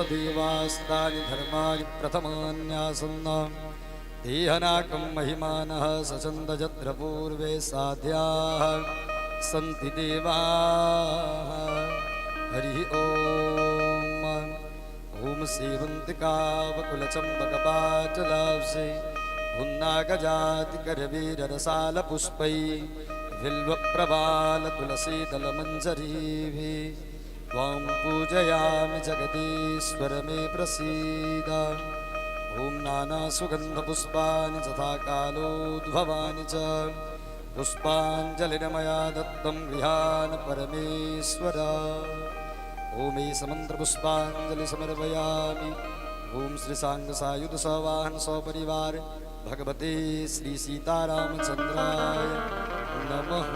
देवास्तानि धर्माणि प्रथमान्यासन्न देहनाकं महिमानः सचन्दजत्र पूर्वे साध्याः सन्ति देवाः। हरि ॐ सेवन्तिकावकुलचम्पकपाटलाब्जे पुन्नागजातिकरवीररसालपुष्पै बिल्वप्रवालतुलसीदलमञ्जरीभिः त्वां पूजयामि जगदीश्वर मे प्रसीद। ॐ नानासुगन्धपुष्पाणि तथा कालोद्भवानि च पुष्पाञ्जलिर्मया दत्तं गृहाण परमेश्वर। ॐ समन्त्रपुष्पाञ्जलि समर्पयामि। ॐ श्री सांगसायुध सवाहन सपरिवार भगवते श्री सीतारामचंद्राय नमः।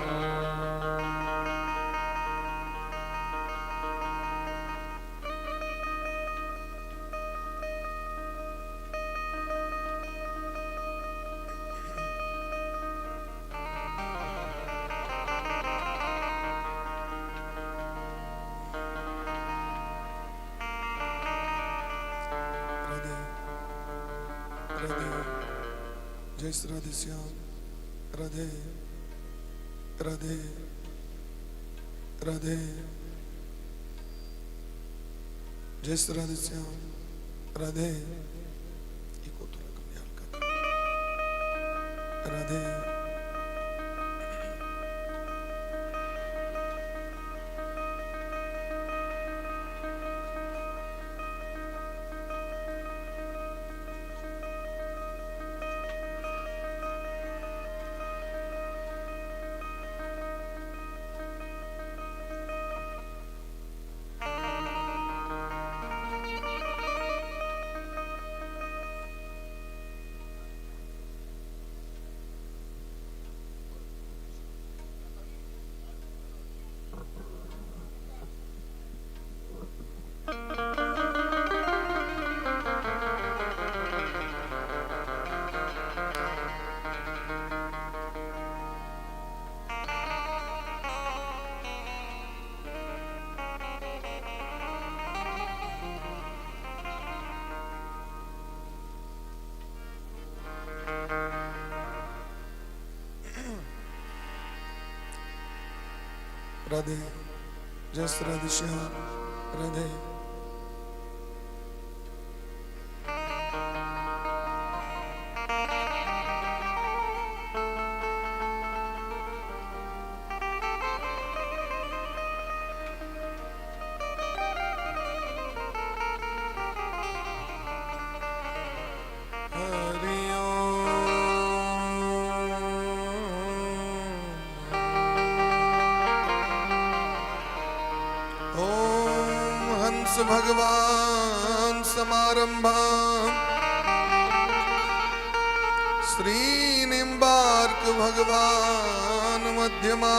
जय श्री राधे श्याम। राधे राधे राधे। जय श्री राधे श्याम। राधे राधे। राधे। जय श्री राधे श्याम राधे। भगवान समारंभा श्रीनिम्बार्क भगवान मध्यमा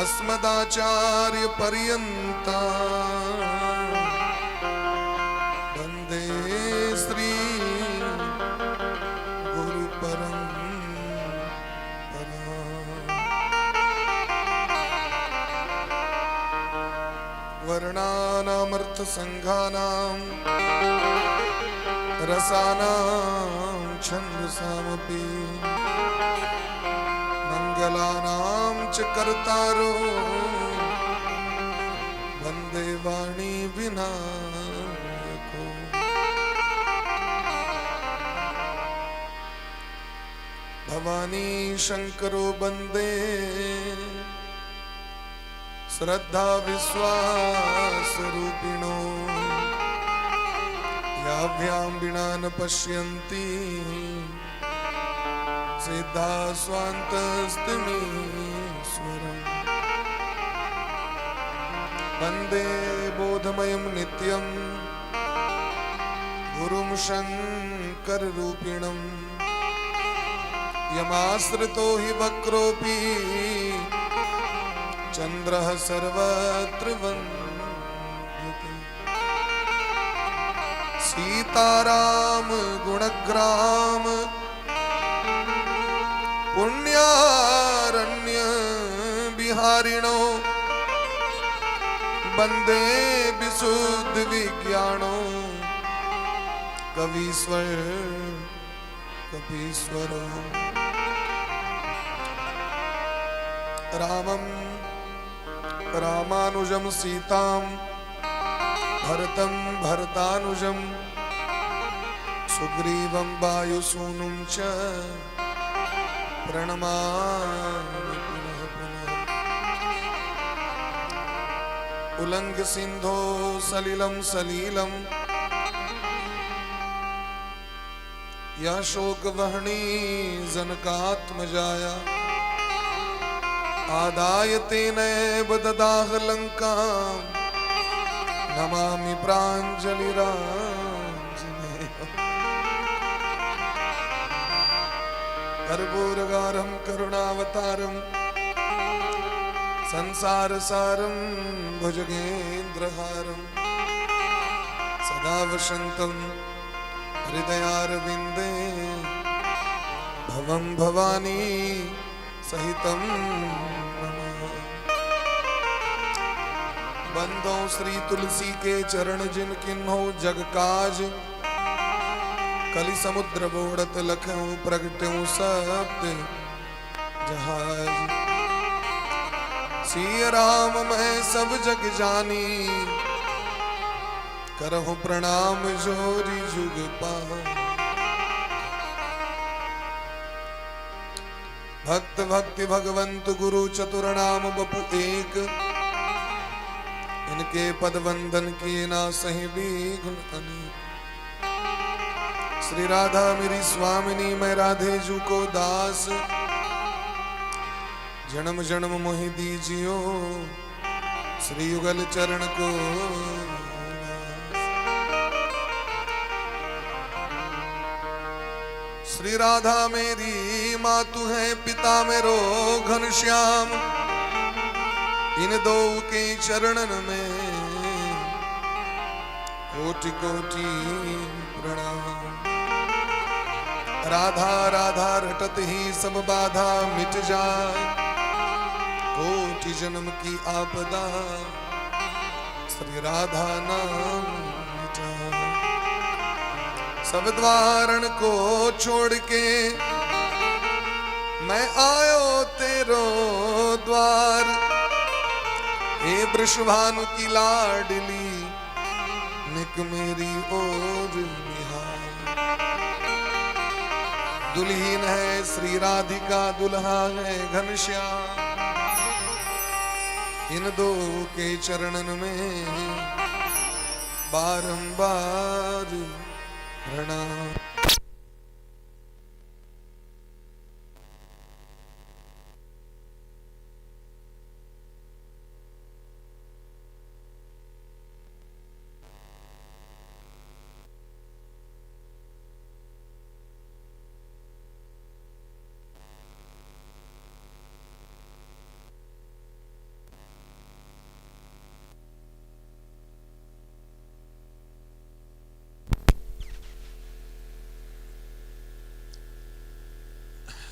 अस्मदाचार्य पर्यंता वंदे श्री गुरु वर्णानामर्थ संघानां रसानां छन्दसामपि मंगलानां च कर्तारो वन्दे वाणी विनायको। भवानी शंकरो वन्दे श्रद्धा विश्वास रूपिणो याभ्यां विना न पश्यन्ति सिद्धा स्वान्तस्तिमीश्वरम्। वन्दे बोधमयं नित्यं गुरुं शङ्कररूपिणं यमाश्रितो हि वक्रोऽपि चंद्रः सर्वत्र वन्द्यते। सीताराम गुणग्राम पुण्यारण्य बिहारिणो वन्दे विशुद्ध विज्ञानो कवीश्वरो। रामं रामानुजं सीतां भरतं भरतानुजं सुग्रीवं वायुसूनुं च प्रणमामि पुनः पुनः। उल्लंघ्य सिन्धो सलिलं सलीलं या शोकवहनी जनकात्मजाया आदाय तेनैव ददाह लंकां नमामि प्राञ्जलिराञ्जनेयम्। कर्पूरगारं करुणावतारं संसारसारं भुजगेन्द्रहारं सदा वसन्तं हृदयारविन्दे भवं भवानी सहितं बंदो श्री तुलसी के चरण जिन किन्हो जग काज कलि समुद्र बोड़त लखऊं प्रगट्यूं सप्त जहाज। सिय राम मैं सब जग जानी करहूं प्रणाम जोरी जुग पाऊं। भक्त भक्ति भगवंत गुरु चतुर नाम बपु एक इनके पद वंदन किए ना सही विघ्न अनेक। श्री राधा मेरी स्वामिनी मैं राधे जू को दास जन्म जन्म मोहि दीजियो श्री युगल चरण को। श्री राधा मेरी मातु है पिता मेरो घनश्याम इन दो के चरणन में कोटि कोटि प्रणाम। राधा राधा रटत ही सब बाधा मिट जाए कोटि जन्म की आपदा श्री राधा नाम मिटाए। सब द्वारण को छोड़ के मैं आयो तेरो द्वार, हे वृषभानु की लाडली निक मेरी ओर निहार। दुल्हीन है श्री राधिका, दुल्हा है घनश्याम, इन दो के चरणन में बारंबार प्रणाम।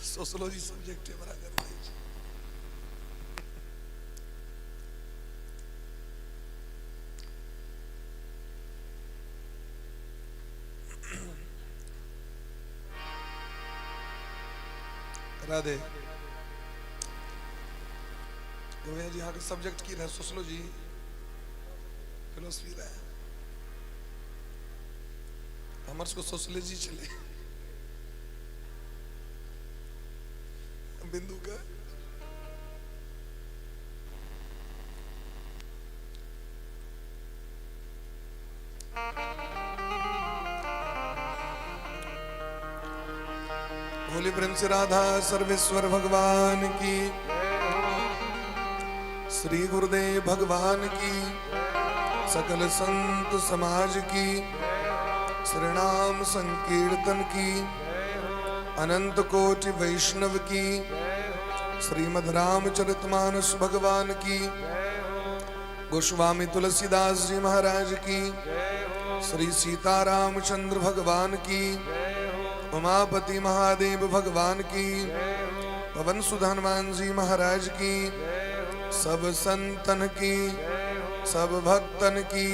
सोशियोलॉजी सब्जेक्ट है बड़ा कर दीजिए। राधे भैया जी, यहाँ के सब्जेक्ट की रहा सोशियोलॉजी, फिलोसफी रहा, हमारे को सोशियोलॉजी चले बिंदु का। होली प्रिंस राधा सर्वेश्वर भगवान की, श्री गुरुदेव भगवान की, सकल संत समाज की, श्री नाम संकीर्तन की, अनंत कोटि वैष्णव की, श्रीमद् रामचरितमानस भगवान की, गोस्वामी तुलसीदास जी महाराज की, श्री सीतारामचंद्र भगवान की, उमापति महादेव भगवान की, पवन सुत हनुमान जी महाराज की, सब संतन की, सब भक्तन की,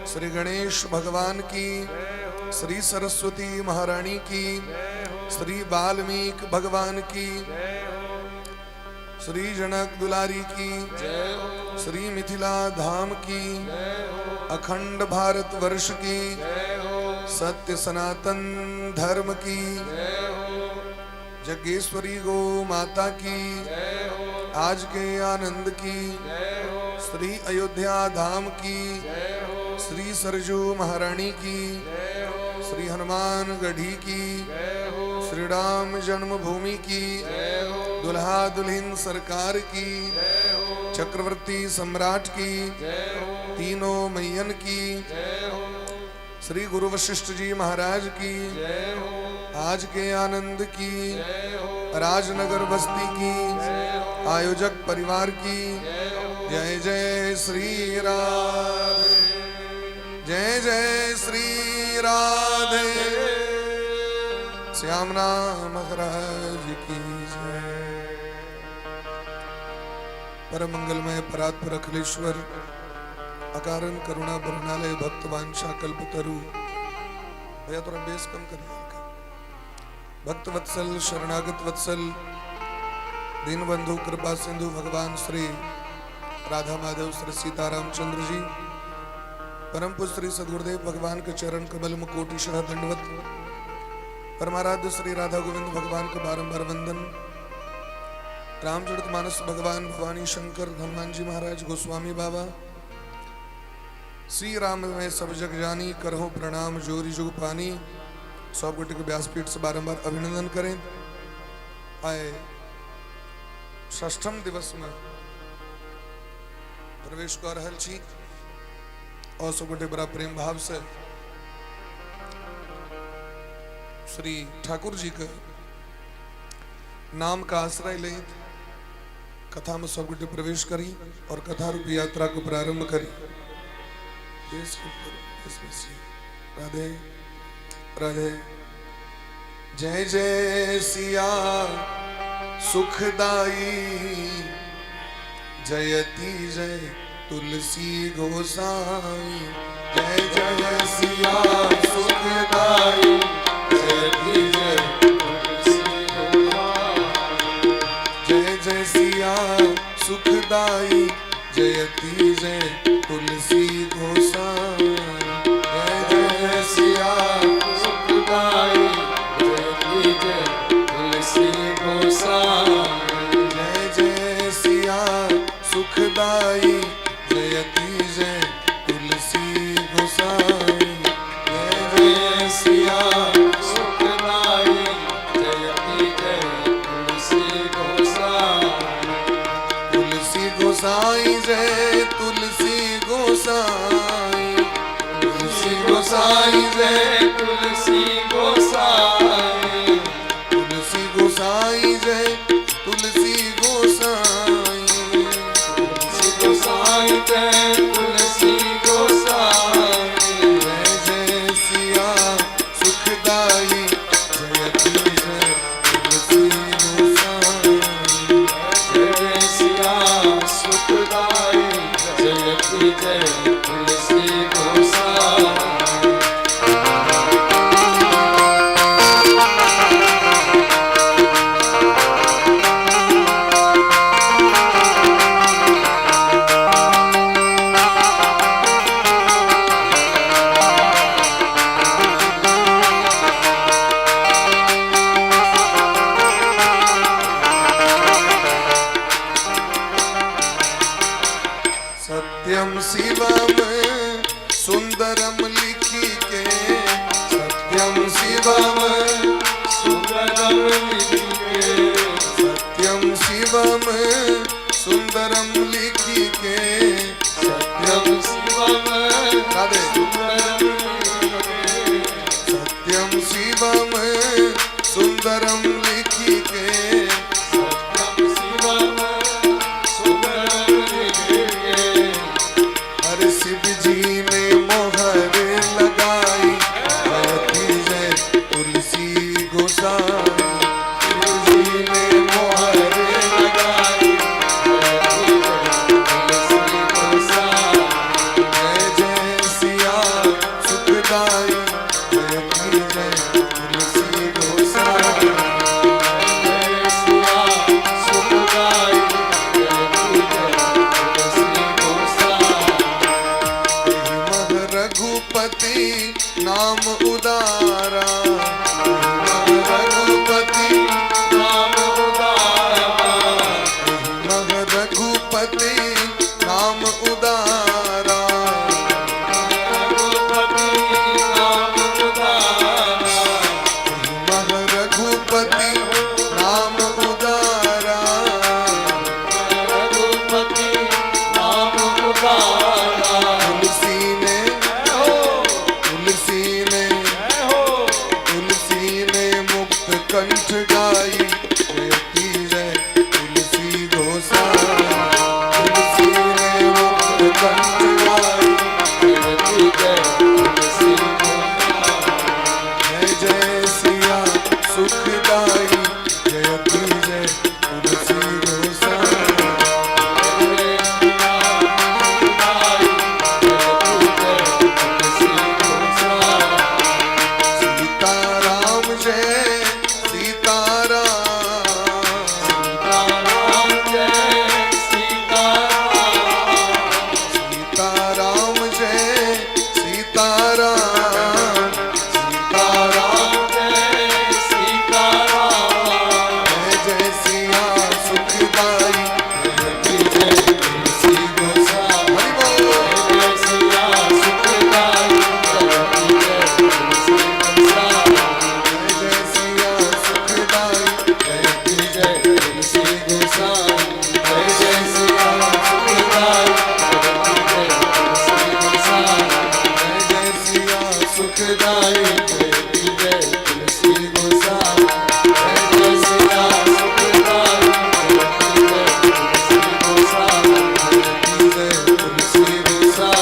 श्री गणेश भगवान की, श्री सरस्वती महारानी की, श्री वाल्मीकि भगवान की, श्री जनक दुलारी की, श्री मिथिला धाम की, अखंड भारत वर्ष की, सत्य सनातन धर्म की, जगेश्वरी गो माता की, आज के आनंद की, श्री अयोध्या धाम की, श्री सरजू महारानी की, श्री हनुमान गढ़ी की, श्री राम जन्मभूमि की, दुल्हा दुल्हन सरकार की, चक्रवर्ती सम्राट की, तीनों मैयन की, श्री गुरु वशिष्ठ जी महाराज की, आज के आनंद की, राजनगर बस्ती की, आयोजक परिवार की, जय जय श्री राधे, जय जय श्री राधे, श्यामना महाराज की जय। परम मंगलमय परात्पर अखिलेश्वर, अकारण करुणा बरनालय भक्त वांछा कल्पतरु, भैया थोड़ा बेस कम करिए। भक्त वत्सल शरणागत वत्सल दीन बंधु कृपा सिंधु भगवान श्री राधा माधव श्री सीतारामचंद्र जी, परम पूज्य श्री सदगुरुदेव भगवान के चरण कमल में कोटिशः दंडवत, परमाराध्य श्री राधा गोविंद भगवान का बारंबार वंदन, रामचरितमानस भगवान भवानी शंकर हनुमान जी महाराज गोस्वामी बाबा, श्री राम में सब जग जानी, करहो प्रणाम जोरी जुग पानी। सब गोटे के व्यासपीठ से बारंबार अभिनंदन करें। आए षष्ठम दिवस में प्रवेश कर रहल छी और सब गोटे बड़ा प्रेम भाव से श्री ठाकुर जी के नाम का आश्रय ले कथा में सब गोटे प्रवेश करी और कथा रूपी यात्रा को प्रारंभ करी। राधे राधे। जय जय सिया सुखदाई, जयति जय तुलसी गोसाई। जय जय सिया सुखदाई, जयति जय तुलसी गोसाई। सिया सुखदाई जयति जय तुलसी गोसाई। जय जय सिया सुखदाई जयति जय तुलसी गोसाई। जय जय सिया सुखदाई जयति जय तुलसी गोसाई। जय जय सिया सुखदाई जयति जय तुलसी गोसाई। तुलसी गोसाई जय तुलसी गोसाई। तुलसी गोसाई जय तुलसी गोसाई। तुलसी गोसाई जय तुलसी गोसाई। तुलसी गोसाई जय तुलसी गोसाई। जय जय सिया सुखदाई जयति जय तुलसी गोसाई। जय सिया सुखदाई जयति जय तुलसी गोसाई। सत्यम शिवम सुंदरम लिखी के। सत्यम शिवम सुंदरम लिखिके। सत्यम शिवम सुंदरम लिखी के। सत्यम शिवम राधे। सुंदरम लिखिके। सत्यम शिवम सुंदरम लिखी के। सत्यम शिवम सुंदरम लिखिके। हर शिव जी ने मोहर लगाई जयति जय तुलसी गोसाई। शिव जी ने मोहर लगाई तुलसी गोसाई। जय जय सिया सुखदाई जयति जय तुलसी गोसाई। जय सिया सुखदाई जयति जय तुलसी गोसाई। मह रघुपति नाम उदारा। मह रघुपति नाम उदारा। मह रघुपति नाम उदारा। रघुपति नाम उदारा। मह रघुपति नाम उदारा। रघुपति नाम उदारा। तुलसी ने तुलसी ने तुलसी ने मुक्त कंठ गाई जयति जय तुलसी गोसाई। तुलसी ने मुक्त कंठ गाई जयति जय तुलसी गोसाई। जय जय सिया सुखदाई जयति जय तुलसी गोसाई। जय सिया सुखदाई जयति जय तुलसी गोसाई। सीताराम जय सीताराम। सीताराम जय सीताराम। सीताराम जय सीताराम। सीताराम राम जय सीताराम। जय जय सिया सुखदाई जयति जय तुलसी गोसाई। हरि बोल। जय सिया सुखदाई जयति जय तुलसी गोसाई। जय जय सिया सुखदाई जयति जय तुलसी गोसाई। जय जय सिया सुखदाई जयति जय तुलसी गोसाई। जय जय सिया सुखदाई जयति जय तुलसी गोसाई।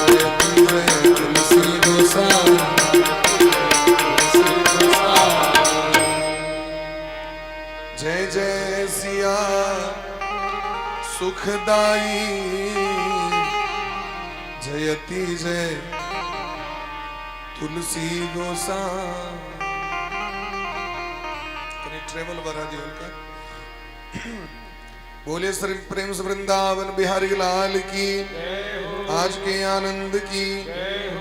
जयति जय तुलसी गोसाई। जय जय सिया सुखदाई जयति जय तुलसी गोसाई। ट्रेवल बढ़ा दियो उनका। बोले श्री प्रेम से वृंदावन बिहारी लाल की, आज के आनंद की,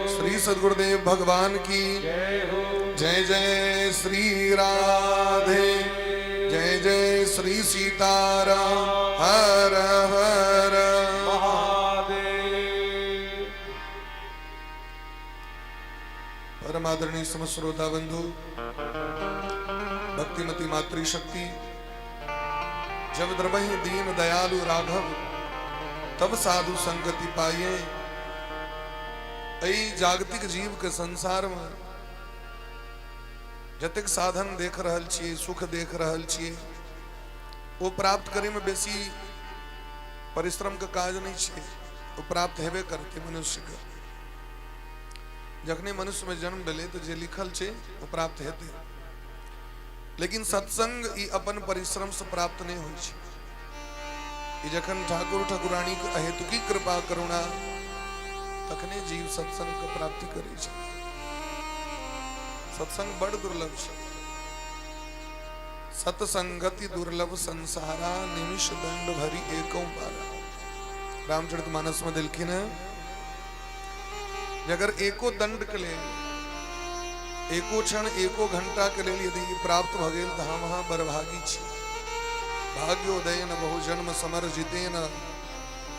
श्री सद्गुरुदेव भगवान की जय। जय श्री राधे, जय जय श्री सीताराम, हर हर महादेव। परमादरणीय समस्त श्रोता बंधु, भक्तिमती मातृशक्ति, जब द्रवहि दीन दयालु राघव, तब साधु संगति पाइए। ऐ जागतिक जीव के संसार में जतेक साधन देख रहल छियै, सुख देख रहल छियै, वो प्राप्त करे में बेसी परिश्रम का काज नहीं छै, वो प्राप्त हेबे करते मनुष्य के। जखने मनुष्य में जन्म भेले तो जे लिखल छै वो प्राप्त हेते, लेकिन सत्संग ई अपन परिश्रम से प्राप्त नहीं होइ छै। ई जखन ठाकुर ठाकुरानी के अहेतुकी कृपा करुणा तखने जीव सत्संग के प्राप्ति करे छै। सत्संग बड़ दुर्लभ छै। सत्संगति दुर्लभ संसारा, निमिष दंड भरी एको बारा। रामचरितमानस में दिलखिन है, अगर एको दंड के लिए, एको क्षण, एको घंटा के लिए यदि प्राप्त भ गेल त हम अहाँ बरभागी छी। भाग्योदय न बहु जन्म समर जितेन,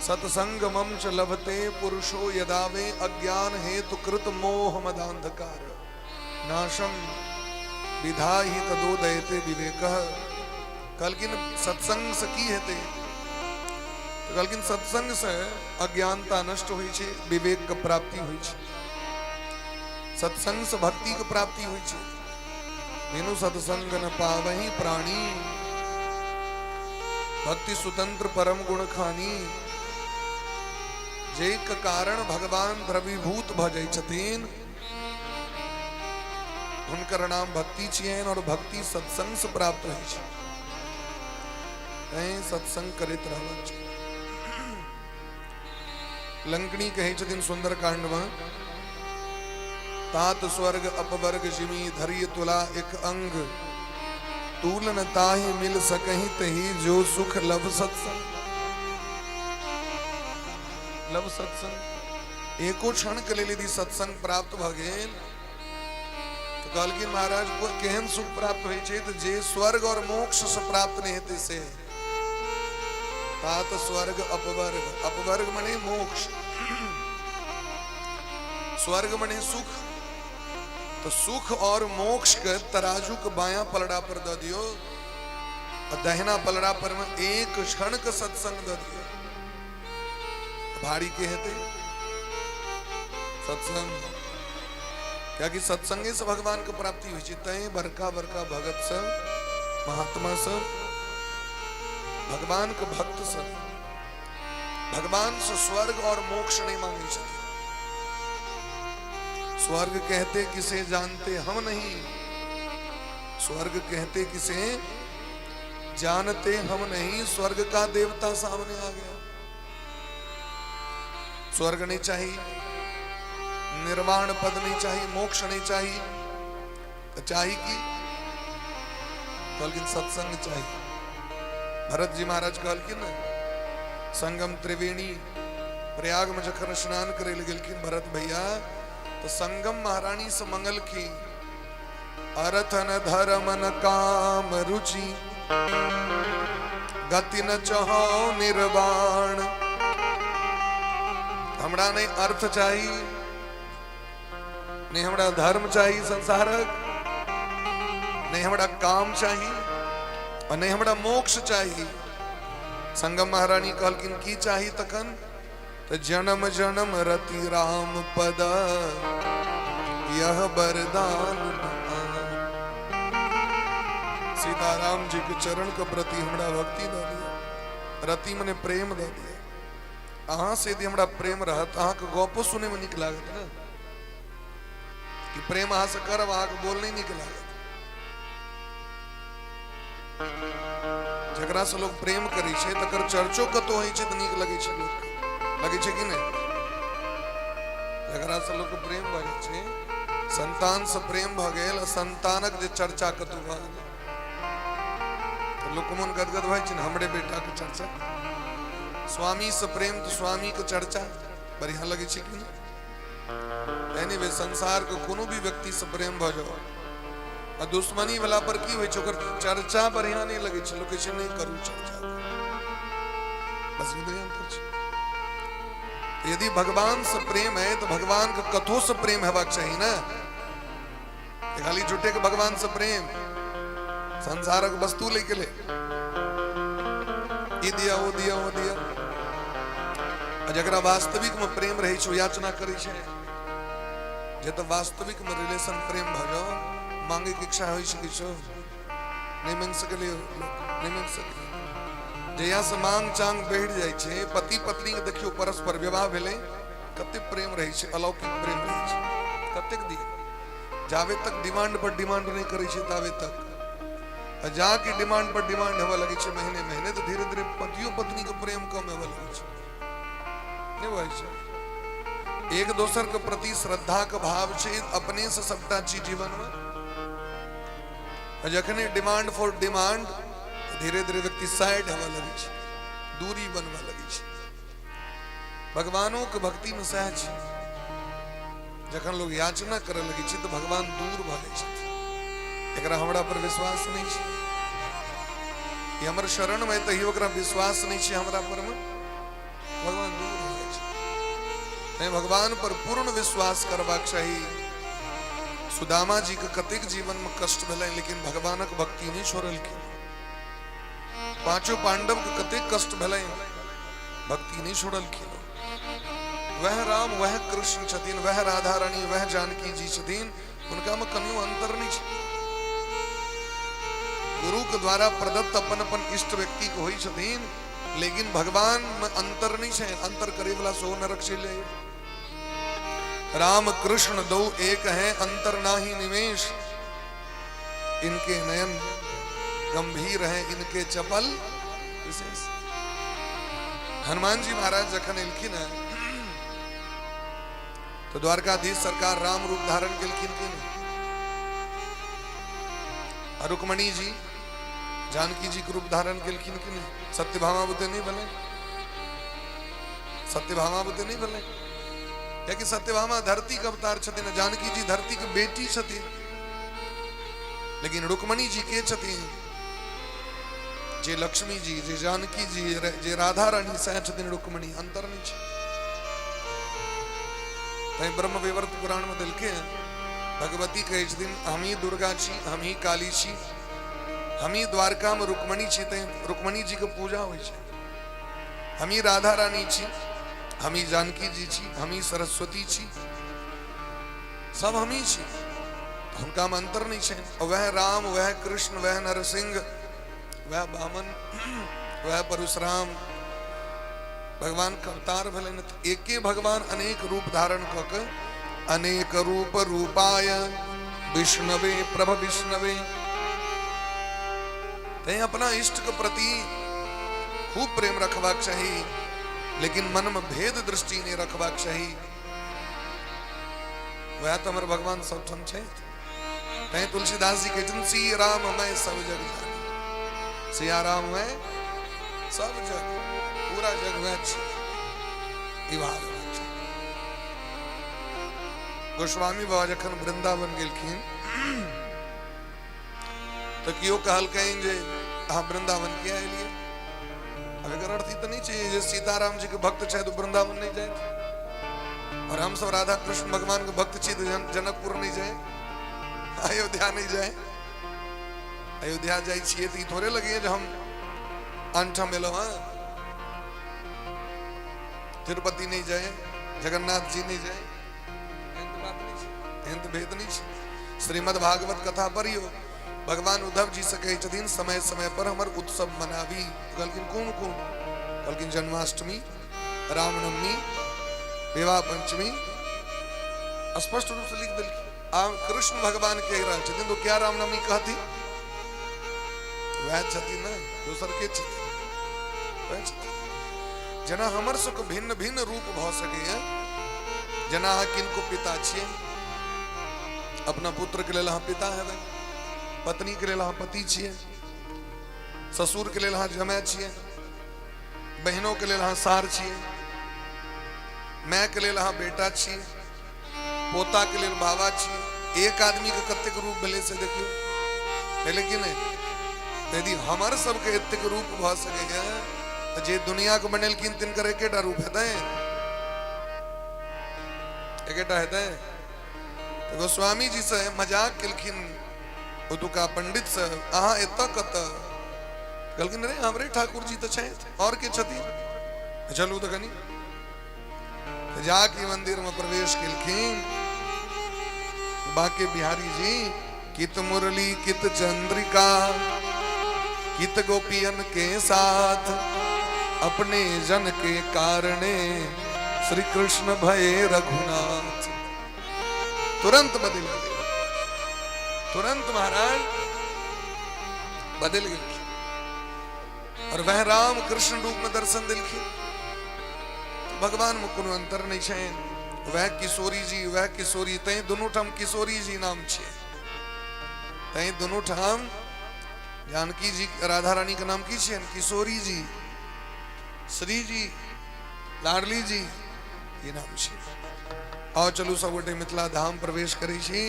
सत्संगमं च लभते पुरुषो यदावे। अज्ञान हेतु कृत मोह मदांधकार, नाशम विधाहि तदोदयते विवेकः। कलकिन सत्संग से की हेते, कलकिन सत्संग से अज्ञानता नष्ट होइ छै, विवेक के प्राप्ति होइ छै। सत्संग से भक्ति के प्राप्ति हुई छै। बिनु सत्संग न पावहि प्राणी, भक्ति स्वतंत्र परम गुण खानी। जे के कारण भगवान द्रवीभूत भ जाइ छथिन, हुनकर नाम भक्ति छियनि, और भक्ति सत्संग से प्राप्त होइ छै। तैं सत्संग करैत रहबाक छै। लंकनी कहै छथिन सुंदर कांड में, तात स्वर्ग अपवर्ग जिमी धरिय तुला एक अंग, तूलन ताहि मिल सकहि तहि जो सुख लभ सत्संग। लभ सत्संग एको क्षण के लिए यदि सत्संग प्राप्त भ गेल तो कहलखिन महाराज को केहन सुख प्राप्त होइ छै त जे स्वर्ग और मोक्ष से प्राप्त नहीं हेते से। तात स्वर्ग अपवर्ग, अपवर्ग माने मोक्ष, स्वर्ग माने सुख। तो सुख और मोक्ष के तराजू के बाया पलड़ा पर द दियो, और दहिना पलड़ा पर में एक क्षण के सत्संग द दियो, भारी के हेते सत्संग। क्या कि सत्संगे से भगवान के प्राप्ति हुई छै। तय बड़का बड़का भगत सब, महात्मा सब, भगवान के भक्त सब, भगवान से स्वर्ग और मोक्ष नहीं मांगे छथिन। स्वर्ग कहते किसे जानते हम नहीं, स्वर्ग कहते किसे जानते हम नहीं। स्वर्ग का देवता सामने आ गया। स्वर्ग नहीं चाहिए, निर्वाण पद नहीं चाहिए, मोक्ष नहीं चाहिए, तो चाहिए कि कहलकिन सत्संग चाहिए। भरत जी महाराज कहलकिन ना, संगम त्रिवेणी प्रयाग में जखन स्नान करे गेलखिन भरत भैया, तो संगम महारानी से मंगल की, अर्थ न धर्म न काम रुचि, गति न चाहो निर्वाण। हमरा नहीं अर्थ चाहिए, नहीं हमरा धर्म चाहिए संसारक, नहीं हमरा काम चाहिए, और नहीं हमरा मोक्ष चाहिए। संगम महारानी कहलकिन की चाहिए तखन, तो जन्म जन्म रति राम पद, यह वरदान। सीताराम जी के चरण के प्रति हमरा भक्ति द दिया, रति मने प्रेम द दिया। अहाँ से यदि हमरा प्रेम रहत, अहाँ के गपो सुने में निक लागत ना, कि प्रेम अहाँ से करब, अहाँ के बोल नहीं निक लागत। जकरा से लोग प्रेम करै छै तकर चर्चो कतो होइ छै त नीक लगै छै लोग के, लगै छै कि नहीं। जकरा से लोग प्रेम भ जाइ छै, संतान से प्रेम भ गेल, संतानक जे चर्चा कतो भ गेल, लोकमन गदगद भाई छिन हमरे बेटा के चर्चा स्वामी से प्रेम तो स्वामी के चर्चा बढ़िया लगे छै कि नहीं वे संसार के कोनो भी व्यक्ति से प्रेम भ जाओ आ दुश्मनी वाला पर की होय छै ओकर चर्चा बढ़िया नहीं लगे छै लोग कहै नहीं करू चर्चा बस इतने अंतर छै यदि भगवान से प्रेम है तो भगवान के कथो से प्रेम हेबाक चाहिए ना खाली झूठे के भगवान से प्रेम संसारक वस्तु लेके ले ये दिया वो दिया वो दिया जरा वास्तविक में प्रेम रही छो याचना करी छे जे तो वास्तविक में रिलेशन प्रेम भ जाओ मांगे की इच्छा होई छै किछो नहीं मांग सकले नहीं मांग सकले जया से मांग चांग बढ़ जाय छे पति पत्नी के देखियो परस्पर विवाह भेले कते प्रेम रही छे अलौकिक प्रेम रही छे कतेक दी जावे तक डिमांड पर डिमांड नहीं करी छे तावे तक जाके डिमांड पर डिमांड होवे लगे छे महीने महीने तो धीरे धीरे पतियों पत्नी के प्रेम कम होवे लगे छे नहीं भाई छे एक दूसर के प्रति श्रद्धा का भाव छे अपने से सबटा चीज जीवन में जखने डिमांड फॉर डिमांड धीरे धीरे व्यक्ति साइड होवे लगे छे दूरी बनवा लगे छे भगवानों के भक्ति में सहज जखन लोग याचना करे लगे छे तो भगवान दूर भ जाय छे एकरा हमरा पर विश्वास नहीं छे कि हमर शरण में तो ही ओकरा विश्वास नहीं छे हमरा पर में भगवान दूर भ जाय छे नहीं भगवान पर पूर्ण विश्वास करबाक चाहिए सुदामा जी के कतेक जीवन में कष्ट भेलै लेकिन भगवानक भक्ति नहीं छोड़लखिन पांचों पांडव के कतेक कष्ट भेलै भक्ति नहीं छोड़लखिन वह राम वह कृष्ण छथिन वह राधा रानी वह जानकी जी छथिन उनका में कनियो अंतर नहीं छे गुरु के द्वारा प्रदत्त अपन अपन इष्ट व्यक्ति को होई छथिन लेकिन भगवान में अंतर नहीं छे अंतर करे वाला सो नरक चले राम कृष्ण दो एक है अंतर नाही निमेश इनके नयन गंभीर है इनके चपल विशेष हनुमान जी महाराज जखन एलखिन है तो द्वारकाधीश सरकार राम रूप धारण केलखिन कि नहीं रुक्मणी जी जानकी जी के रूप धारण केलखिन कि नहीं सत्यभामा बुते नहीं बने सत्यभामा बुते नहीं बने या कि सत्यभामा धरती का अवतार छथिन जानकी जी धरती की बेटी छथिन लेकिन रुक्मणी जी के छथिन जे लक्ष्मी जी जे जानकी जी जे राधा रानी सह छथिन रुक्मणी अंतर नहीं छे तै ब्रह्म वैवर्त पुराण में देलके भगवती कहै छथिन हम ही दुर्गा छी हम ही काली छी हम ही द्वारका में रुक्मणी छी तै रुक्मणी जी के पूजा होय छे हम ही राधा रानी छी हम ही जानकी जी छी हम ही सरस्वती छी सब हम ही छी उनका में अंतर नहीं छे वह राम वह कृष्ण वह नरसिंह वह वामन वह परशुराम भगवान का अवतार भले न एके भगवान अनेक रूप धारण कक अनेक रूप रूपाय विष्णवे प्रभ विष्णवे ते अपना इष्ट के प्रति खूब प्रेम रखबाक चाहिए लेकिन मन में भेद दृष्टि नहीं रखबाक चाहिए वह तो हमारे भगवान सब छे कहीं तुलसीदास जी कहते सी राम मैं सब जग जानी सिया राम मैं सब जग पूरा जग में गोस्वामी बाबा जखन वृंदावन गेलखिन तो कियो कहल कहीं जे हाँ वृंदावन के आइलिए अगर अर्थ इतना नहीं चाहिए जे सीताराम जी के भक्त चाहे तो वृंदावन नहीं जाए और हम सब राधा कृष्ण भगवान के भक्त छी तो जनकपुर नहीं जाए अयोध्या नहीं जाए अयोध्या जाए छिए तो थोड़े लगे जो हम अंठा मिलो हाँ तिरुपति नहीं जाए जगन्नाथ जी नहीं जाए भेद नहीं श्रीमद् भागवत कथा पर भगवान उद्धव जी से कहे छथिन समय समय पर हमर उत्सव मनावी कहलकिन कौन कौन कहलकिन जन्माष्टमी रामनवमी विवाह पंचमी स्पष्ट रूप से लिख दिलखिन आम कृष्ण भगवान कह रहा छथिन तो क्या रामनवमी कहती वह छथिन ना दूसर के छथिन जना हमर सुख भिन्न भिन्न रूप भ सके जना किनको पिता छिए अपना पुत्र के लेल पिता हेबे पत्नी के लेल पति छिए ससुर के लेल अहाँ जमाय छियै, बहनों के लेल अहाँ सार छियै, माय के लेल अहाँ बेटा छियै, पोता के लेल बाबा छियै। एक आदमी के कतेक रूप भेलै से देखियो, भेलै कि नहीं? यदि हमर सबके एतेक रूप भ सकैया तो जे दुनिया को बनेलखिन तिनकर एकेटा रूप हेतै, एकेटा हेतै। तो गोस्वामी जी से मजाक केलखिन ओतुका पंडित से, अहाँ एतऽ कतऽ? कहलखिन रे हमरे ठाकुर जी तो छथि, और के छथिन? चलू तो कनी जाके मंदिर में प्रवेश केलखिन। बाके बिहारी जी कित मुरली कित चंद्रिका कित गोपियन के साथ, अपने जन के कारणे श्री कृष्ण भये रघुनाथ। तुरंत बदल गए, तुरंत महाराज बदल गए और वह राम कृष्ण रूप में दर्शन दिलखिन। तो भगवान में कोनो अंतर नहीं है। वह किशोरी जी, वह किशोरी, तई दोनों ठाम किशोरी जी नाम छे, तई दोनों ठाम जानकी जी राधा रानी का नाम की छे? किशोरी जी, श्री जी, लाडली जी, ये नाम छे। आओ चलू सब गोटे मिथिला धाम प्रवेश करी छी।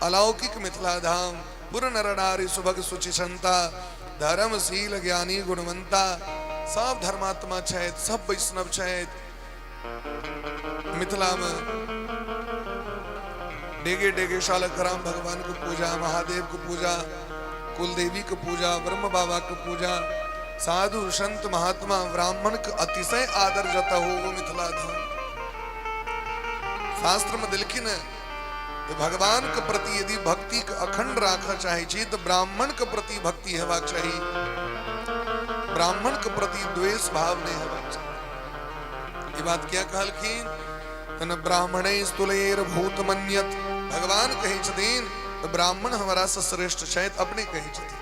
अलौकिक मिथिला धाम, पुर नर नारी सुभग सुचि संता, धर्मशील ज्ञानी गुणवंता। सब धर्मात्मा छथि, सब वैष्णव छथि। मिथिला में डेगे डेगे शालक राम भगवान को पूजा, महादेव को पूजा, कुलदेवी को पूजा, ब्रह्म बाबा को पूजा, साधु संत महात्मा ब्राह्मण का अतिशय आदर जता हो वो मिथिला धाम। शास्त्र में दिलखिन है तो भगवान के प्रति यदि भक्ति का अखंड राखा चाहे छी तो ब्राह्मण के प्रति भक्ति हेबाक चाहिए, ब्राह्मण के प्रति द्वेष भाव नहीं हेबाक चाहिए। ये बात क्या कहलखिन? तन ब्राह्मणे स्तुलेर भूत मन्यत। भगवान कहे छथिन तो ब्राह्मण हमारा से श्रेष्ठ शायद अपने कहे छथिन।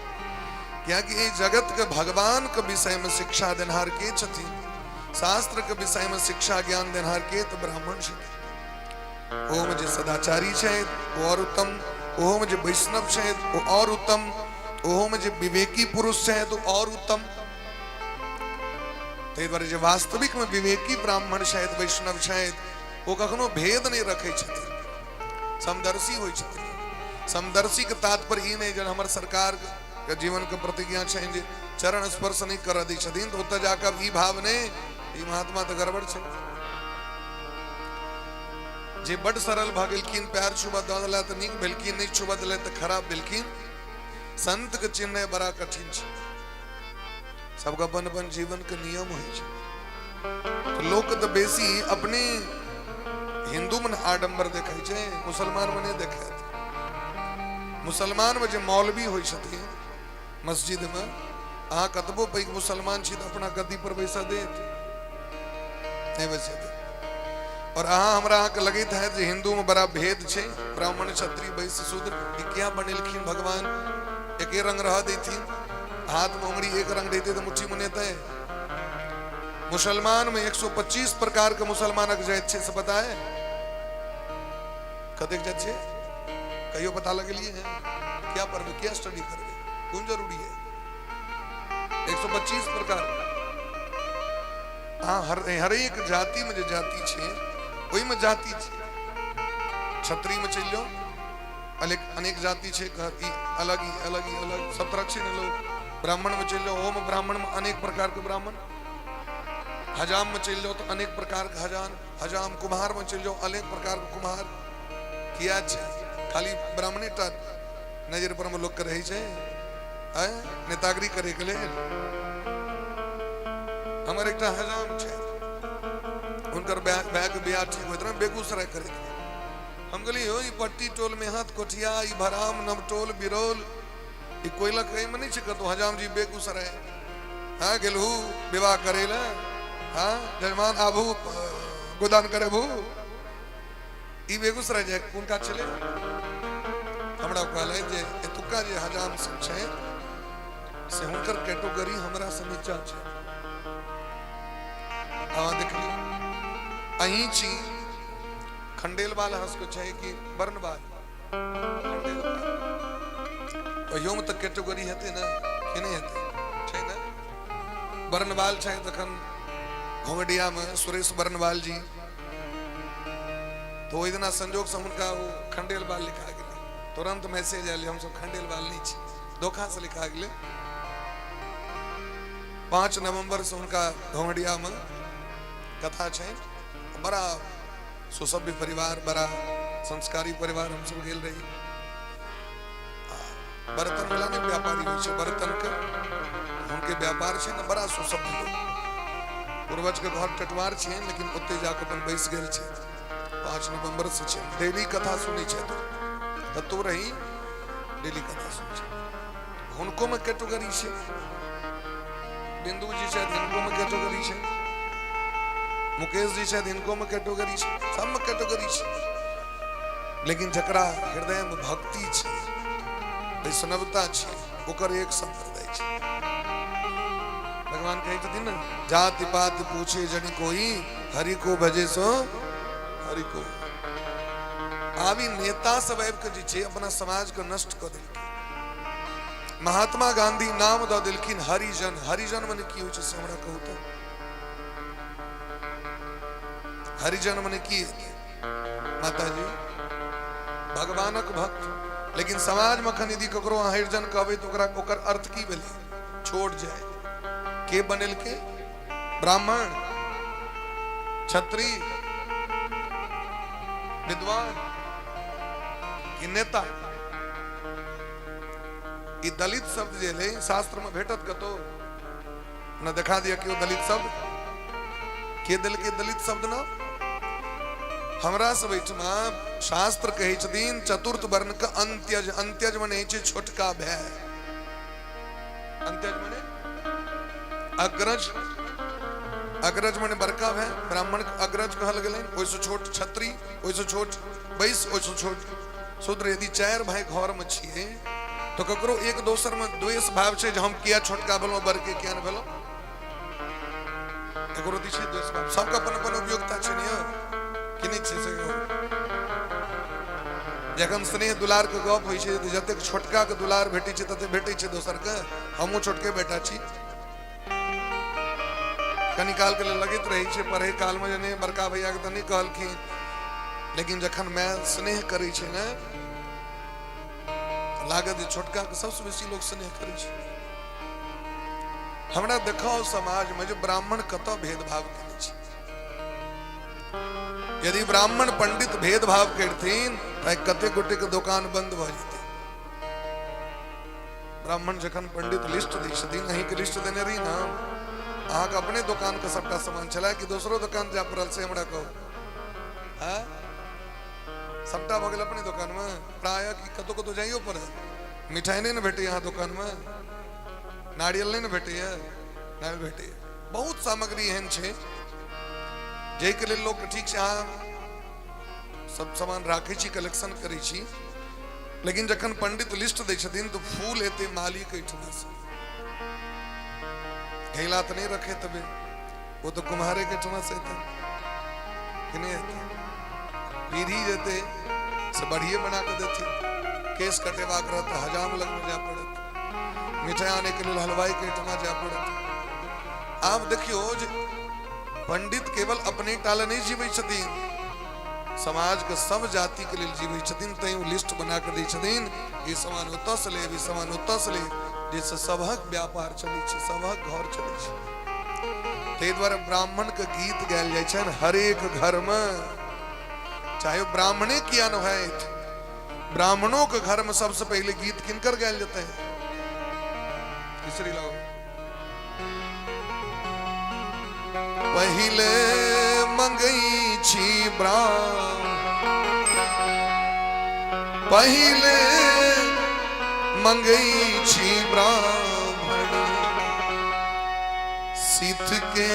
क्या कि ये जगत के भगवान के विषय में शिक्षा देनहार के छथिन, शास्त्र के विषय में शिक्षा ज्ञान देनहार के तो ब्राह्मण छथिन। ओह मुझे सदाचारी शायद वो और उत्तम, ओह मुझे वैष्णव शायद वो और उत्तम, ओह मुझे विवेकी पुरुष शायद वो और उत्तम। जो वास्तविक में विवेकी ब्राह्मण शायद वैष्णव शायद वो कखनो भेद नहीं रखे छथिन, समदर्शी होय छथिन। समदर्शी के तात्पर्य ई नहीं जन हमर सरकार के जीवन के प्रतिज्ञा छै जे चरण स्पर्श नहीं कर दै छथिन तो ओतऽ जाकर ई भाव ने ई महात्मा तो गड़बड़ छै। जे बड़ सरल भ गेलखिन, पैर छुबा द देला त नीक भेलखिन, नहीं छुबा देला त खराब भेलखिन। संत के चिन्ह बड़ा कठिन छै, सबका अपन अपन जीवन के नियम होय छै। तो लोग तो बेसी अपने हिंदू में आडंबर देखाय छै, मुसलमान में नहीं देखाय। मुसलमान में जो मौलवी होय छथिन मस्जिद में, अहाँ कतबो पैघ मुसलमान छी तो अपना गद्दी पर बैसा देत नहीं बैसे दे। और अहाँ हमरा अहाँ के लगैत है जे हिंदू में बड़ा भेद छै, ब्राह्मण क्षत्रिय वैश्य शूद्र, ई क्या बनेलखिन भगवान? एके रंग रह देथिन, हाथ में उंगली एक रंग देते तो मुट्ठी में नेते। मुसलमान में 125 प्रकार के मुसलमानक जाति छै, से पता है? कतेक जाति छै कहियो पता लगलिए है? क्या पढ़बे, क्या स्टडी करबे, कौन जरूरी है? 125 प्रकार। हाँ, हर एक जाति में जो जाति छे वही में जाति छे। क्षत्रिय में चल जाओ अनेक जाति छे, अलग ही अलग ही अलग सब तरह से लोग। ब्राह्मण में चल जाओ, ओम ब्राह्मण में अनेक प्रकार के ब्राह्मण। हजाम में चल जाओ तो अनेक प्रकार के हजाम। कुम्हार में चल जाओ अनेक प्रकार के कुम्हार। किया छे खाली ब्राह्मणे टा नजर पर में लोग के रहे छे नेतागिरी करे के लिए। हमारे एक हजाम छे, उनकर बैग बियाह ठीक होत रहे, बेगूसराय करे थे। हम कहली हो ई पट्टी टोल में हाथ कोठिया, ई भराम नवटोल बिरोल, ई कोयला कहीं में नहीं छिकत। हजाम जी बेगूसराय हाँ गेलहू विवाह करेला, हाँ जजमान आबू गोदान करे भू, ई बेगूसराय जाए उनका चले। हमरा कहले जे एतुका जे हजाम सब छै से हुनकर कैटेगरी हमरा से नीचा छै। हाँ देखली अहीं छी खंडेलवाल हंस को छै कि वर्णवाल खंडेलवाल, तो यो में तो कैटेगरी हेते ना कि नहीं हेते? बरनवाल छे तखन घोंगडिया में सुरेश बरनवाल जी तो ओहि दिना संजोग से हुनका वो खंडेलवाल लिखा गेलै तुरंत मैसेज आयल हम सब खंडेलवाल नहीं छी धोखा से लिखा गेलै 5 नवंबर से उनका घोंगडिया में कथा छे बड़ा सुसभ्य परिवार बड़ा संस्कारी परिवार हम सब गेल रही बर्तन वाला ने व्यापारी होइ छे बर्तन के उनके व्यापार छे न बड़ा सुसभ्य लोग पूर्वज के घर टटवार छे लेकिन ओते जाके अपन बैस गेल छे 5 नवंबर से छे डेली कथा सुनी छे तो रही डेली कथा सुनी छे उनको में कैटेगरी छे बिंदु जी शायद इनको में कैटेगरी छे मुकेश जी शायद इनको में कैटेगरी छे सब में कैटेगरी छे लेकिन जकरा हृदय में भक्ति छे वैष्णवता छे ओकर एक संप्रदाय छे भगवान कहे छथिन न जाति पात पूछे जन कोई हरि को भजे सो हरि को आवी नेता सब आबि के जे छे अपना समाज को नष्ट कर देलकै महात्मा गांधी नाम द देलखिन हरिजन हरिजन माने की होय छै से हमरा कहू तो हरिजन माने की माता जी भगवानक भक्त लेकिन समाज में खन यदि ककरो हरिजन कहबै तो ओकरा ओकर अर्थ की भेलै छोड़ जाए के बनेल के ब्राह्मण क्षत्रिय विद्वान कि नेता ई दलित शब्द जे ले शास्त्र में भेटत कतो न देखा दिया कि वो दलित शब्द के दिल के दलित शब्द ना हमरा सब एठमा शास्त्र कहे छथिन चतुर्थ वर्ण का अंत्यज अंत्यज माने छै छोटका भाई अंत्यज माने अग्रज अग्रज माने बड़का भाई ब्राह्मण के अग्रज कहल गेलै ओइसे छोट क्षत्रिय ओइसे छोट वैश्य ओइसे छोट शूद्र यदि 4 भाई घर में छिए तो ककरो एक दोसर में द्वेष भाव छै जे हम किया छोटका भेलौ बड़ के किया न भेलौ ककरो दिछे द्वेष भाव सबके अपन अपन उपयोगिता छै ने कि नहीं छै से जखन स्नेह दुलार के गप होइ छै जतेक छोटका के दुलार भेटै छै तते भेटै छै दोसर के हमहु छोटके बेटा छी कनी काल के लगैत रही छै पढ़े काल में जने बड़का भैया के त नहीं कहलखिन लेकिन जखन मैं स्नेह करै छै ने लागत छोटका के सबसे बेसी लोग स्नेह करै छै हमरा देखाओ समाज में जो ब्राह्मण कत भेदभाव केने छै यदि ब्राह्मण पंडित भेदभाव करथिन त कते गोटे के दुकान बंद भ जेतै ब्राह्मण जखन पंडित लिस्ट दै छथिन अहीं के लिस्ट देने रही ना अहाँ के अपने दुकान के सबटा सामान चला कि दोसरो दुकान जा पड़ल से हमरा कहू हां सबटा भ गेल अपने दुकान में प्राय कि कतो कतो जाइयो पर मिठाई नहीं न भेटे यहाँ दुकान में नारियल नहीं न भेटे नहीं भेटे बहुत सामग्री एहन छै जे के लेल लोग ठीक से अहाँ सब सामान राखै छी कलेक्शन करै छी लेकिन जखन पंडित लिस्ट दै छथिन तो फूल एते मालिक एठमा से घैला तो नहीं रखे तबे वो तो कुम्हारे के ठमा से एते कि नहीं एते पीढ़ी देते से बढ़िए बना के देते केस कटेवा करत हजाम लग में जा पड़त मिठाई आने के लिए हलवाई के ठमा जा पड़त आप देखियो जे पंडित केवल अपने टाल नहीं जीवै छथिन समाज के सब जाति के लिए जीवै छथिन तै लिस्ट बना के दै छथिन ई सामान ओतऽ से ले ई सामान ओतऽ से ले जैसे सबहक व्यापार चलै छै सबहक घर चलै छै तै द्वारा ब्राह्मण के गीत गायल जाइ छै हर एक घर में चाहे ब्राह्मणे किया न है ब्राह्मणों के घर में सबसे पहले गीत किनकर गायल जाते हैं तीसरी लो पहले मंगई छी पहले मंगई छी ब्राह्मण सिथ के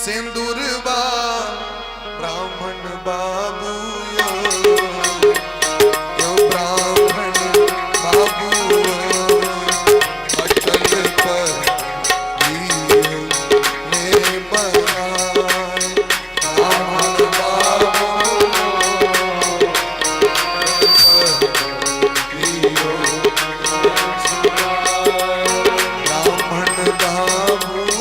सिंदूरबा ब्राह्मण बाबू यो ब्राह्मण बाबू अटल पर ने बनाए ब्राह्मण बाबू ब्राह्मण बाबू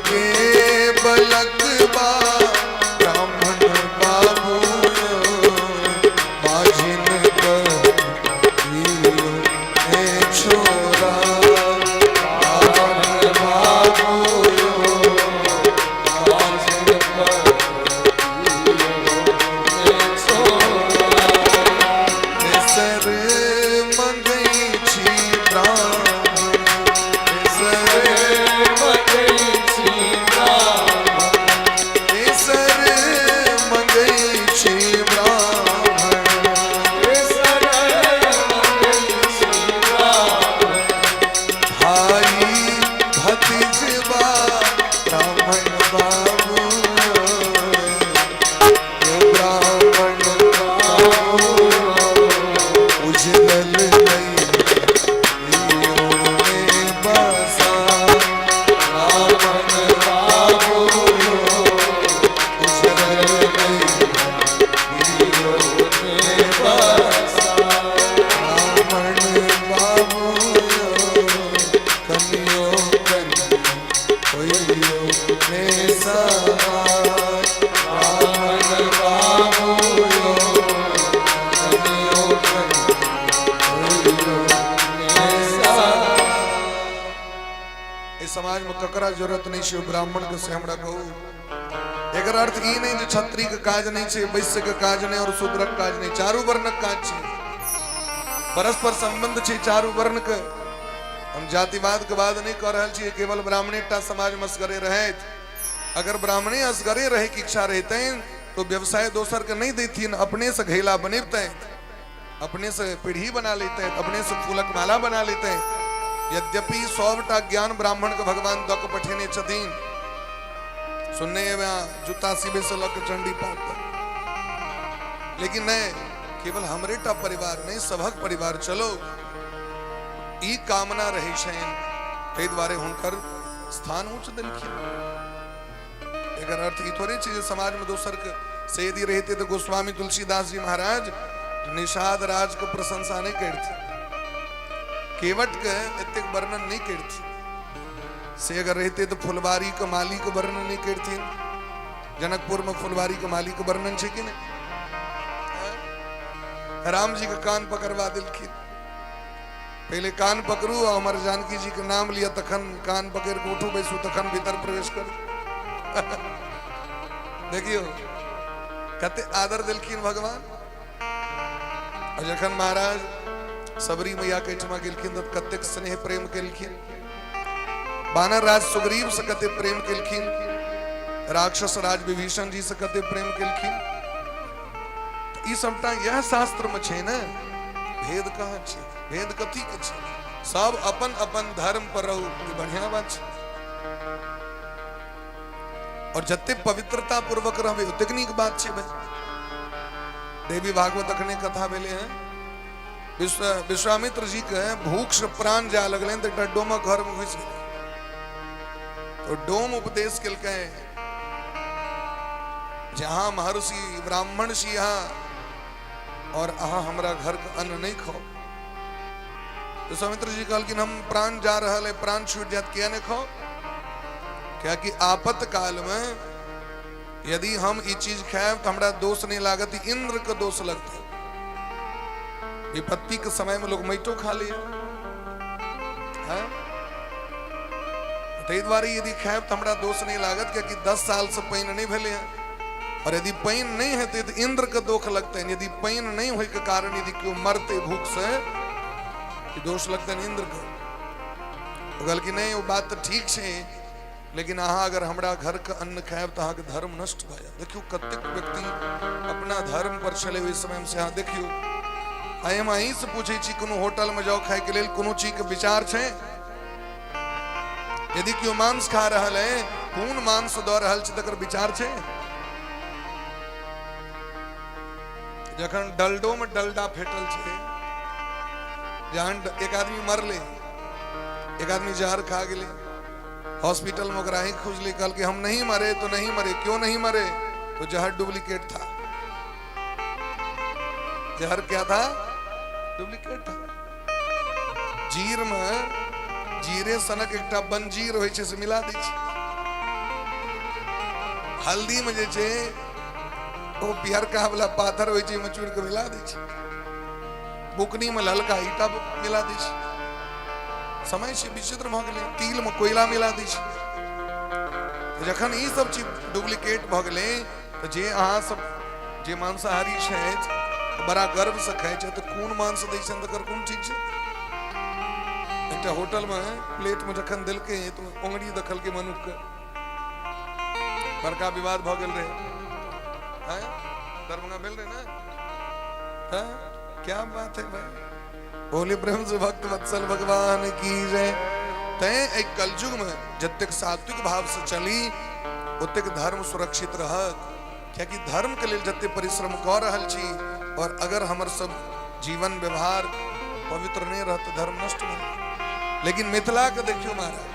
के बलकबा ब्राह्मण बाबू माझिन कहियो ए छोरा ब्राह्मण बाबू माझिन कहियो ए छोरा सर मंगई छी ब्राह्मण सर समाज में ककरा जरूरत नहीं छे ब्राह्मण के से हमरा कहू एकर अर्थ ई नहीं जे छत्री के काज नहीं छे वैश्य के काज नहीं और शूद्र के काज नहीं चारू वर्ण के काज छे परस्पर संबंध छे चारू वर्ण के हम जातिवाद के बात नहीं कर रहल छी केवल ब्राह्मणेटा समाज में असगरे रहे अगर ब्राह्मणे असगरे रहे की इच्छा रहते तो व्यवसाय दोसर के नहीं देथिन अपने से घेला बनेते अपने से पीढ़ी बना लेते अपने से फूलक माला बना लेते यद्यपि 100टा ज्ञान ब्राह्मण के भगवान दक पठेने छथिन सुनने में जूता सीबे से लक चंडी पात लेकिन नहीं केवल हमरेटा परिवार नहीं सभक परिवार चलो ई कामना रही छैन तै द्वारे हुनकर स्थान ऊंच देलखिन एकर अर्थ ई थोड़े चीज समाज में दोसर के से यदि रहते तो गोस्वामी तुलसीदास जी महाराज निषाद राज के प्रशंसा नहीं करते केवट के एतेक वर्णन नहीं करती से अगर रहते तो फुलवारी के माली के वर्णन नहीं करती जनकपुर में फुलवारी के माली के वर्णन छे कि नहीं राम जी के कान पकड़वा दिलखिन पहले कान पकड़ू और हमारे जानकी जी के नाम लिया तखन कान पकड़ के उठू बैसू तखन भीतर प्रवेश कर देखियो कते आदर दिलखिन भगवान और जखन महाराज सबरी मैया के ठमा गेलखिन त कतेक स्नेह प्रेम केलखिन बानर राज सुग्रीव से कते प्रेम केलखिन राक्षस राज विभीषण जी से कते प्रेम केलखिन ई सबटा यह शास्त्र में छे ना भेद कहाँ छे भेद कथी के छे सब अपन अपन धर्म पर रहू ई बढ़िया बात छे और जते पवित्रता पूर्वक रहबे ओतेक नीक बात छे भाई देवी भागवत अखने कथा भेले हैं विश्वामित्र जी के भूख से प्राण जा लगले तो डोम घर में घुस गए तो डोम उपदेश केलकै जहां महर्षि ब्राह्मण छी यहाँ और अहाँ हमरा घर के अन्न नहीं खाओ विश्वामित्र जी कहलखिन हम प्राण जा रहल है प्राण छूट जात किया नहीं खाओ क्या कि आपात काल में यदि हम ये चीज खाएब तो हमरा दोष नहीं लागत इंद्र के दोष लगते विपत्ति के समय में लोग मैटो खा लिए द्वारे यदि खाएब तो हमरा दोष नहीं लागत क्योंकि 10 साल से पाइन नहीं भेले हैं और यदि पाइन नहीं हेते तो इंद्र के दोष लगते हैं यदि पाइन नहीं होय के कारण यदि क्यों मरते भूख से दोष लगते हैं इंद्र को गल की नहीं वो बात तो ठीक है लेकिन अहाँ अगर हमरा घर के अन्न खाएब तो अहाँ के धर्म नष्ट भ जाए देखियो कतेक व्यक्ति अपना धर्म पर चले हुए समय से अहाँ देखियो आइ हम अहीं से पूछे छी कोनो होटल में जाओ खाए के लेल कोनो चीज के विचार छे यदि क्यों मांस खा रहल है कोन मांस द रहल छे तकर विचार छे जखन डलडो में डलडा फेटल छे जहां एक आदमी मरले एक आदमी जहर खा गेले हॉस्पिटल में ओकरा ही खुजली कल कि हम नहीं मरे तो नहीं मरे क्यों नहीं मरे तो जहर डुप्लीकेट था जहर क्या था डुप्लीकेट था जीर में जीरे सनक एकटा बंजीर होय छे से मिला दै छै हल्दी में जे छे वो पियरका वाला पाथर होय छे मचूड़ के मिला दै छे, बुकनी में ललका ईटा मिला दै छे, समय से विचित्र भ गेलै, तिल में कोयला मिला दै छे। जखन ई सब चीज डुप्लीकेट भ गेलै तो जे अहाँ सब जे मांसाहारी छथि बड़ा गर्व से खाइ छै तो कोन मांस दै छन तकर कोन ठीक छै। एकटा होटल में प्लेट में जखन देलकै तो उंगली दखल के मनुख के बड़का विवाद भ गेल रहे, हैं दरभंगा मिल रहे ना, हैं क्या बात है भाई। बोले प्रेम से भक्त वत्सल भगवान की जय। तय एक कलयुग में जब तक सात्विक भाव से चली उतक धर्म सुरक्षित रहत, क्योंकि धर्म के लिए जते परिश्रम कर रहल छी और अगर हमर सब जीवन व्यवहार पवित्र नहीं रहत धर्म नष्ट नहीं। लेकिन मिथिला के देखियो महाराज,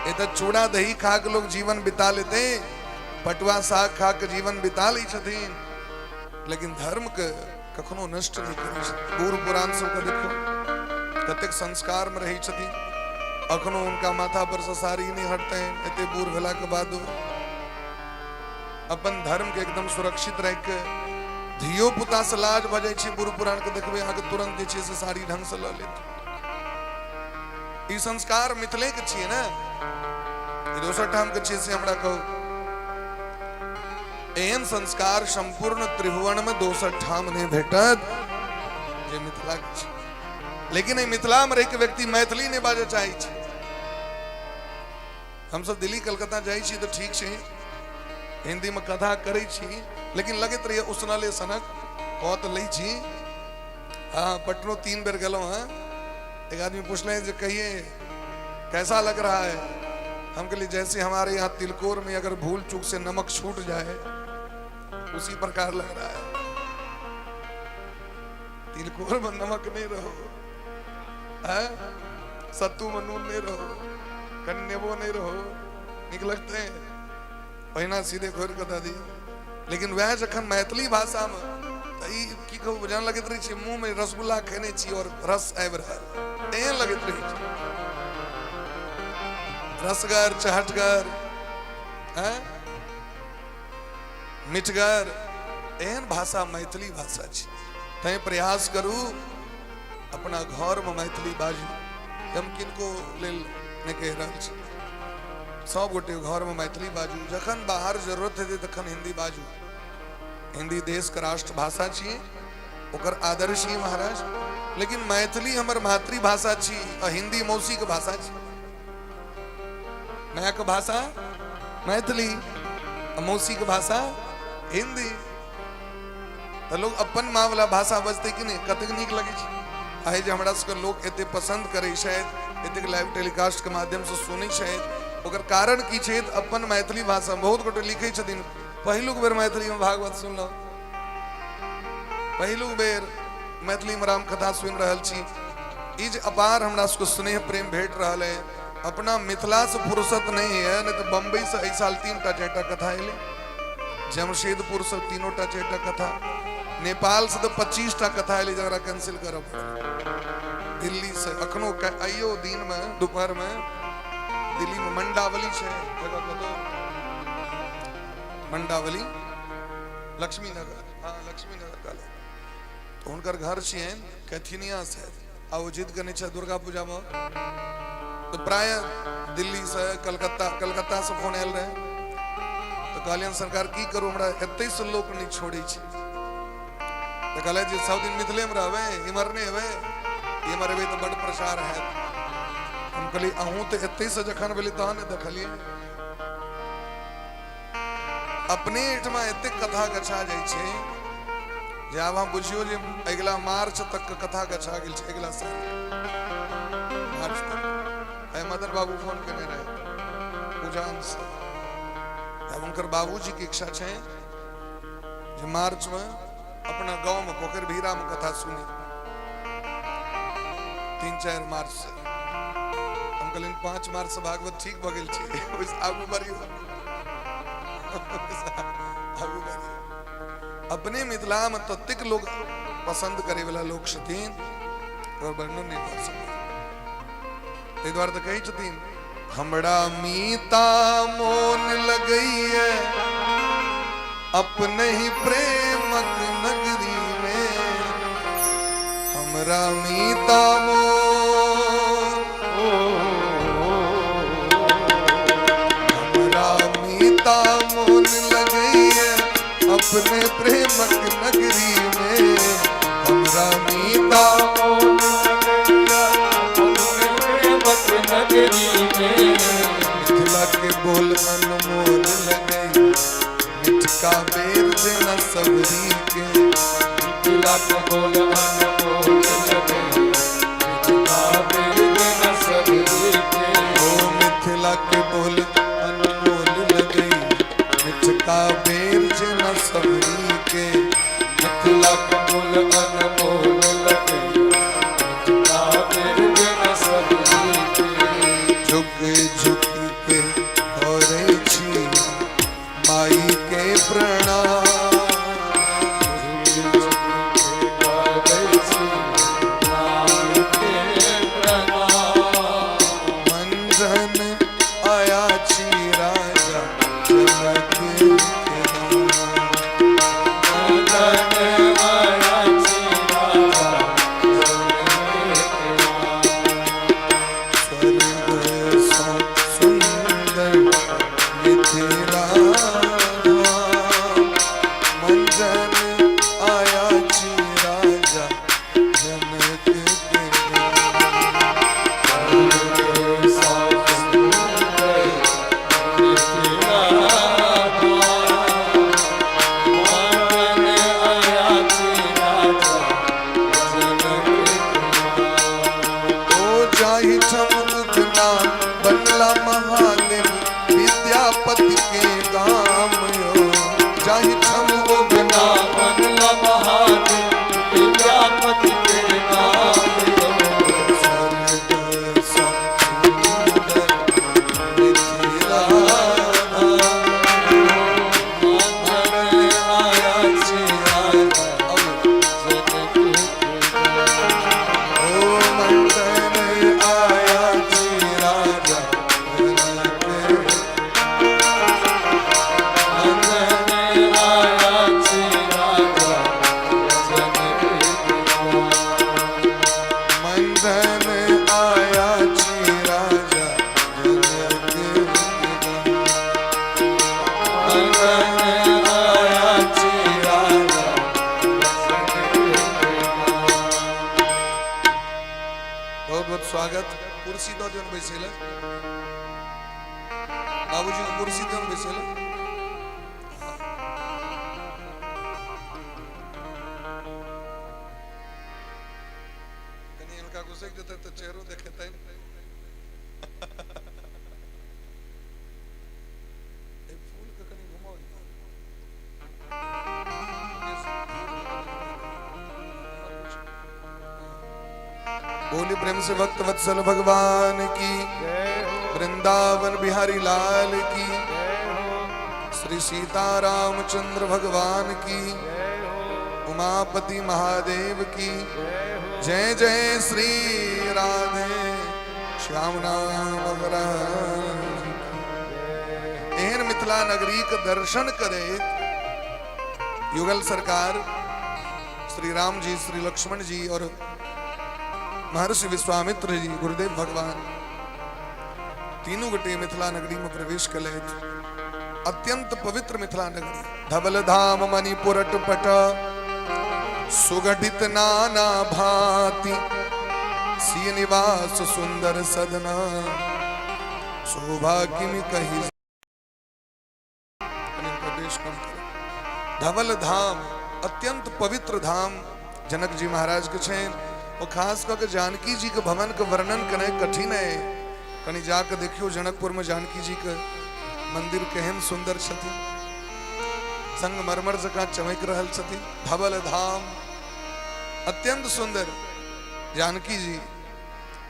एत चूड़ा दही खा के लोग जीवन बिता लेते, पटुआ साग खा के जीवन बिता ली छथिन, लेकिन धर्म के कखनो नष्ट नहीं करी। बूढ़ पुरान सबके देखो कतेक संस्कार में रही छथिन, अखनो उनका माथा पर से साड़ी नहीं हटते हैं, एते बूढ़ भेला के बादो अपन धर्म के एकदम सुरक्षित रह के धियो पुता से लाज भ जाय छै। बूढ़ पुरान के देखबे अहाँ के तुरंत जे छै से साड़ी ढंग से ल लेत। ई संस्कार मिथिले के छियै ना। दोसर ठाम के छियै से हमरा कहू, एहन संस्कार संपूर्ण त्रिभुवन में दोसर ठाम नहीं भेटत जे मिथिला के छै। लेकिन ए मिथिला में रह के व्यक्ति मैथिली नहीं बाजे चाहे छै। हम सब दिल्ली कलकत्ता जाय छी तो ठीक छै, हिंदी में कथा करे छी, लेकिन लगत रही उसनले सनक कह तो लै छी। हाँ पटनो 3 बेर गेलो हैं। एक आदमी पूछले जो कहिए कैसा लग रहा है, हम कहलिए जैसे हमारे यहाँ तिलकोर में अगर भूल चूक से नमक छूट जाए उसी प्रकार लग रहा है। तिलकोर में नमक नहीं रहो, सत्तू में नून नहीं रहो, कन्नेबो नहीं रहो, निक लगते हैं पहिना सीधे घोर कथा दी। लेकिन वह जखन मैथिली भाषा में की कहू जान लगत रही छै, मुंह में रसगुल्ला खेने छी और रस आबि रहल एहन लगत रही छै, रसगर चहटगर मिठगर एहन भाषा मैथिली भाषा छै। तैं प्रयास करू अपना घर में मैथिली बाजू। हम किनको लेल नहीं कह रहल छी, सब गोटे घर में मैथिली बाजू। जखन बाहर जरूरत है तखन हिंदी बाजू। हिंदी देश का राष्ट्र भाषा छी, ओकर आदर छी महाराज। लेकिन मैथिली हमर मातृभाषा छी और हिंदी मौसी के भाषा छी। माय के भाषा मैथिली, मौसी के भाषा हिंदी। तो लोग अपन माँ वाला भाषा बजते कि नहीं, कतेक नीक लगे छै। आइ जे हमरा सबके लोग एते पसंद करे छथि, एते लाइव टेलीकास्ट के माध्यम से सुनै छथि, ओकर कारण की छै अपन मैथिली भाषा। बहुत गोटे लिखे छथिन पहिलुक बेर मैथिली में भागवत सुनलहुँ, पहिलुक बेर मैथिली में राम कथा सुनि रहल छी। ई जे अपार हमरा सबके स्नेह प्रेम भेट रहल है, अपना मिथिला से फुर्सत नहीं है। नहीं तो बम्बई से एहि साल 3टा 4टा कथा एले, जमशेदपुर से 3टा 4टा कथा, नेपाल से तो 25टा कथा एले जरा कैंसिल करब। दिल्ली से अखनो आइयो दिन में दोपहर में दिल्ली में मंडावली है जगह कतो, मंडावली लक्ष्मी नगर, हाँ लक्ष्मी नगर का तो उनकर घर छियन कैथिनिया से आयोजित करने छै दुर्गा पूजा में। तो प्राय दिल्ली से कलकत्ता से फोन आयल रहे, तो कहलियन सरकार की करू, हमरा एते से लोक नहीं छोड़े छै। तो कहले जे सब दिन मिथिले में रहबे, इमर नहीं हेबे, इमर हेबे तो बड़ प्रसार है। हम कहली अहूँ तो एते से जखन भेली तहन देखलिए। अपने एठमा एते कथा गछा जाय छै जे आब हम बुझियो जे अगिला मार्च तक के कथा गछा गेल छै। अगिला साल मार्च तक मदन बाबू फोन केने रहे उजान से। अब उनकर बाबूजी की इच्छा छै जे मार्च में अपना गांव में पोखर भीरा में कथा सुनी 3-4 मार्च से। हम कहलिन 5 मार्च से भागवत ठीक भ गेल छै, ओइस आगू बढ़ियो आगू बढ़ियो। अपने मिथिला में ततेक लोग पसंद करे वाला लोग छथिन और वर्णन नहीं कर सकते। ताहि दुआरे तो कहै छथिन हमरा मीता मोन लगैया अपने ही प्रेमक नगरी में हमरा मीता मोर हमरा मीता मोन लगी है अपने प्रेमक नगरी में हमरा मीता मोन नगरी में मिथिला के बोल अनमोल लगे मिठका बेर देना सबरी के मिथिला के बोल अनमोल लगे मिठका बेर देना सबरी के ओ मिथिला के बोल अनमोल लगे मिठका बेर देना सबरी के मिथिला के बोल अनमोल लगे मिठका बेर देना सबरी के झुक झुक के करे छी माई के प्रणाम मंजन आया छी राजा जनक के स्वर्ग सा सुंदर मिथिला मंजन आया छी राजा जनक के ओ जाहि ठमकना बनला महादेव विद्यापति के गाम यो जाहि ठमकना बनला महादेव विद्यापति के नाम स्वर्ग सा सुंदर मिथिला आया छी ओ मंडन आया छी राजा जनक मंडन आया छी राजा बहुत बहुत स्वागत कुर्सी दो जन बैसेला बाबूजी को कुर्सी दो बैसेला कनी हल्का घुसेक देते तो चेहरो देखते हैं एक फूल का कनी घुमाओ बोली प्रेम से भक्त वत्सल भगवान की वृंदावन बिहारी लाल की श्री सीतारामचंद्र भगवान की उमापति महादेव की जय जय श्री राधे श्याम नाम महाराज एहन मिथिला नगरी के दर्शन करे युगल सरकार श्री राम जी श्री लक्ष्मण जी और महर्षि विश्वामित्र जी गुरुदेव भगवान तीनों गटे मिथिला नगरी में प्रवेश कले अत्यंत पवित्र मिथिला नगरी धवल धाम मणिपुरट पट सुगठित नाना भांति सिय निवास सुंदर सदना शोभा किमि कही प्रवेश कम करे धवल धाम अत्यंत पवित्र धाम जनक जी महाराज के छेन और खास करके जानकी जी के भवन के वर्णन करे कठिन है कहीं जाकर देखियो जनकपुर में जानकी जी के मंदिर केहन सुंदर छथि संगमरमर जका चमक रहल छथि धवल धाम अत्यंत सुंदर जानकी जी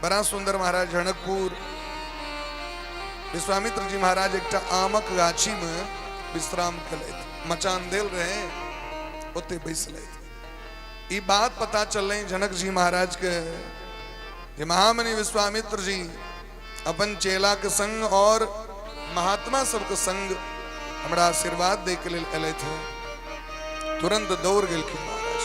बड़ा सुंदर महाराज जनकपुर विश्वामित्र जी महाराज एक आमक गाछी में विश्राम कले मचान देल रहे ओते बैसले ई बात पता चल रही जनक जी महाराज के जे महामुनि विश्वामित्र जी अपन चेला के संग और महात्मा सब के संग हमरा आशीर्वाद दे के लेल अले थे। तुरंत दौड़ गेल की महाराज।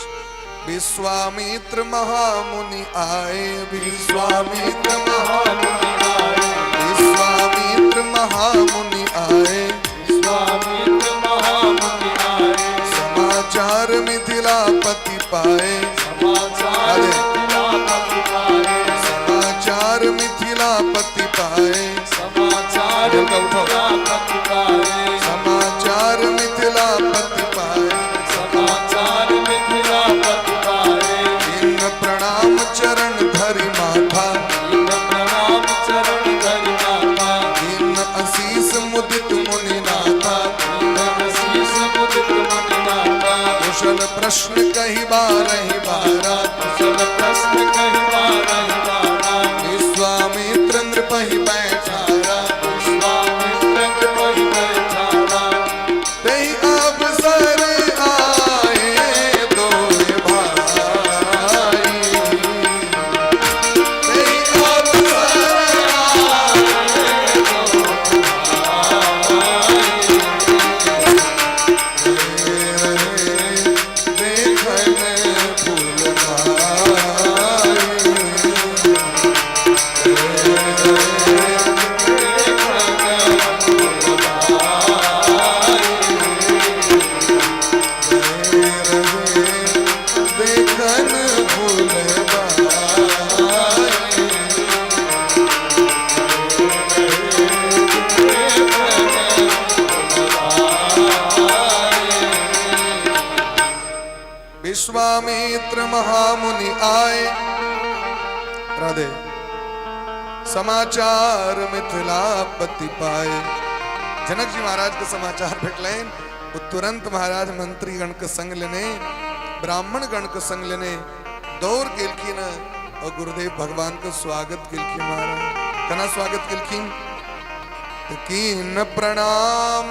विश्वामित्र महामुनि आए, विश्वामित्र महामुनि आए, विश्वामित्र महामुनि आए, विश्वामित्र महामुनि आए, समाचार मिथिलापति पाए, समाचार मिथिलापति पाए, समाचार मिथिलापति पाए, समाचार मिथिलापति पाए, समाचार मिथिलापति पाए, समाचार मिथिलापति पाए। इन प्रणाम चरण धरि माथा, इन प्रणाम चरण धरि माथा, इन आशीष मुदित मुनिनाथा, इन आशीष मुदित मुनिनाथा, कुशल प्रश्न कही बारहि बारा, कुशल प्रश्न कहि बारहि बारा, विश्वामित्र नृपहि बैठारा, विश्वामित्र नृपहि बैठारा, तेहि अवसर आए दोए भाई, तेहि अवसर देखन फूल देखन फूल विश्वामित्र महामुनि आए, राधे, समाचार मिथिलापति पाए। जनक जी महाराज के समाचार भेटले, वो तुरंत महाराज मंत्री गण के संग लेने, ब्राह्मण गण के संग लेने दौड़ गेलखिन और गुरुदेव भगवान का स्वागत केलखिन। महाराज कना स्वागत केलखिन? कीन प्रणाम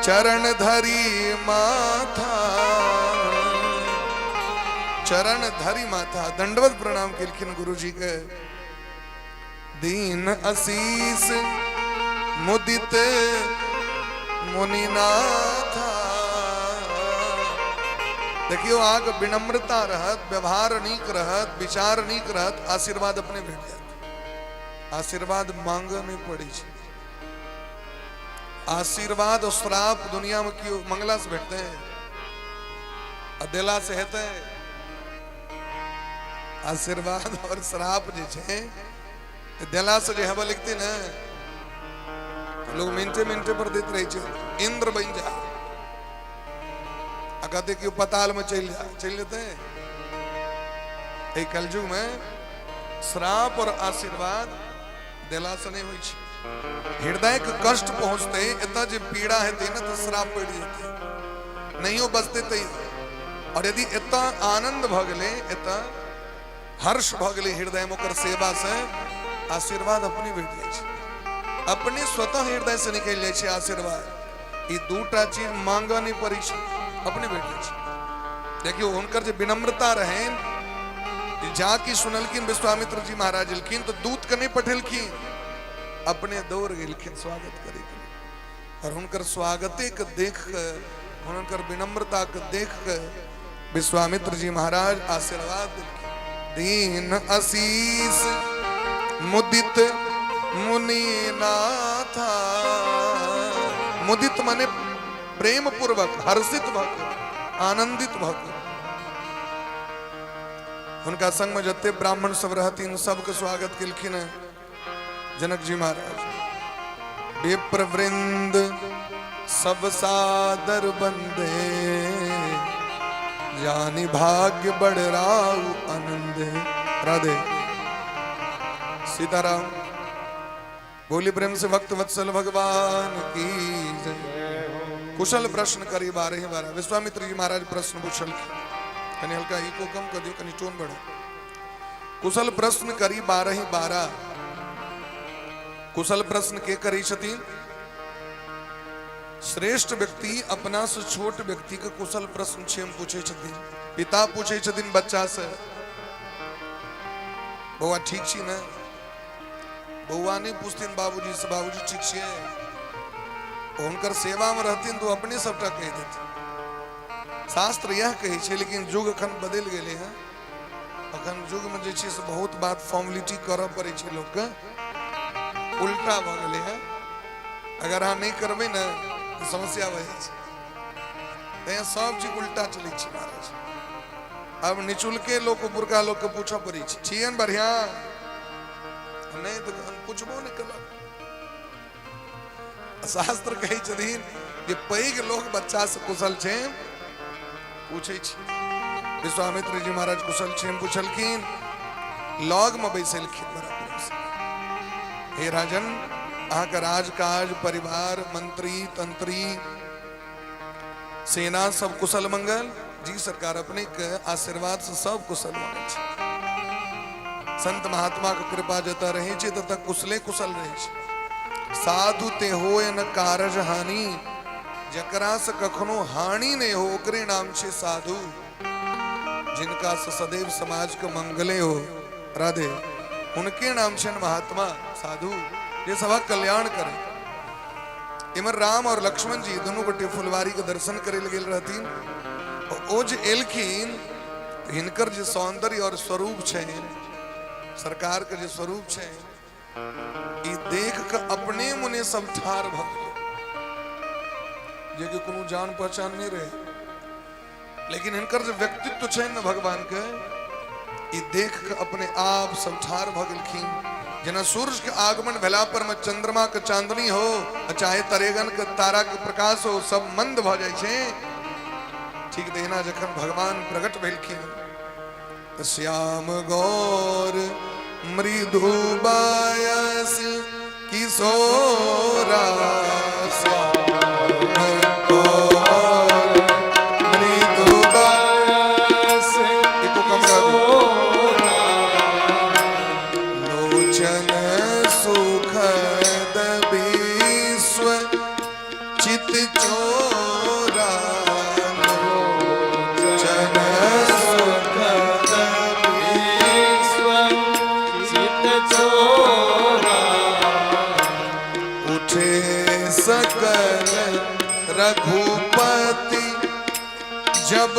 चरण धरी माथा, चरण धरी माथा दंडवत प्रणाम केलखिन गुरु जी के। दीन आशीष मुदित मुनिनाथा, देखियो आग विनम्रता रहत, व्यवहार नीक रहत, विचार नीक रहत, आशीर्वाद अपने भेट जात। आशीर्वाद मांग नहीं पड़ी छे। आशीर्वाद और श्राप दुनिया में क्यों मंगला से भेटते हैं, अदेला से हेते हैं। आशीर्वाद और श्राप जे छे देला से जे हवा लिखती ना, लोग मिनटे मिनटे पर देते रहे छे। इंद्र बन जा, कहते कि पताल में चल जाते हैं। एक कलयुग में श्राप और आशीर्वाद देला से नहीं हुई छे। हृदय के कष्ट पहुंचते इतना जो पीड़ा है ना तो श्राप पड़ जाते नहीं हो बचते तई। और यदि इतना आनंद भगले, इतना हर्ष भगले हृदय मुकर सेवा से, आशीर्वाद अपनी भेट जाए, अपने स्वतः हृदय से निकल जाए आशीर्वाद। ये दूटा चीज मांगा नहीं पड़ी छे, अपने भेट जाए। देखियो उनकर जो विनम्रता रहे, जाकी सुनलखिन विश्वामित्र जी महाराज लखिन तो दूत कने पठेलखिन, अपने दौड़ गेलखिन स्वागत करे। और उनकर स्वागते के देख कर, उनकर विनम्रता के देख कर विश्वामित्र जी महाराज आशीर्वाद दिलखिन। दीन आशीष मुदित मुनिनाथा, मुदित माने प्रेम पूर्वक, हर्षित भक्त, आनंदित भक्त। उनका संग में जते ब्राह्मण सब रहतीन सबके स्वागत केलखिन जनक जी महाराज। विप्र वृंद सब सादर बंदे, जानी भाग्य बढ़ राउ आनंदे। राधे सीताराम। बोली प्रेम से भक्त वत्सल भगवान की जय। कुशल प्रश्न करी बारह बारह। विश्वामित्र जी महाराज प्रश्न पूछल, कनी हल्का इको कम कर दियो, कनी टोन बढ़ो। कुशल प्रश्न करी बारह बारह। कुशल प्रश्न के करी छथिन? श्रेष्ठ व्यक्ति अपना से छोट व्यक्ति के कुशल प्रश्न छेम पूछे छथिन। पिता पूछे छथिन बच्चा से, बउआ ठीक छी ना? बउआ नहीं पूछतीन बाबूजी से, बाबूजी ठीक छियै? उनकर सेवा में रहतीन तो अपने सबटा कह देती। शास्त्र यह कहे छे, लेकिन युग अखन बदल गेले हैं। अखन युग में जे छे से बहुत बात फॉर्मेलिटी करऽ पड़े छे, लोग के उल्टा भ गेले है। अगर अहाँ नहीं करबे ना तो समस्या भए छै। तैं सब चीज उल्टा चले छे महाराज। अब निचुलके लोग को बुरका लोग के पूछा पड़ी छे, छियन बढ़िया नहीं तो हम पूछबो नहीं कलक। शास्त्र कहे छथिन जे पैघ लोग बच्चा से कुशल छे पूछे छी। विश्वामित्र जी महाराज कुशल छे पूछलखिन, लॉग में बैसलखिन बराबर से, हे राजन अहाँ का राजकाज परिवार मंत्री तंत्री सेना सब कुशल मंगल? जी सरकार, अपने के आशीर्वाद से सब कुशल मंगल छे। संत महात्मा के कृपा जता रहे छे तथा कुशले कुशल रहे छे। साधु ते होय न कारज हानि, जकरा से कखनो हानि नहीं हो ओकरे नाम छे साधु। जिनका से सदैव समाज के मंगले हो राधे, उनके नाम छे महात्मा साधु, ये सभा कल्याण करे। इमर राम और लक्ष्मण जी दोनों गोटे फुलवारी के दर्शन करे लगे रहतीन। ओ जे एलखिन हिनकर जे सौंदर्य और स्वरूप छे, सरकार के जे स्वरूप छे, ई देख के अपने मुने सब ठार भ गेल, जे कि कोनो जान पहचान नहीं रहे। लेकिन इनकर जो व्यक्तित्व छे न भगवान के, ई देख के अपने आप सब ठार भ गेलखिन। जना सूर्य के आगमन भेला पर में चंद्रमा के चांदनी हो, चाहे तरेगन के तारा के प्रकाश हो, सब मंद भ जाय छे। ठीक देना जखन भगवान प्रकट भेलखिन, श्याम गौर मृदु बायस किशोरा, रघुपति जब उठे सकल रघुपति जब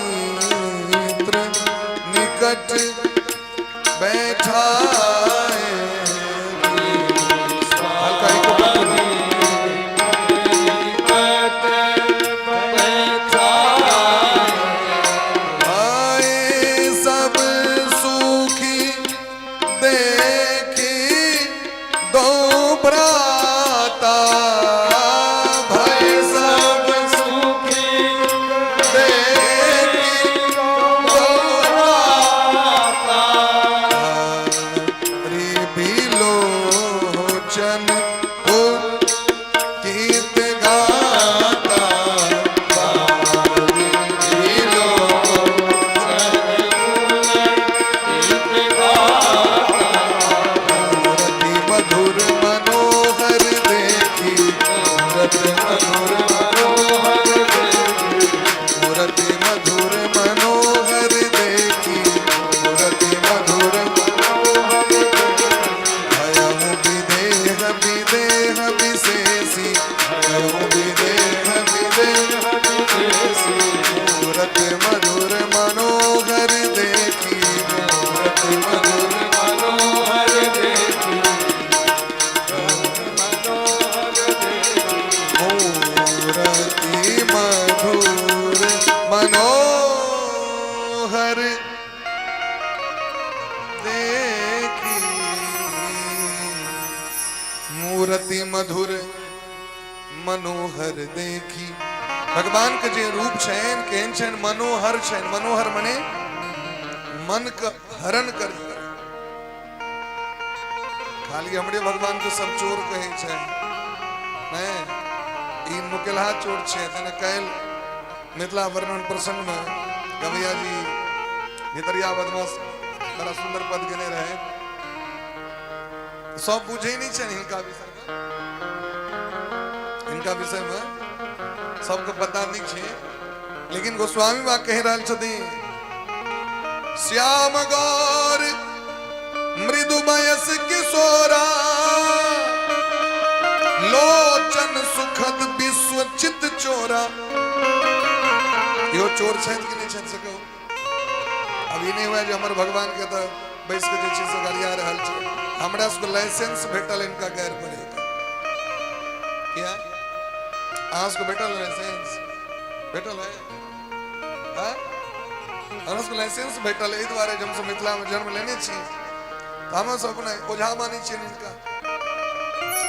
स्वामित्र निकट बैठा मूर्ति मधुर मनोहर देखी। भगवान के जे रूप छैन केहन छैन, मनोहर छैन। मनोहर मने मन का हरण कर। खाली हमरे भगवान के सब चोर कहे छै नहीं, ई मुकेलहा चोर छै। तने कैल मिथिला वर्णन प्रसंग में गवैया जी भितरिया बदमाश बड़ा सुंदर पद गेने रहे। सब बुझे नहीं छै इनका विषय में सबको पता नहीं छे। लेकिन गोस्वामी बा कह रहा छथिन श्याम गौर मृदु बयस किशोरा लोचन सुखद विश्व चित चोरा। यो चोर छे कि नहीं छे सको अभी नहीं हुआ जो हमारे भगवान के तो बैस के जे चीज गाड़िया रहल छे हमरा सबको लाइसेंस भेटल इनका गैर पड़ेगा क्या आज को भेटल लाइसेंस भेटल है हां हमरा सबको लाइसेंस भेटल एहि द्वारे जब से मिथिला में जन्म लेने छी हम सब अपने ओझा मानी छी इनका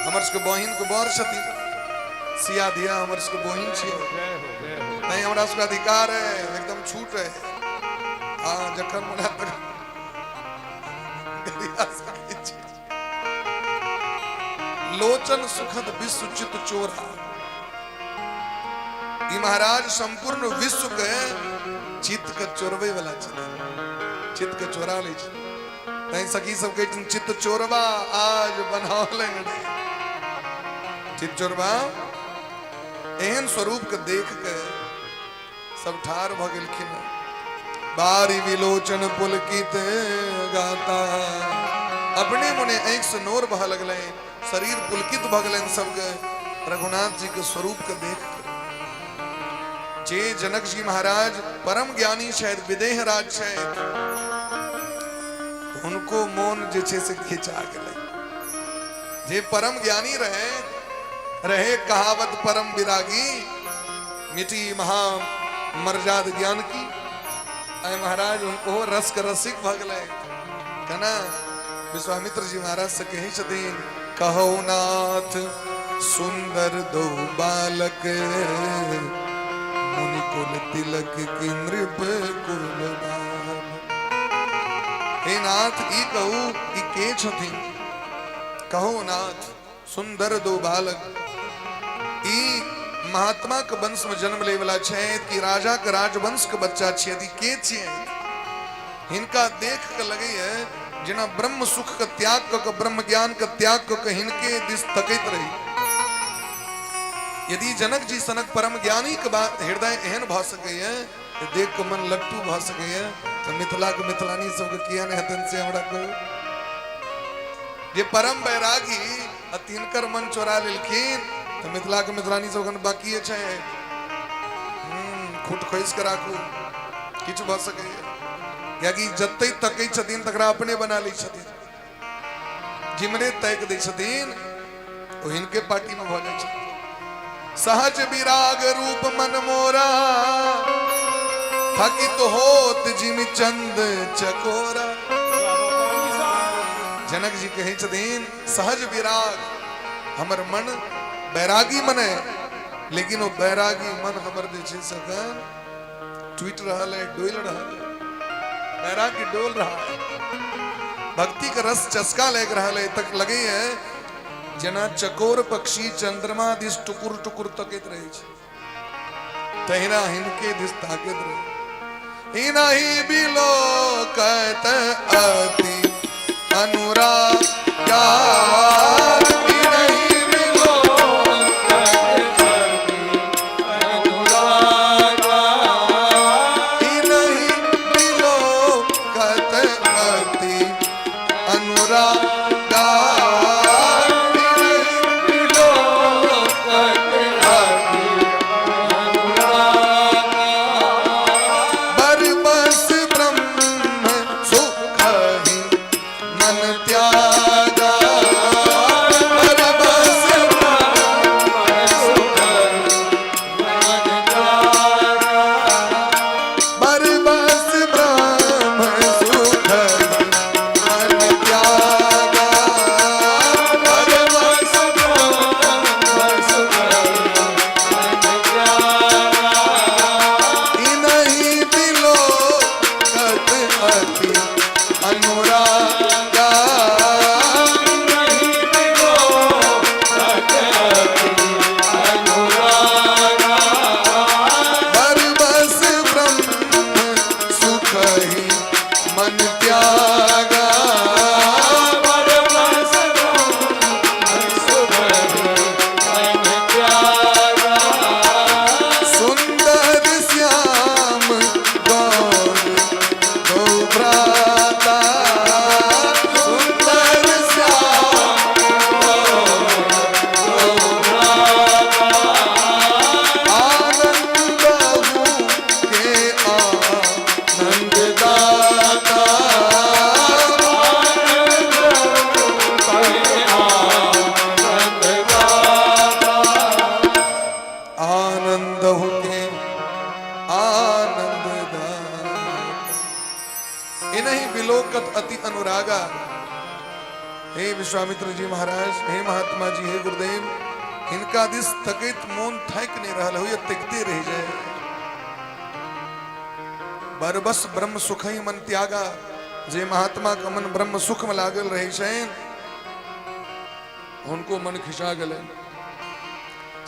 हमर सबके बहिन को बर छथि सिया दिया हमर सबके बहिन छी नहीं हमरा सबके अधिकार है एकदम छूट है हां जखन मना तक लोचन सुखद विश्व चित चोरा। ये महाराज संपूर्ण विश्व के चित्त के चोरवे वाला चित्त के चोरा ले तई सखी सब के चित्त चोरवा आज बनावले चित्त चोरवा एहन स्वरूप के देख के सब ठार भ गेलखिन बारी विलोचन पुलकित गाता अपने मुने आंख से नोर बह लगले शरीर पुलकित भ गेलन सब के रघुनाथ जी के स्वरूप के देख कर जे जनक जी महाराज परम ज्ञानी शायद विदेह राज शायद उनको मोन जे छे से खिंचा गेले जे परम ज्ञानी रहे कहावत परम विरागी मिटी महा मर्याद ज्ञान की आय महाराज उनको रस का रसिक भगले कना विश्वामित्र जी महाराज से कही छथिन कहो नाथ सुंदर दो बालक मुनि कुल तिलक की नृप कुल बाल। हे नाथ ई कहू ई के छथिन कहो नाथ सुंदर दो बालक ई महात्मा के वंश में जन्म ले वाला छे कि राजा के राजवंश के बच्चा छे यदि के छे हिनका देख के लगे है जना ब्रह्म सुख का त्याग के ब्रह्म ज्ञान का त्याग के हिनके दिस तकैत रही। यदि जनक जी सनक परम ज्ञानी के बात हृदय एहन भ सके है देख के मन लट्टू भ सके है तो मिथिला के मिथिलानी सब के किया ने हतन से हमरा को जे परम बैरागी तिनकर मन चोरा लेलखिन तो मिथिला के मिथिलानी सब बाकी छे खुट खोइस के राखू किछ भ सके याकि जत्ते तकै छथिन तकरा अपने बना लै छथिन जिमने तैक दै छथिन ओ हिनके पार्टी में भ जाय छै। सहज विराग रूप मन मोरा थकित होत जिमि चंद चकोरा। जनक जी कहे छथिन सहज विराग हमर मन बैरागी मन है लेकिन वो बैरागी मन हमर जे छै सखन ट्वीट रहल है डोल रहल है बैरागी डोल रहा है भक्ति का रस चस्का लग रहा है तक लगे है जना चकोर पक्षी चंद्रमा दिस टुकुर टुकुर तकैत रहे छे तहिना हिनके दिस ताकैत रहे हिना ही बिलो कहत अति अनुराग मन त्यागा विश्वामित्र जी महाराज, हे महात्मा जी, हे गुरुदेव, इनका दिस तकित मोन थक नहीं रहा हो, ये तिकते रह जाए। बरबस ब्रह्म सुख ही मन त्यागा, जे महात्मा का मन ब्रह्म सुख में लागल रहे शैन, उनको मन खिंचा गले।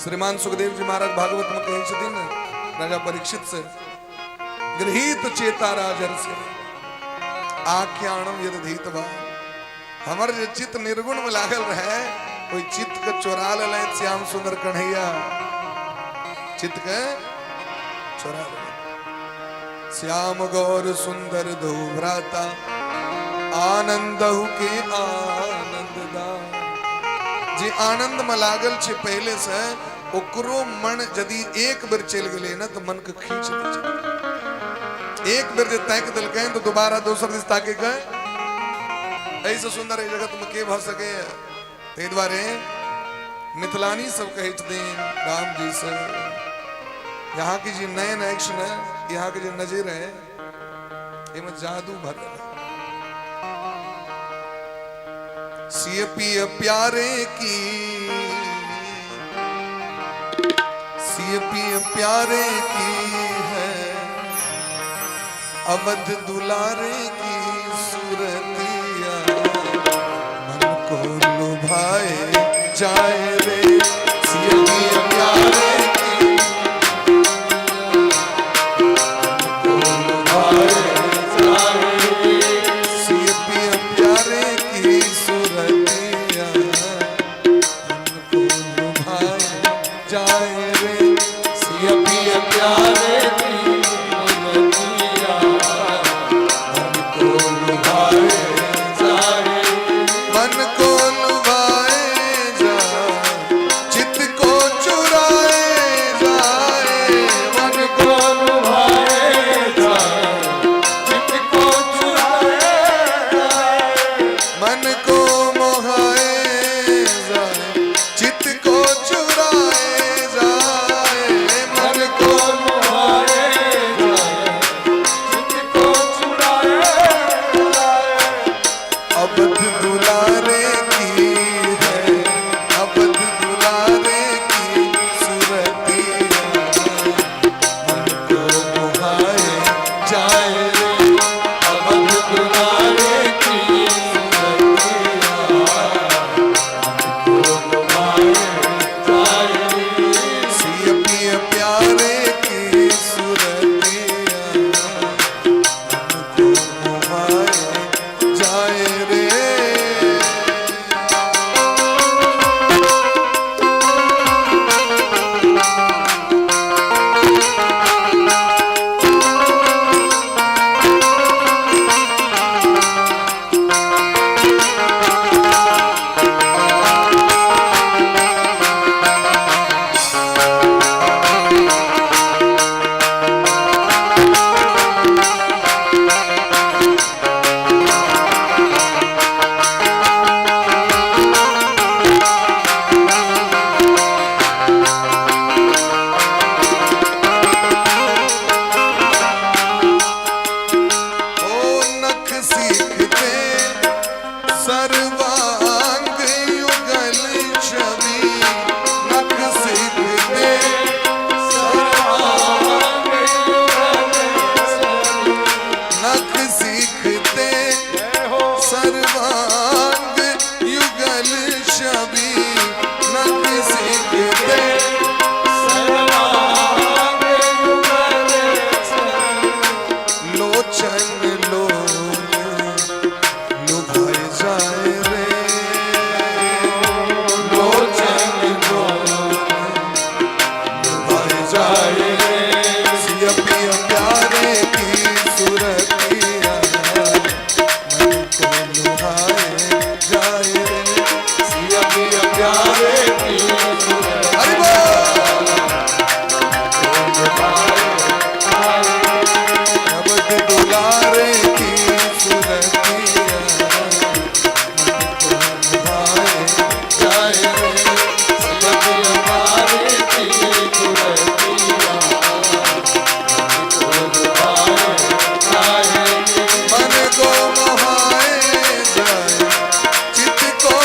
श्रीमान सुखदेव जी महाराज भागवत में कहे छथिन राजा परीक्षित से, गृहीत चेता राजर से आख्यानम यद धीतवा, हमर जो चित्त निर्गुण में लागल रहे, कोई चित्त के चोरा ले श्याम सुंदर कन्हैया, चित्त के चोरा ले। श्याम गौर सुंदर दो भ्राता, आनंदहु के आनंद दा। जी आनंद में लागल छे पहले से, ओकरो मन यदि एक बेर चल गए ना तो मन के खींच ले चले। एक बेर जे ताक दिलकै तो दोबारा दोसर दिस ताके के ऐसे सुंदर जगत में के भ सके। ते द्वारे मिथिलानी सब कहे छथिन राम जी से, यहाँ की जी नयन एक्शन है, यहाँ के जो नजर है, इनमें जादू भर है। सियपिय प्यारे की, सियपिय प्यारे की है, अवध दुलारे की सूरतिया, मन को लुभाए जाए रे। सियपिय प्यारे को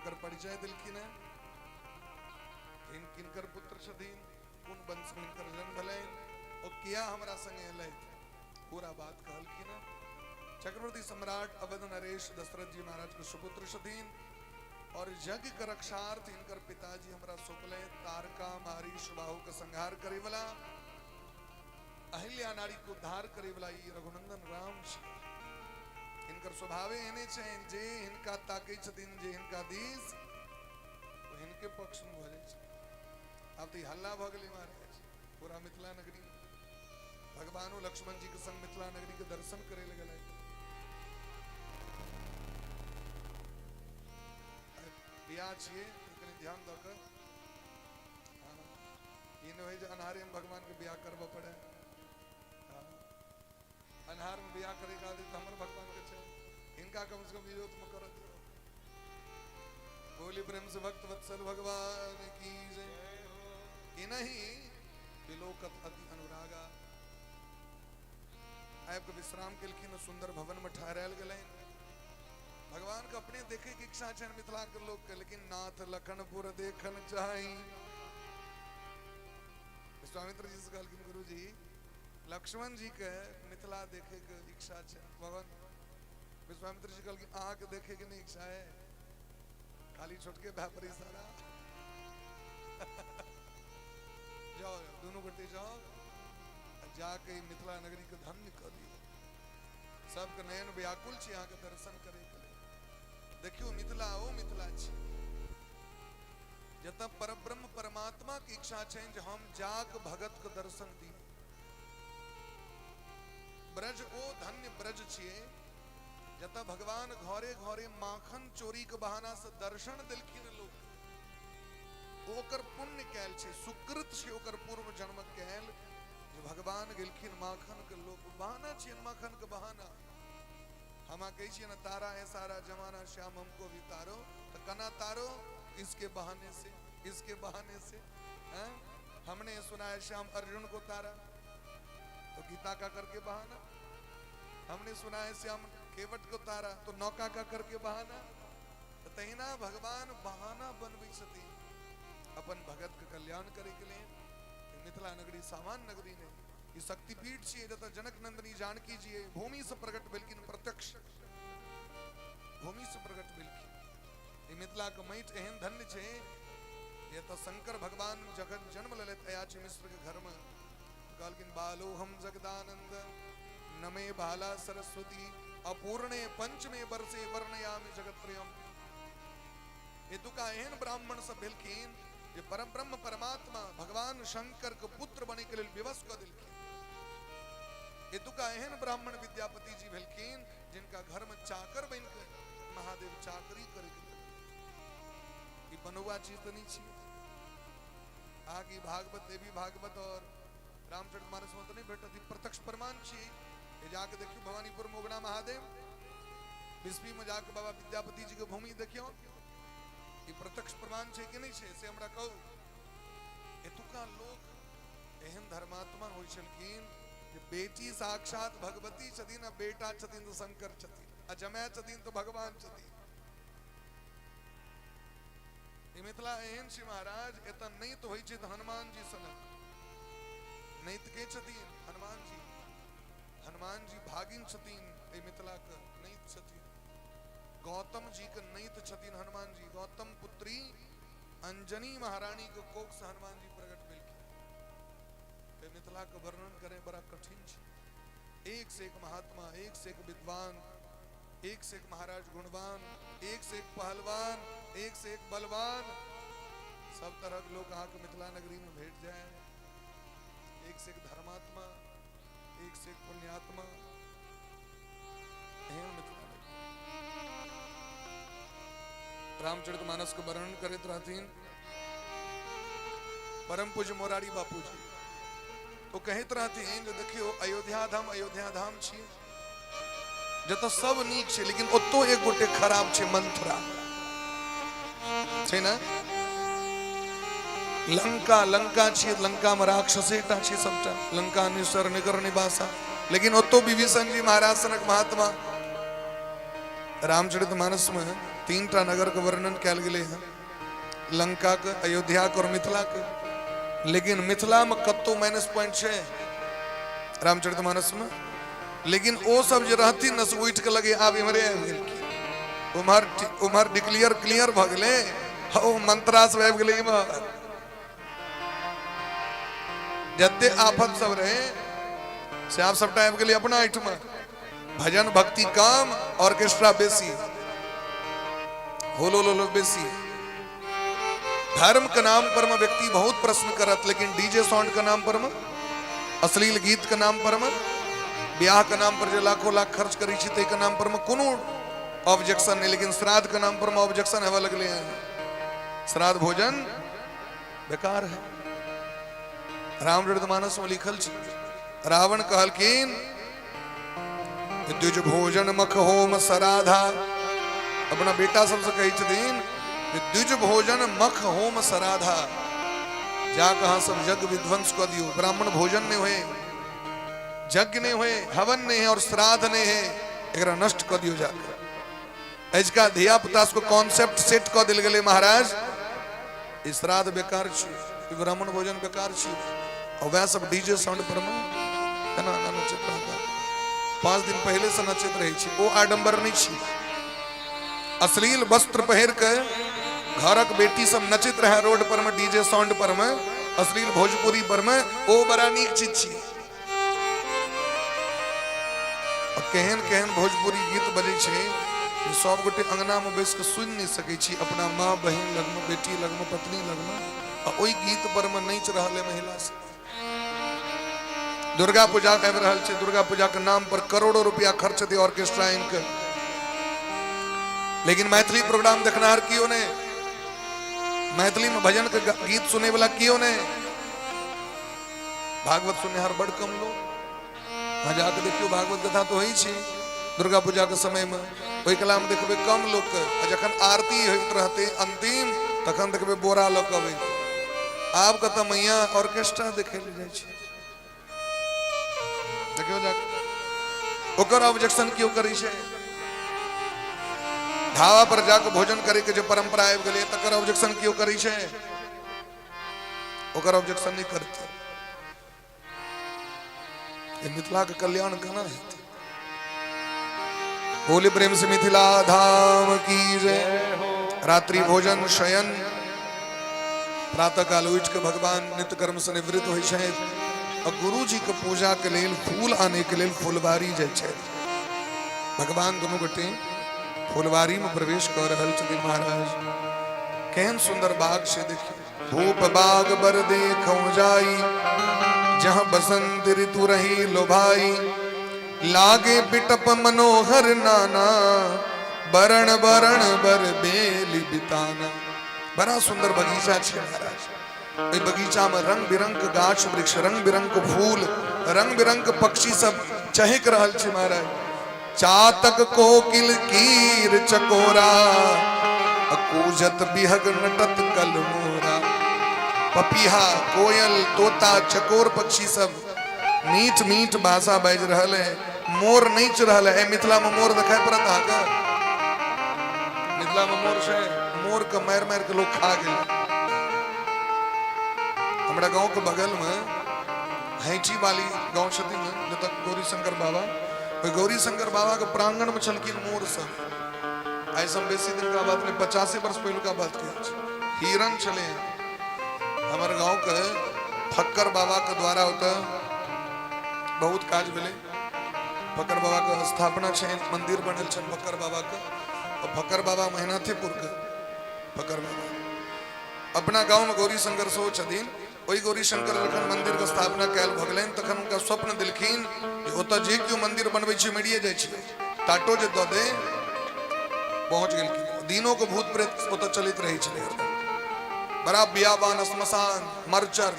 हुनकर परिचय दिलखिन है, किनकर पुत्र छथिन, कुन वंश में इनकर जन्म भलैन और किया हमरा संगे अलै, पूरा बात कहलखिन है। चक्रवर्ती सम्राट अवध नरेश दशरथ जी महाराज के सुपुत्र छथिन और यज्ञ के रक्षार्थ इनकर पिताजी हमरा सौंपले तारका मारी सुबाहु के संहार करे वाला, अहिल्या नारी को उद्धार करे वाला ई रघुनंदन राम छै। इनकर स्वभावे एने छै जे इनका ताकै छथिन, जे इनका दिस तो इनके पक्ष में भ जाय छै। अब तो हल्ला भ गेलै महाराज पूरा मिथिला नगरी, भगवानो लक्ष्मण जी के संग मिथिला नगरी के दर्शन करे लगल। बियाह छिए कनी ध्यान द के, ई न होय जे अनहारे में भगवान के बियाह करबो पड़े। अनहार में बियाह करे का तो हमर भगवान के छै, इनका कम से कम विरोध में कर दियो। बोली प्रेम से भक्त वत्सल भगवान की जय। इनहि विलोकत अति अनुरागा, आब के विश्राम केलखिन, सुंदर भवन में ठहरायल गेलैन। भगवान के अपने देखे की इच्छा छन मिथिला के लोग के, लेकिन नाथ लखनपुर देखन चाही। विश्वामित्र जी से कहलखिन गुरु जी लक्ष्मण जी के मिथिला देखे के इच्छा छे। भगवान विश्वामित्र जी कहलखिन अहाँ के देखे के नहीं इच्छा है, खाली छोटके व्यापारी सारा जाओ दोनों गोटे जाओ जाके मिथिला नगरी के धन्य कर दियो। सबके नयन व्याकुल छी अहाँ के दर्शन करे के। देखियो मिथिला ओ मिथिला छी जत परब्रह्म परमात्मा की इच्छा छै जे हम जाक भगत के दर्शन दी। ब्रज ओ धन्य ब्रज छिए जत भगवान घरे घरे माखन चोरी के बहाना से दर्शन दिलखिन लोग। ओकर पुण्य कैल छै, सुकृत छै ओकर पूर्व जन्म कैल जे भगवान गेलखिन माखन के लोग। बहाना छिए माखन के बहाना। हम कही छिए ना तारा है सारा जमाना श्याम हमको भी तारो, तो कना तारो इसके बहाने से, इसके बहाने से। हमने सुना है श्याम अर्जुन को तारा तो गीता का करके बहाना, हमने सुना है श्याम केवट को तारा तो नौका का करके बहाना। तो तहिना भगवान बहाना बनबै छथिन अपन भगत के कल्याण करे के लिए। मिथिला नगरी सामान्य नगरी नहीं, ये शक्तिपीठ छिए जत जनक नंदनी जानकी जी भूमि से प्रकट भेलखिन, प्रत्यक्ष भूमि से प्रकट भेलखिन। ये मिथिला के माटि एहन धन्य छै ये तो शंकर भगवान जखन जन्म लेलैथ अयाची मिश्र के घर में कहलखिन बालो हम जगदानंद नमे बाला सरस्वती अपूर्णे पंचमे वर्षे वर्णयामि जगत्त्रयम्। हेतुका एहन ब्राह्मण सब भेलखिन जे परब्रह्म परमात्मा भगवान शंकर के पुत्र बने के लिए विवश क दिलखिन। हेतुका एहन ब्राह्मण विद्यापति जी भेलखिन जिनका घर में चाकर बन के महादेव चाकरी करे के। बनुआ चीज तो नहीं छी। आगे भागवत देवी भागवत और रामचरितमानस में तो नहीं भेटत, प्रत्यक्ष प्रमाण छी। ये जाके देखियो भवानीपुर मोगना महादेव, बिस्फी में जाके बाबा विद्यापति जी के भूमि देखियो, ये प्रत्यक्ष प्रमाण छे कि नहीं छे से हमरा कहू। एतुका लोग एहन धर्मात्मा होय छलखिन जे बेटी साक्षात भगवती छथिन आ बेटा छथिन तो शंकर छथिन आ जमाय छथिन तो भगवान छथिन। ई मिथिला एहन छी महाराज एत नहीं तो होय छे तो हनुमान जी सनक नैत के छथिन हनुमान जी। हनुमान जी भागिन छथिन ए मिथिला के नैत छथिन। गौतम जी के नैत छथिन हनुमान जी। गौतम पुत्री अंजनी महारानी के कोख से हनुमान जी प्रकट भेलखिन। मिथिला के वर्णन करें बड़ा कठिन है। एक से एक महात्मा, एक से एक विद्वान, एक से एक महाराज गुणवान, एक से एक पहलवान, एक से एक बलवान, सब तरह के लोग आके मिथिला नगरी में भेंट जाए। एक से एक धर्मात्मा, एक से एक पुण्यात्मा, मिथिला रामचरितमानस के वर्णन करते रहतीन परम पूज्य मोरारी बापू जी। तो कहते रहतीन जो देखियो अयोध्या धाम छी जत सब नीक छे लेकिन ओतो एक गोटे खराब छे मंथरा छे ना। लंका छे, लंका में राक्षसेटा छे सबटा, लंका निसर निगर निवासा, लेकिन ओतो विभीषण जी महाराज सनक महात्मा रामचरितमानस में तीन टा नगर के वर्णन कैल गेले हैं, लंका के, अयोध्या के और मिथिला के। लेकिन मिथिला में कत्तो माइनस पॉइंट है रामचरितमानस में। लेकिन वो सब जो रहती न से उठ के लगे आब इमरे आबि गेल की, उम्हर उम्हर डिक्लियर क्लियर भ गेले, ओ मंत्रा सब आबि गेले इमहर। जते आफत सब रहे से आप सबटा आबि गेले अपना आठ में। भजन भक्ति काम, ऑर्केस्ट्रा बेसी, होलो लोलो बेसी। धर्म के नाम पर में व्यक्ति बहुत प्रश्न करत, लेकिन डीजे साउंड के नाम पर में, अश्लील गीत के नाम पर में, ब्याह के नाम पर जो लाखों लाख खर्च करी छी ते के नाम पर में कोनो ऑब्जेक्शन नहीं। लेकिन श्राद्ध के नाम पर में ऑब्जेक्शन हेवा लगले हैं। श्राद्ध भोजन बेकार है। रामचरितमानस में लिखल छी, रावण कहलकिन द्विज भोजन मख होम सराधा। अपना बेटा सबसे कही छथिन द्विज भोजन मख होम सराधा, जा कहा सब यज्ञ विध्वंस कर दियो। ब्राह्मण भोजन नहीं हुए, यज्ञ नहीं हुए, हवन नहीं है और श्राद्ध नहीं है, एकरा नष्ट कर दियो जाकर। इसका धिया पुता को कॉन्सेप्ट सेट कर दिल गए महाराज, इस श्राद्ध बेकार छी, ब्राह्मण भोजन बेकार छी। और वह सब डीजे साउंड पर में नचित रहता। 5 दिन पहले से नचित रही छी, वो आडंबर नहीं छी। अश्लील वस्त्र पहिर के घरक बेटी सब नचित रहे रोड पर में, डीजे साउंड पर में, अश्लील भोजपुरी पर में, वो बड़ा नीक चीज छी। केहन केहन भोजपुरी गीत बजे छे, सब गोटे अंगना में बैस के सुन नहीं सके छी, अपना माँ बहन लग में, बेटी लग में, पत्नी लग में, और वही गीत पर में नाच रहा है महिला से। दुर्गा पूजा आबि रहल छै, दुर्गा पूजा के नाम पर करोड़ों रुपया खर्च दे ऑर्केस्ट्रा इनके। लेकिन मैथिली प्रोग्राम देखनार कियो ने, मैथिली में भजन के गीत सुने वाला कियो ने, भागवत सुननिहार बड़ कम लोग। वहां जाके देखियो भागवत कथा तो होई छै दुर्गा पूजा के समय में, ओहि कला में देखबे कम लोग के। जखन आरती होइत रहते अंतिम, तखन देखबे बोरा ल के अबै। आब कत मैया ऑर्केस्ट्रा देखे ले जाय छै, देखियो जाके ओकर ऑब्जेक्शन क्यों करी छै। ढाबा पर जाके भोजन करे के जो परंपरा आबि गेलै, तकर ऑब्जेक्शन क्यों करी छै, ओकर ऑब्जेक्शन नहीं करते। ये मिथिला के कल्याण केना हेतै। बोले प्रेम से मिथिला धाम की जय। रात्रि भोजन शयन, प्रातः काल उठ के भगवान नित्य कर्म से निवृत्त होइ छथि। और गुरु जी के पूजा के लिए फूल आने के लिए फुलवारी जाय छै। भगवान दोनों गोटे फुलवारी में प्रवेश कर रहल छथिन महाराज। केहन सुंदर बाग से देखिए, धूप बाग बर देखौ जाई, जहाँ बसंत ऋतु रही लोभाई। लागे बिटप मनोहर नाना, बरण बरण बर बेली बिताना। बड़ा सुंदर बगीचा छे महाराज। ए बगीचा में रंग बिरंग के गाछ वृक्ष, रंग बिरंग के फूल, रंग बिरंग के पक्षी सब चहक रहल छे महाराज। चातक कोकिल कीर चकोरा, कूजत बिहग नटत कलमोरा। पपीहा कोयल तोता चकोर पक्षी सब मीठ मीठ भाषा बाज रहल है। मोर नाच रहल है। मिथिला में मोर दिखाई पड़त अहाँके? मिथिला में मोर छै, मोर के मार मार के लोग खा गेल। हमारा गांव के बगल में हैची वाली गांव छथिन जतऽ गौरी शंकर बाबा, गौरी शंकर बाबा के प्रांगण में छलकिन मोर सब। आई सब बेसी दिन का बात नहीं, 50 वर्ष पहले का बात की। हिरन चले हमारे गांव के फक्कर बाबा के द्वारा होता बहुत काज मिले। फक्कर बाबा के स्थापना छै, मंदिर बनल छै फक्कर बाबा के। और फक्कर बाबा मेहनतीपुर के फक्कर बाबा अपना गांव में गौरी शंकर सो छथिन। वही गौरी शंकर जखन मंदिर के स्थापना कैल भ गेलनि, तखन उनका स्वप्न दिलखिन जे ओतऽ जे केओ मंदिर बनबै छै मरिए जाइ छै, टाटो जे दऽ दे पहुंच गेलखिन। दिनों को भूत प्रेत ओतऽ चलित रहै छलै, बड़ा बियाबान श्मशान मरचर।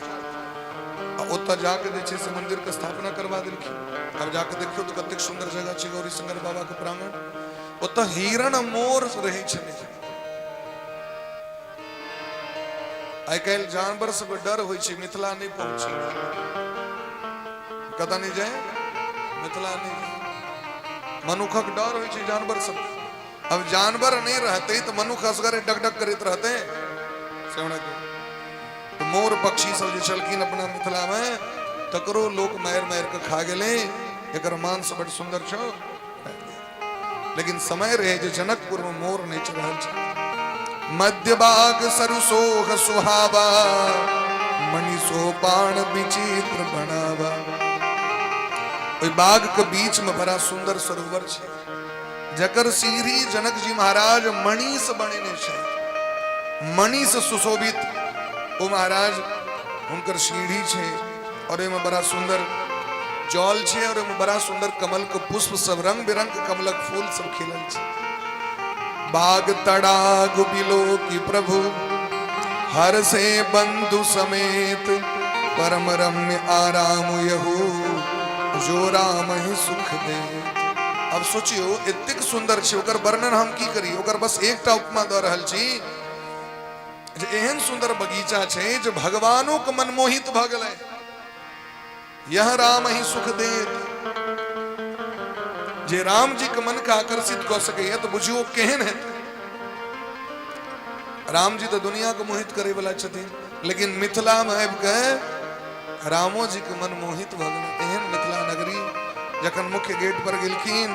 ओतऽ जाके जे छै से मंदिर के स्थापना करवा देलखिन। अब जाके देखियो तो कतेक सुंदर जगह छै गौरी शंकर बाबा के प्रांगण। ओतऽ हिरण मोर रहै छलै। आई काल्हि जानवर सब डर होइ छै, मिथिला नहीं पहुंची, कतऽ नहीं जाए, मिथिला नहीं जाए। मनुखक डर होइ छै जानवर सब। अब जानवर नहीं रहते तो मनुष्य असगरे डगडग करित रहते सेवण के तो मोर पक्षी सब जे चलकिन अपना मिथिला में तकरो लोक मार मार के खा गेले एकर मांस बड़ सुंदर छो लेकिन समय रहे जो जनकपुर में मोर नहीं चढ़ल छ मध्य बाग सरसोह सुहावा मणि सोपान विचित्र बनावा ओई बाग के बीच में बड़ा सुंदर सरोवर छे जकर सीढ़ी जनक जी महाराज मणि से बनेने छे मणि से सुशोभित ओ महाराज उनकर सीढ़ी छे और एमे बड़ा सुंदर जल छे और एमे बड़ा सुंदर कमल के पुष्प सब रंग बिरंग के कमलक फूल सब खिलल छे बाग तड़ाग बिलो की प्रभु हर से बंधु समेत परम रम्य आराम यहू जो राम ही सुख दे। अब सोचियो इतक सुंदर छे ओकर वर्णन हम की करी ओकर बस एकटा उपमा द रहल छी जे एहन सुंदर बगीचा छे जो भगवानों के मन मोहित भ गेलै यह राम ही सुख दे जे राम जी के मन का आकर्षित कर सके तो बुझियो केहन है राम जी तो दुनिया को मोहित करे वाला छथिन लेकिन मिथिला में आबि के रामो जी के मन मोहित भ गेल एहन मिथिला नगरी जखन मुख्य गेट पर गेलखिन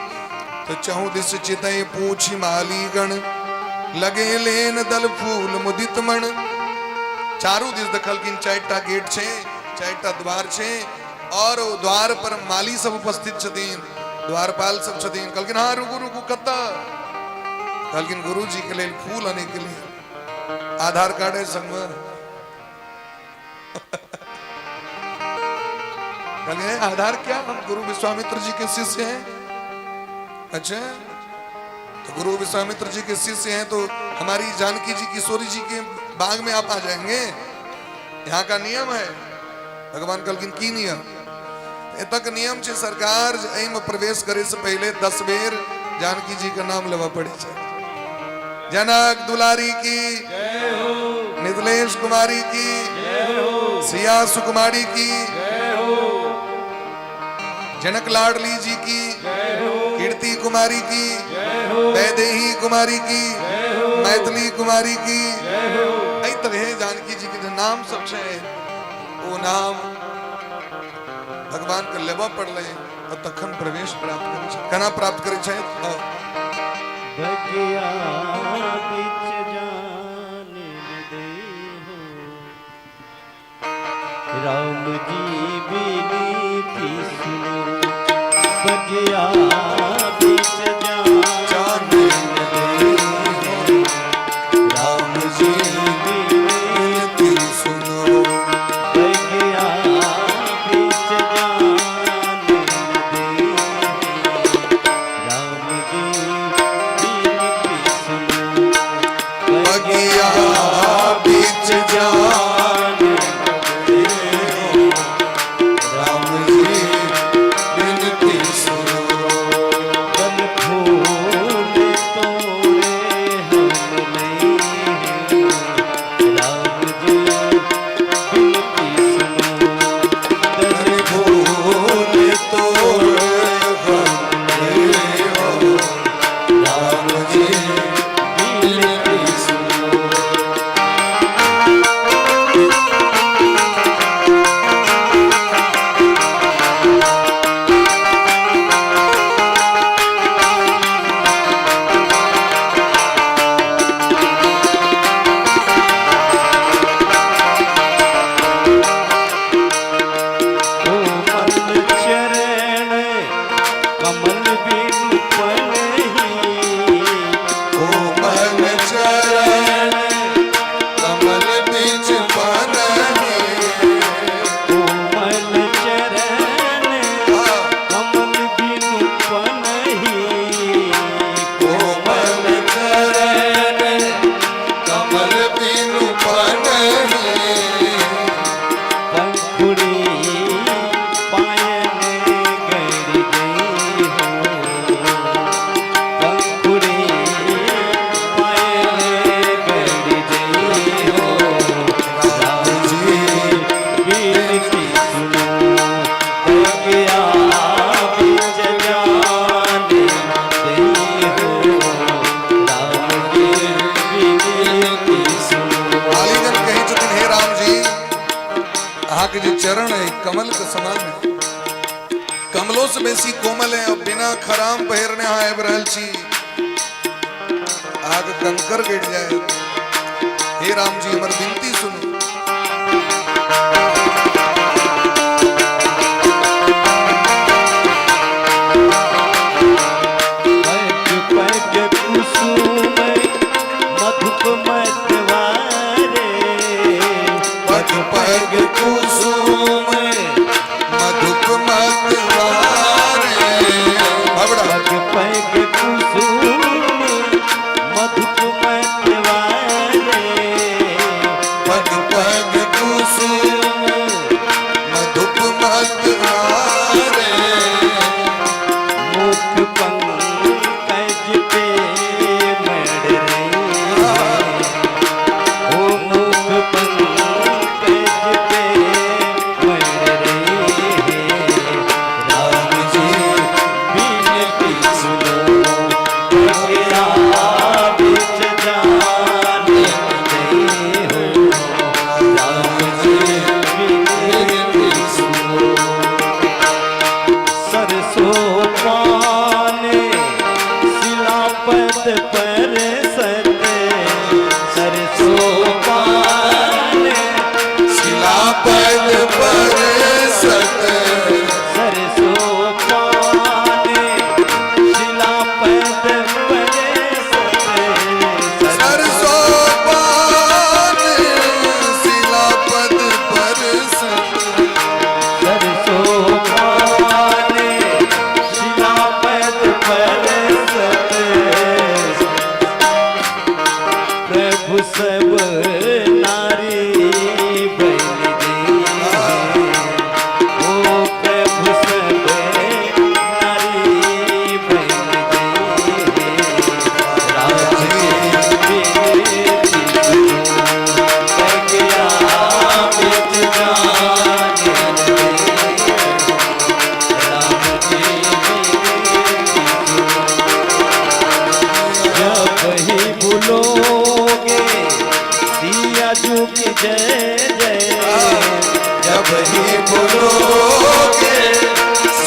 तो चहु दिस चितई पूछी मालीगण लगे लेन दल फूल मुदित मन चारू दिस देखलखिन चारिटा गेट छे चारिटा द्वार छे और द्वार पर माली सब उपस्थित छथिन द्वारपाल सब छथिन कहलखिन हाँ रुकू रुकू कत्ता कहलखिन गुरु जी के लिए फूल आने के लिए आधार कार्ड है संग में कहलिए आधार क्या हम गुरु विश्वामित्र जी के शिष्य हैं अच्छा तो गुरु विश्वामित्र जी के शिष्य हैं तो हमारी जानकी जी किशोरी जी के बाग में आप आ जाएंगे यहाँ का नियम है भगवान कहलखिन की नियम तक नियम छे सरकार में प्रवेश करे से पहले 10 बेर जानकी जी का नाम लेवा पड़े छे जनक दुलारी की जय हो मिथिलेश कुमारी की जय हो सिया सुकुमारी की जय हो जनक लाडली जी की जय हो कीर्ति कुमारी की जय हो वैदेही कुमारी की जय हो मैथिली कुमारी की जय हो ऐ तरह जानकी जी के नाम सब छे वो नाम भगवान के लेवा पड़ले और तखन प्रवेश प्राप्त करे छै केना प्राप्त करे छै भगिया बिच जाने देहो राम जी बिनती सुनो भगिया बिच जाने देहो राम जी बिनती सुनो भगिया चरण है कमल के समान है, कमलों से बेसी कोमल है। और बिना खराम पहरने आए बरहल छी आग कंकर गिर जाए। हे राम जी हमारी विनती सुनो। पग कुसुम मधुप मतवारे पग पग कुसुम मधुप मतवारे पग पग कुसुम मधुप मतवारे मुख पंकज पे मड़ रही ओ मुख पंकज पे मड़ रही राम जी बिनती सुनो बगिया बिच जान नहीं हो राम जी बिनती सुनो सरसों पाने शिलापत पर सते सरसों पाने शिलापद पर सत सरसों पाने शिलापत पर सते सरसों पान शिलापद पर सत सरसों पाने शिलापत पर सते प्रभु सब नारी बन गई ओ प्रभु सब नारी बन गई राज के बिनती सुनो बगिया बिच जान नहीं राम जी बिनती जब ही भूलोगे सिया जू की जय जय जब ही बोलोगे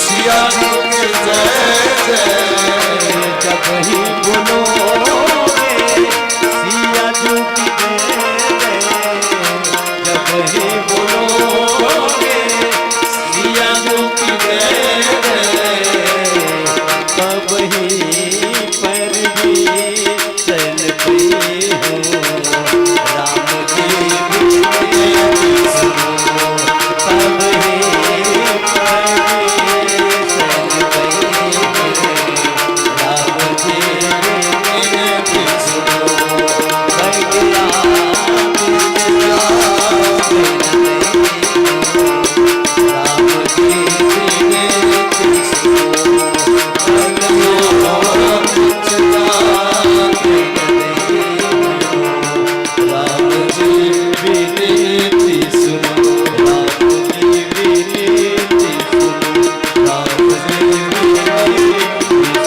सिया जी की जय जय जब ही भूलोगे सिया जू की जय जय जब ही भूलोगे सिया जू की जय जय तब ही पर भी सन प्रिय हो राम जी बिनती सुनो तब ही पर भी सन प्रिय हो राम जी बिनती सुनो बगिया बिच जान नहीं राम जी बिनती सुनो बगिया बिच जान नहीं राम जी बिनती सुनो राम जी बिनती सुनो राम जी बिनती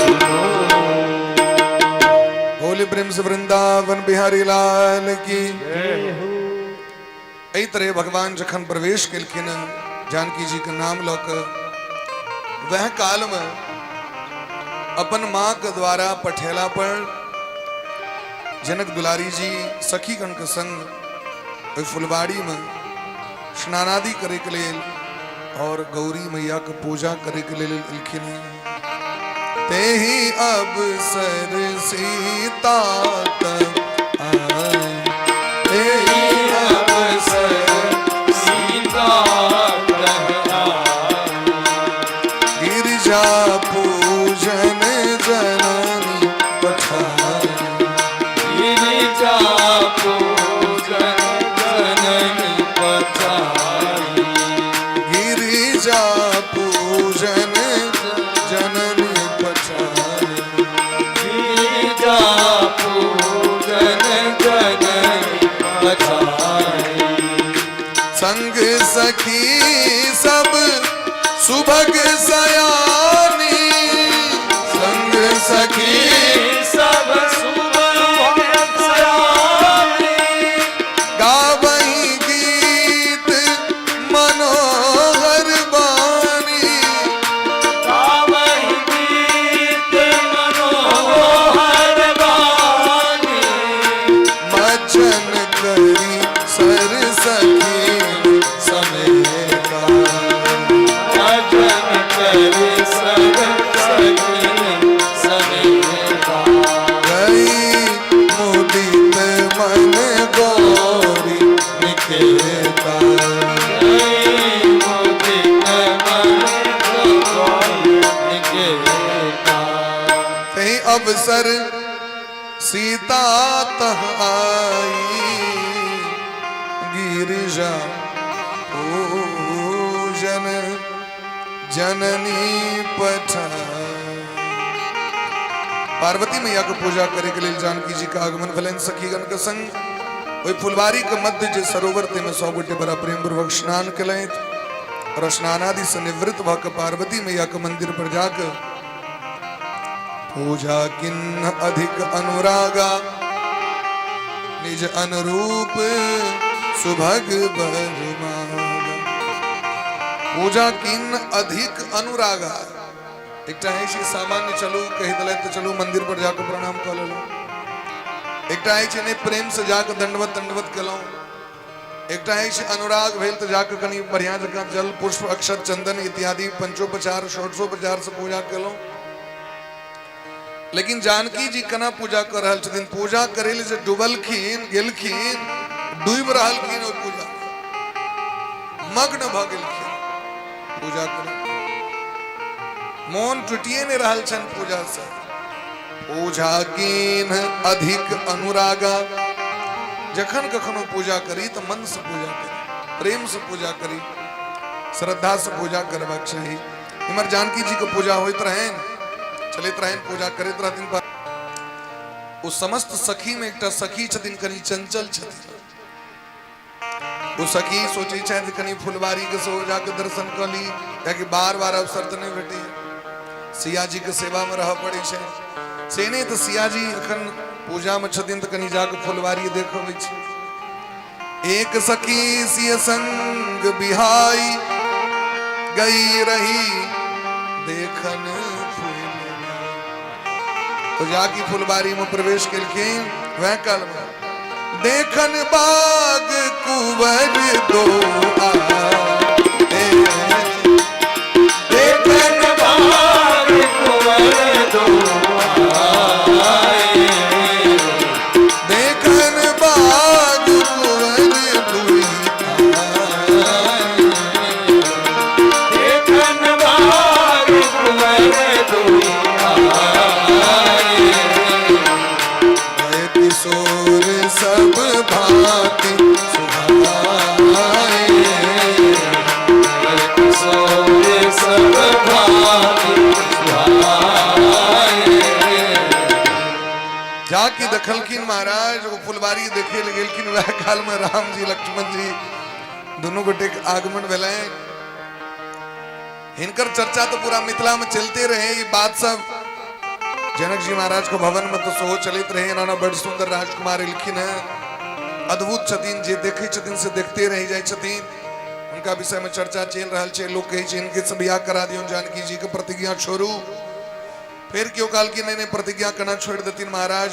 सुनो होली प्रेम से वृंदावन बिहारी लाल की यही तरह भगवान जखन प्रवेश केलखिन जानकी जी के नाम लौक वह काल में अपन माँ के द्वारा पठेला पर जनक दुलारी जी सखी गण के संग ओहि फुलवाड़ी में स्नानादि करे के लेल और गौरी मैया के पूजा करे के लेल एलखिन। ते ही अवसर सीता तब आए, ते ही अवसर सीता गिरिजा पूजन जननी पठाई, गिरिजा पूजन जननी पठाई, गिरिजा पूजन जननी पठाई, गिरिजा पूजन जननी पठाई। संग सखी सब सुभग सयानी, संग सखी सब सुबह सयानी, गावही गीत मनोरम, वचन करी सर सखी समेता भजन करे सब सखी समेता गई मुदित मन गौरी निकेता कहीं अवसर सीता तह आई गिरिजा पूजन जननी पठाई। पार्वती मैया को पूजा करे के लिए जानकी जी का आगमन भले सखीगण के संग वही फुलवारी के मध्य जे सरोवर ते में 100 गोटे बड़ा प्रेम पूर्वक स्नान कलें और स्नानादि से निवृत्त भक पार्वती मैया के मंदिर पर जाकर पूजा किन्न अधिक अनुरागा निज अनुरूप सुभग बर मागा। पूजा किन्न अधिक अनुरागा एक है सामान्य चलू कही दल तो चलू मंदिर पर जाकर प्रणाम कर लो, एक है प्रेम से जाकर दंडवत दंडवत कलो, एक है अनुराग भेल तो जाकर कहीं बढ़िया जगह जल पुष्प अक्षत चंदन इत्यादि पंचोपचार षोडशोपचार से पूजा कलो। लेकिन जानकी जी कना पूजा कर रहल छथिन, पूजा करे से डूबलखिन गेलखिन डूब रहलखिन और पूजा मग्न भ गेलखिन पूजा करे मोन टूटिए ने रहल छन पूजा से। पूजा कीन अधिक अनुरागा जखन कखनो पूजा करी तो मन से पूजा करी, प्रेम से पूजा करी, श्रद्धा से पूजा करबाक चाहिए। इमर जानकी जी को पूजा होइत रहे चलित रहन पूजा करित रहथिन पर वो समस्त सखी में एकटा सखी छथिन कनी चंचल छथिन। वो सखी सोची छथि कनी फुलवारी के सो जाके दर्शन कर ली ताकि बार-बार अवसर तो नहीं भेटे, सिया जी के सेवा में रह पड़े छे सेने तो सिया जी अखन पूजा में छथिन तो कनी जाके फुलवारी देखबै छे। एक सखी सिय संग बिहाई गई रही देखन तो जाकी फुलबारी में प्रवेश केलखिन वह काल में देखन बाग कुंवर दो देखन बाग कुंवर दो देखन बाग कुंवर दुई देखन बाग कुंवर दो किशोर सब भांति सुहाए किशोर सब भांति सुहाए। जाके दखलखिन महाराज वो फुलवारी देखे लगेलखिन वह काल में राम जी लक्ष्मण जी दोनों गोटे के आगमन भेले। हिनकर चर्चा तो पूरा मिथिला में चलते रहे, ये बात सब जनक जी महाराज को भवन में तो सो चलित रहे। नाना बड़ सुंदर राजकुमार इलखिन है, अद्भुत छथिन, जे देखे छथिन से देखते रह जाए छथिन। उनका विषय में चर्चा चल रहा है। लोग कहे छे इनके से बियाह करा दियो जानकी जी के प्रतिज्ञा छोड़ू। फिर क्यों काल की नहीं प्रतिज्ञा करना छोड़ देती महाराज,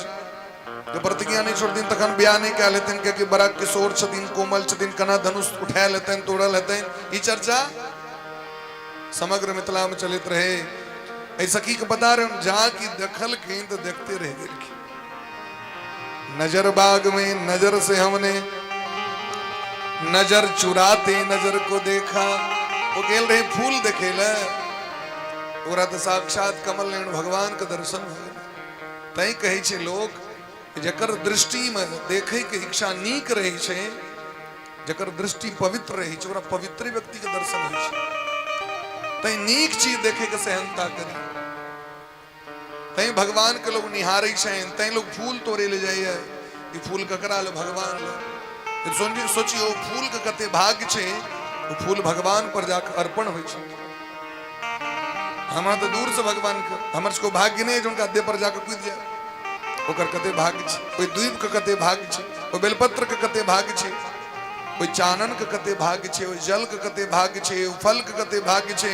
जो प्रतिज्ञा नहीं छोड़ दिन तखन ब्याह नहीं कह लेते क्योंकि बड़ा किशोर छथिन कोमल छथिन कना धनुष उठा लेते तोड़ लेते। ये चर्चा समग्र मिथिला में चलित रहे। सखी के बता रहे जहां की दखल की तो देखते रह गए। नजर बाग में नजर से हमने नजर चुराते नजर को देखा। वो गेल रहे फूल देखे ल तो साक्षात कमल नयन भगवान के दर्शन हो गए। तई कहे छे लोग जकर दृष्टि में देखे के इच्छा नीक रहे छे, जकर दृष्टि पवित्र रहे छे, ओकरा पवित्र व्यक्ति के दर्शन होइ छे। तई नीक चीज देखे के सहनता करी, तई भगवान के लोग निहारे छे, तई लोग फूल तोड़े ले जाइए। ये फूल ककरा ले भगवान ले सोचियो फूल के कते भाग्य छे, वो फूल भगवान पर जाकर अर्पण होइ छे। हमारा तो दूर से भगवान के हमर को भाग्य नहीं है जो उनका देह पर जाकर कूद जाए। ओकर कते भाग्य छे, कोई द्वीप के कते भाग्य छे, कोई बेलपत्र के कते भाग्य छे, कोई चानन के कते भाग्य छे, कोई जल के कते भाग्य छे, फल के कते भाग्य छे।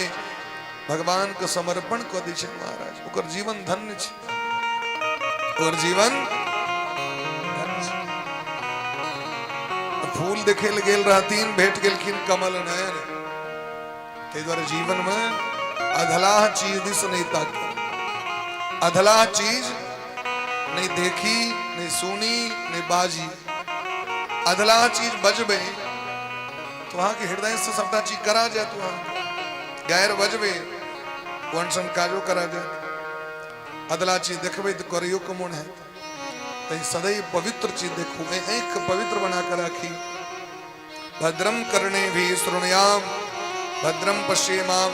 भगवान के समर्पण कर दी छे महाराज, ओकर जीवन धन्य छे, ओकर जीवन धन्य छे। फूल देखे गेल रहतीन, भेट गेलखिन कमल नयन। ते द्वारे जीवन में अधलाह चीज दिस नहीं ताकी, अधलाह चीज नहीं देखी, नहीं सुनी, नहीं बाजी। अधलाह चीज बजबे तो वहां के हृदय से सबटा चीज करा जाए, तो वहां गैर बजबे वंशन काजो करा जाए। अदला चीज देखबे तो करियो कमोन है, तो सदैव पवित्र चीज देखो, एक पवित्र बना कर रखी। भद्रम करणे भी श्रृणुयाम भद्रम पश्येमाव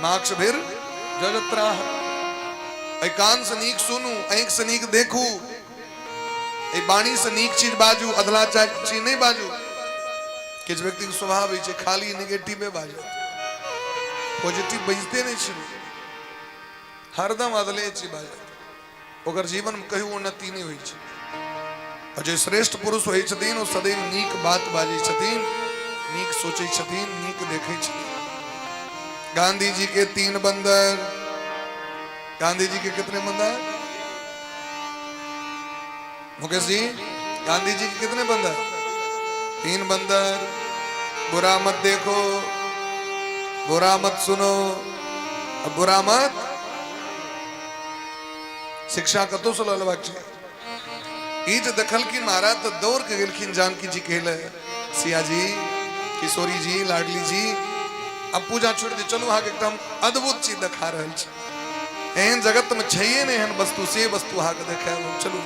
माक्षभिर जजत्राह। कान से नीक सुनू, ऐंख से नीक देखू, बाणी से नीक चीज बाजू, अदला चीज नहीं बाजू। किस व्यक्ति के स्वभाव है खाली नेगेटिव में बाजू, पॉजिटिव बजते नहीं छी, हरदम अदले चीज बाजू, ओकर जीवन में कहीं उन्नति नहीं हुई छै। और जो श्रेष्ठ पुरुष होई छथिन, वो सदैव नीक बात बाजै छथिन, नीक सोचै छथिन, नीक देखै छथिन। गांधी जी के 3 बंदर, गांधी जी के कितने बंदर? मुकेश जी, गांधी जी के कितने बंदर? 3 बंदर। बुरा मत देखो, बुरा मत सुनो, अब बुरा मत शिक्षा कतो से ललवाक छै। ई जे देखलखिन महाराज तो दौड़ के गेलखिन जानकी जी कहले, सिया जी, किशोरी जी, लाडली जी, अब पूजा छोड़ दे, चलू अहाँ के एकदम अद्भुत चीज दिखा रहल छी। एहन जगत में छैये नहीं एहन वस्तु, से वस्तु अहाँ के देखाएब, चलू।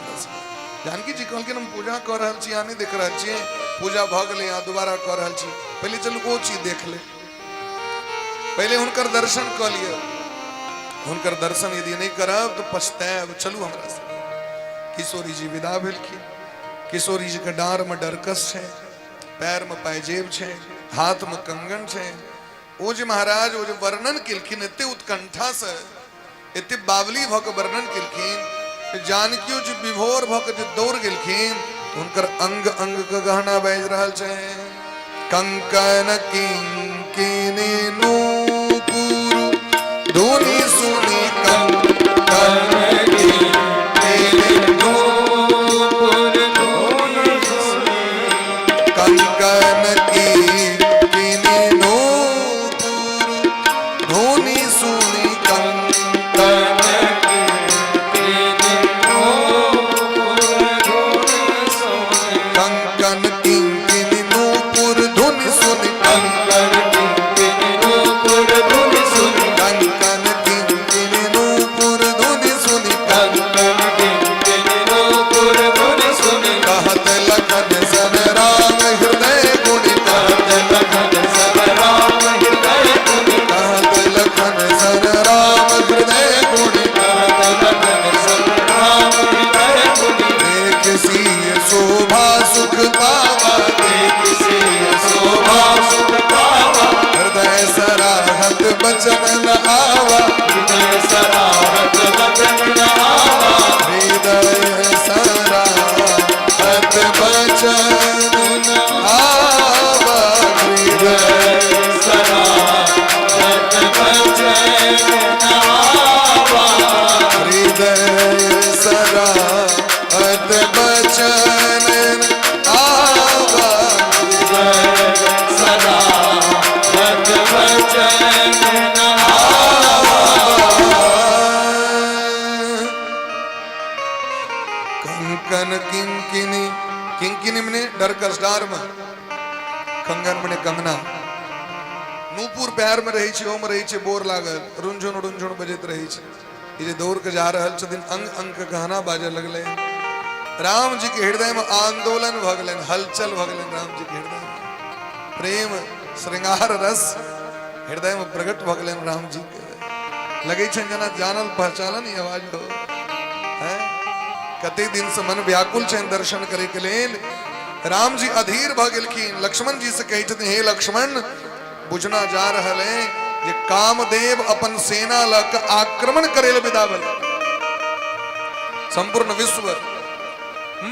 जानकी जी कहलखिन हम पूजा कर रहल छी, अहाँ नहीं देख रहल छी, पूजा भ गेलै, अहाँ दोबारा कर रहल छी, पहले चलू ओ चीज देख ले, पहले हुनकर दर्शन क लिय। हुनकर दर्शन यदि नहीं करब तो पछताएब, चलू हमरा से। किशोरी जी विदा भेलखिन। किशोरी जी के डांर में डरकस है, पैर में पायजेब है, हाथ में कंगन है। ओ जे महाराज ओ जे वर्णन केलखिन एते उत्कंठा से, एते बावली भ के वर्णन केलखिन, जानकियो जी विभोर भ के जे दौड़ गेलखिन, हुनकर अंग अंग के गहना बाजि रहल छै। कंकन किंकिनी नूपुर धुनि सुनि कंकन किंकिनी नूपुर धुनि सुनि कंकन किंकिनी नूपुर धुनि सुनि कंकन किंकिनी नूपुर धुनि सुनि कंकन किंकिनी नूपुर धुनि सुनि कंकन किंकिनी नूपुर धुनि सुनि कंकन किंकिनी नूपुर धुनि सुनि कंकन किंकिनी नूपुर धुनि सुनि कहत लखन सन राम हृदय गुणि कहत लखन सन राम हृदय गुणि कहत लखन सन राम हृदय गुणि कहत लखन सन राम हृदय गुणि देख सिय शोभा सुख पावा देख सिय शोभा सुख पावा हृदय सराहत बचन न आवा हृदय सराहत बचन न आवा हृदय सराहत बचन न आवा हृदय सराहत बचन न आवा हृदय सराहत बचन न आवा हृदय सराहत बचन न कंकन किंकिनी, किंकिनी मने डरकस डार में, कंगन मने कंगना, नूपुर पैर में रही छे, ओम रही छे बोर लागल, रुंझुन बजत रही छे। ये जे दौड़ के जा रहल छथिन, अंग अंग के गहना बाजे लगले। राम जी के हृदय में आंदोलन भ गेलनि, हलचल भ गेलनि। राम जी के हृदय में प्रेम श्रृंगार रस हृदय में प्रकट भ गेलनि। राम जी के लगे छन जना जानल पहचानल ही आवाज हो है। कते दिन से मन व्याकुल छन दर्शन करे के लेल। राम जी अधीर भ गेलखिन। लक्ष्मण जी से कहै छथिन, हे लक्ष्मण, बुझना जा रहल है जे कामदेव अपन सेना लक आक्रमण करे ले विदा भेल। संपूर्ण विश्व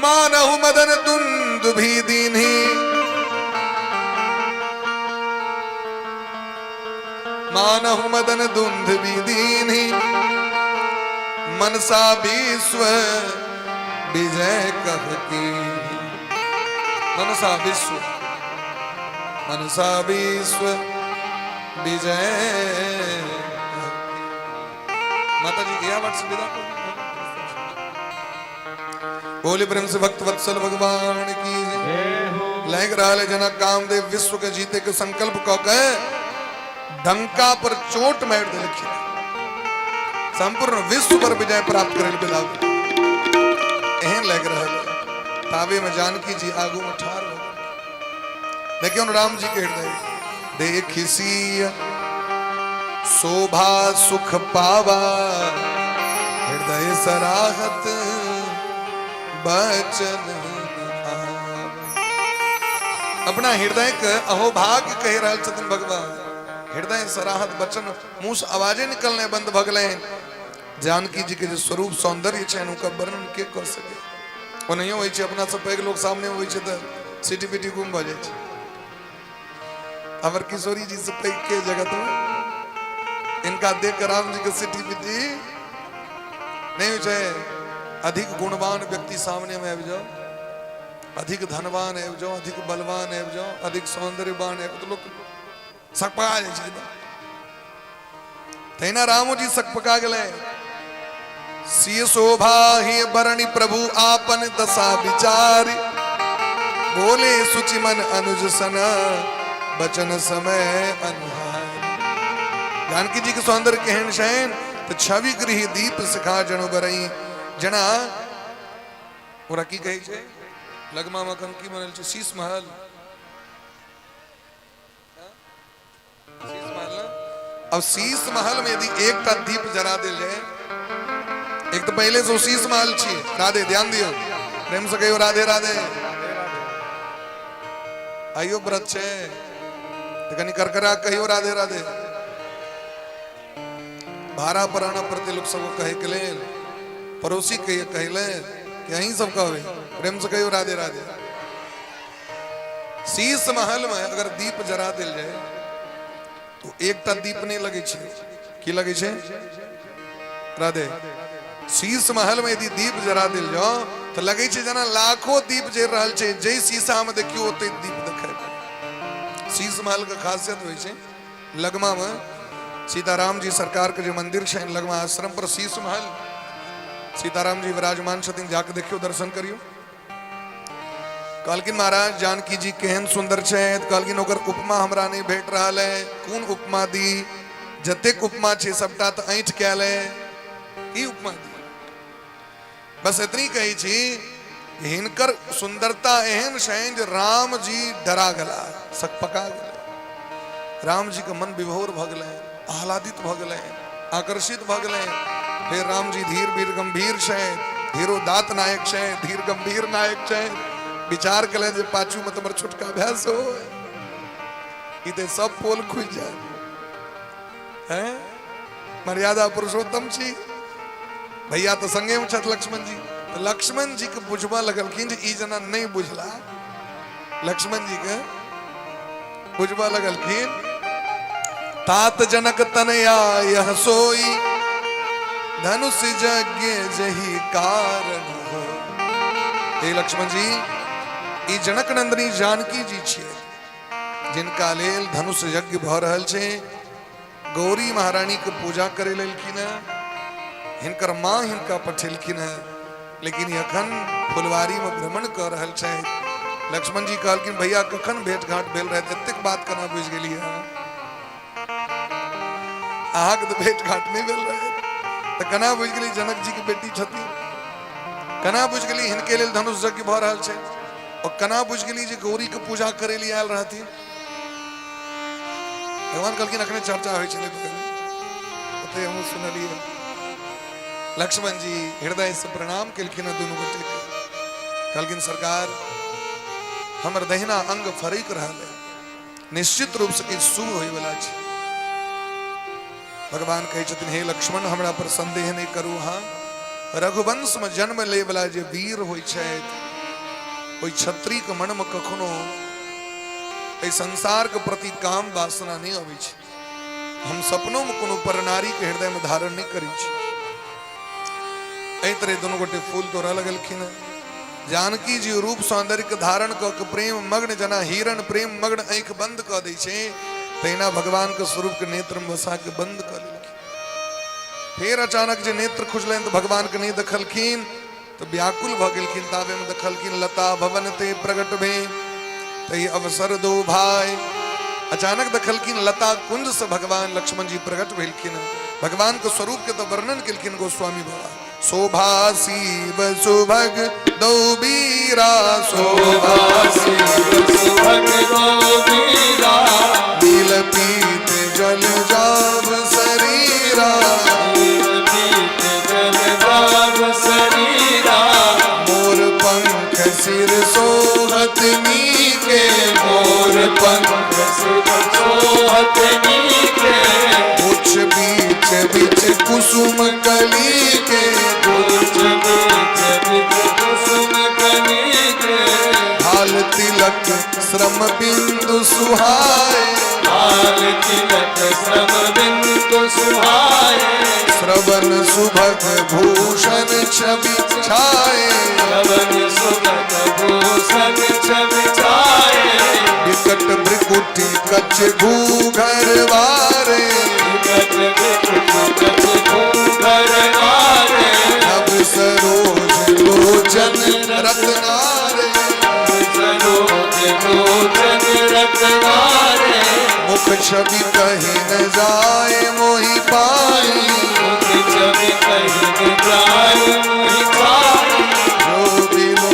मानहु मदन दुंदुभि दीन्हि मानहु मदन दुंदुभि दीन्हि मनसा विश्व विजय कहती। मनसा विश्व विजय। माता जी गया वट सुविधा को बोले प्रेम से भक्त वत्सल भगवान की लहराले जनक कामदेव विश्व के जीते के संकल्प को कहे डंका पर चोट मैट दे लिखी संपूर्ण विश्व पर विजय प्राप्त करे बिलाव एहन लग रहा है तावे में जानकी जी आगू में ठार हो देखिए राम जी के हृदय देखी सी शोभा सुख पावा हृदय सराहत बचन अपना हृदय के अहोभाग्य कह रहे छथिन भगवान हृदय सराहत बचन मुंह से आवाजें निकलने बंद भगले जानकी जी के जो स्वरूप सौंदर्य है उनका वर्णन के कर सके वो नहीं हो अपना सब पैग लोग सामने हो सिटी पिटी गुम भ जाए अमर किशोरी जी से पैग के जगत में इनका देख राम जी के सिटी पिटी नहीं हो अधिक गुणवान व्यक्ति सामने में आ जाओ अधिक धनवान है जाओ अधिक बलवान है जाओ अधिक सौंदर्यवान है तो लोग सकपका जाए रामो जी सकपका गए सिय शोभा ही बरणी प्रभु आपन दशा विचारी बोले सुचि मन अनुज सन बचन समय अनुहार जानकी जी के सौंदर्य कहन शयन तो छवि गृह दीप सिखा जनो बरई जना और की कही छे लगमा मकन की बनल छे शीश महल अब शीश महल में यदि एक टा दीप जरा दिल जाए एक तो पहले से शीश महल छी राधे ध्यान दियो प्रेम से कहियो राधे राधे आयो व्रत छे तो कनी करकरा कहियो राधे राधे भारा पराना प्रति लोग सब कहे के ले पड़ोसी कहिए कहले कि यही सब कहे प्रेम से कहियो राधे राधे शीश महल में अगर दीप जरा दिल जाए तो एक टा दीप नहीं लगे छे की लगे छे राधे शीश महल में यदि दीप जरा दिल जाओ तो लगे छे जना लाखों दीप जर रहल छे जय शीशा में देखियो ओते दीप देखे शीश महल का खासियत होय छे लगमा में सीताराम जी सरकार के जो मंदिर छे लगमा आश्रम पर शीश महल सीताराम जी विराजमान छथिन जाके देखियो दर्शन करियो कहलकिन महाराज जानकी जी केहन सुंदर छे कहलकिन ओकर उपमा हमरा नहीं भेट रहा है कौन उपमा दी जतेक उपमा छे सबटा तो ऐठ क्या ले की उपमा दी बस इतनी कही छी हिनकर सुंदरता एहन शैन जो राम जी डरा गला सकपका गला राम जी का मन विभोर भ गए आह्लादित भ गए आकर्षित भ गए फिर राम जी धीर वीर गंभीर छे धीरो दात नायक छे धीर गंभीर नायक छे विचार कले जे पाछू में तमर छुटका अभ्यास हो इते सब पोल खुज जाए हैं मर्यादा पुरुषोत्तम छी भैया तो संगे में छत लक्ष्मण जी तो लक्ष्मण जी के बुझवा लगलखिन जे ई जना नहीं बुझला लक्ष्मण जी के बुझवा लगलखिन तात जनक तनया यह सोई धनुष यज्ञ जही कारण हो हे लक्ष्मण जी ई जनक नंदनी जानकी जी छे जिनका लेल धनुष यज्ञ भ रहल छे गौरी महारानी के पूजा करे लेलखिन हिनकर मां हिनका पठेलखिन लेकिन अखन फुलवारी में भ्रमण कर रहल छे लक्ष्मण जी कहलखिन भैया कखन भेंट घाट भेल रहे एतेक बात केना बुझ गेलिए आग तो भेंट घाट नहीं भेल रहे तो कना बुझ गेली जनक जी की बेटी छथि कना बुझ गेली हिनके लेल धनुष यज्ञ भ रहल छे और कना बुझ गेली जे गौरी के पूजा करे लिए आयल रहती भगवान कहलखिन अखने चर्चा होय छले ओते हम सुनलिए लक्ष्मण जी हृदय से प्रणाम केलखिन दोनों गोटे कहलखिन सरकार हमर दहिना अंग फरीक रहल निश्चित रूप से किछ शुभ होय वाला छै भगवान कहे छथिन हे लक्ष्मण हमरा पर संदेह नहीं करू हाँ रघुवंश में जन्म ले वाला जे वीर होय छै कोई छत्री के मन में कखनो ए संसार के प्रति काम वासना नहीं आवे छै हम सपनों में कोनो परनारी के हृदय में धारण नहीं करी छी ए तरह दोनों गोटे फूल तोड़ा लगलखिन जानकी जी रूप सौंदर्य के धारण क के प्रेम मग्न जना हिरण प्रेम मग्न आंख बंद क दै छै, तहिना भगवान के स्वरूप के नेत्र में बसा के बंद क लेलखिन। फिर अचानक जे नेत्र खुजलनि तो भगवान के नहीं देखलखिन, तो व्याकुल भ गेलखिन। ताबे में देखलखिन लता भवन ते प्रगट भे, तही अवसर दो भाई। अचानक देखलखिन लता कुंज से भगवान लक्ष्मण जी प्रकट भेलखिन। भगवान के स्वरूप के तो वर्णन केलखिन गोस्वामी बाबा। शोभा शिव सुभग दो बीरा, शोभा शिव सुभग दो बीरा, नील पीत जल जाव शरीरा, नील पीत जल जाव शरीरा, मोर पंख सिर सोहत नीके, मोर पंख सिर सोहत नीके, उच्च बीच बीच कुसुम कली के, उच्च बीच बीच कुसुम कली के, हाल तिलक श्रम बिंदु सुहाए, हाल तिलक श्रम बिंदु सुहाए, श्रवण सुभग भूषण छवि छाए, श्रवण सुभग भूषण छवि छाए, विकट भ्रिकुटी कच्छ भूघर वारे, विकट विकट कच्छ भूधर नारे, नभ सरोज लोचन रत्नारे, सरोज लोचन रत्नारे, मुख छवि कहीं न जाए मोहि पाई, मुख छवि कहीं जाए मोहि पाई, जो बिलो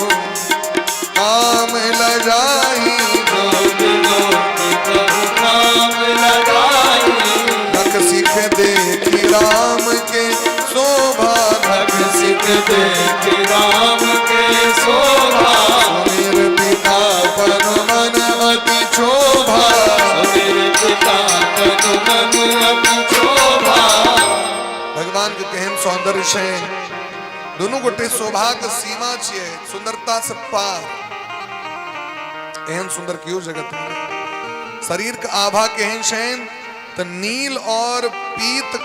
काम लगाई, जो दिलो की कहीं नाम लगाई, नख सिख देखी राम के शोभा, भग सिख देखी राम के शोभा, मेरे पिता पन मन अति शोभा, मेरे पिता तनु मन अति शोभा। भगवान के केहन सौंदर्य छै, दोनों गोटे शोभा के सीमा छिए, सुंदरता से पार। एहन सुंदर क्यों जगत में। शरीर के आभा केहन छैन तो नील और पीत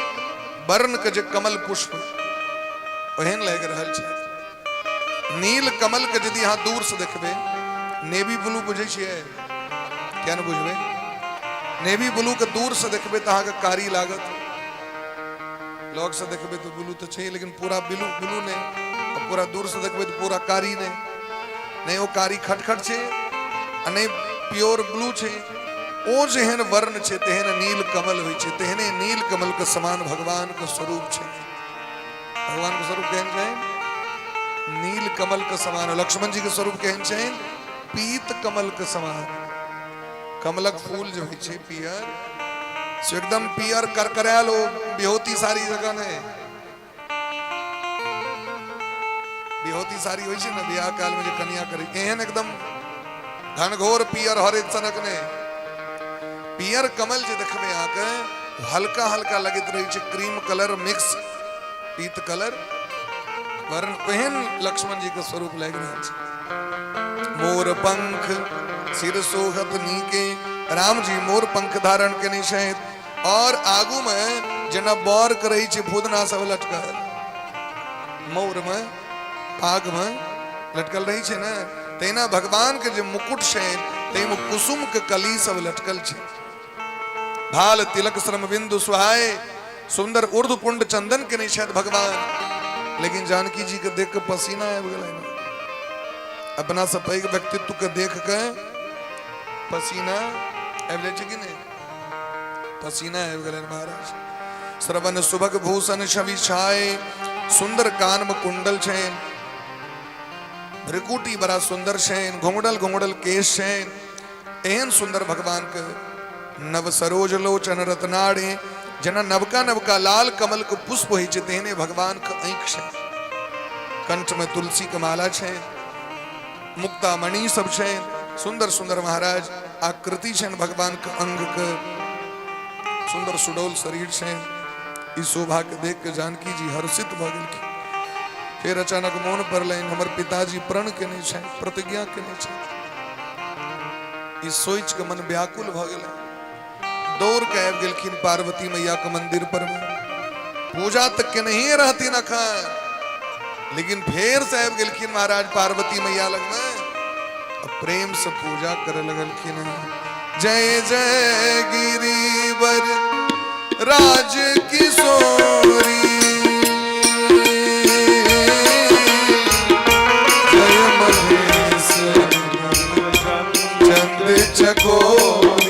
वर्ण के जे कमल पुष्प ओहन लग रहल छै। नील कमल के यदि यहाँ दूर से देखबे, नेवी ब्लू बुझे छिए, क्या न बुझबे? नेवी ब्लू के दूर से देखबे तो अहाँ के कारी लागत, लग से देखबे तो ब्लू तो छै, लेकिन पूरा ब्लू ब्लू नहीं, और पूरा दूर से देखबे तो पूरा कारी नहीं वो कारी खटखट छै, नहीं प्योर ब्लू छै। ओ जेहन वर्ण छै तेहन नील कमल होइ छै, तेहने नील कमल के समान भगवान के स्वरूप छै। भगवान के स्वरूप केहन छै? नील कमल के समान। लक्ष्मण जी के स्वरूप केहन छै? पीत कमल के समान। कमलक फूल जो होइ छै पियर, से एकदम पियर करकरायल हो, बिहोती सारी जगह ने बिहोती सारी होइ छै ना बियाह काल में जे कन्या करे, एहन एकदम घनघोर पियर हरित सनक ने पियर कमल जे देखबे आके हल्का हल्का लगत रही छै, क्रीम कलर मिक्स पीत कलर वर्ण, ओहन लक्ष्मण जी के स्वरूप लग रहा छै। मोर पंख सिर सोहत नीके, राम जी मोर पंख धारण केने छथि, और आगू में जेना बौर करे छै फुदना सब लटकल, मोर में आग में लटकल रही छै ना, तेना भगवान के जे मुकुट छै तेम कुसुम के कली सब लटकल छै। भाल तिलक श्रम बिंदु सुहाए, सुंदर ऊर्ध्व पुंड चंदन के नहीं शायद भगवान, लेकिन जानकी जी के देख के पसीना आबि गेलै ना, अपना सब पैघ व्यक्तित्व के देख के पसीना आबि जाइ छै कि नहीं? पसीना आबि गेलै महाराज। श्रवण सुभग भूषण छवि छाए, सुंदर कान में कुंडल छैन, भ्रिकुटी बड़ा सुंदर छैन, घुंघडल घुंघडल केश छैन, एहन सुंदर भगवान के नव सरोज लोचन रत्नाड़े, जना नवका नवका लाल कमल के पुष्प होइ छै तेहने भगवान के आंख छै। कंठ में तुलसी के माला छै, मुक्ता मणि सब छै, सुंदर सुंदर महाराज आकृति छैन भगवान के अंग के, सुंदर सुडौल शरीर छै। ई शोभा के देख के जानकी जी हर्षित भ गेलखिन। फिर अचानक मोन पड़लनि हमर पिताजी प्रण केने छै, प्रतिज्ञा केने छै। ई सोच के मन व्याकुल भ गेलै, दौड़ के आबि गेलखिन पार्वती मैया के मंदिर पर में, पूजा तक के नहीं रहथिन अखन, लेकिन फिर साहब गिलखिन महाराज पार्वती मैया लगना प्रेम से पूजा करे लगलखिन। जय जय गिरिवर राज किशोरी, जय महेश चंद चकोरी,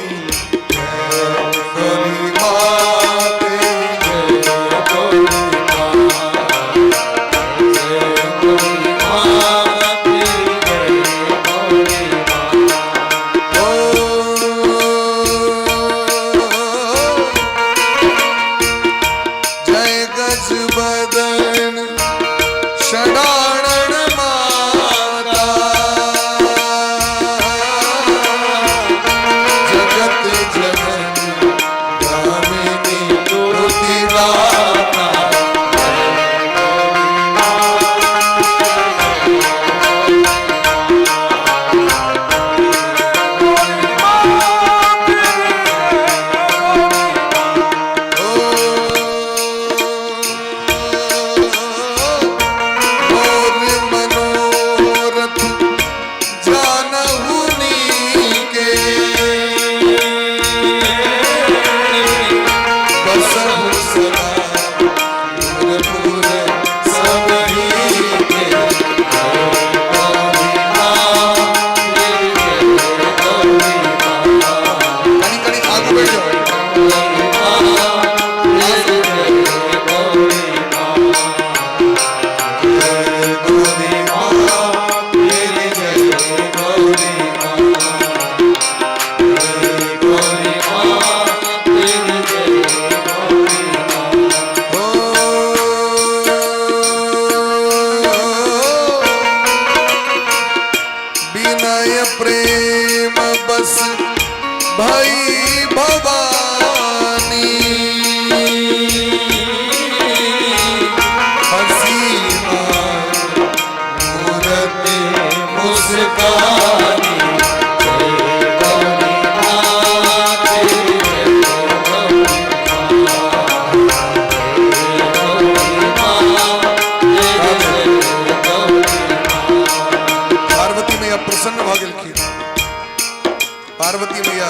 पार्वती मैया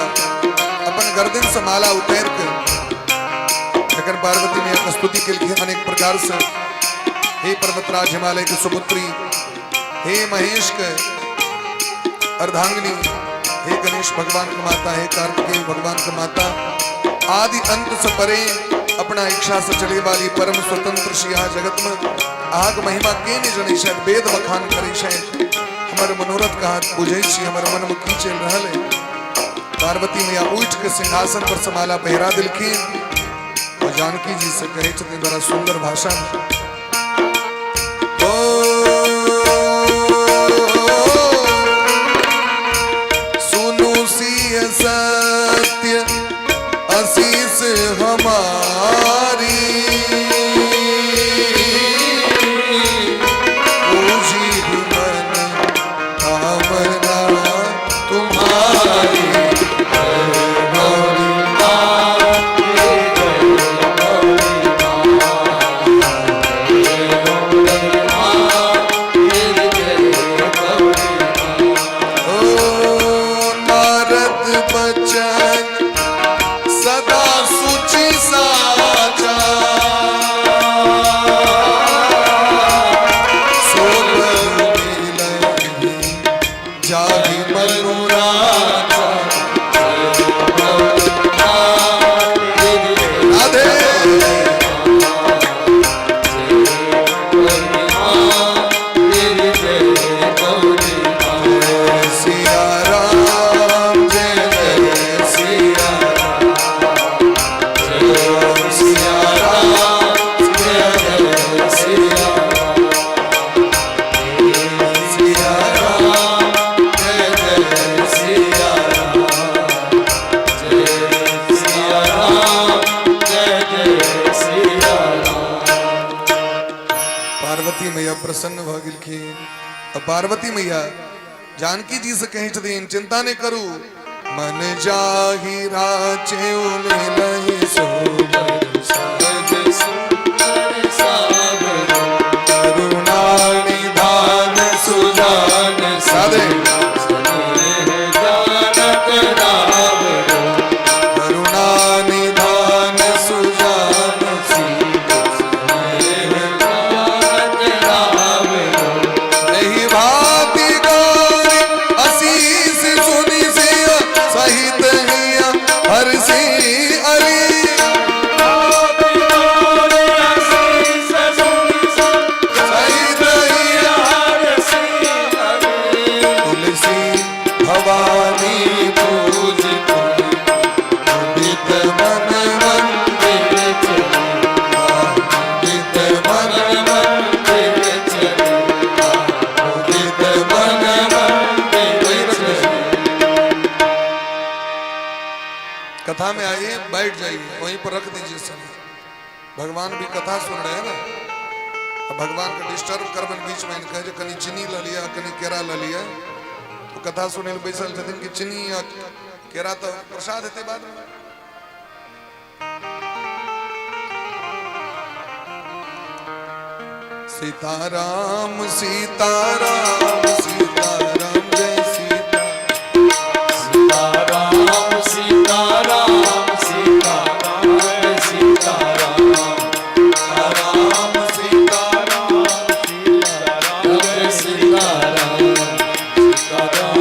अपन गर्दन से माला उतार कर लेकिन पार्वती मैया की स्तुति के लिए अनेक प्रकार से हे पर्वतराज हिमालय की सुपुत्री, हे महेश के अर्धांगिनी, हे गणेश भगवान की माता, हे कार्तिकेय भगवान की माता, आदि अंत से परे अपना इच्छा से चले वाली परम स्वतंत्र शिया जगत में आग महिमा के नहीं जनी शायद वेद बखान करे शायद हमारे मनोरथ का हाथ बुझे छी हमारे मन में खींच रहल है। पार्वती मैया उठ के सिंहासन पर समाला पहरा दिलखिन और जानकी जी से कहे छथिन बड़ा सुंदर भाषा में, सुनु सिंह सत्य आशीष हमारी, प्रसन्न भगिलखिन। पार्वती मैया जानकी जी से कहे छथिन चिंता नहीं करू, मन जाहि राचे मिलहि सोबर सहज सुंदर सागर करुणा हसी अली तुलसी भवानी पूज उदित मन मंदिर उदित मन उदित मन कथा में आइए, बैठ जाइए, वहीं पर रख दीजिए समय। भगवान भी कथा सुन रहे हैं ना, अब भगवान का डिस्टर्ब करबन बीच में इनका जो कनी चीनी ला लिया कनी केरा ला लिया, तो कथा सुने बैसल छथिन कि चीनी या केरा तो प्रसाद हेते बाद में। सीताराम सीताराम सीताराम जय सीता सीताराम सीताराम सीताराम सीताराम राम सीताराम सीताराम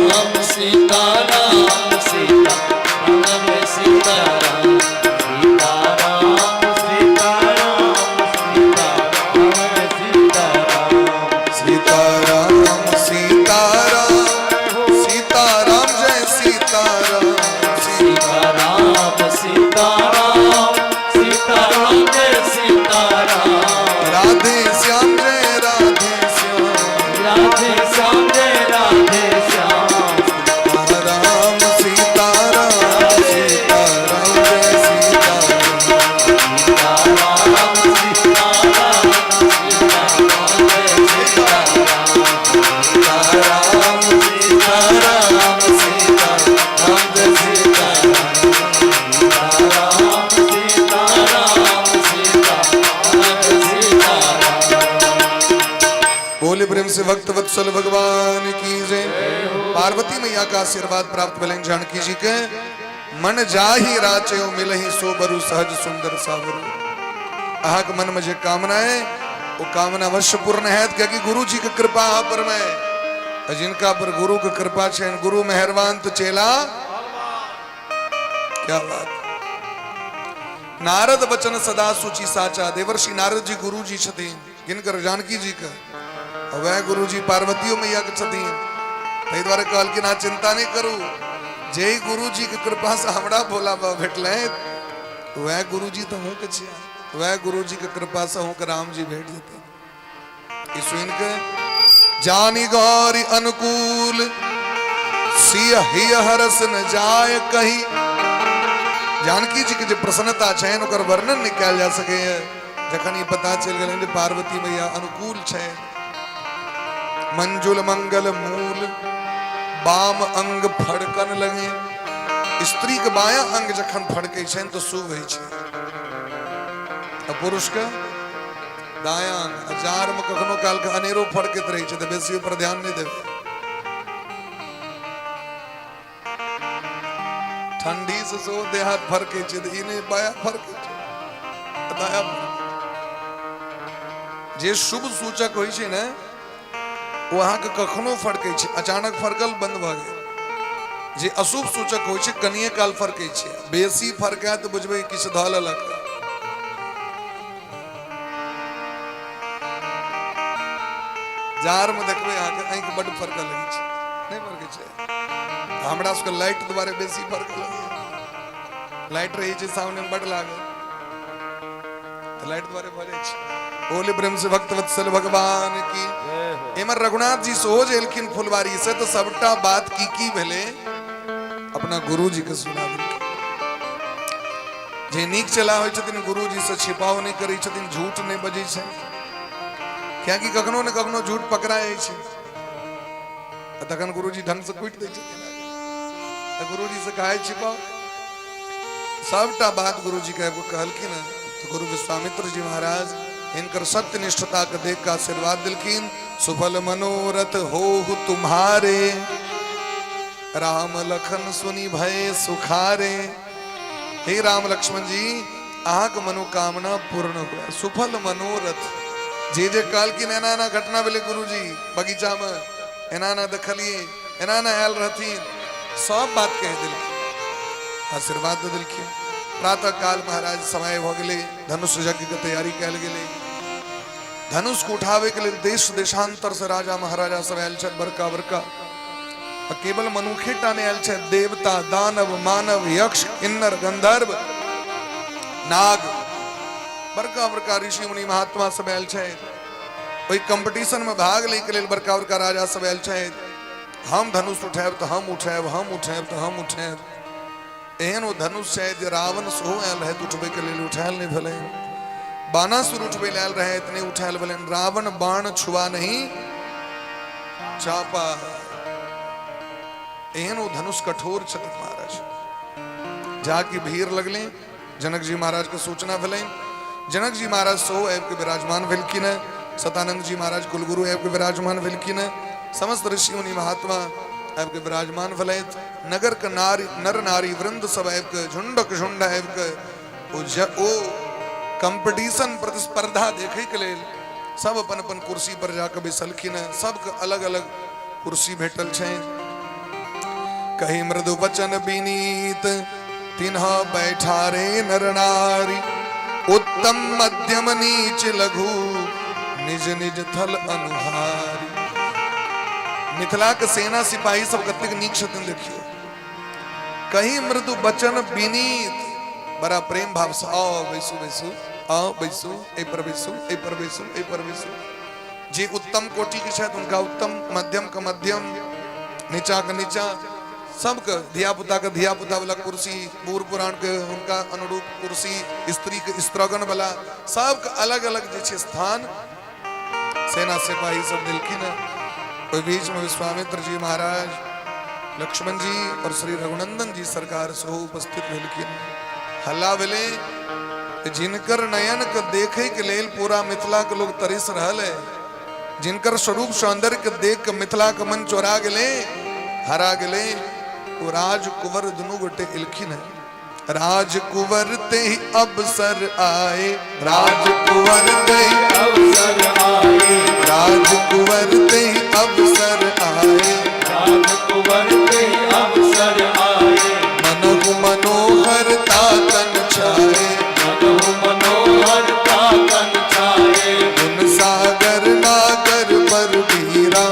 सीताराम सीताराम सीताराम सीताराम सीताराम सीताराम जय सीताराम सीताराम सीताराम सीताराम जय सीताराम राधे श्याम जय राधे श्याम राधे श्याम जय राधे श्याम राम सीताराम सीताराम जय सीताराम राम सीताराम सीताराम जय बोले प्रेम से भक्त वत्सल भगवान की जय। पार्वती मैया का आशीर्वाद प्राप्त भले जानकी जी के मन जाही राचे मिलही सोबरु सहज सुंदर सावरु। आहा के मन में जे कामना है वो कामना अवश्य पूर्ण है, क्योंकि गुरु जी की कृपा पर मैं, जिनका पर गुरु की कृपा है, गुरु मेहरबान तो चेला क्या बात। नारद बचन सदा सूची साचा, देवर्षि नारद जी गुरु जी छथिन, जिनकर जानकी जी का वह गुरु जी पार्वतियों मैया के छथिन। तै द्वारे कहल कि ना चिंता नहीं करू, जय गुरु जी की कृपा से हमरा भोला बाबा भेटले, वह गुरु जी तो हूँ के छिया, वह गुरु जी की कृपा से हूँ के राम जी भेट देते। सुन के जानी गौरी अनुकूल सिया हिय हरस न जाय कही। जानकी जी की जो प्रसन्नता है ओकर वर्णन निकाल जा सके है, जखन ये पता चल गए जे पार्वती मैया अनुकूल है। मंजुल मंगल मूल बाम अंग फड़कन लगे, स्त्री के बाया अंग जखन फड़के छन तो शुभ है छे, पुरुष के दाया अंग। जार में कखनो काल के अनेरो फड़कत रही छे, तो बेसी पर ध्यान नहीं देवे। ठंडी से सो देहात फड़के छे, तो इने बाया फड़के छे, दाया जे शुभ सूचक होई छे ने वहां के कखनो फड़के छे, अचानक फड़कल बंद भ गेल। जे अशुभ सूचक होई छे कनिए काल फड़के छे, बेसी फड़का तो बुझबे किछ धल लग। जार में देखबे अहाँ के आंख बड़ फड़का लगे छे, नहीं फड़के छे। हमरा सबके लाइट द्वारे बेसी फड़का लगे, लाइट रही छे सामने में बड़ लागे, तो लाइट द्वारे भरे छे। बोले प्रेम से भक्त वत्सल भगवान की। एमर रघुनाथ जी सोच एलखिन फुलवारी से, तो सबटा बात की भेले अपना गुरु जी के सुना दिल। जे नीक चला होय छथिन गुरु जी से छिपाव नहीं करै छथिन, झूठ नहीं बजै छै, क्योंकि कखनो न कखनो झूठ पकड़ाए छै, तखन गुरु जी ढंग से कुट दै छथिन। गुरु जी से कहे छिपाओ, सबटा बात गुरु जी के कहलखिन। तो गुरु विश्वामित्र जी महाराज इनकर सत्य निष्ठता के देख का आशीर्वाद दिलखिन। सुफल मनोरथ हो तुम्हारे, राम लखन सुनी भय सुखारे। हे राम लक्ष्मण जी, अहाँ के मनोकामना पूर्ण हुआ। सुफल मनोरथ, जे जे काल की एना घटना भेले गुरु जी बगीचा में एना देखलिए, एना आयल रहथिन, सब बात कह दिल। आशीर्वाद दे दिलखिन। प्रातः काल महाराज समय हो गए, धनुष यज्ञ की तैयारी कैल गई। धनुष को उठावे के लिए देश देशांतर से राजा महाराजा सब आयल छे, बड़का बड़का। केवल मनुखे टाने आयल छे, देवता दानव मानव यक्ष किन्नर गंधर्व नाग, बड़का बड़का ऋषि मुनि महात्मा सब आयल छे। कोई कंपटीशन में भाग ले के लिए बड़का बड़का राजा सब आयल छे। हम धनुष उठाएब तो हम उठाएब, हम उठाएब तो हम उठाएब। एहन वो धनुष है जे रावण सो आयल है, उठबे के लिए उठायल नहीं भले। बानासुर उठबे लायल रहे, इतने उठायल भले। रावण बाण छुआ नहीं चापा। एहन वो धनुष कठोर छतक महाराज। जाके भीड़ लगले, जनक जी महाराज के सूचना भले। जनक जी महाराज सो ऐब के विराजमान भेलखिन। सतानंद जी महाराज कुलगुरु ऐब के विराजमान भेलखिन। समस्त ऋषि मुनि महात्मा ऐब के विराजमान भले। नगर के नारी नर नारी वृंद सब ऐब के झुंडक झुंड ऐब के ओ कंपटीशन प्रतिस्पर्धा देखे के लेल सब अपन अपन कुर्सी पर जाकर बैसलखिन। सबके अलग अलग कुर्सी भेटल छै। कही मृदु वचन विनीत तिन्हा बैठा रे नर नारी। उत्तम मध्यम नीच लघु निज निज थल अनुहारी। मिथिला के सेना सिपाही सब कतेक नीक छथिन देखियो। कही मृदु वचन विनीत, बड़ा प्रेम भाव से आओ बैसू बैसू, आओ बैसू, ए पर बैसू, ए पर बैसू, ए पर बैसू। जे उत्तम कोटि के छथि उनका उत्तम, मध्यम का मध्यम, नीचा का नीचा, सबके धिया पुता के धिया पुता वाला कुर्सी, बूढ़ पुराण के उनका अनुरूप कुर्सी, स्त्री के स्त्रगन वाला, सबके अलग अलग जे स्थान सेना सिपाही सब दिलखिन। कोई बीच में विश्वामित्र जी महाराज, लक्ष्मण जी और श्री रघुनंदन जी सरकार सो उपस्थित भेलखिन। हल्ला भेले, जिनकर नयन के देखे के लेल पूरा मिथिला के लोग तरिस रहल है। जिनकर स्वरूप सौंदर्य के देख के मिथिला के मन चोरा गेले, हरा गेले। वो राजकुंवर दुनू गोटे इलखिन है। राजकुंवर ते ही अवसर आए, राजकुंवर ते ही अवसर आए, राजकुंवर ते ही अवसर आए, राजकुंवर ते ही अवसर आए। मनहु मनोहर तातन छाए, मनहु मनोहर तातन छाए। गुण सागर नागर बर वीरा,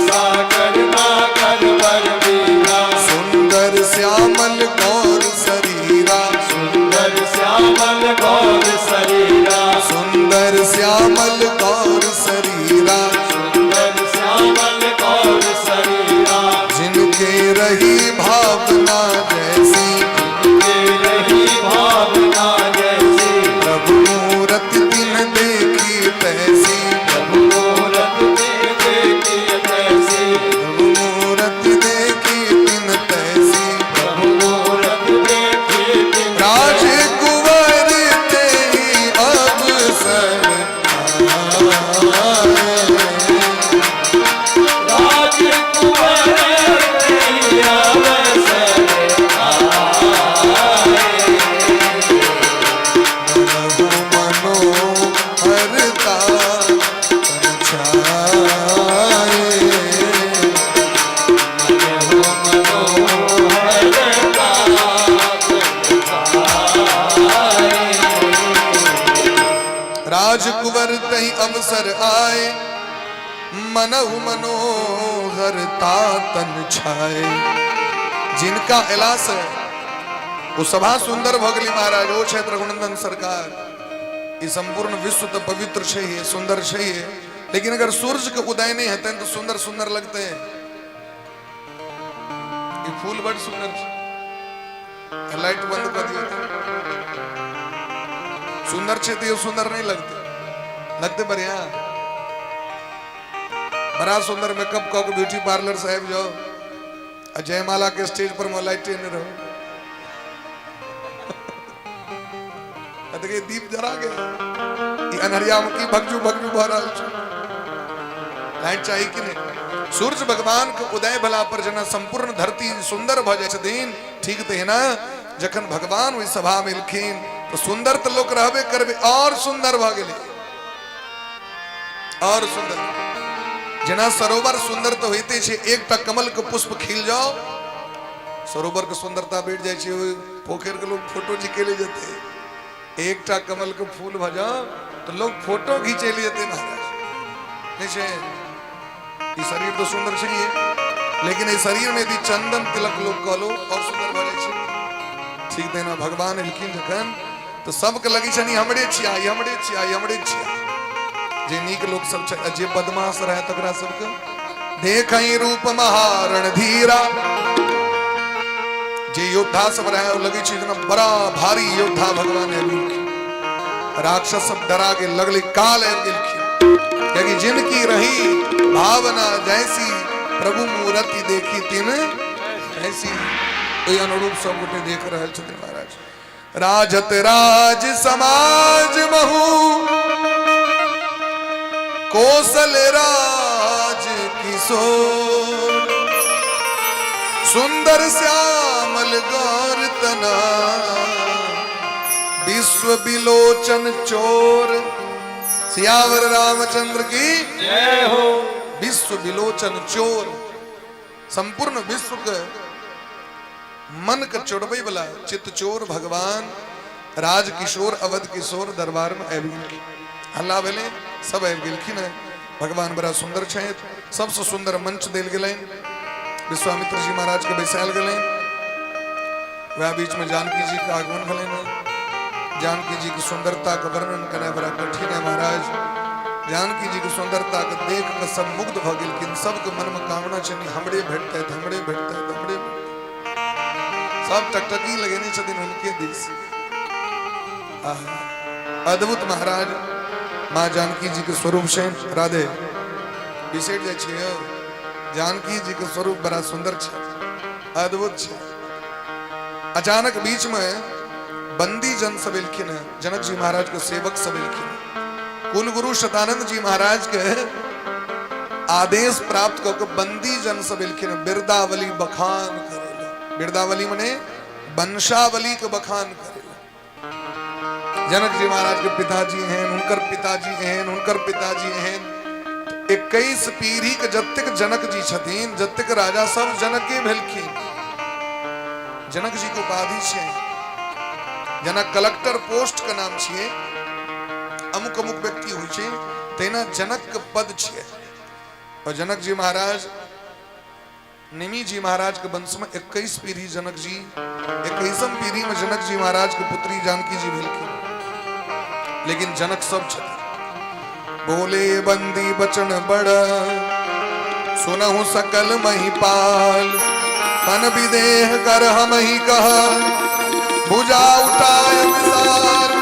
सागर नागर बर वीरा। सुंदर श्यामल गौर शरीरा, सुंदर श्यामल गौर शरीरा। सुंदर श्यामल गौर शरीरा। सुंदर श्यामल गौर शरीरा। जिनके रही भावना जैसी, जिनके रही भावना जैसी। प्रभु मूरत दिन देखी तैसी, प्रभु मूरत दिन देखी तैसी। प्रभु मूरत देखी दिन तैसी। प्रभु मूरत देखी दिन राजकुंवर ते ही अवसर आए, राजकुंवर ते ही अवसर आए। मनहु मनोहर तातन छाए। मनहु मनोहर तातन छाए। राजकुंवर तही अवसर आए, मनहु मनोहर तातन छाए। जिनका एलास है वो सभा सुंदर भगली महाराज, वो क्षेत्र रघुनंदन सरकार। ये संपूर्ण विश्व तो पवित्र है, सुंदर है। लेकिन अगर सूरज के उदय नहीं होते तो सुंदर सुंदर लगते हैं। ये फूल बड़ सुंदर है। लाइट बंद कर दिया सुंदर छे तो ये सुंदर नहीं लगते बढ़िया। बड़ा सुंदर मेकअप का ब्यूटी पार्लर साहब जाओ, जयमाला के स्टेज पर मोलाइटे नहीं रहो। दीप जरा गया, अनहरिया की भगजू भगजू भरा लाइट चाहिए कि नहीं। सूर्य भगवान के उदय भला पर जना संपूर्ण धरती सुंदर भ जाए दिन, ठीक तो है ना। जखन भगवान वही सभा में लिखीन तो सुंदर तो लोग रहबे करबे, और सुंदर भ गेले, और सुंदर। जना सरोवर सुंदर तो होते छे, एक टा कमल के पुष्प खिल जाओ सरोवर के सुंदरता बैठ जाए छे पोखर के लोग फोटो खींचे जाते एकटा कमल के फूल भजा तो लोग फोटो खींचे जाते महाराज जैसे ये शरीर तो सुंदर चाहिए लेकिन इस शरीर में यदि चंदन तिलक लोग कलो और सुंदर बने छे ठीक देना भगवान लिखिन जखन तो सबके लगी छनी हमरे छिया हमरे छिया हमरे छिया जे नीक लोग सब जे बदमाश रहे तकरा सबके देखई रूप महारण धीरा जे योद्धा सब रहे लगी छी इतना बड़ा भारी योद्धा भगवान है राक्षस सब डरा के लगले काल है क्योंकि जिनकी रही भावना जैसी प्रभु मूर्ति देखी तीन ऐसी तो अनुरूप सब गोटे देख रहे छथिन महाराज राजत राज समाज महू कौशल राज किशोर सुंदर श्यामल गौर तना विश्व विलोचन चोर सियावर रामचंद्र की जय हो। विश्व विलोचन चोर संपूर्ण विश्व के मन के चोरबे वाला चित्त चोर भगवान राज किशोर अवध किशोर दरबार में आबि हल्ला भेले सब आबि गेलखिन है भगवान बड़ा सुंदर छे सबसे सुंदर मंच देल गेलै विश्वामित्र जी महाराज के बैसाल गेलै वह बीच में जानकी जी का आगमन भेलै जानकी जी की सुंदरता का वर्णन करना बड़ा कठिन है महाराज जानकी जी की सुंदरता को देख कर सब मुग्ध भ गेलखिन सबके मन में कामना छनि हमरे भेटतै हमरे भेटतै हमरे सब टकटकी लगेने छथिन उनके दिस अद्भुत महाराज माँ जानकी जी के स्वरूप से राधे बिसेट जाय छियै जानकी जी के स्वरूप बड़ा सुंदर छै अद्भुत छै अचानक बीच में बंदी जन सब एलखिन जनक जी महाराज के सेवक सब एलखिन कुल गुरु शतानंद जी महाराज के आदेश प्राप्त करके बंदी जन सब एलखिन बिरदावली बखान करेला बिरदावली मने वंशावली के बखान करेला जनक जी महाराज के पिताजी हैं उनकर पिताजी हैं उनकर पिताजी हैं 21 पीढ़ी के जतेक जनक जी छथिन जतेक राजा सब जनक के भेलखिन जनक जी को उपाधि छै जना कलेक्टर पोस्ट का नाम छिए अमुक अमुक व्यक्ति हुई छे तेना जनक के पद छिए और जनक जी महाराज निमि जी महाराज के वंश में 21 पीढ़ी जनक जी 21वीं पीढ़ी में जनक जी महाराज के पुत्री जानकी जी भेलखिन लेकिन जनक सब छथिन बोले बंदी बचन बड़ सुनहु सकल महिपाल तन विदेह कर हम ही कह भुजा उठाय विशाल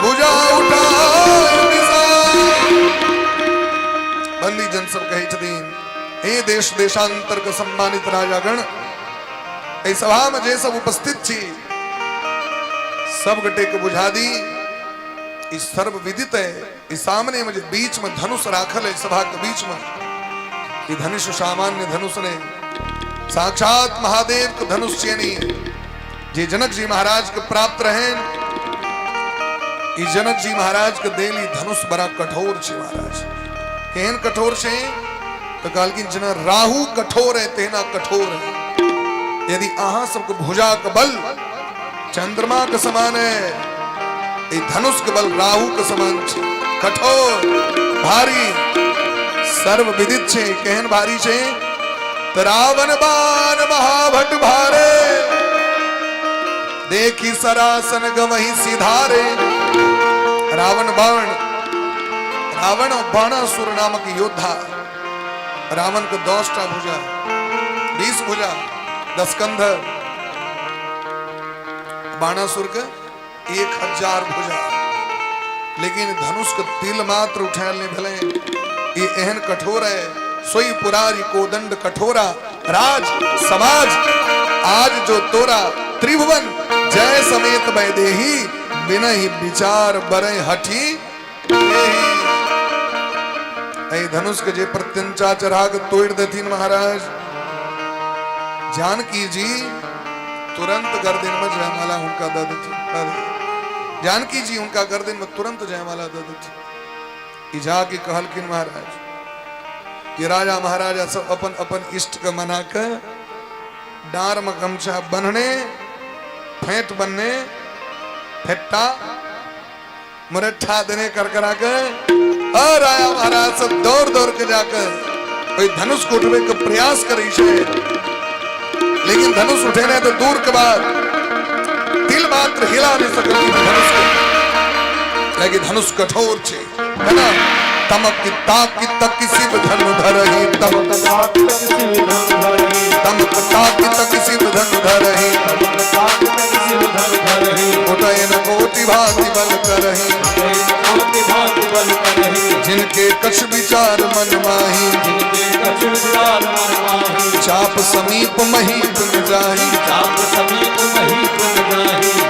भुजा उठाय विशाल बंदी जन सब कहे छथिन हे देश देशांतर के सम्मानित राजागण ए सभा में जे सब उपस्थित छी सब गटे के बुझा दी इस सर्व विदित है इस सामने में जो बीच में धनुष राखल है सभा के बीच में ये धनुष सामान्य धनुष ने साक्षात महादेव के धनुष चेनी जे जनक जी महाराज के प्राप्त रहे जनक जी महाराज के देली धनुष बड़ा कठोर छे महाराज केहन कठोर छे तो कहलखिन जना राहु कठोर है तेना कठोर है यदि अहाँ सबके भुजा के बल चंद्रमा के समान है ये धनुष के बल राहु के समान छे कठोर भारी सर्व विदित छे केहन भारी छे रावण बाण महाभट भारे देखी सरासन गवही सिधारे रावण बाणासुर नामक योद्धा रावण को 10टा भुजा 20 भुजा 10 कंधर बाणासुर के 1000 भुजा लेकिन धनुष के तिल मात्र उठाल नहीं भले ये एहन कठोर है सोई पुरारी को दंड कठोरा राज समाज आज जो तोरा त्रिभुवन जय समेत वैदेही बिना ही विचार बरे हठी ऐ धनुष के जे प्रत्यंचा चराग तोड़ देथिन महाराज जानकी जी तुरंत गर्दन में जयमाला उनका दे देथिन जानकी जी उनका गर्दन में तुरंत जयमाला दे देथिन इजा की कहलकिन महाराज ये राजा महाराजा सब अपन अपन इष्ट के मना के डार में गमछा बनने फेंट बनने फेट्टा मुरट्ठा देने कर करा के और आया महाराज सब दौड़ दौड़ के जाकर कोई धनुष को उठवे का प्रयास करी छे, लेकिन धनुष उठे ने तो दूर के बाद दिल मात्र हिला नहीं सकती धनुष को, लेकिन धनुष कठोर छे है ना। तमक की ताक की तक किसी धनु धरही तमक ताक की तक किसी धनु धरही उठे न कोटि भांति बल करही जिनके कछ विचार मन माही चाप समीप मही पुन जाही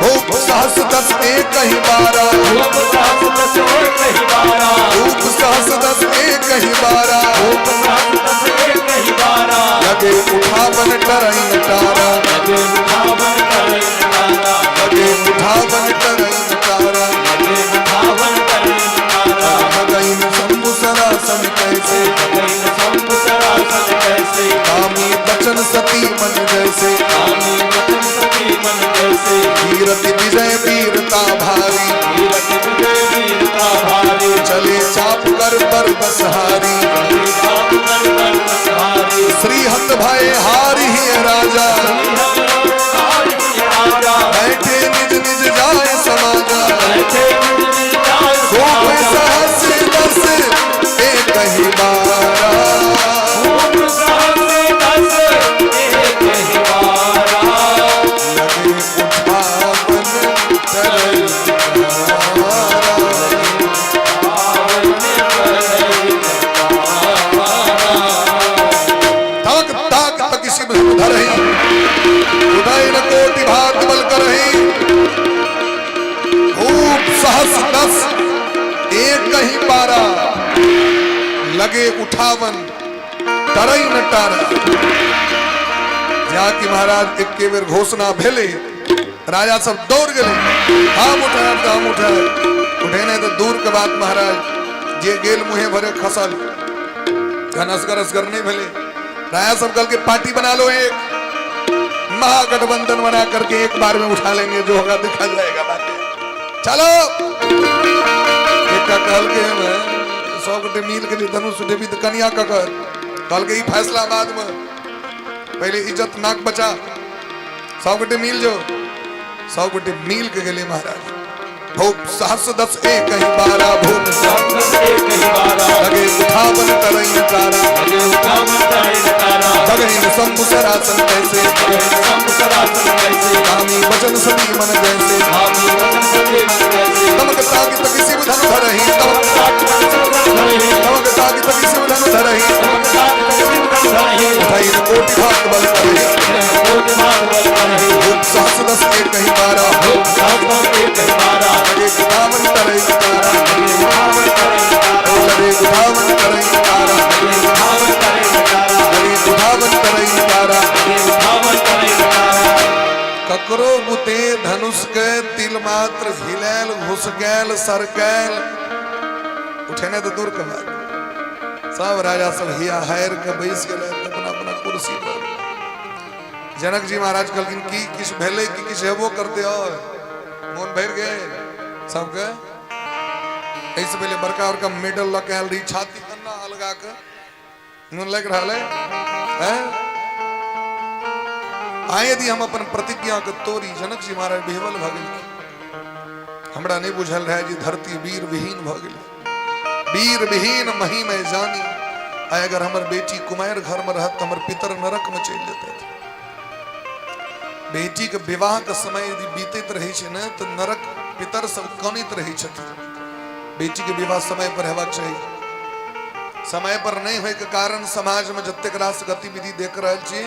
भूप सहस दस एक ही बारा भूप सहस दस एक ही बारा लगे उठावन करई नटारा लगे उठावन करई नटारा भगईन शंभु सरासन कैसे कामी बचन सती मन जैसे कीरति विजय वीरता भारी चले चाप कर पर बसहारी श्री हत भय हारी ही राजा बैठे निज निज जाए समाजा सहस दस एक ही बारा लगे उठावन करई ताक ताक तक किसी में धरही उदय न कोटि भांति बल करही खूब सहस दस एक ही बारा लगे उठावन तरई न टारा। जाकि महाराज एक बेर घोषणा भेले राजा सब दौड़ गए हम उठाए उठे नहीं तो दूर के बात महाराज जे गेल मुहे भरे खसल घनसगर असगर नहीं भेले। राजा सब कल के पार्टी बना लो, एक महागठबंधन बना करके एक बार में उठा लेंगे, जो होगा देखा जाएगा। बाकी चलो एक कल के 100 गटे मिल के लिए धनुष उठे भी तो कन्या ककर कल के ही फैसला बाद में पहले इज्जत नाक बचा 100 गटे मिल जो 100 गटे मिल के गले महाराज भूप सहस दस एक ही बारा भूप लगे उठावन करई नटारा जगही शंभु सरासन कैसे कामी वचन सभी मन जैसे तमक ताकि तक शिव धन धरही तमक ताकि तक शिव धन धरही उठाई कोटि भाग बल करही भूप सहस दस एक ही बारा लगे उठावन करई नटारा लगे उठावन करई नटारा लगे उठावन करई नटारा ककरो बुते धनुष के तिल मात्र हिलैल घुस गैल सरकैल उठेने तो दूर के बात सब राजा सब हिया हैर के बैस गेले अपना अपना कुर्सी पर। जनक जी महाराज कहलखिन की किछ भेले कि किछ हेबो करते हो मोन भर गए सबके ऐसे पहले बड़का बड़का मेडल लगाल रही छाती अन्ना अलगा के मन लग रहा है आए यदि हम अपन प्रतिज्ञा के तोरी जनक जी महाराज बेहवल भ गेल हमरा नहीं बुझल रहे जी धरती वीर विहीन भ गेल वीर विहीन मही में जानी आय अगर हमर बेटी कुमार घर में रहत हमर पितर नरक में चल जेते थे। बेटी के विवाह के समय यदि बीतत रहे छे न तो नरक पितर सब कनित रहे छथिन। बेटी के विवाह समय पर हेबाक चाहिए, समय पर नहीं होय के कारण समाज में जतेक रास गतिविधि देख रहल छी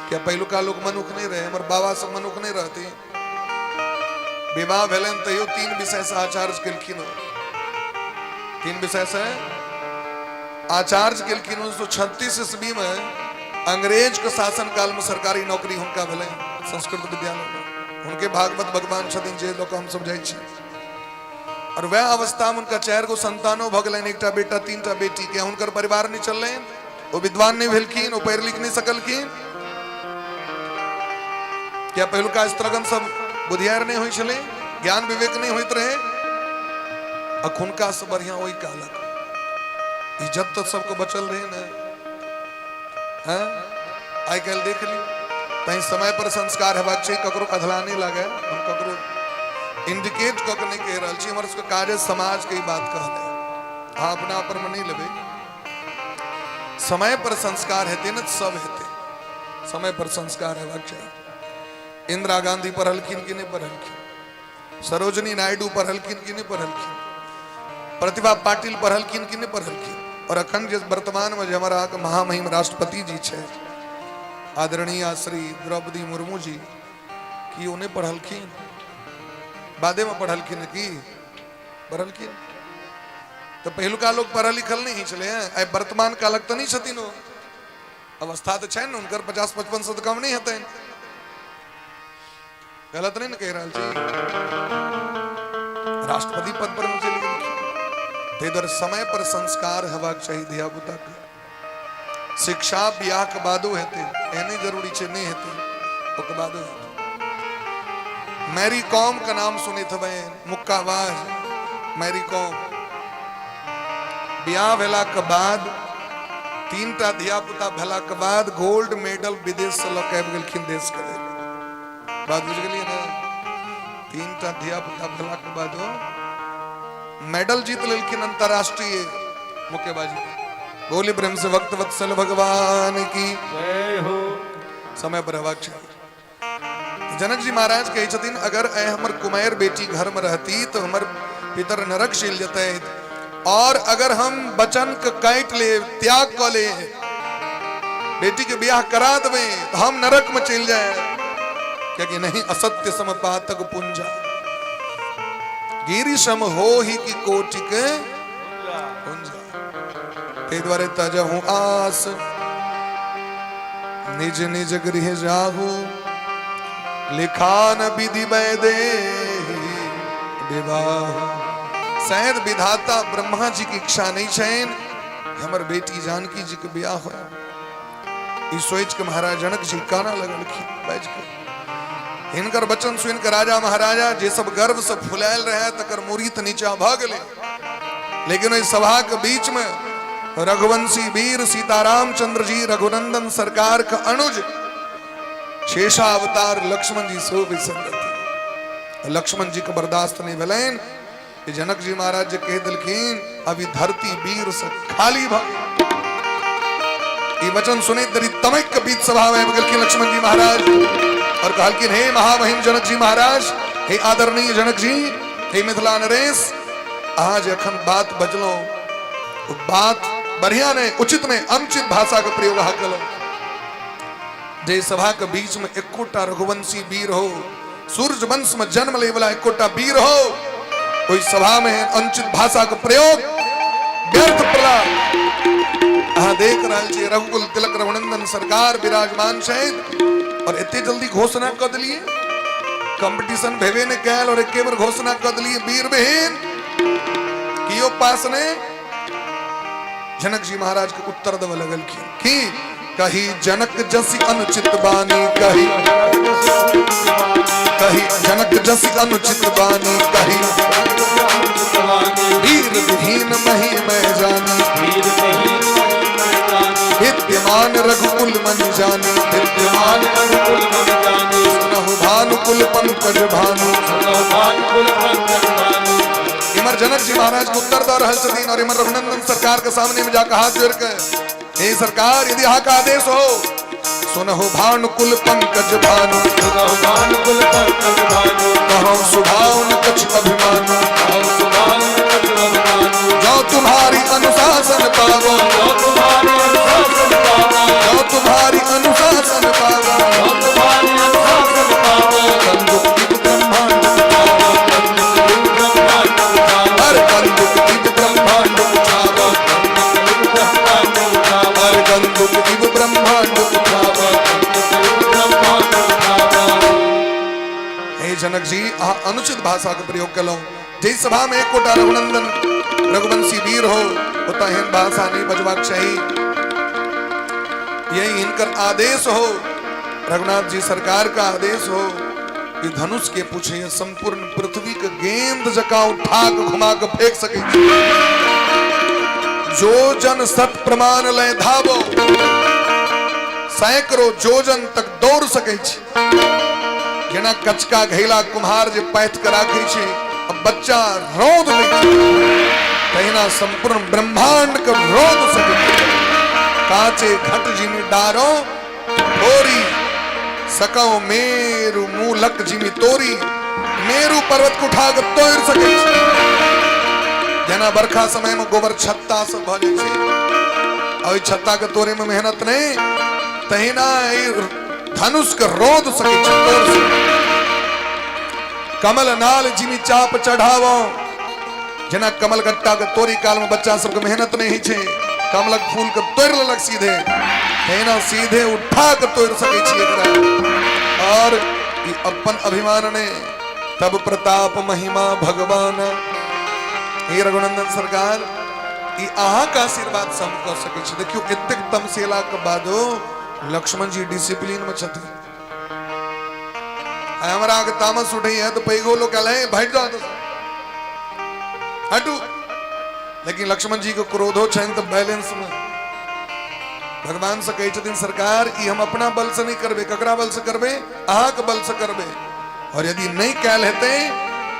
क्या पहिलुका लोग मनुख नहीं रहे, हमर बाबा सब मनुख नहीं रहते। विवाह भेलन तैयो 3 विषय से आचार्य केलखिन 3 विषय से आचार्य केलखिन 1936 ईस्वी में अंग्रेज के शासन काल में सरकारी नौकरी हुनका भेलै संस्कृत विद्यालय में। उनके भागवत भगवान छथिन जे लोक हम सब जाय छी और वह अवस्था में उनका 4 गो संतानो भ गेलैन, एकटा बेटा 3टा बेटी के। हुनकर परिवार नहीं चललैन, वो विद्वान नहीं भेलखिन, वो पढ़ लिख नहीं सकलखिन क्या पहलुका स्त्रगन सब बुधियार नहीं हुई चले, ज्ञान विवेक नहीं होते रहे, अखुनका से बढ़िया वही कालक इज्जत तो सबको बचल रहे ना। हाँ? आई कल देख ली तही समय पर संस्कार हेबाक चाहिए, ककरो अधला नहीं लगे, हम ककरो इंडिकेट कक नहीं कह रहा छी, हमर उसका कार्य समाज के ही बात कह दे। हाँ अपना पर में नहीं लबे, समय पर संस्कार हेते न सब हेते, समय पर संस्कार हेबाक चाहिए। इंदिरा गांधी पढ़लखिन कि नहीं पढ़लखिन, सरोजनी नायडू पढ़लखिन कि नहीं पढ़लखिन, प्रतिभा पाटिल पढ़लखिन कि नहीं पढ़लखिन, और अखंड जिस वर्तमान में हमारा महामहिम राष्ट्रपति जी छे आदरणीय श्री द्रौपदी मुर्मू जी की उन्हें पढ़लखिन, बादे में पढ़लखिन की पढ़लखिन। तो पहलुका लोग पढ़ल लिखल नहीं चले हैं, वर्तमान कालक तो नहीं छथिन, अवस्था तो छे उनकर 50-55 से कम नहीं हते, गलत नहीं न कह रहा छी, राष्ट्रपति पद पर चल गए। इधर समय पर संस्कार हेबाक चाहिए धिया पुता के, शिक्षा ब्याह के बादो हेते, एने जरूरी छे नहीं हेते ओके बादो हेते। मैरी कॉम का नाम सुने थे मुक्काबाज मैरी कॉम, ब्याह भेला के बाद 3टा धिया पुता भेला के बाद गोल्ड मेडल विदेश से लऽ के आबि गेलखिन देश के लेल। बात बुझ गेलिए ना, 3टा धिया पुता भेला के बाद मेडल जीत लेलखिन अंतरराष्ट्रीय मुक्केबाजी। बोली प्रेम से भक्त वत्सल भगवान की जय हो। समय पर हेबाक चाहिए। जनक जी महाराज कहे छथिन अगर ऐ हमर कुमार बेटी घर में रहती तो हमर पितर नरक चल जते, और अगर हम बचन के काट ले त्याग कर ले बेटी के ब्याह करा देवे तो हम नरक में चल जाए, क्योंकि नहीं असत्य समपातक पुंजा गिरी सम हो ही की कोटि के पुंजा। ते द्वारे तजहु आस निज निज गृह जाहू, लिखान विधि वैदे विवाह। शायद विधाता ब्रह्मा जी की इच्छा नहीं छैन हमर बेटी जानकी जी के ब्याह हो। ई सोच के महाराज जनक जी काना लगलखिन बैठ के, हिनकर बचन सुन के राजा महाराजा जे सब गर्व से फुलायल रहे तकर मुरीत नीचा भ गेले। लेकिन इस सभा के बीच में रघुवंशी वीर सीताराम चंद्र जी रघुनंदन सरकार का अनुज शेषावतार लक्ष्मण जी सो विसंगति, लक्ष्मण जी को बर्दाश्त नहीं भेलन। जनक जी महाराज जी कह दिलखिन अभी धरती वीर से खाली भ। वचन सुने दरी तमक के बीच सभा में गेलखिन लक्ष्मण जी महाराज और कहलखिन हे महामहिम जनक जी महाराज, हे आदरणीय जनक जी, हे मिथिला नरेश, आज अखन बात बजलो बात बढ़िया ने उचित ने अनुचित भाषा का प्रयोग कलो। जे सभा के बीच में एकोटा रघुवंशी वीर हो, सूर्य वंश में जन्म ले वाला एकोटा वीर हो, कोई सभा में अनुचित भाषा का प्रयोग व्यर्थ प्रलाप। देख रहा छे रघुकुल तिलक रघुनंदन सरकार विराजमान छैन और इतने जल्दी घोषणा कर दिलिए, कंपटीशन भेवे ने कहल और एक बार घोषणा कर दिलिए वीर बहन कियो पास ने। जनक जी महाराज के उत्तर देव लगलखिन कि कही जनक जसी अनुचित बानी, कही जनक जसी अनुचित बानी, कही वीर विहीन मही मैं जानी, विद्यमान रघुकुल मन जानी, विद्यमान रघुकुल मन जानी, सुनहु भानुकुल पंकज भानु, सुनहु भानुकुल पंकज भानु। इमर जनक जी महाराज को उत्तर दे रहल छथिन और इमर रघुनंदन सरकार के सामने में जाकर हाथ जोड़ के हे सरकार यदि यहाँ का आदेश हो, सुनहु भानुकुल पंकज भानु, सुनहु भानुकुल पंकज भानु, कहूँ सुभावन कछ अभिमानु, कहूँ सुभावन कछ अभिमानु, जो तुम्हारी अनुशासन पावो, जो तुम्हारी अनुशासन पावो, जो तुम्हारी अनुशासन पावो, जो तुम्हारी अनुशासन पावो, कंदुक ब्रह्मांड उठावो, कंदुक ब्रह्मांड उठावो, हर कंदुक ब्रह्मांड उठावो, कंदुक ब्रह्मांड उठावो, हर कंदुक ब्रह्मांड उठावो, कंदुक ब्रह्मांड उठावो। हे जनक जी अनुचित भाषा का प्रयोग करो। जिस सभा में कोटा रघुनंदन रघुवंशी वीर हो होता है भाषा नहीं बजवाक चाहिए, यही इनकर आदेश हो। रघुनाथ जी सरकार का आदेश हो कि धनुष के पूछे संपूर्ण पृथ्वी के गेंद जका उठा के घुमा के फेंक सके जो जन सत प्रमाण लय धावो सैकड़ों जोजन तक दौड़ सके जेना कचका घेला कुम्हार जे पैथ के राखे छे अब बच्चा रोद लै तहिना संपूर्ण ब्रह्मांड के रोद सके काचे घट जिमी डारो तोरी सकौ मेरु मूलक जिमी तोरी मेरु पर्वत को उठा के तोड़ सके जेना बरखा समय में गोबर छत्ता सब भ जाय छै और छत्ता के तोड़े में मेहनत नहीं तहिना धनुष के रोद सके तोड़ सके कमल नाल जिमी चाप चढ़ावो जेना कमल गट्टा के तोरी काल में बच्चा सबके मेहनत नहीं छे कमलक फूल के तोड़ लेलक सीधे तहिना सीधे उठा के तोड़ सके छी एकरा और ई अपन अभिमान ने तब प्रताप महिमा भगवान हे रघुनंदन सरकार ई अहाँ का आशीर्वाद से हम कर सके छी देखियो एतेक तमसेला के बादो लक्ष्मण जी डिसिप्लिन में छथिन हमरा के तामस उठई है तो पैगो लोग कहले बैठ जाओ तो हटू लेकिन लक्ष्मण जी को क्रोधो छन तो बैलेंस में भगवान से कहे छथिन सरकार ई हम अपना बल से नहीं करबे ककरा बल से करबे अहाँ के बल से करबे और यदि नहीं कैल हेते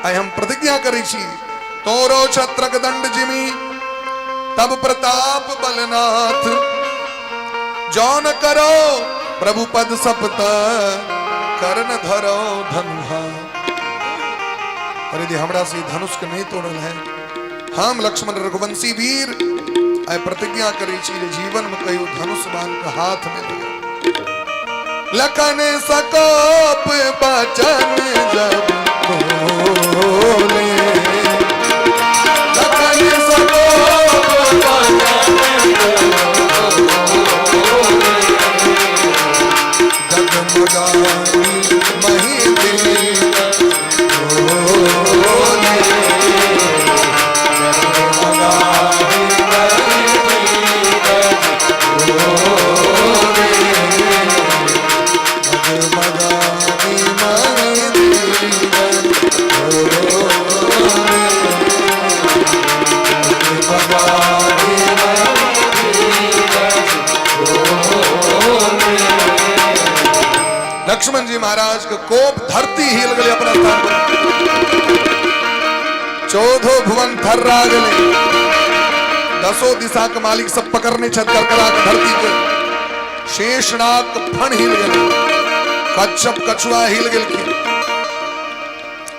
आई हम प्रतिज्ञा करै छी तोरो छत्रक दंड जिमी तब प्रताप बलनाथ जो न करो प्रभु पद सपत कर्ण धरो धनुहा और यदि हमरा से धनुष के नहीं तोड़ल है हम लक्ष्मण रघुवंशी वीर आय प्रतिज्ञा करी छी जीवन में कहियो धनुष बाण के हाथ में लगे लखन सकोप बचन जब बोले लखन सकोप बचन जगमगाई मही लक्ष्मण जी महाराज के कोप धरती हिल गए अपना स्थान पर चौधो भुवन थर्रा गए दसों दिशा के मालिक सब पकड़ने छत कर करा के धरती के शेषनाग फण हिल गए कच्छप कछुआ हिल गए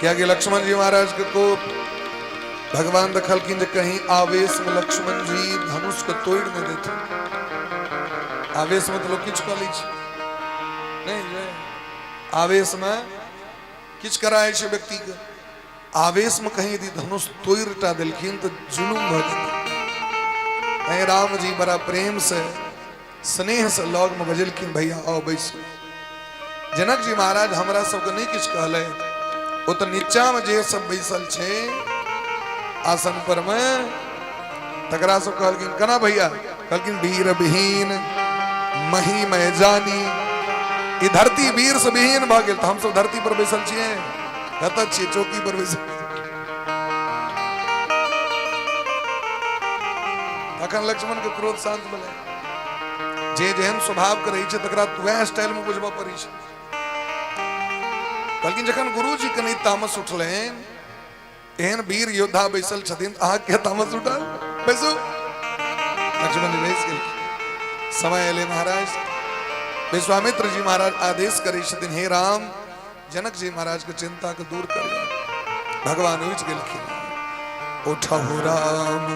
क्या कि लक्ष्मण जी महाराज के कोप भगवान दखल की कहीं आवेश में लक्ष्मण जी धनुष को तोड़ न देते आवेश में तो लोग किच कर ली नहीं आवेश में किच कराए छे व्यक्ति के आवेश में कहीं यदि धनुष तोड़टा दिलखिन तो जुलूम भ जेतै राम जी बड़ा प्रेम से स्नेह से लग में बजलखिन भैया आओ बैसो जनक जी महाराज हमरा सबके नहीं किछ कहले वो तो नीचा में जे सब बैसल छे आसन पर में तकरा सब कहलखिन कना भैया कहलखिन वीर विहीन मही मैं जानी ई धरती वीर से विहीन भ गेल हम सब धरती पर बैसल छिए कतऽ छिए चौकी पर बैसल तखन लक्ष्मण के क्रोध शांत भेलै जे जेहन स्वभाव के रही छे तकरा वह स्टाइल में बुझबा पड़ी छे बल्कि जखन गुरुजी के नहीं तामस उठलैन एहन वीर योद्धा बैसल छथिन अहाँ के तामस उठल बैसू लक्ष्मण जी बैस गेल समय एले महाराज विश्वामित्र जी महाराज आदेश करे छथिन हे राम जनक जी महाराज के चिंता के दूर करियो भगवान उठ गेलखिन उठहु राम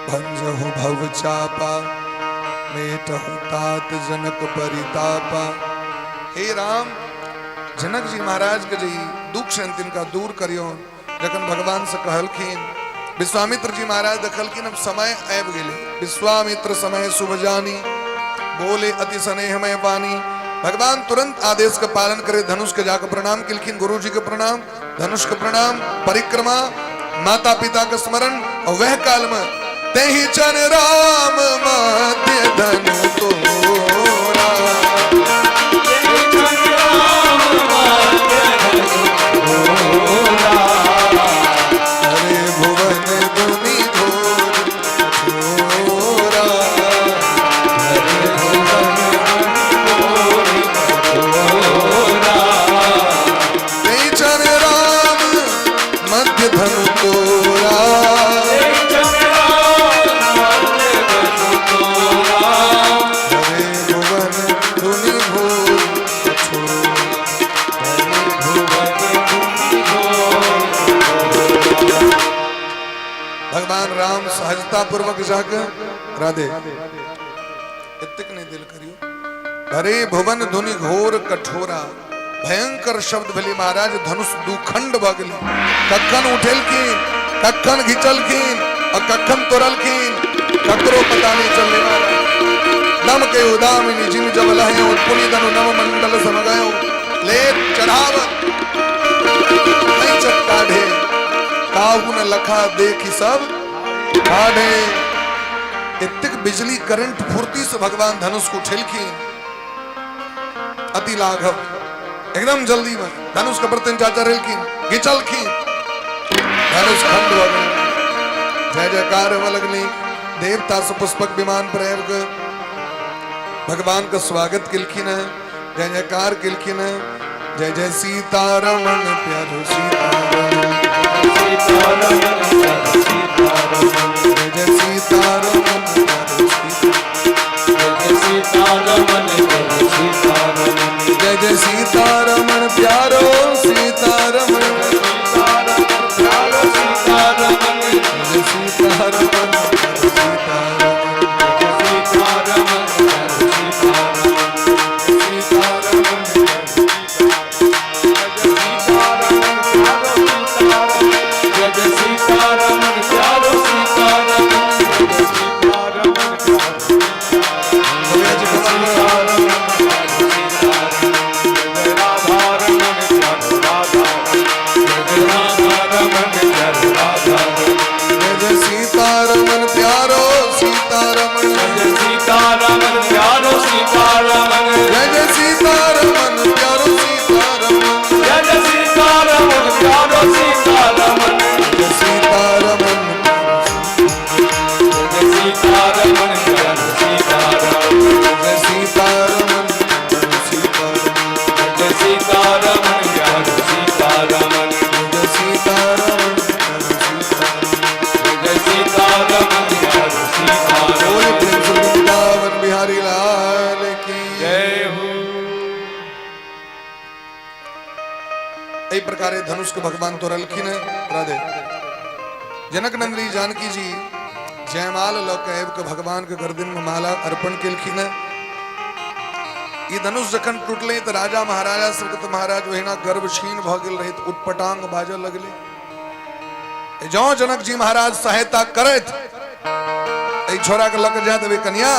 भंजहु भव चापा मेटहु तात जनक परितापा हे राम जनक जी महाराज के जी दुख से तिनका दूर करियो जखन भगवान से कहलखिन विश्वामित्र जी महाराज देखलखिन अब समय आबि गेलै विश्वामित्र समय शुभ जानी बोले अति स्नेह में वाणी भगवान तुरंत आदेश का पालन करे धनुष के जाकर प्रणाम किलखिन गुरु जी के प्रणाम धनुष के प्रणाम परिक्रमा माता पिता का स्मरण और वह काल में तेहि चन राम मध्य धनु तोरा सहजता पूर्वक जाकर राधे इतक ने दिल करियो भरे भुवन धुनि घोर कठोरा भयंकर शब्द भले महाराज धनुष दुखंड भगली कखन उठेल की कखन घिचल की और कखन तोरल की ककरो पता नहीं चलने वाला नम के उदामिनी जिन जब लहे उत्पुनी धनु नव मंडल समगयो ले चढ़ाव नहीं चट काढ़े काहू न लखा देखी सब काढ़े इतक बिजली करंट फुर्ती से भगवान धनुष को ठेलखी अति लाघव एकदम जल्दी में धनुष का बर्तन चाचा रेलखी घिचलखी धनुष खंड हो गए जय जयकार लगनी देवता से पुष्पक विमान प्रेर भगवान का स्वागत किलखिन है जय जयकार किलखिन है जय जय सीतारमण प्यारो सीतारमण जय जय सीतारमण जय जय सीतारमण प्यारो सीतारमण जय सीतारमण धनुष को भगवान तो रलखिन है राधे जनक नंदनी जानकी जी जयमाल लौकैब के भगवान के गर्दन में माला अर्पण केलखिन है ये धनुष जखन टूटले तो राजा महाराजा सबके महाराज वहीना गर्भ छीन भ गेल रहित उटपटांग बाजल लगले जो जनक जी महाराज सहायता करत ए छोरा के लग जा देवे कन्या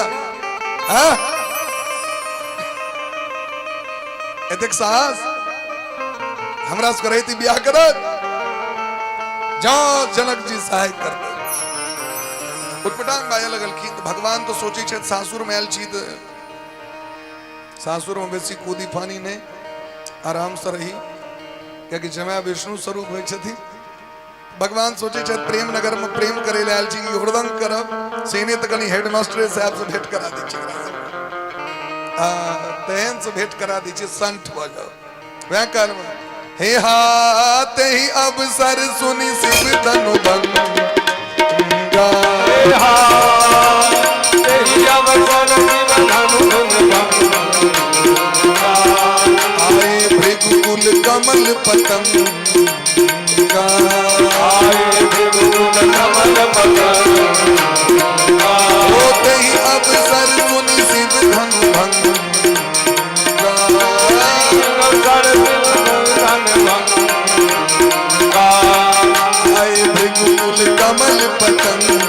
हां एतेक साहस हमरा से करे थी ब्याह करत जाओ जनक जी सहाय करते उटपटांग बाजे लगल की भगवान तो सोची छे सासुर में आयल छी सासुर में बेसी कूदी फानी ने आराम से रही क्योंकि जमा विष्णु स्वरूप होय छथि भगवान सोचे छे प्रेम नगर में प्रेम करे ले आयल छी हृदंग करब सेने त कनी हेडमास्टर साहब से भेंट करा दी छी तेहन से भेंट करा दी छी संठ हो जाओ वह काल में हे हाथ ही अवसर सुनी शिव धनु भंगा हे हाथ ही अवसर शिव धनु भंगा आए भृगुकुल कमल पतंगा आए भृगुकुल कमल पतंगा होते ही अवसर सुनी शिव धनु भंगा आए भृगुकुल कमल पतंगा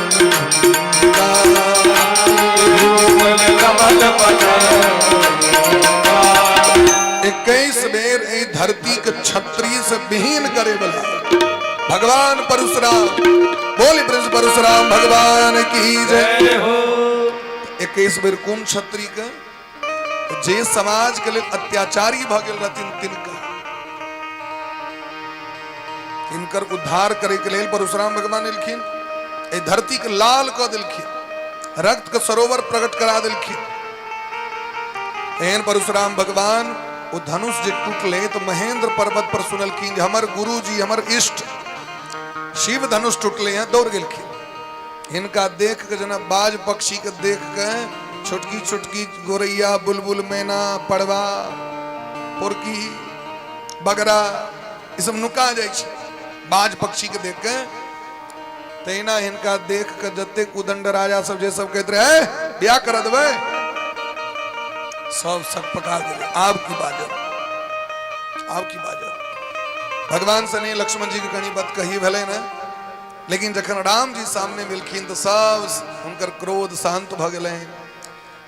21 बेर ए धरती के क्षत्रिय से विहीन करे वाला भगवान परशुराम बोली ब्रज परशुराम भगवान की जय हो 21 बेर कौन क्षत्रिय के जे समाज के लिए अत्याचारी भ गेल रहथिन तिनकर उद्धार करे के लिए परशुराम भगवान एलखिन ए धरती के लाल क दिलखिन रक्त के सरोवर प्रकट करा दिलखिन एहन परशुराम भगवान वो धनुष जे टूटले तो महेंद्र पर्वत पर सुनलखिन हमर गुरु जी हमर इष्ट शिव धनुष टूटले हैं दौड़ गेलखिन इनका देख के जना बाज पक्षी के देख के छोटकी छोटकी गोरैया बुलबुल मैना पड़वा पुरकी बगरा ई सब नुका जाय छै बाज पक्षी के देख के तेना इनका देख कर जत्ते उदंड राजा सब जे सब कहते रहे ब्याह कर देवे सब सक पका गए। आपकी बाजो भगवान से नहीं लक्ष्मण जी की कहानी बात कही भले ना, लेकिन जखन राम जी सामने मिलखिन तो सब उनकर क्रोध शांत भ गए।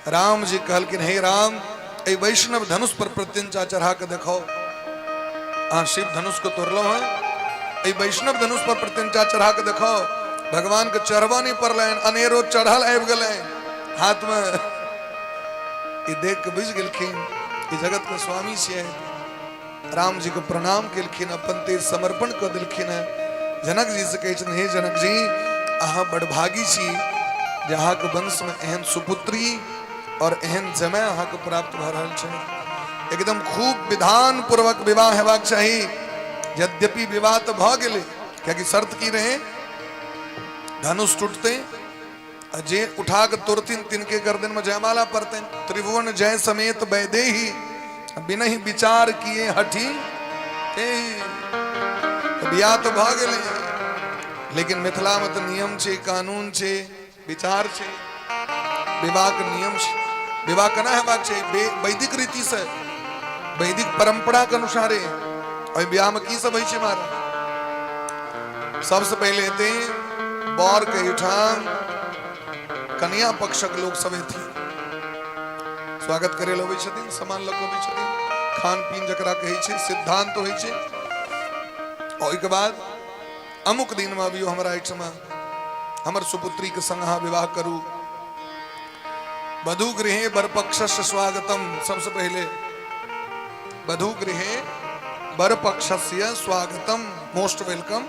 राम जी कहलखिन हे राम ए वैष्णव धनुष पर प्रत्यंचा चढ़ा के देखो। शिव धनुष को तोड़लो है, ए वैष्णव धनुष पर प्रत्यंचा चढ़ा के देखो। भगवान के चढ़वा नहीं पड़ल, अनेरो चढ़ल आबि गए हाथ में। ये देख के बुझ गेलखिन ई जगत के स्वामी छियै। राम जी को प्रणाम केलखिन, अपन तेज समर्पण कर दिलखिन। जनक जी से कहै हे जनक जी अहाँ बड़ भागी छी जे अहाँ के वंश में एहन सुपुत्री और एहन जमाय अहाँ के प्राप्त भ रहल छै। एकदम खूब विधान पूर्वक विवाह हेबाक चाही। यद्यपि विवाह तो भ गेलै, कियाकि शर्त की रहे धनुष टूटते जे उठा के तोड़तीन तिनके गर्दन में जयमाला पड़ते। त्रिभुवन जय समेत वैदेही बिना ही विचार किए हठी बियाह तो भ गेलै, लेकिन मिथिला में तो नियम छे, कानून छे, विचार छे, विवाह के नियम छे। विवाह केना हेबाक चाही वैदिक रीति से, वैदिक परंपरा के अनुसारे। और ब्याह में की सब होइ छै महाराज? सबसे पहले हेते बर के ठाम कन्या पक्षक लोग सब थी स्वागत करे लबै छथिन, सामान लग अबै छथिन, खान पीन जकरा कहै छै, सिद्धांत होइ छै। और एक बाद अमुक दिन में अबियो हमरा एठमा हमर सुपुत्री के संग अहाँ विवाह करू। वधु गृहे वर पक्षस्य स्वागतम। सबसे पहले वधु गृहे वर पक्षस्य स्वागतम, मोस्ट वेलकम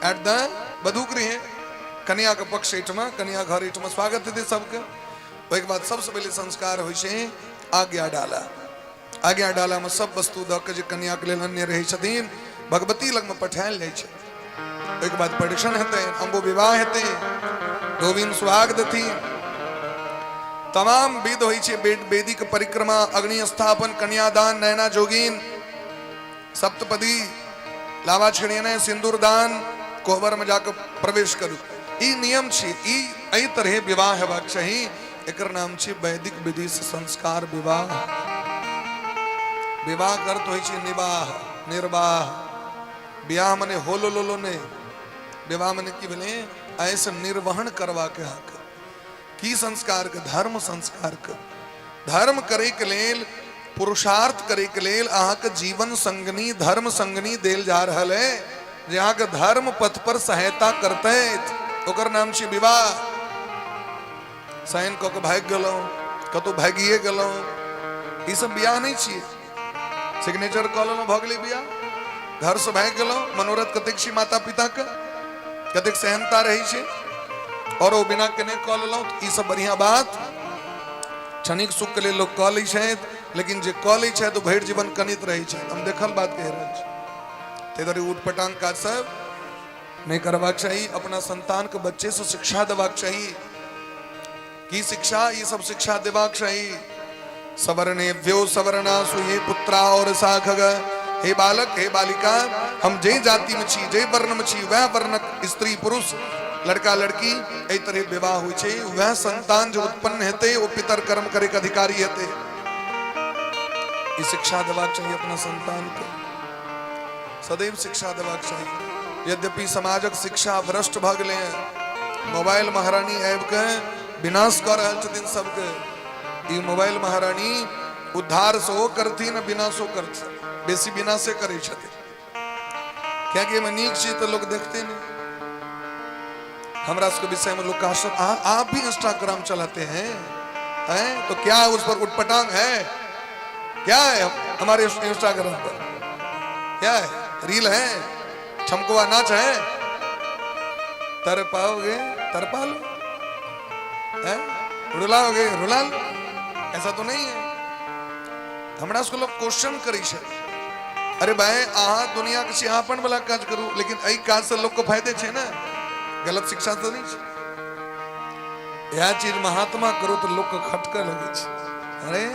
एट द वधु गृहे। कन्या के पक्ष एठमा, कन्या घर एठमा स्वागत हेतै सबके। ओहि के बाद सबसे पहले संस्कार होइ छै आज्ञा डाला। आज्ञा डाला में सब वस्तु द के जे कन्या के लेल अन्य रहै छथिन भगवती लग में पठायल जाइ छै। ओहि के बाद परिक्षण हेतै, अम्बो विवाह हेतै, गोविंद सुहाग देती, तमाम विध होइ छै। वेदी के परिक्रमा, अग्नि स्थापन, कन्यादान, नैना जोगिन, सप्तपदी, लावा छिड़ियने, सिंदूर दान, कोहबर में जाकर प्रवेश करू। ई नियम छै। ई एहि तरह विवाह हेबाक चाही। एकर नाम छै वैदिक विधि से संस्कार विवाह। विवाह के अर्थ होइ छै निवाह, निर्वाह। विवाह मने होलो लोलो ने, विवाह मने की भेलै ऐसे निर्वहन करवा के हक। की संस्कार के? धर्म संस्कार के। धर्म करे के लेल, पुरुषार्थ करे के लेल अहाँ के जीवन संगनी, धर्म संगनी देल जा रहल है, जे अहाँ के धर्म पथ पर सहायता करते, ओकर नाम छै विवाह। साइन क के भाग गेलौ, कतौ भागिए गेलौ, ई सब बियाह नहीं छिए। सिग्नेचर क लेलौ, भ गेलै बियाह। घर से भाग गेलौ, मनोरथ कतेक छी माता पिता के, कतेक सहनता रही छै, और वो बिना केने क लेलौ। ई सब बढ़िया बात क्षणिक सुख के लिए लोग क लै छथि, लेकिन जे क लै छथि तो भरि जीवन कनित रहै छथि। हम देखल बात कह रहल छी। ताहि दुआरे उठपटांग काज सब नहीं करबाक चाही। अपना संतान के बच्चे से शिक्षा देबाक चाही। की शिक्षा? ये सब शिक्षा देबाक चाही। सवर्णेभ्यो सवर्णासु ये पुत्रा और साखग। हे बालक, हे बालिका, हम जे जाति में छी, जे वर्ण में छी, वह वर्णक स्त्री पुरुष, लड़का लड़की एहि तरह विवाह होइ छै। वह संतान जो उत्पन्न हेतै वो पितर कर्म करे के अधिकारी हेतै। ई शिक्षा देबाक चाहिए अपना संतान को, सदैव शिक्षा देबाक चाहिए। यद्यपि समाजक शिक्षा भ्रष्ट भ गेलै हैं। मोबाइल महारानी आबि के विनाश कर रहल छथिन सबके। ई मोबाइल महारानी उद्धार सेहो करथिन, विनाशो करथिन। बेसी विनाशे करै छथिन, कियाकि एहिमे नीक चीज तो लोग देखते नहीं। हमरा सबके विषय में लोग कहा आप भी इंस्टाग्राम चलाते हैं, तो क्या उस पर उठपटांग है? क्या है हमारे इंस्टाग्राम पर? क्या है? रील है, छमकुआ नाच है? तर पाओगे तर पा लो, रुलाओगे रुला लो, ऐसा तो नहीं है। हमरा सबके लोग क्वेश्चन करै छै, अरे भाई अहाँ दुनिया के सियापन वाला काज करू, लेकिन एहि काज से लोग को फायदे छै ना, गलत शिक्षा तो नहीं छै। यह चीज महात्मा करो तो लोग को खटका लगे छै। अरे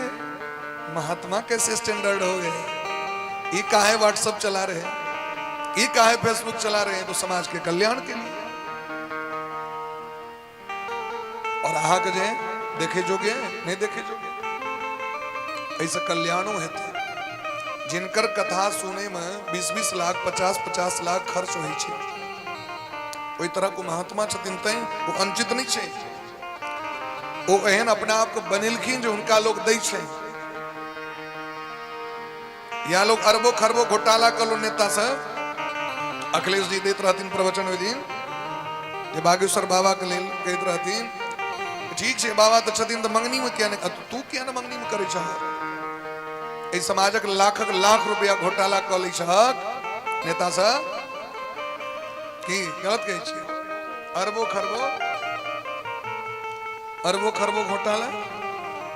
महात्मा कैसे स्टैंडर्ड हो गए? ये काहे व्हाट्सएप चला रहे हैं, ये काहे फेसबुक चला रहे हैं? तो समाज के कल्याण के लिए। और आहा के जे देखे जोगे नहीं देखे जोगे ऐसा कल्याणों हेतु जिनकर कथा सुने में 20-20 लाख 50-50 लाख खर्च होई छे ओई तरह को महात्मा छथिन तै वो अंचित नहीं छे वो एहन अपने आप को बनेलखिन जो उनका लोग दै छे या लोग अरबों खरबों घोटाला कलो नेता से अखिलेश जी देत रहथिन प्रवचन ओई दिन जे बागेश्वर बाबा के लेल कहत रहथिन ठीक छे बाबा तो छथिन तो मंगनी में क्या नहीं तू क्या ना मंगनी में करे छह ए समाजक लाख रुपया घोटाला क लै छहक नेता से की गलत कहै छी अरबों खरबों घोटाला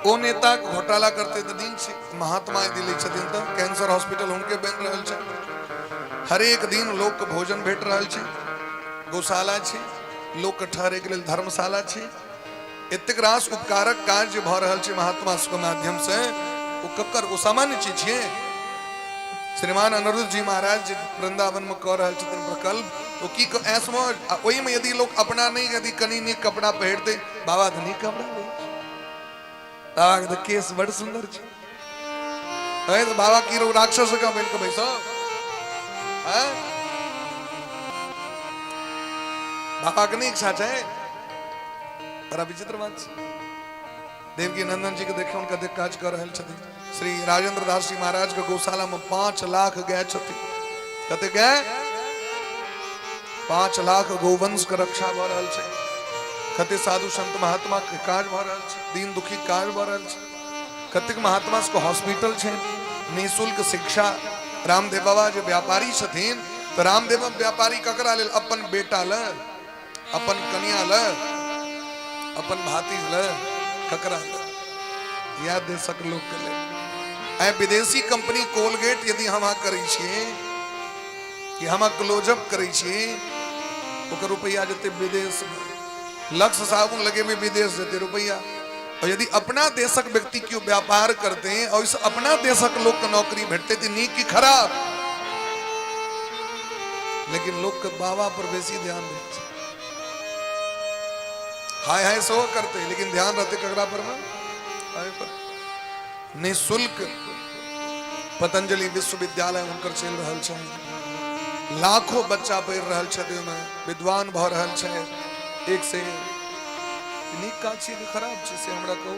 ओ नेता घोटाला करते तो दिन से महात्मा दिल्ली छथिन तो कैंसर हॉस्पिटल उनके बन रहल छै हर एक दिन लोग के भोजन भेट रहल छै गौशाला छै लोग के ठहरे के लेल धर्मशाला छै एतेक रास उपकारक कार्य भ रहल छै महात्मा के माध्यम से वो कक्कर वो सामान्य चीज है श्रीमान अनिरुद्ध जी महाराज जी वृंदावन में कह रहे छथिन प्रकल्प तो की ऐसमो ओई में यदि लोग अपना नहीं यदि कनी नीक कपड़ा पहिरते बाबा तो नीक कपड़ा ले बाबा के केस बड़ सुंदर छै है तो बाबा की रो राक्षस का बन के बैसो हैं बाबा के नहीं इच्छा है बड़ा विचित्र बात छै देवकी नंदन जी के देखे उनका देख काज कर रहे छथिन श्री राजेंद्र दास जी महाराज के गौशाला में 5 लाख गाय छथिन कते गाय 5 लाख गौवंश के रक्षा भ रहल छै कते साधु संत महात्मा के काज भ रहल छै दीन दुखी काज भ रहल छै कतेक महात्मा के हॉस्पिटल छै निःशुल्क शिक्षा रामदेव बाबा जो व्यापारी छथिन तो रामदेव व्यापारी ककरा लेल अपन बेटा ल अपन कन्या ल अपन भातीज ल ककरा या देशक लोग के लेल आइ विदेशी कंपनी कोलगेट यदि हम करै छियै कि हम क्लोजअप करै छियै ओकर रुपया जते विदेश में लक्ष्य साबुन लगे में विदेश जते रुपया और यदि अपना देशक व्यक्ति क्यों व्यापार करते हैं और इस अपना देशक लोग को नौकरी भेटते थी नीक की खराब लेकिन लोग के बाबा पर बेसी ध्यान देते हाय हाय सो करते लेकिन ध्यान रहते ककरा पर में हाय पर निःशुल्क पतंजलि विश्वविद्यालय उनकर चल रहल छै लाखों बच्चा पढ़ रहल छै में विद्वान भ रहल छै एक से नीक काज छै कि खराब छै से हमरा कहू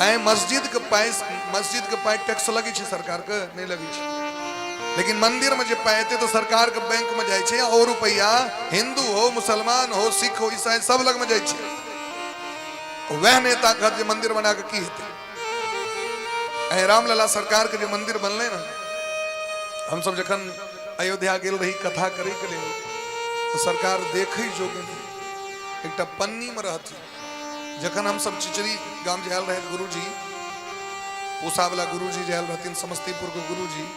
आइ मस्जिद के पाई टैक्स लगी छै सरकार के नहीं लगी छै लेकिन मंदिर में जो पाते तो सरकार के बैंक में जाए छे और रुपया हिंदू हो मुसलमान हो सिख हो ईसाई सब लग में जाए छे वह नेता घर जो मंदिर बना के की हेतै रामलला सरकार के जो मंदिर बनले ना हम सब जखन अयोध्या गेल रही कथा करे के लिए तो सरकार देखे जोगे एक पन्नी में रहती जखन हम सब चिचरी गांव जायल रहे गुरुजी पूसा वाला गुरुजी जायल रहती समस्तीपुर के गुरुजी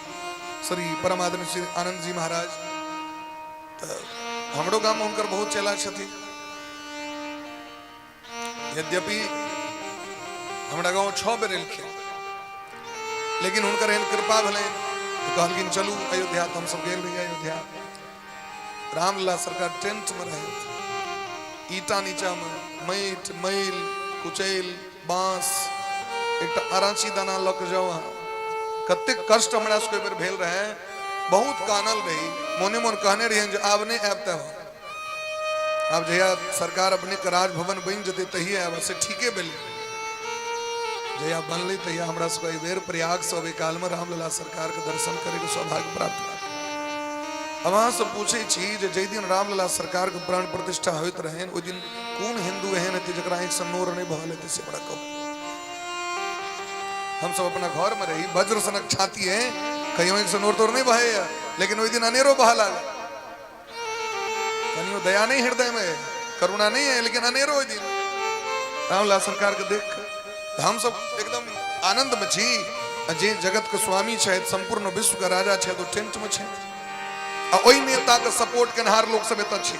श्री परम आदरणीय श्री आनंद जी महाराज तो हमरो गांव में उनकर बहुत चेला छथिन यद्यपि हमरा गांव 6 बेर एलखिन लेकिन उनकर एहन कृपा भेलै कहलखिन चलू अयोध्या तो हम सब गेल रही अयोध्या रामलला सरकार टेंट में रहे ईटा नीचा में माटि मैल कुचैल बांस एक अराची दाना लक जाओ कते कष्ट हमरा सबके बेर भेल रहे बहुत कानल रही मोने मोन कहने रही जो आब नहीं आबते हो अब जहिया सरकार अपने के राजभवन बन जते तहिए आब से ठीके भेल जहिया बनले तहिया हमरा सबके बेर प्रयाग सब काल में रामलला सरकार के दर्शन करे के सौभाग्य प्राप्त भेल अब अहाँ सब पूछे छी जे जै दिन रामलला सरकार के प्राण प्रतिष्ठा होइत रहे ओइ दिन कोन हिंदू एहन हेतै जकरा एक सनोर नहीं बहल हेतै से बड़ा कहू हम सब अपना घर में रही वज्र सनक छाती है कहीं एक सनोर तोर नहीं बहे लेकिन वही दिन अनेरो बहा लगा कहीं दया नहीं हृदय में करुणा नहीं है लेकिन अनेरो वही दिन रामलला सरकार के देख तो हम सब एकदम आनंद में छी जे जगत के स्वामी छे संपूर्ण विश्व का राजा छे तो टेंट में छे आ ओई नेता के सपोर्ट केनहार लोग सब एत छी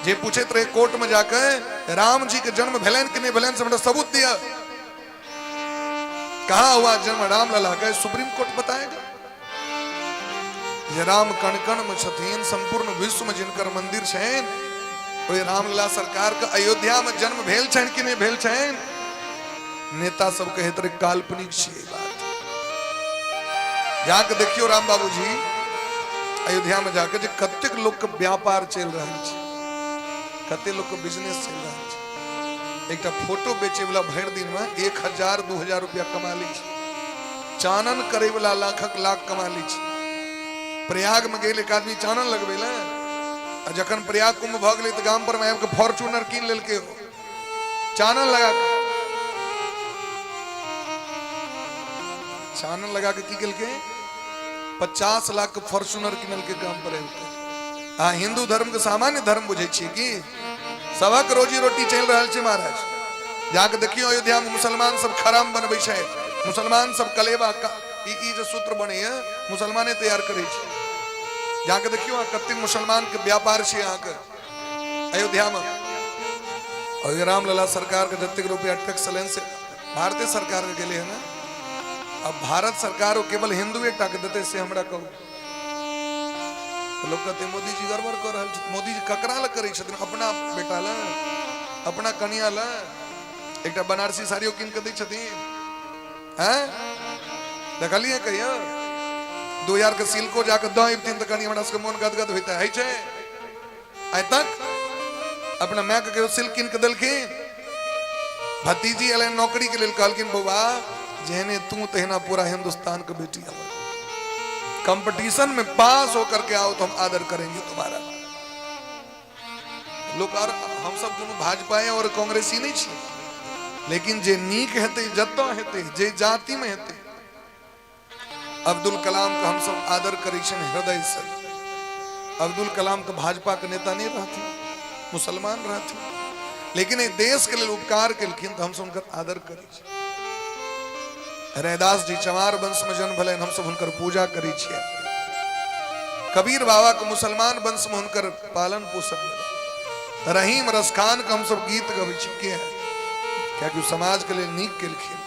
जे पूछे रहे कोर्ट में जाकर राम जी के जन्म भेलन कि नहीं भेलन से हमरा सबूत दिया कहाँ हुआ जन्म रामलला का सुप्रीम कोर्ट बताएगा जे राम कण कण में छथिन, संपूर्ण विश्व में जिनकर मंदिर छन, ओहि रामलला सरकार के अयोध्या में जन्म भेल छन कि नहीं भेल छन? नेता सब कहत रहे काल्पनिक छियै बात। जाके देखियो राम बाबूजी अयोध्या में जाके जे कतेक लोग के व्यापार चल रहा है, कते लोग के बिजनेस चल रहा है। एक फोटो बेचे वाला भर दिन में 1000-2000 रुपया कमा ली, चानन करे वाला लाखक लाख कमा ली। प्रयाग में गेल एक आदमी चानन लगबे ला, जखन प्रयाग कुंभ भ गेलै त गाम पर में आबि के फॉर्च्यूनर कीन लेलकै हो, चानन लगा के। चानन लगा के की केलकै? 50 लाख के फॉर्च्यूनर किनलकै गाम पर आबि के। हाँ, हिंदू धर्म के सामान्य धर्म बुझे छियै कि सबक रोजी रोटी चल रहा है महाराज। जाके देखियो अयोध्या में मुसलमान सब खराम बनबै छै, मुसलमान सब कलेवा का ई जो सूत्र बने है मुसलमाने तैयार करे छै। जाके देखियो कते मुसलमान के व्यापार छै यहाँ के अयोध्या में। और रामलला सरकार के जतेक रुपया टैक्स लेन से भारतीय सरकार के गेले है ना, अब भारत सरकार केवल हिंदुए टा के देते से हमरा कहू लोग कहते मोदी जी गड़बड़ कर रहल छै। मोदी जी ककरा ल करे छथिन? अपना बेटा ल, अपना कनिया ल एकटा बनारसी साड़ियो किन के दै छथिन। हैं देखलिए कहियो 2000 के सिल्को जाके द इबतिन त कनी हमरा सबके मन गदगद होइता है छै। आइ तक अपना माय के कहियो सिल्क किन के देलखिन। भतीजी एले नौकरी के लेल कहलखिन बौआ जेहने तू तेहना पूरा हिंदुस्तान के बेटी है, कंपटीशन में पास होकर के आओ तो हम आदर करेंगे तुम्हारा। लोग हम सब दोनों भाजपा और कांग्रेसी नहीं छे, लेकिन जे नीक हेते जतो हेते जे जाति में हेते। अब्दुल कलाम का हम सब आदर करै छन हृदय से। अब्दुल कलाम के भाजपा के नेता नहीं रहते, मुसलमान रहते, लेकिन ये देश के लिए उपकार केलखिन तो हम सब उनकर आदर करै छी। रैदास जी चमार वंश में जन्म भले, हम सब उनकर पूजा करै छियै। कबीर बाबा के मुसलमान वंश में उनकर पालन पोषण भेल। रहीम रस खान के हम सब गीत गबै छी के क्या कि समाज के लिए नीक केलखिन।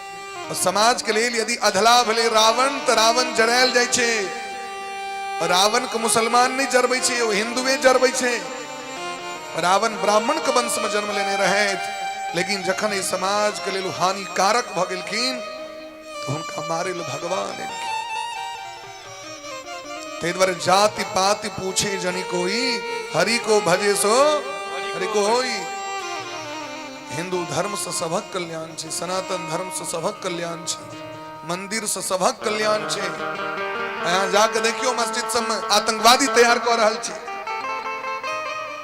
और समाज के लिए यदि अधला भले रावण तो रावण जरायल जाय छे, रावण के मुसलमान नहीं जरबै छे, वो हिंदुए जरबै छे। रावण ब्राह्मण के वंश में जन्म लेने रहैत, लेकिन जखन ई समाज के लिए हानिकारक भ गेलखिन तो उनका मारे ल भगवान एलखिन। ते द्वारे जाति पाति पूछे जनी कोई, हरि को भजे सो हरि को होई। हिंदू धर्म से सभक कल्याण छे, सनातन धर्म से सभक कल्याण छे, मंदिर से सभक कल्याण छे। यहाँ जाके देखियो मस्जिद सब में आतंकवादी तैयार कर रहल छे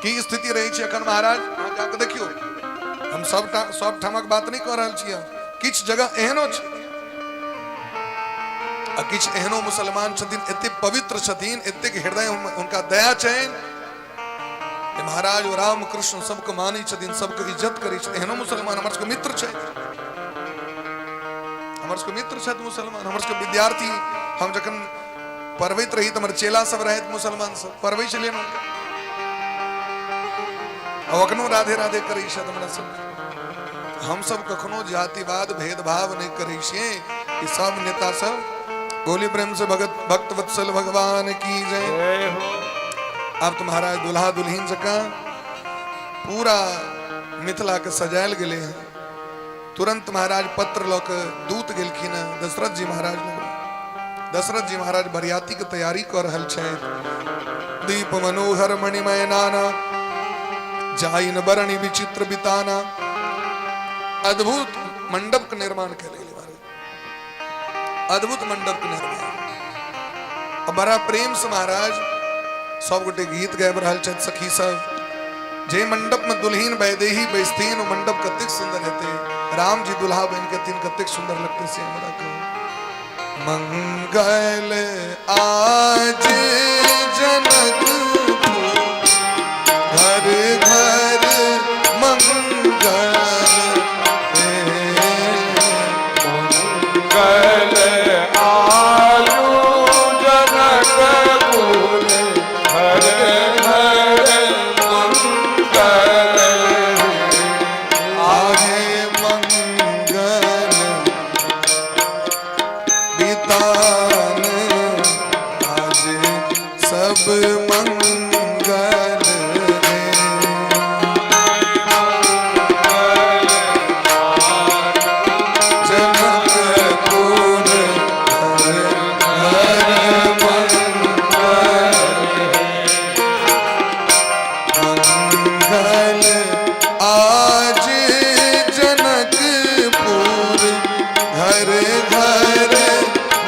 की स्थिति रही छे अखन महाराज। यहाँ जाके देखियो, हम सब ठामक बात नहीं कर रहल छियै, किछ जगह एहनो छे आ किछ एहनो मुसलमान छथिन एते पवित्र छथिन, एते हृदय उनका दया छेन महाराज राम कृष्ण सबके मानी छथिन, सबके इज्जत करी छथिन। एहनो मुसलमान हमर सबके मित्र छै, हमर सबके मित्र छथि मुसलमान, हमर सबके विद्यार्थी। हम जखन पढ़बैत रही त हमर चेला सब रहैत मुसलमान सब, पढ़बै छलियै हुनका, आ अखनो राधे राधे करै छथि हमरा सब। हम सब कखनो जातिवाद भेदभाव नहीं करै छियै। ई सब नेता सब गोली प्रेम से भक्त वत्सल भगवान की जय हो। अब तो महाराज दुल्हा दुल्हीन जका पूरा मिथिला के सजायल गेले हैं। तुरंत महाराज पत्र लऽ के दूत गेलखिन दशरथ जी महाराज लग। दशरथ जी महाराज बरियाती के तैयारी कर रहल छथि। दीप मनोहर मणिमय नाना, जाइन बरणी विचित्र बिताना। अद्भुत मंडप के निर्माण कर, अद्भुत मंडप के निर्माण। और बड़ा प्रेम से महाराज सब गोटे गीत गाबि रहल छथि सखी सब। जे मंडप में दुल्हीन वैदेही बैसथिन, वो मंडप कतेक सुंदर हेते। राम जी दुल्हा बन के तीन कतेक सुंदर लगते से हमरा कहो। मंगल आज जनकपुर, घर घर मंगल।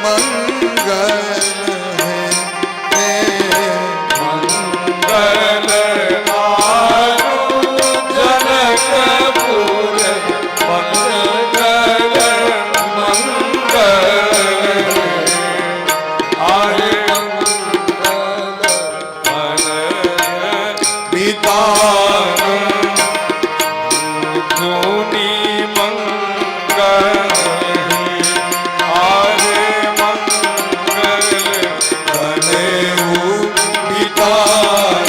मंगल है मंगल आरु जनकपुर मंगल मंगल आरे वितान धूनी मंगल आरे मंगल बनेऊ वितान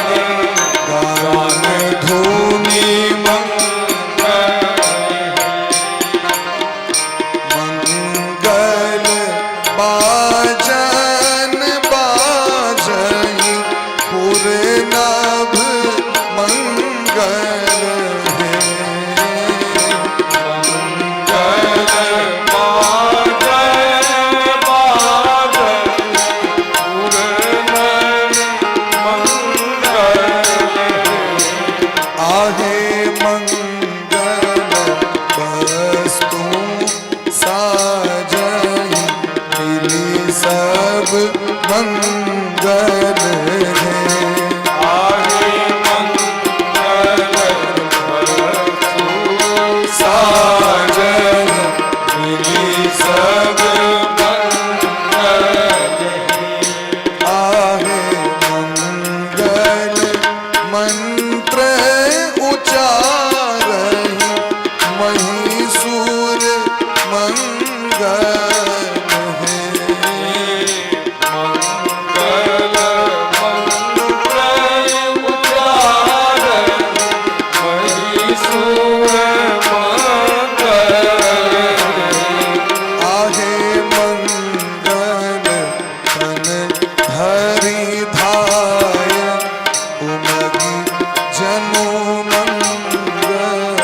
गान धूनि मंगल बाजन बाजई पुर नभ मंगल है आहे मंगल वस्तु साजई मिली सब मंगल है साजन मिली सब आहे मंगल मंत्र उचारहि महिसूर मंगल आहे मंगल तन धरि धाय उमगी जनु मंगल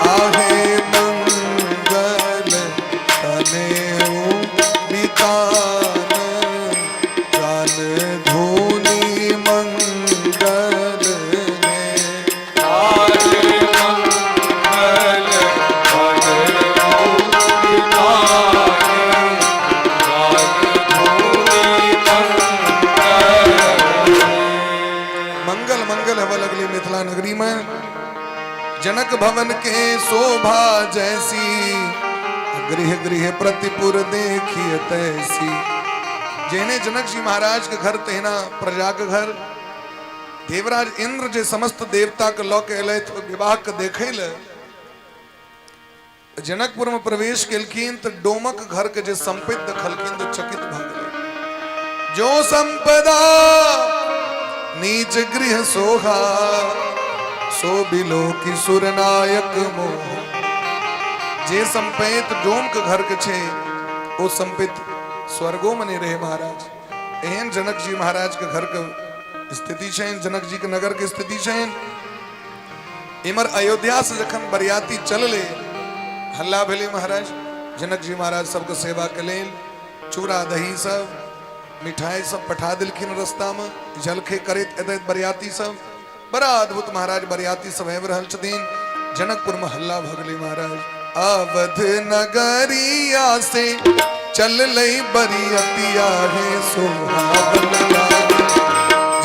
आहे मंगल तनेऊ वितान गान धूनि मंगल है मंगल मंगल हवा लगली मिथिला नगरी में जनक भवन के शोभा जैसी गृह गृह प्रतिपुर देखिए तैसी जेने जनक जी महाराज के घर तेना प्रजा के घर देवराज इंद्र जे समस्त देवता के लौ के अले तो विवाह के देखे ले जनकपुर में प्रवेश केलखिन तो डोमक घर के जे संपित देखलखिन तो चकित भ गेले जो संपदा नीच गृह सोहा सो बिलो की सुरनायक मोह जे संपेत डोम के घर के छे ओ संपित स्वर्गो में नहीं रहे महाराज एहन जनक जी महाराज के घर के स्थिति छेन जनक जी के नगर के स्थिति छेन इमर अयोध्या से जखन बरियाती चल ले हल्ला भेले महाराज जनक जी महाराज सबके सेवा के लेल चूड़ा दही सब मिठाई सब पठा दिलखिन रास्ता में जलखे करैत एदैत बरियाती सब बड़ा अद्भुत महाराज बरियाती सब आबि रहल छथिन जनकपुर में हल्ला भ गेलै महाराज अवध नगरिया से चल लई बरियतिया है सोहावन लागे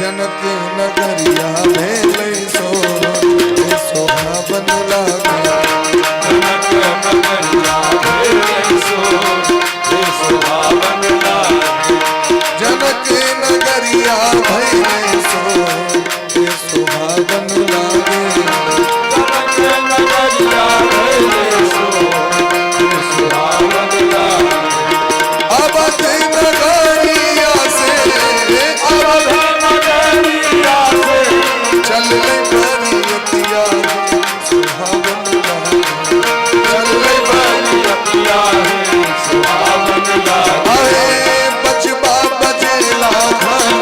जनक नगरिया भेलै सोहावन लागे जनक नगरिया भेलै सोहावन लागे जनक नगरिया भेलै सोहावन लागे जनक नगरिया भेलै सोहावन लागे अवध नगरिया से चल ले बरियतिया सुहावन लागे चल ले बरियतिया सुहावन लागे आए बजबा बजेला घन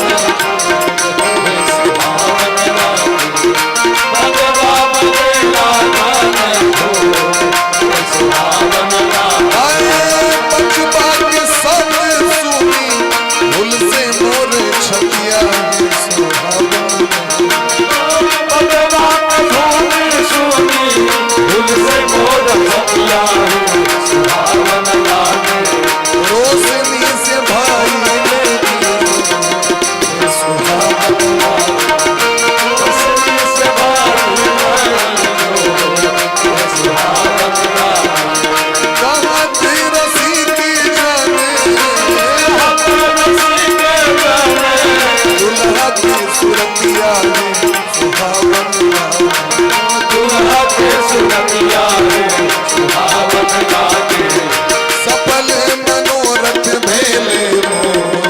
रतिया रे सुहावन लागे सफल मनोरथ भेले मोर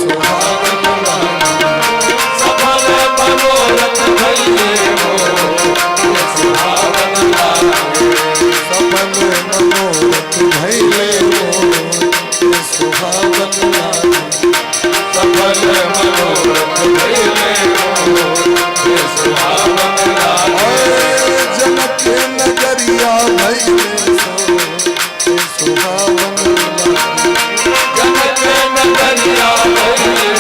सुहावन लागे सफल मनोरथ भइले मोर सुहावन लागे सफल मनोरथ भैले मोर सुहावन लागे सफल मनोरथ भइले मोर सुहावन लागे जनक नगरिया भैले सुहावन लागे जनक नगरिया भइले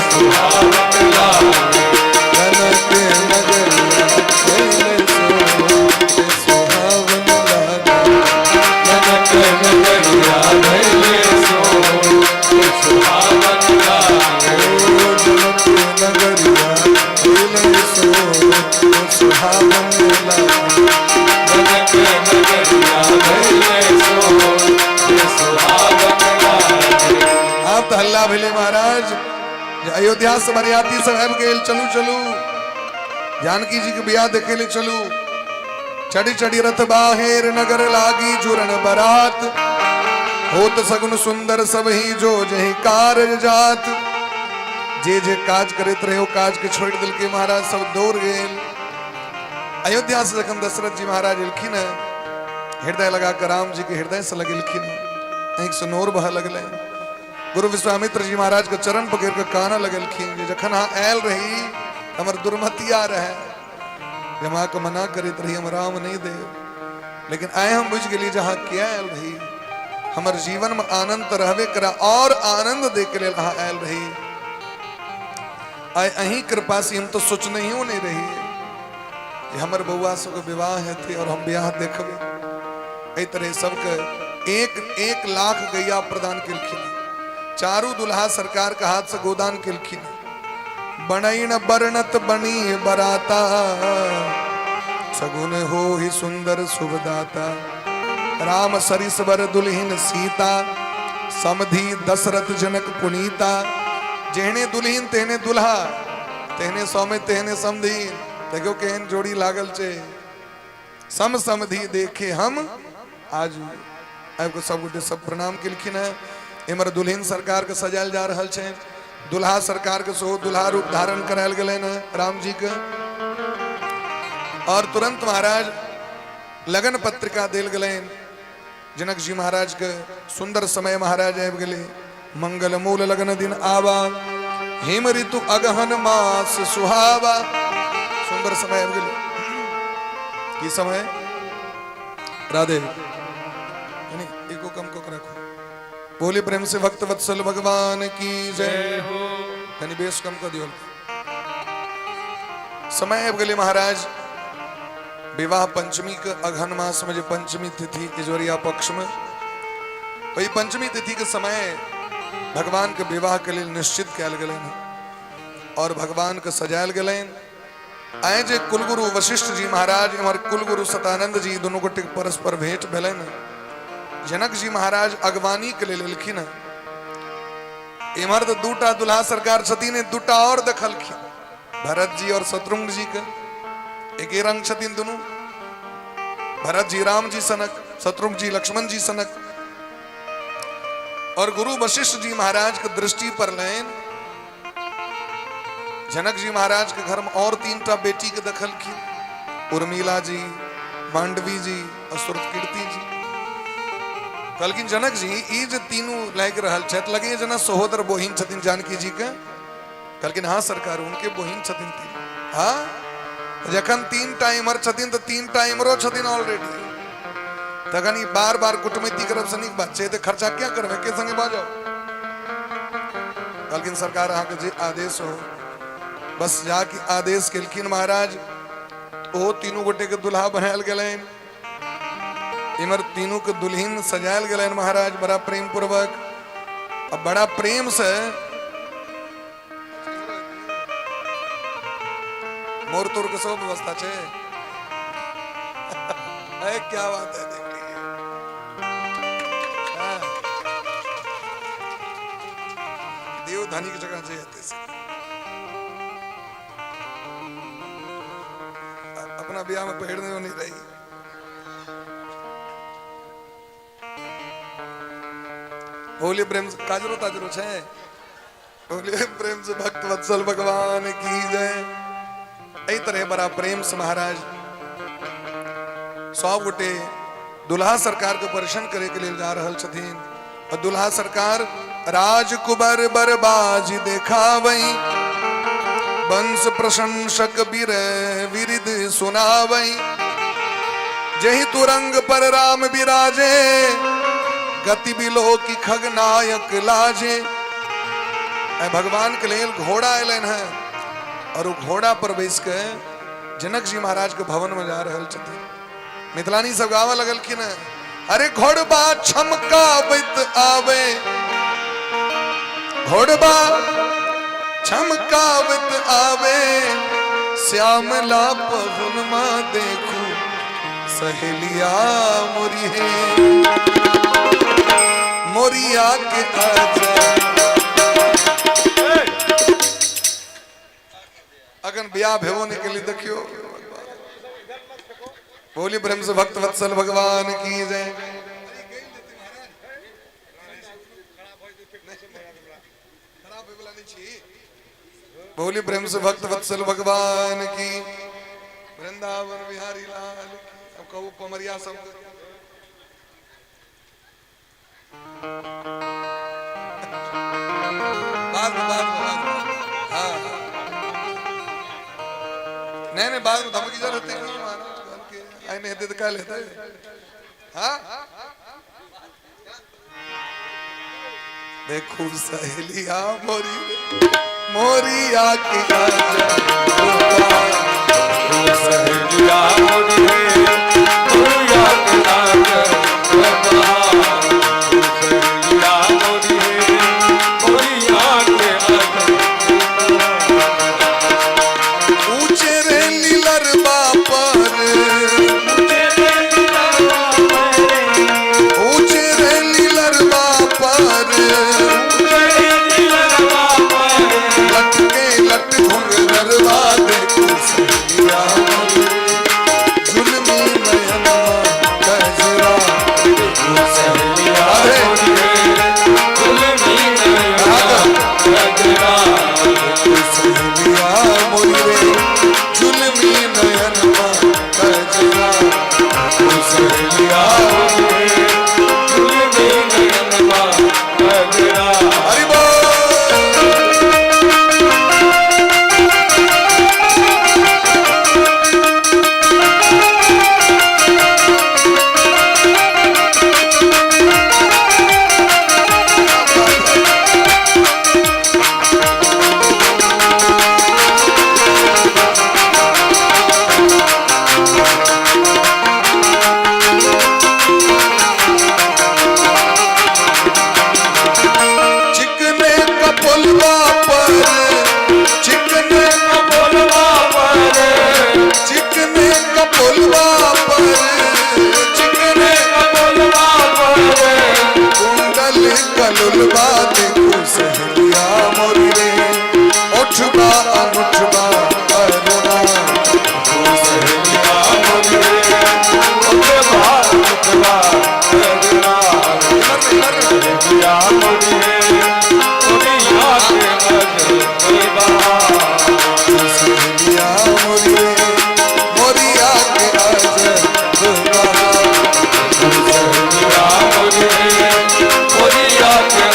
सुहावन लागे जनक नगरिया भैले सुहावन लागे जनक नगरिया भइले सुहावन लागे जनक नगरिया भैले सुहावन लागे जनक नगरिया भइले सुहावन लागे आप तो हल्ला भेले महाराज जे अयोध्या से मर्यादी सब आबि गेल चलू चलू जानकी जी के बियाह देखे ले चलू चढ़ी चढ़ी रथ बाहेर नगर लागी जुरन बरात होत सगुन सुंदर सब ही जो जही कारज जात जे जे काज करत रहे काज के छोड़ दिल के महाराज सब दौड़ गेल अयोध्या से जखन दशरथ जी महाराज एलखिन हृदय लगा कर राम जी के हृदय से लगेलखिन एक सनोर बह लगले गुरु विश्वामित्र जी महाराज के चरण पकड़ के काना लगलखिन जे जखन हाँ आयल रही हमर दुर्मतिया रहे जे माँ को मना करित रही हम राम नहीं दे लेकिन आए हम बुझ गेली जहाँ क्या आयल रही हमर जीवन में आनंद रहबे करा और आनंद दे के लिए यहाँ आयल रही आए अही कृपा से हम तो सोचने ही नहीं रही कि हमर बउआ सब विवाह है थे और हम ब्याह देखबे तरह सबके एक लाख गैया प्रदान केलखिन चारू दुल्हा सरकार के हाथ से गोदान केलखिन बनैन बरनत बनी बराता सगुन हो ही सुंदर शुभदाता राम सरिसवर दुल्हिन सीता समधि दशरथ जनक पुनीता जेहने दुल्हिन तेहने दुल्हा तेहने सौमे तेहने समधीन देखो केहन जोड़ी लागल छे सम समधि देखे हम आज आपको सब गोटे सब प्रणाम केलखिन है इमर दुल्हिन सरकार के सजायल जा रहल छे दुल्हा सरकार के सो दुल्हा रूप धारण करायल गेले न राम जी के और तुरंत महाराज लगन पत्रिका देल गेले जनक जी महाराज के सुंदर समय महाराज आबि गेले मंगल मूल लगन दिन आवा हेम ऋतु अगहन मास सुहावा सुंदर समय आबि गेले की समय राधे यानी एको कम को रखो बोले प्रेम से भक्त वत्सल भगवान की जय हो यानी बेस कम कर दियो समय आबि गेले महाराज विवाह पंचमी के अघन मास में जो पंचमी तिथि इजवरिया पक्ष में वही पंचमी तिथि के समय भगवान के विवाह के लिए निश्चित कल गए और भगवान के सजायल गए आए जे कुलगुरु वशिष्ठ जी महाराज हमारे कुलगुरु सतानंद जी दोनों को परस्पर भेंट भेले जनक जी महाराज अगवानी के लिए लिखिन इमर तो दूटा दुल्हा सरकार छती ने दूटा और दखलखिन भरत जी और शत्रुघ्न जी के एक ही रंग छतीन दोनों भरत जी राम जी सनक शत्रुघ्न जी लक्ष्मण जी सनक और गुरु वशिष्ठ जी महाराज के दृष्टि पर लेन जनक जी महाराज के घर में और 3टा बेटी के दखल की उर्मिला जी मांडवी जी और सुरतकीर्ति जी कहलखिन जनक जी ई जे तीनों लाग रहल छत लगे जना सहोदर बोहिन छथिन जानकी जी के कहलखिन हाँ सरकार उनके बोहिन छथिन तीन हाँ जखन 3 टाइमर छथिन तो 3 टाइमरो छथिन ऑलरेडी तखन ई बार बार कुटमैती करब से नीक बात छै, तो खर्चा क्या करबे के संगे बाजो। कहलखिन सरकार अहाँ के जे आदेश हो बस जाके आदेश केलखिन महाराज ओ तीनों गोटे के दुल्हा बनायल गेलैन इमर तीनों के दुल्हिन सजायल गेलैन महाराज बड़ा प्रेम पूर्वक अब बड़ा प्रेम से मोर तोर के सब व्यवस्था छे क्या बात है देख लीजिए देव धनी की जगह से अपना ना ब्याह में पहड़ने नहीं रही। होली प्रेम से काजरो ताजरो छे। होली प्रेम से भक्त वत्सल भगवान की जय। यही तरह बड़ा प्रेम से महाराज 100 गोटे दुल्हा सरकार के परेशान करे के लिए जा रहल छथिन और दुल्हा सरकार राजकुबर बरबाज देखावई वंश प्रशंसक बीर विरिद सुनावई जही तुरंग पर राम विराजे गति बिलो की खगनायक लाजे। भगवान के लिए घोड़ा अलन है और वो घोड़ा पर बैस के जनक जी महाराज के भवन में जा रहल छथिन। मिथिलानी सब गावा लगल कि न अरे घोड़बा छमकावत आवे घोड़बा छमकावत आवे श्यामला पवन मा देखू सहेलिया मोरी है मोरिया के अगन ब्याह भेवोने के लिए देखियो। बोली ब्रह्म से भक्त वत्सल भगवान की जय। बोली प्रेम से भक्त वत्सल भगवान की वृंदावन बिहारी लाल अब कहू पमरिया सब नहीं बाद में धमकी जा रहते आई नहीं देते क्या लेता है। हाँ देखो सहेलिया मोरी मोरिया की सहेलिया मोरिया ऊंचे रे लीलर बापर ऊंचे रे लीलर बापर लटके लट घुंघरवा देखो सहेलिया जुल्मी नयना गजरा देखो सहेलिया सहेलिया मोरी रे जुल्मी नयनमा गजरा सहेलिया हरि बोल। चिकने कपुलवा पर चिकने कपुलवा पर चिकने कपुलवा पर चिकने कपुलवा पर कुंडल कलुलवा देखो सहेलिया मोरी रे उठबा अनुठबा अरुणा देखो सहेलिया मोरी रे उठबा अनुठबा अरुणा सहेलिया मोरी सहेलिया मोरी मोरिया के अजय सहेलिया मोरिया के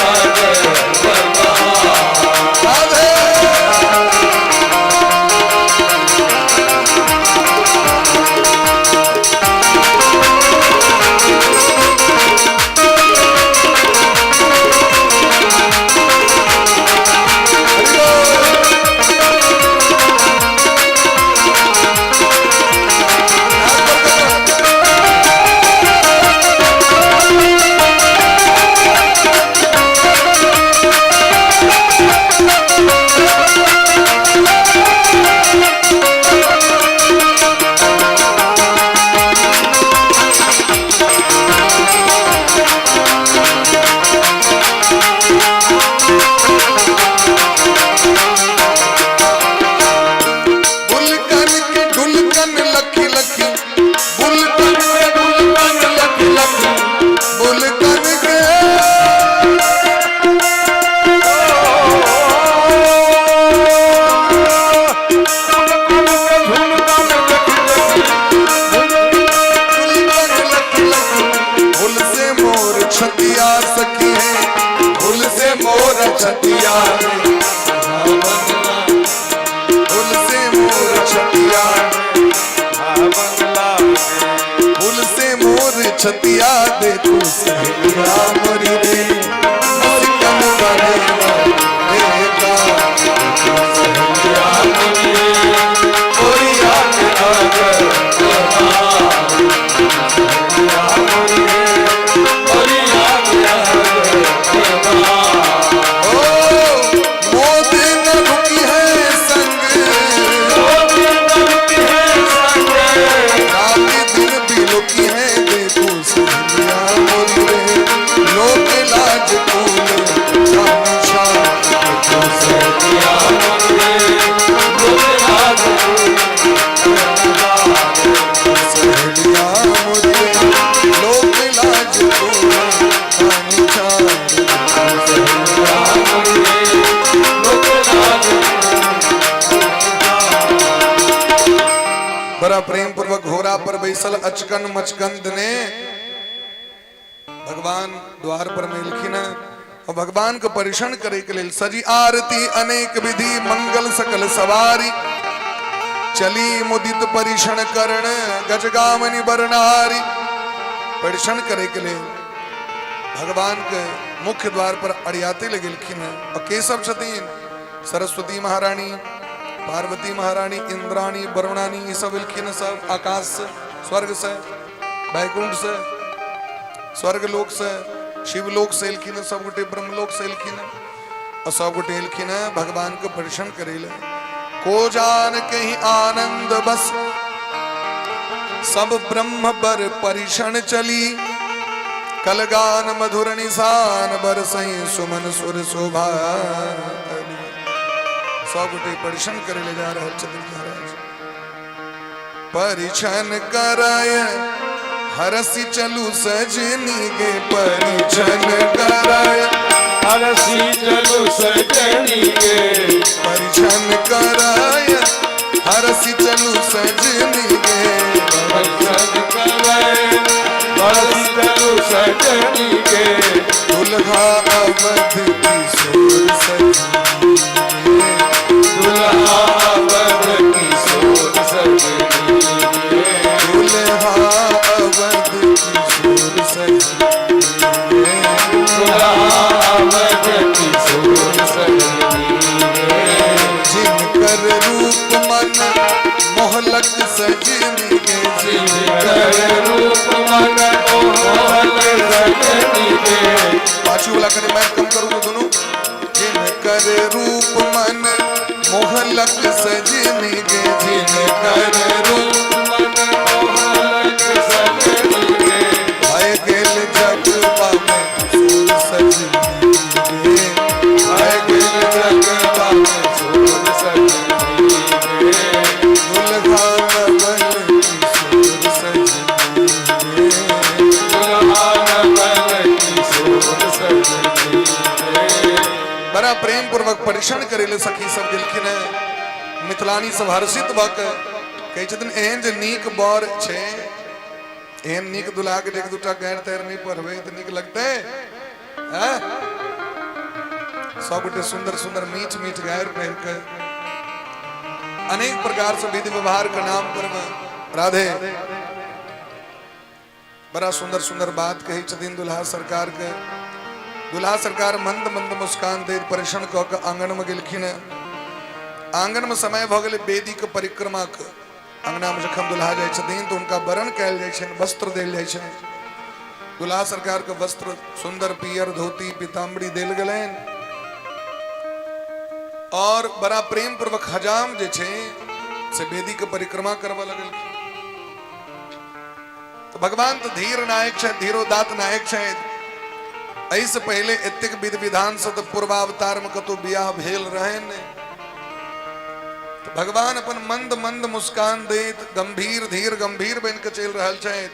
मोर छतिया रे बंगला फूल से मोर छतिया बंगला फूल से मोर छतिया देखो सहेलिया मोरी रे सिकन बनेगा देखा सहेलिया मोरी आके आकर बड़ा प्रेम पूर्वक घोड़ा पर बैसल अचकन मचकंद ने भगवान द्वार पर मिलखिन और भगवान को परिषण करे के लिए सजी आरती अनेक विधि मंगल सकल सवारी चली मुदित परिषण करण गजगामनि बरनारी। परिषण करे के लिए भगवान के मुख्य द्वार पर अड़ियाते लगिलखिन और केशव छतीन सरस्वती महारानी पार्वती महारानी इंद्राणी वरुणानी ये सब इलखिन सब आकाश से स्वर्ग से बैकुंठ से स्वर्ग लोक से शिवलोक से इलखिन सब गोटे ब्रह्मलोक से इलखिन और सब गोटे इलखिन भगवान को परिषण करेले को जान कहीं आनंद बस सब ब्रह्म बर परिषण चली कलगान मधुर निशान बरसई सुमन सुर शोभा सौ गोटे परिषण करे ले जा रहे छथिन महाराज। परिछन कराय हरसी चलू सजनी गे परिछन कराय हरसी चलू सजनी गे परिछन कराय हरसी चलू सजनी गे परिछन कराय हरसी चलू सजनी गे दुल्हा अवध की सोर सजनी दुल्हा अवध की सोर सजनी दुल्हा अवध की सोर सजनी दुल्हा अवध की सोर सजनी जिनकर रूप मन मोहलक सजनी के जिनकर रूप मन मोहलक सजनी के पाछू वाला करे मैं कम करूँ तो दोनों जिनकर रूप मन मोहलक सजनी गे जिनकर रूप मन मोहलक सजनी गे भाई गेल जग पावे सोर सजनी गे आए गिल जग पावे सोर सजनी गे दुल्हा नवल की सोर सजनी गे दुल्हा नवल की सोर सजनी गे बड़ा प्रेम पूर्वक परिषण करेले सखी सब दिलखिन मिथिलानी सब हर्षित भक कहे छथिन एहन जे नीक बर छे एहन नीक दुल्हा के एक दूटा गैर तैर नहीं पढ़वे तो नीक लगते हैं सब गोटे सुंदर सुंदर मीठ मीठ गैर पहन के अनेक प्रकार से विधि व्यवहार के नाम पर राधे बड़ा सुंदर सुंदर बात कही छथिन दुल्हा सरकार के दुल्हा सरकार मंद मंद मुस्कान दे परिषण कह के आंगन में गेलखिन आंगन में समय भ गेलै वेदी के परिक्रमा के अंगना में जखन दुल्हा जाय छथिन तो उनका वरण कयल जाय छनि वस्त्र देल जाय छनि दुल्हा सरकार के वस्त्र सुंदर पियर धोती पीताम्बरी देल गेलनि और बड़ा प्रेम पूर्वक हजाम जे छै से वेदी के परिक्रमा करवा लगल तो भगवान तो धीर नायक छै धीरोदात नायक छै ऐसे पहले एतेक विधि विधान से तो पूर्वावतार में कतो बियाह भेल रहे ने तो भगवान अपन मंद मंद मुस्कान देत गंभीर धीर गंभीर बन के चल रहल छथि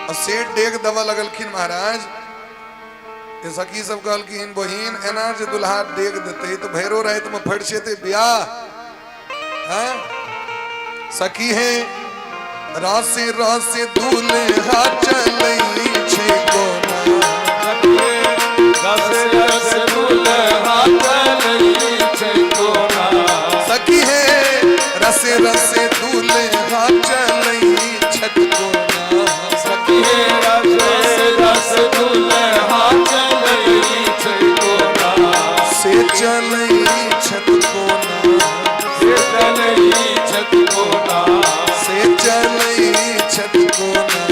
और सेठ डेग दवा लगलखिन महाराज ये सखी सब कहलखिन बहिन एना जे दुल्हा डेग देते तो भैरो रात में फट जेते बियाह हैं सखी है रासे रासे दूल्हा चलै छै कोना रस रस दुल्हा चलई छत कोना से चलई छत कोना से चलई छत कोना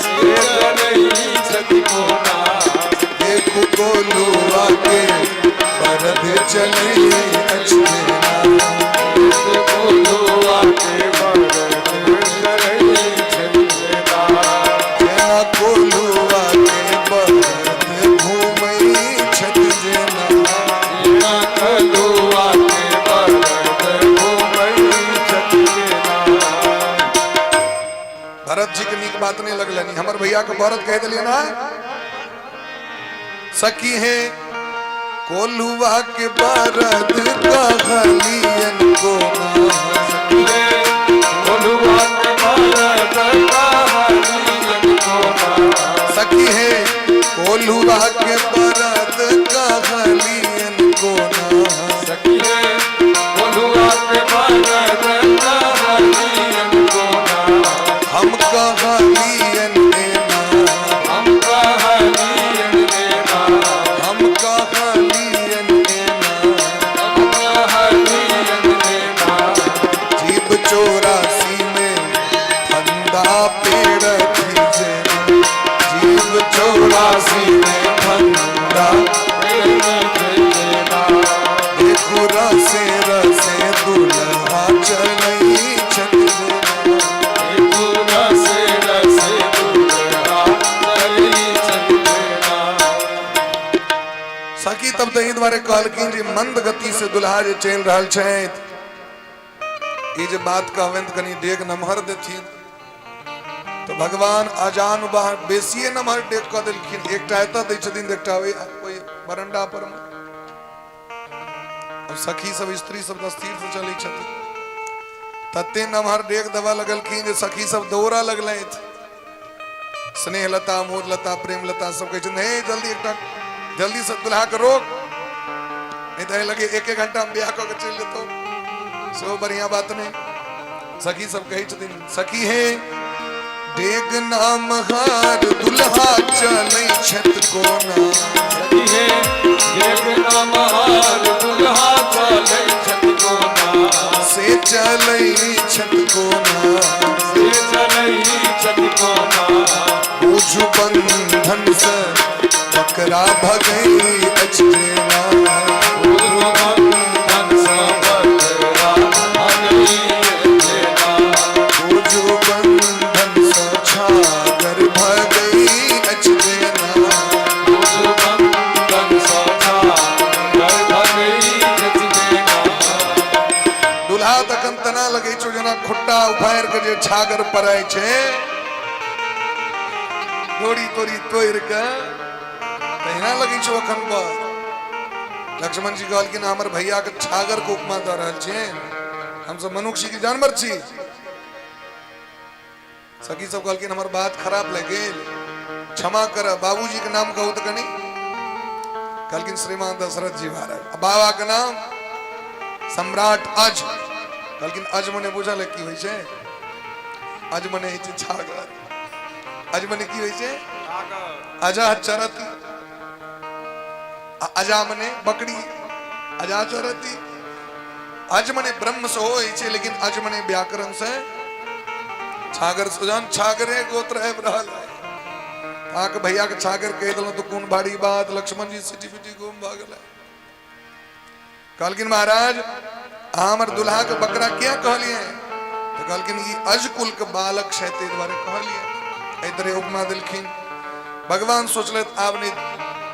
से चलई छत कोना एक कोलुआ के बरद चलई अचलेना कोलुआ के बरद चलई छत जेना कोलुआ के बरद घूमई छत जेना कोलुआ के बरद घूमई छत भरत जी के नीक बात नहीं लगलनी हमर भैया के भरत कह दिलिए ना सखी है कोलुआ के बरद कहलियन को कोलुआ के बरद कहलियन को सखी है कोलुआ के बरद कहलियन को सखिए कोलुआ के बरद कहलियन को हम कहलियन एना हम कहलियन देना हम कहलियन एना हम कहलियन देना जीव 84 में फंदा पेड़ थी जेना जीव 84 में फंदा देखो रसे रसे दुल्हा चलई छत जेना सखी तब तो द्वारे कहलखिन जे मंद गति से दुल्हा जे चल रहल छथि ई जे बात कहबनि त कनी डेग नमहर देथिन तो भगवान अजान बाहर बेसिए नमहर डेग कह देलखिन एकटा एतऽ दै छथिन एकटा ओइ बरंडा पर में और सखी सब स्त्री सब स्थिर से चलै छथिन तते नमहर डेग देवा लगलखिन जे सखी सब दौड़ा लगलथि स्नेह लता मोद लता प्रेम लता सब कहै छथिन हे जल्दी एकटा जल्दी से दुल्हा के रोक नहीं तो लगे एक घंटा में ब्याह करके चल लेतो सो बढ़िया बात नहीं सखी सब कही छथिन सखी है डेग नाम हार दुल्हा चलै छत कोना सखिए एक नाम हार दुल्हा चलै छत कोना से चलै छत कोना से चलै छत कोना बूझ बंधन से बकरा भगई अचलेना बंधन सा बकरा भगई देना बूझ बंधन से छागर भगई अचलेना बंधन सा छागर भगई देना दुल्हा तखन तना लगे छो जना खुट्टा उफाड़ के जे छागर पड़ै छै तोड़ी तोड़ी तोड़ के तहिना लगे छो अखन पर लक्ष्मण जी कहलखिन हमर भैया के छागर के उपमा दऽ रहल छै हम सब मनुष्य छी कि जानवर छी सखी सब कहलखिन हमर बात खराब लग गेल क्षमा कर बाबूजी के नाम कहू त कनी कहलखिन श्रीमान दशरथ जी महाराज बाबा के नाम सम्राट अज कहलखिन अज मने बुझल की होइ छै अज मने होइ छै छागर अज मने की होइ छै अजा चरती अजा मने बकरी अजा चरती अज मने ब्रह्म से होइ छै लेकिन अज मने व्याकरण से छागर सुजान छागरे गोत्र है रहल आके भैया के छागर कह दिलौं तो कोन भारी बात लक्ष्मण जी सिटी पिटी घूम भागल कहलखिन महाराज हमर दुल्हा के बकरा क्या कहलिए तो कहलखिन ई अज कुल के बालक छै ते द्वारे कहलिए इधरे उपमा दिलखिन भगवान सोचलत आब ने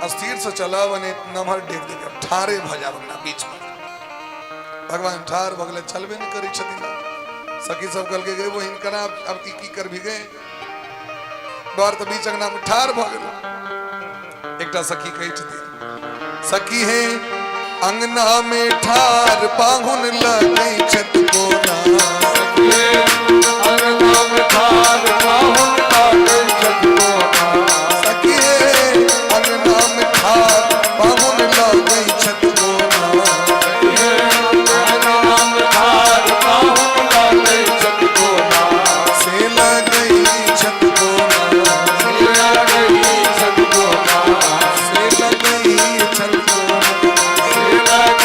अस्थिर से चलब ने नमहर डेग दे ठारे भ जाब ना बीच में भगवान ठार भगले चलबे नहीं करै छथिन सखी सब कहल के गए वो हिनकरा अब की कर भी गए द्वार तो बीच अंगना में ठार भ गेल एकटा सखी कहै छथिन सखी है अंगना में ठार पाहुन लगै छत कोना सखिए अंगना में ठार पाहुन लगै छत कोना सखी है अंगना में ठार पाहुन लगै छत कोना सखिए अंगना में ठार पाहुन लगै छत कोना से लगै छत कोना से लगै छत कोना से लगै छत कोना से लगै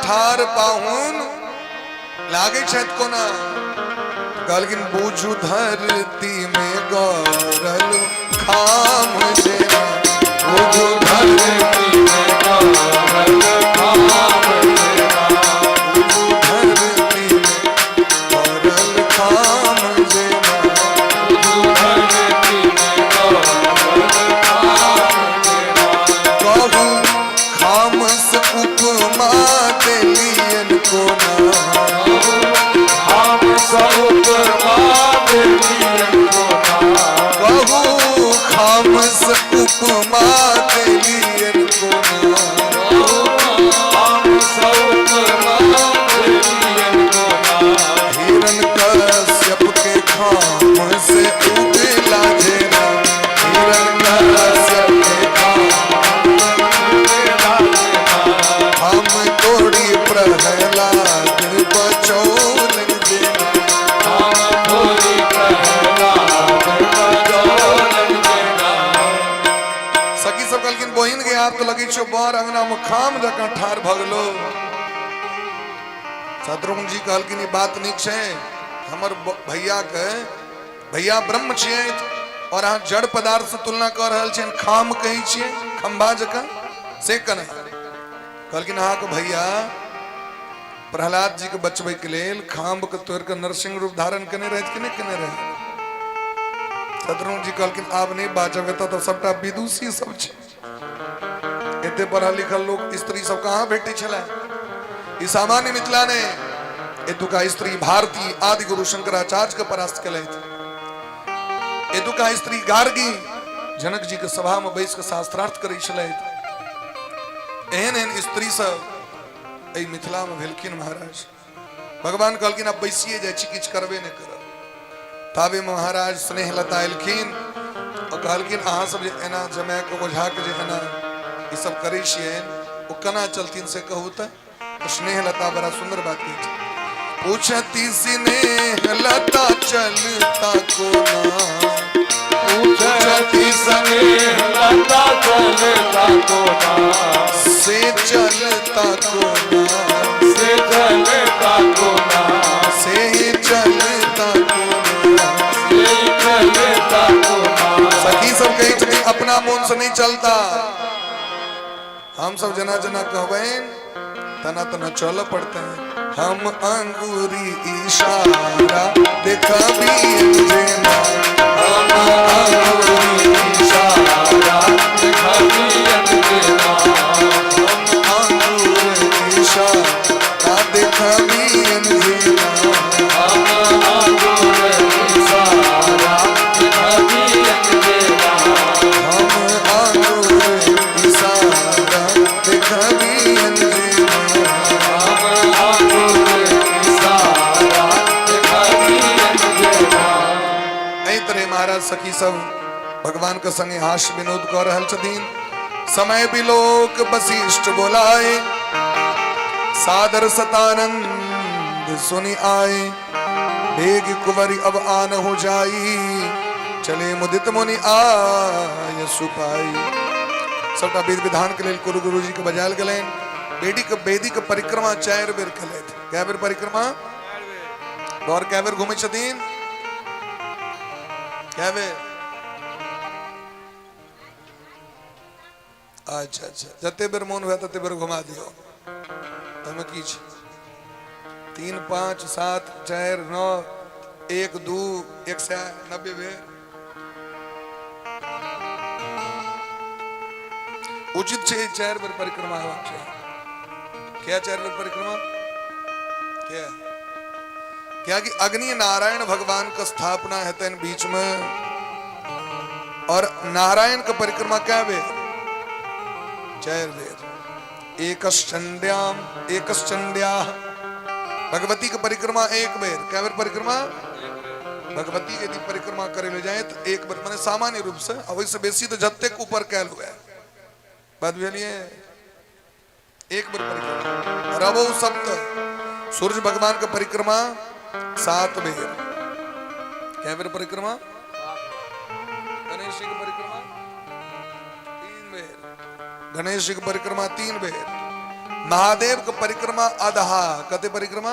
ठार पाहुन लागे छत को ना कहलकिन बूझू धरती में गौरल खाम जेना बुझु धरती में गौरल खाम जेना बूझू धरती में गौरल खाम जेना बुझु धरती में गौरल खाम जेना कहू खामस उपमा देलियन को ना हम सब मालियन को कहू खामस उपमा देलियन को ना हम सब मालियन को हिरण कश्यप के खाम से उगला जेना हिरण कश्यप के खाम हम तोड़ी प्रहलाद बचौल जेना हम थोड़ी प्रहलाद बचौलन जेना सखी सब कहलखिन बहिन के आप तो लगी छो बर अंगना में खाम जका ठार भगलो शत्रुघ्न जी कहलखिन ई बात नीक छै हमर भैया के भैया ब्रह्म छियै और अहाँ जड़ पदार्थ से तुलना कर रहल छियै खाम कहै छियै खंभा जका से कना कहलखिन अहाँ के भैया प्रहलाद जी के बचबै के लेल खाम के तोड़ के नरसिंह रूप धारण केने रहत कि नहीं केने रहत शत्रुघ्न जी कहलखिन आब नहीं बाजब तो सबटा विदुषी सब छै एते पढ़ल लिखल लोग स्त्री सब कहाँ भेटे छला ई सामान्य मिथिला ने एतुका स्त्री भारती आदि गुरु शंकराचार्य के परास्त केलथि एतुका स्त्री गार्गी जनक जी के सभा में बैस के शास्त्रार्थ करै छलथि एहन एहन स्त्री सब एहि मिथिला में भेलखिन महाराज भगवान कहलखिन अब बैसिए जाइ छी किछु करबे नहि करब ताबे महाराज स्नेह लता एलखिन और कहलखिन अहाँ सब जे एना जमाए के ओझा के जे एना ई सब करै छियै ओ केना चलथिन से कहू तऽ स्नेह लता बड़ा सुंदर बात कहै छै पूछती स्नेह लता चलता को ना पूछती स्नेह लता चलता को ना से चलता को ना से चलता को ना से चलता को ना से चलता को ना सखी सब कहै छथिन अपना मन से नहीं चलता हम सब जना जना कहबैन तना तना चल पड़ते हैं हम अंगूरी इशारा देखबी जेना हम अंगूरी इशारा देखबियन जेना अंगूर इशारा देखबी जेना हम अंगूरी इशारा देखबियन जेना हम अंगूर इशारा देखबी जेना हम अंगूरी इशारा देखबियन जेना एहि तरह महाराज सखी सब भगवान के संगे हास्य विनोद कर रहल छथिन समय बिलोक वशिष्ठ बोलाए सादर सतानंद सुनि आए बेग कुंवरी अब आन हो जाई चले मुदित मुनि आय सुपाई सबटा विधि विधान के लेल गुरु जी के बजायल गेलनि बेदी के परिक्रमा 4 बेर केलथि कै बेर परिक्रमा और कै बेर घुमै छथिन कै बेर अच्छा जते बेर मोन हुआ तते बेर घुमा दियो तमे की छै 3 5 7 4 9 1 2 190 बेर उचित छै 4 बेर परिक्रमा हेबाक छै क्या 4 बेर परिक्रमा क्या कि अग्नि नारायण भगवान का स्थापना हेतन बीच में और नारायण का परिक्रमा क्या बेर 4 बेर एकश्चंड्या भगवती की परिक्रमा 1 बेर क्या बेर परिक्रमा भगवती यदि परिक्रमा करे ले जाए तो 1 बेर माने सामान्य रूप से अवश्य से बेसी तो जत्ते ऊपर कैल हुआ है बात भेलिए 1 बेर परिक्रमा रवो सप्त सूर्य भगवान का परिक्रमा 7 बेर क्या बेर परिक्रमा गणेश जी की परिक्रमा 3 बेर गणेश जी की परिक्रमा 3 बेर महादेव के परिक्रमा अधहा कते परिक्रमा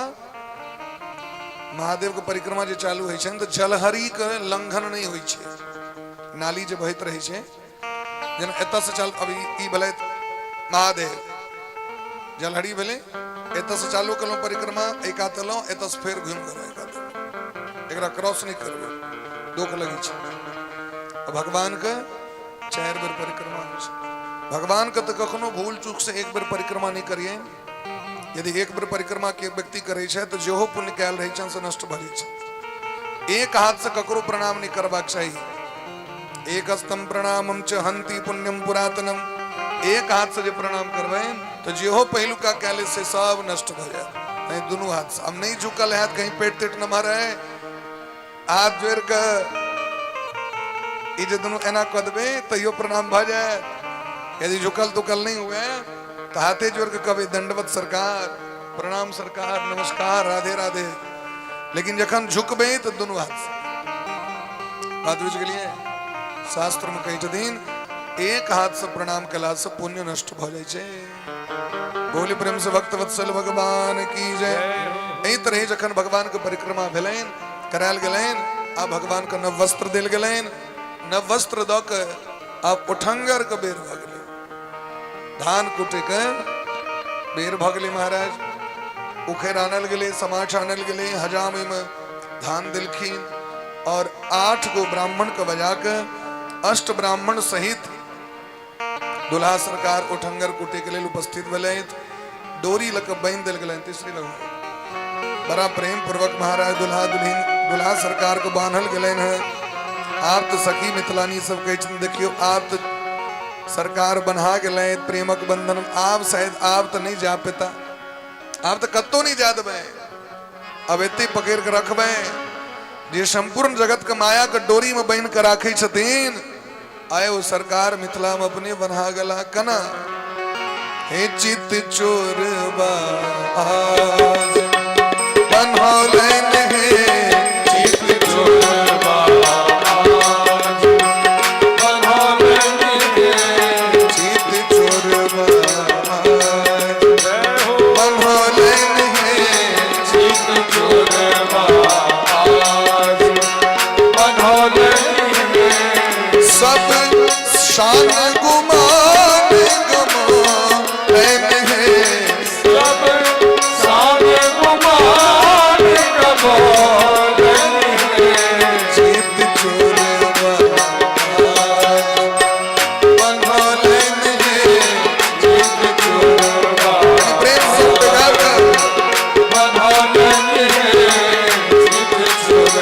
महादेव के परिक्रमा जे चालू है तो जलहरी के लंघन नहीं होई छे नाली जे बहत रही छे जन एत से चल अभी ई भले महादेव जलहरी भले एत से चालू कलो परिक्रमा एका तलो एत से फेर घूम करो एका तलो एकरा क्रॉस नहीं करबो दुख लगी छे भगवान के 4 बेर परिक्रमा होय छे भगवान के तो कखनो भूल चूक से एक बेर परिक्रमा नहीं करिए यदि एक बेर परिक्रमा के व्यक्ति करे छे तो जेहो पुण्य कैल रही छन से नष्ट भ जाय छे एक हाथ से ककरो प्रणाम नहीं करबाक चाहिए एक हस्तम प्रणामम च हंति पुण्यम पुरातनम एक हाथ से जो प्रणाम करबे तो जेहो पहलू का कैले से सब नष्ट भ जाए नहीं दोनों हाथ से हम नहीं झुकल है कहीं पेट तेट न मारे हाथ जोड़ के ई जे दोनों एना क देबे तैयो प्रणाम भ जाए यदि झुकल तुकल नहीं हुए तो हाथे जोड़ के कभी दंडवत सरकार प्रणाम सरकार नमस्कार राधे राधे लेकिन जखन झुकबे तो दोनों हाथ से बात बुझ गेलिए शास्त्र में कही छथिन एक हाथ से प्रणाम कला से पुण्य नष्ट भ जाय छे बोली प्रेम से भक्त वत्सल भगवान की जय एही तरह जखन भगवान के परिक्रमा भेलैन करायल गेलैन आ भगवान के नव वस्त्र देल गेलैन नव वस्त्र द के अब उठंगर के बेर भ गेलै धान कुटे के बेर भ गेलै महाराज उखेर आनल गेलै समाठ आनल गेलै हजाम में धान दिलखिन और 8 गो ब्राह्मण के बजा के 8 ब्राह्मण सहित दुल्हा सरकार उठंगर कुटे के लिए उपस्थित भेलै डोरी लग बांध देल गेलै तीसरी लग बड़ा प्रेम पूर्वक महाराज दुल्हा सरकार को बांधल गेलै है आप तो सखी मिथिलानी सब कहे देखियो आप तो सरकार बन्हा गेलै प्रेमक बंधन आप शायद आप तो नहीं जा पेता आप तो कत्तो नहीं जा देबे अब एते पकड़ के रखबे जे संपूर्ण जगत के माया के डोरी में बांध के राखै छथिन आए वो सरकार मिथिला में अपने बन्हा गेला कना हे चित चोर बाज बन्हौलैन हे चित चोर बाज बन्हौलैन हे चित चोर बाज बन्हौलैन हे चित चोर बाज बन्हौलैन हे सब शान गुमान गमान है सब शान गुमान गमान है चित चोर बन्हौलैन है चित चोर प्रेम से बन्हौलैन है चित चोर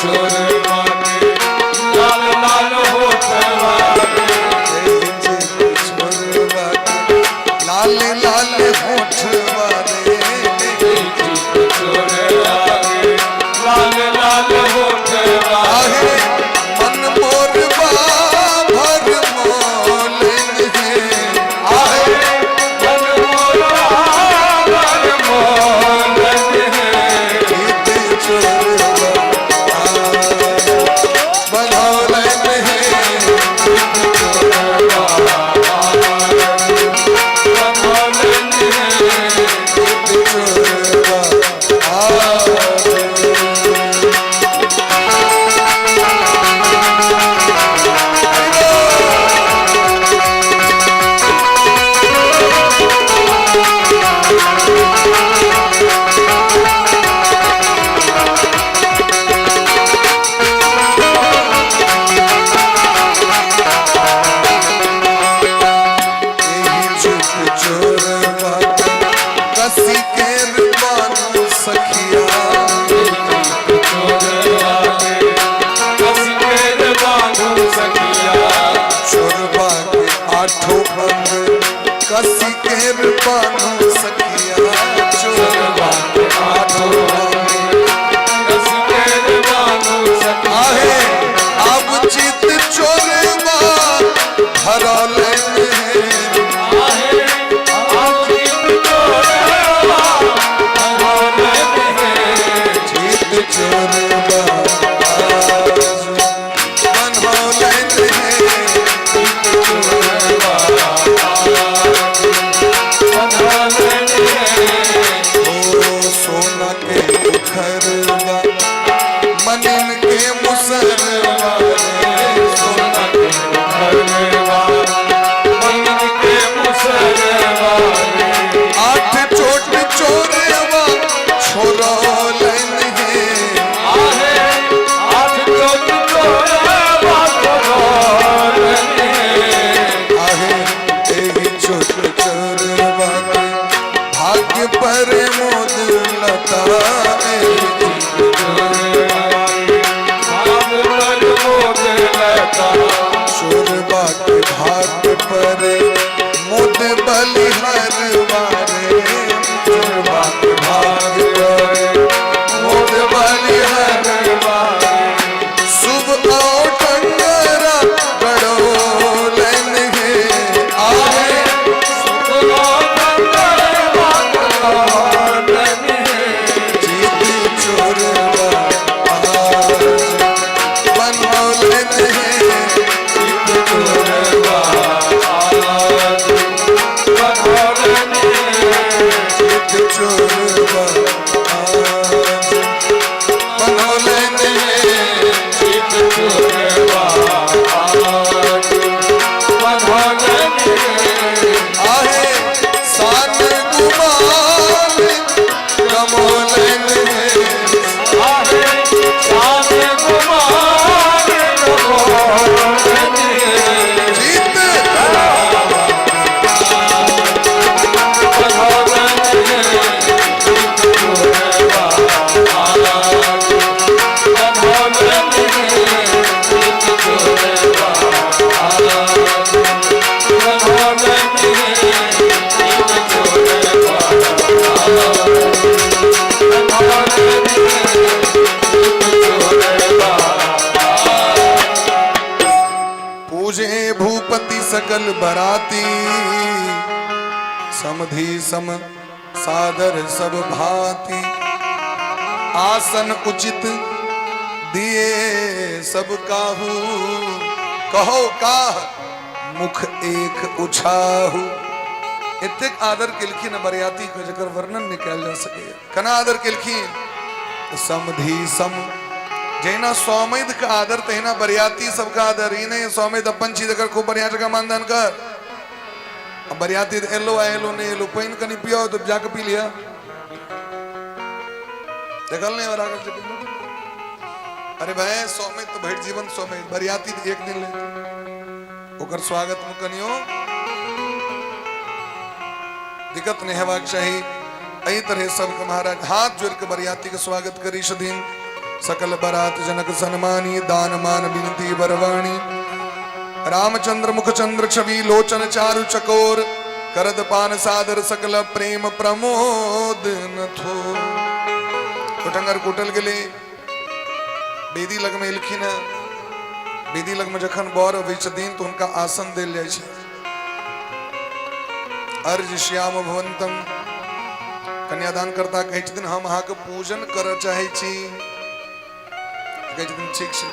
छोरवा के लाल लाल होठवा छोरवा के लाल लाल होठवा रे छोरवा के लाल लाल होठवा आहे मन मोरबा भर मोलन है आहे मन मोरा भर मोलन है गीत छोरवा बनौलन है कसी के बानू सखिया छोरवा के आठों अंग कसी के बानू सखिया छोरवा के आठों अंग आहे अब चित चोरवा धरल सोना के उखरवा मनिन के मुसरवा सोना के आठ चोट चोरवा छोरलन है आहे एही चोट चोरवा के भाग्य पर मोद लता छोरवा के भाग्य पर मुद बलिहरवा रे छोरवा के भाग्य पर मुद बलिहरवा शुभ औटंगरा गड़ोलन है आहे जीत चोरवा बनौलन है जीत चोरवा बनौलन है आहे सान गुमान कमोलन है जीत पूजे भूपति सकल बराती समधि सम सादर सब भांति आसन उचित दिए सब काहू कहो काह मुख एक उछाहू इतक आदर किलखी न बरियाती को जकर वर्णन निकाल जा सके कना आदर किलखी समधि सम जैना स्वामिद का आदर तहना बरियाती सबका आदर ही नहीं स्वामिद अपन चीज अगर खूब बढ़िया जगह मानदान कर अब बरियाती एलो आएलो नहीं एलो पैन कनी पियो तो जाके पी लिया देखल नहीं वरा कर अरे भाई स्वामिद तो भेट जीवन स्वामिद बरियाती एक दिन ले ओकर स्वागत में कनियो दिक्कत नहीं हेबाक चाहिए एही तरह सब महाराज हाथ जोड़ के बरियाती के स्वागत करी छथिन सकल बरात जनक सन्मानी दान मान बिनती बरवाणी रामचंद्र मुख चंद्र छवि लोचन चारु चकोर करद पान सादर सकल प्रेम प्रमोद न थो कुटंगर कुटल गेले बेदी लग में लिखी न बेदी लग में जखन बर अबै छथिन तो उनका आसन देल जाइ छै अर्ज श्याम भवंतम कन्यादान करता कहै छथिन हम अहाँके पूजन करऽ चाहै छी कहै छथिन ठीक छै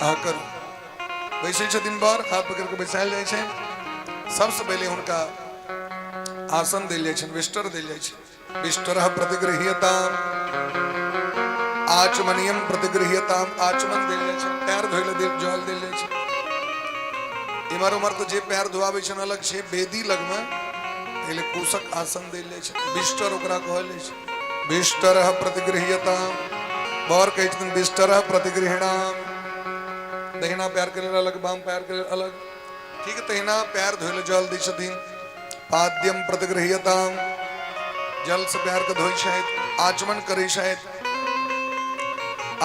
अहाँ करू बैसै छथिन बर हाथ पकड़ के बैसायल जाइ छै सबसे पहले हुनका आसन देल जाइ छनि विष्टर देल जाइ छै विष्टरः प्रतिगृह्यताम आचमनियम प्रतिगृह्यताम आचमन देल जाइ छै पैर धोइले जल देल जाइ छै इमर उमर तो जे पैर धोआबै छन अलग छै बेदी लग में पहले कुशक आसन देल जाइ छै विष्टर ओकरा कहल जाइ छै विष्टरः प्रतिगृह्यताम बर कहै छथिन विष्टरः प्रतिगृह्णाम दहिना पैर के लेल अलग बाम पैर के लेल अलग ठीक तहिना पैर धोइले जल दै छथिन पाद्यम प्रतिगृह्यताम जल से पैर के धोइ छथि आचमन करै छथि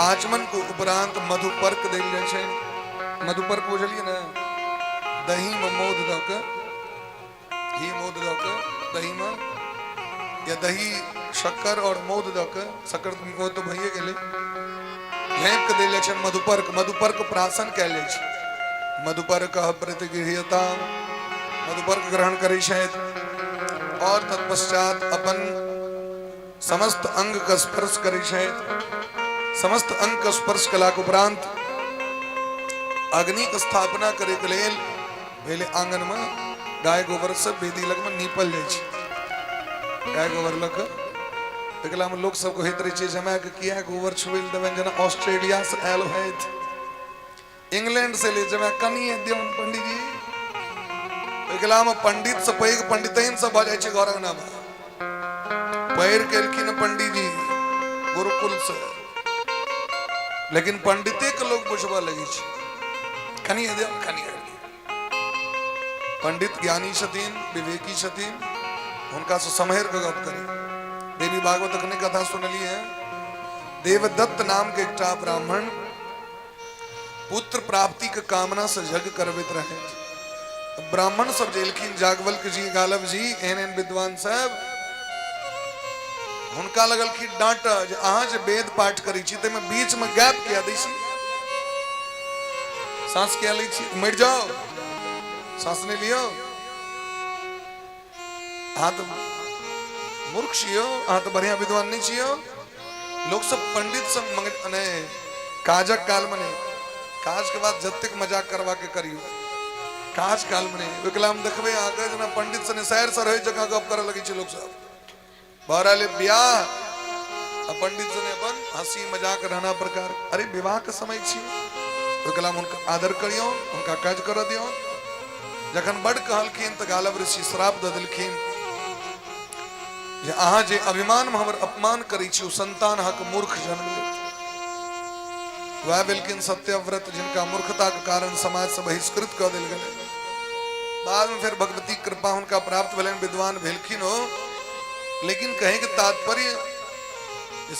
आचमन को उपरांत मधुपर्क देल जाइ छै मधुपर्क बुझलियै ने दही में मौध द के घी मौध द के दही में या दही शक्कर और मौध द के शक्कर मौध तो भइए गेलै झाँप के देल जाइ छै मधुपर्क मधुपर्क प्राशन कयल जाइ छै मधुपर्क प्रतिगृह्यताम मधुपर्क ग्रहण करै छथि और तत्पश्चात अपन समस्त अंग का स्पर्श करै छथि समस्त अंग का स्पर्श कलाक उपरांत अग्नि के स्थापना करे के लेल पहले आंगन में गाय गोबर से बेदी लग में नीपल जाइ छै गाय गोबर लग एकला में लोग सब कहैत रहै छै जमा के किया गोबर छुएल देबन जेना ऑस्ट्रेलिया से आयल होइत इंग्लैंड से ले जमा कनिए देवन पंडित जी एकला में पंडित से पैघ पंडितैन सब भ जाइ छै घर अंगना में पैर केलखिन पंडित जी गुरुकुल से लेकिन पंडिते के लोग बुझबा लगे छै कनिए देव कनिए पंडित ज्ञानी छथिन विवेकी छथिन हुनका से सम्हर के गप करी देवी भागवत के कथा सुनलिए है देवदत्त नाम के एकटा ब्राह्मण पुत्र प्राप्ति के कामना से यज्ञ करबैत रहे ब्राह्मण सब जेलखिन जागवल्क जी गालब जी एहन विद्वान साहब हुनका लगल कि डांट जे अहाँ जे वेद पाठ करै छी तै में बीच में गैप किया दै छी सांस किया लै छी मर जाओ सांस नहीं लियो अहाँ तो मूर्ख छियो अहाँ तो बढ़िया विद्वान नहीं छियो लोग सब पंडित सब मने काजक काल में काज के बाद जतेक मजाक करवा के करियो काज काल में एकला हम देखबे आगे जना पंडित सने शहर से रहे जगह गप करे लगे छै लोग सब बहरहाल ब्याह पंडित जने अपन हंसी मजाक रहना प्रकार अरे विवाह के समय छी एकला उनका आदर करियो उनका काज कर दियो जखन बड़ कहलखिन त गालब ऋषि श्राप द देलखिन जे अहाँ जे अभिमान में हमर अपमान करै छी ओ संतान अहाँके मूर्ख जन्म लेत वह बिल्किन सत्यव्रत जिनका मूर्खता के कारण समाज से बहिष्कृत कर देल गेलै बाद में फिर भगवती कृपा उनका प्राप्त भेलनि विद्वान भेलखिन हो लेकिन कहे के तात्पर्य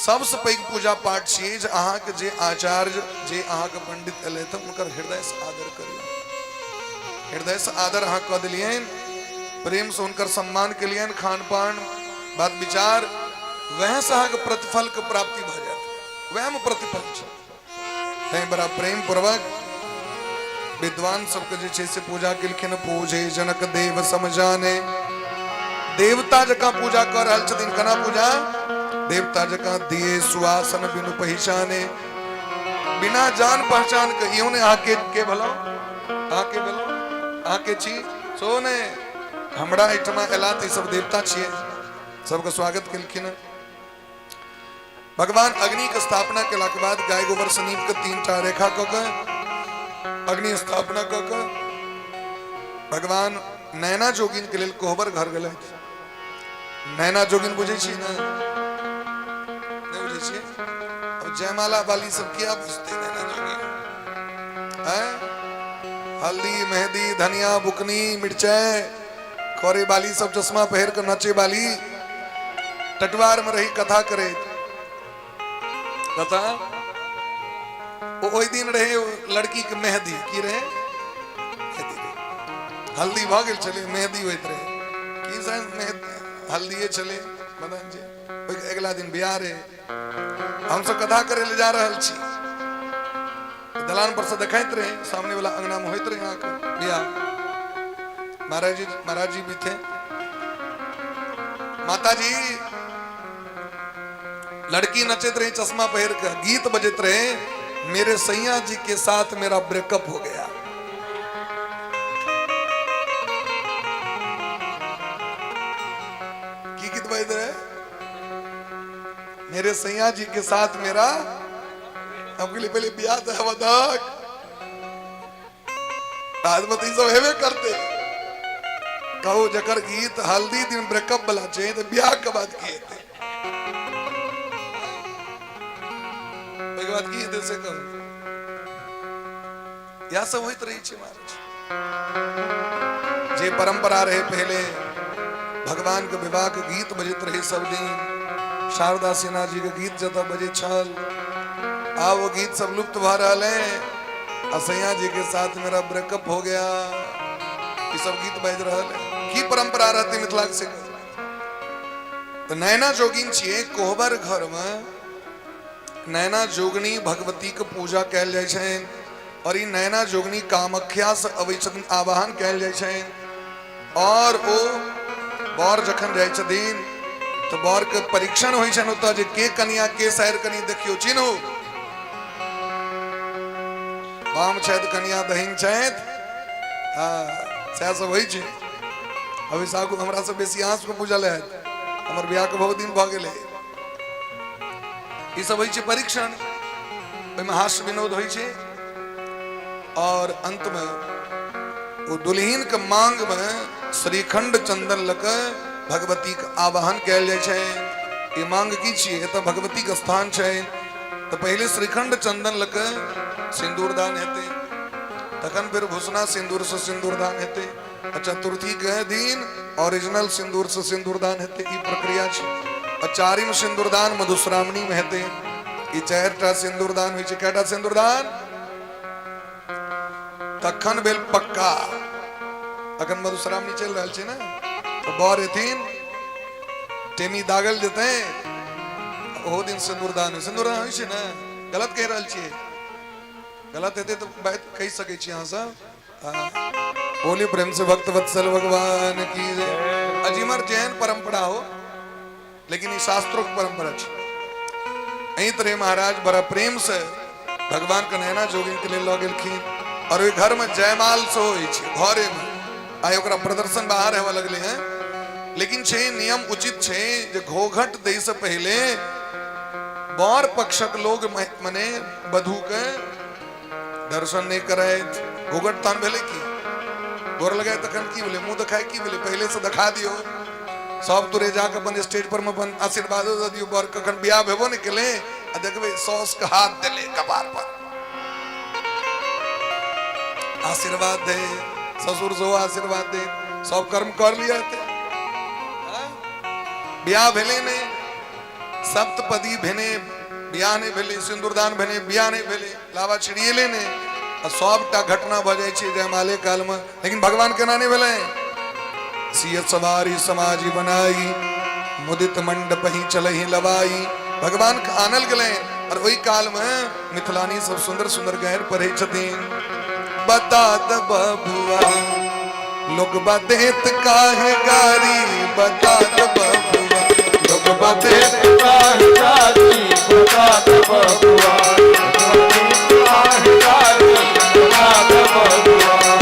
सबसे पैघ पूजा पाठ छियै जे अहाँ के जे आचार्य जे अहाँ के पंडित एले त उनकर हृदय से आदर करियो हृदय से आदर अहाँ कऽ देलियन प्रेम से उनकर सम्मान केलियन खान पान बात विचार वह से अहाँ के प्रतिफल के प्राप्ति भ जायत वह में प्रतिफल छै तै बड़ा प्रेम पूर्वक विद्वान सबके जे छै से पूजा केलखिन पूजे जनक देव समझाने देवता जका पूजा कर रहल छथिन कना पूजा देवता जका दिए सुआसन बिनु पहचाने बिना जान पहचान के इहो ने आके के भलो आके भलो आके छी सोने हमरा एठमा एलात सब देवता छिए सबके स्वागत केलखिन भगवान अग्नि के स्थापना केला के बाद गाय गोबर से नीप के 3टा रेखा क के अग्नि स्थापना क के भगवान नैना जोगिन के लेल कोहबर घर गेलै नैना जोगिन बुझे छी ना नहीं बुझे छी अब जयमाला वाली सब क्या बुझते नैना जोगिन हैं हल्दी मेहंदी धनिया बुकनी मिर्चाई खोरे वाली सब चश्मा पहर कर नचे वाली टटवार में रही कथा करे तथा ओई दिन रहे लड़की के मेहंदी की रहे हल्दी भागल चले मेहंदी होइत रहे की सन हल्दी चले मदन जी अगला दिन बियाह रे हम सब कथा करे ले जा रहल छी दलान पर से देखैत रहे सामने वाला अंगना में होइत रहे आके बियाह महाराज जी भी थे माता जी लड़की नचत रही चश्मा पहन कर गीत बजत रहे मेरे सैया जी के साथ मेरा ब्रेकअप हो गया की गीत बज रहे मेरे सैया जी के साथ मेरा आपके लिए पहले ब्याह था बदक राजमती सब हेवे करते कहो जकर गीत हल्दी दिन ब्रेकअप वाला चाहिए तो ब्याह के बाद किए थे बात की से कहूं या सब होइत रही छे महाराज जे परंपरा रहे पहले भगवान के विवाह के गीत बजत रहे सब दिन शारदा सिन्हा जी के गीत जता बजे छल आ वो गीत सब लुप्त भ रहे हैं असैया जी के साथ मेरा ब्रेकअप हो गया ये सब गीत बज रहे की परंपरा रहती मिथिला से तो नैना जोगिन छिए कोहबर घर में नैना जोगनी भगवती के पूजा कैल जाय छै और ई नैना जोगनी कामाख्या से अबै छथिन आवाहन कैल जाय छै और ओ बर जखन जाय छथिन तो बर के परीक्षण होय छन ओतऽ जे के कन्या के सैर कनी देखियो चिन्हू बाम छैत कन्या दहिन छैत हां सैह सब होय छै अभी सागु हमरा से बेसी आंस को पूजल है हमर बियाह के बहुत दिन भ गेलै ये सब होय छै परीक्षण ओहिमे हास्य विनोद होय छै और अंत में वो दुल्हीन के मांग में श्रीखंड चंदन लक भगवती के आवाहन कैल जाय छै ये मांग की छियै एतऽ भगवती के स्थान छै तो पहले श्रीखंड चंदन लक सिंदूरदान हेतै तखन फिर भूषणा सिंदूर से सिंदूरदान हेतै चतुर्थी के दिन ओरिजिनल सिंदूर से सिंदूरदान हेतै ई प्रक्रिया छै चारिम सिंदूरदान मधुश्रावणी में हेतै ई चारिटा सिंदूरदान होय छै केटा सिंदूरदान तखन भेल पक्का अखन मधुश्रावणी चल रहल छै ना तो बर एथिन टेमी दागल जेतै ओहो दिन सिंदूरदान होय छै ना गलत कह रहल छियै गलत हेतै तो बात कह सकै छी अहाँ सब बोली प्रेम से भक्त वत्सल भगवान की जय अजीमर जैन परंपरा हो लेकिन ये शास्त्रों की परंपरा है तरह महाराज बड़ा प्रेम से भगवान के नैना जोगिन के लिए लऽ गेलखिन और ओहि घर में जयमाल सो घरे में आइ ओकरा प्रदर्शन बाहर हेवा लगले हैं लेकिन छे नियम उचित छे जे घोघट दे से पहले बर पक्षक लोग मने वधु के दर्शन नहीं करे घोघट तान भेले की गोर लगाए तखन की बोले मुंह दिखाए की बोले पहले से दिखा दियो सब तुरे जाके अपन स्टेज पर में अपन आशीर्वाद दे दियो बर कखन बियाह भेबो नहीं केले आ देखबे सौस के हाथ देले कपार पर आशीर्वाद दे ससुर जो आशीर्वाद दे सब कर्म कर लिया थे बियाह भेले ने सप्तपदी भेने बियाह नहीं भेले सिंदूरदान भेने बियाह नहीं भेले लावा छिड़िएले ने सबटा घटना भ जाय छै जयमाले काल में लेकिन भगवान केना नहीं भेले सियत सवारी समाजी बनाई मुदित मंडप ही चलहि लवाई भगवान के आनल गले और वही काल में मिथिलानी सब सुंदर सुंदर गैर पढ़े छथिन बता द बबुआ लोग बदेत काहे गारी बता द बबुआ लोग बदेत काहे गारी बता द बबुआ काहे गारी बता द बबुआ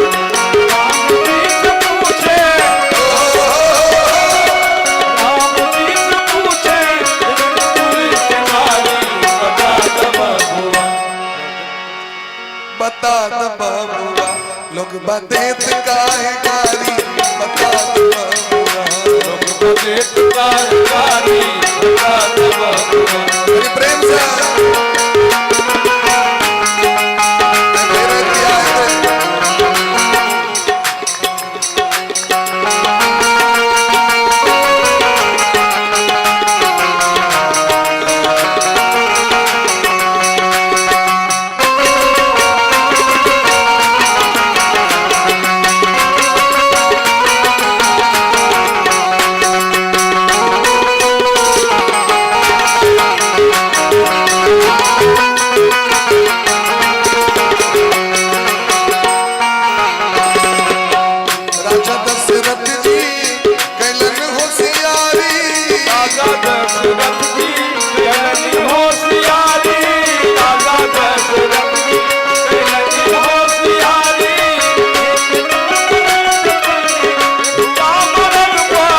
बता द बबुआ लोग बदेत काहे गारी बता द बबुआ लोग बदेत काहे गारी बता द बबुआ प्रेम से दशरथ की कहलनि होशियारी, राजा दशरथ की कहलनि होशियारी। राम रंग पर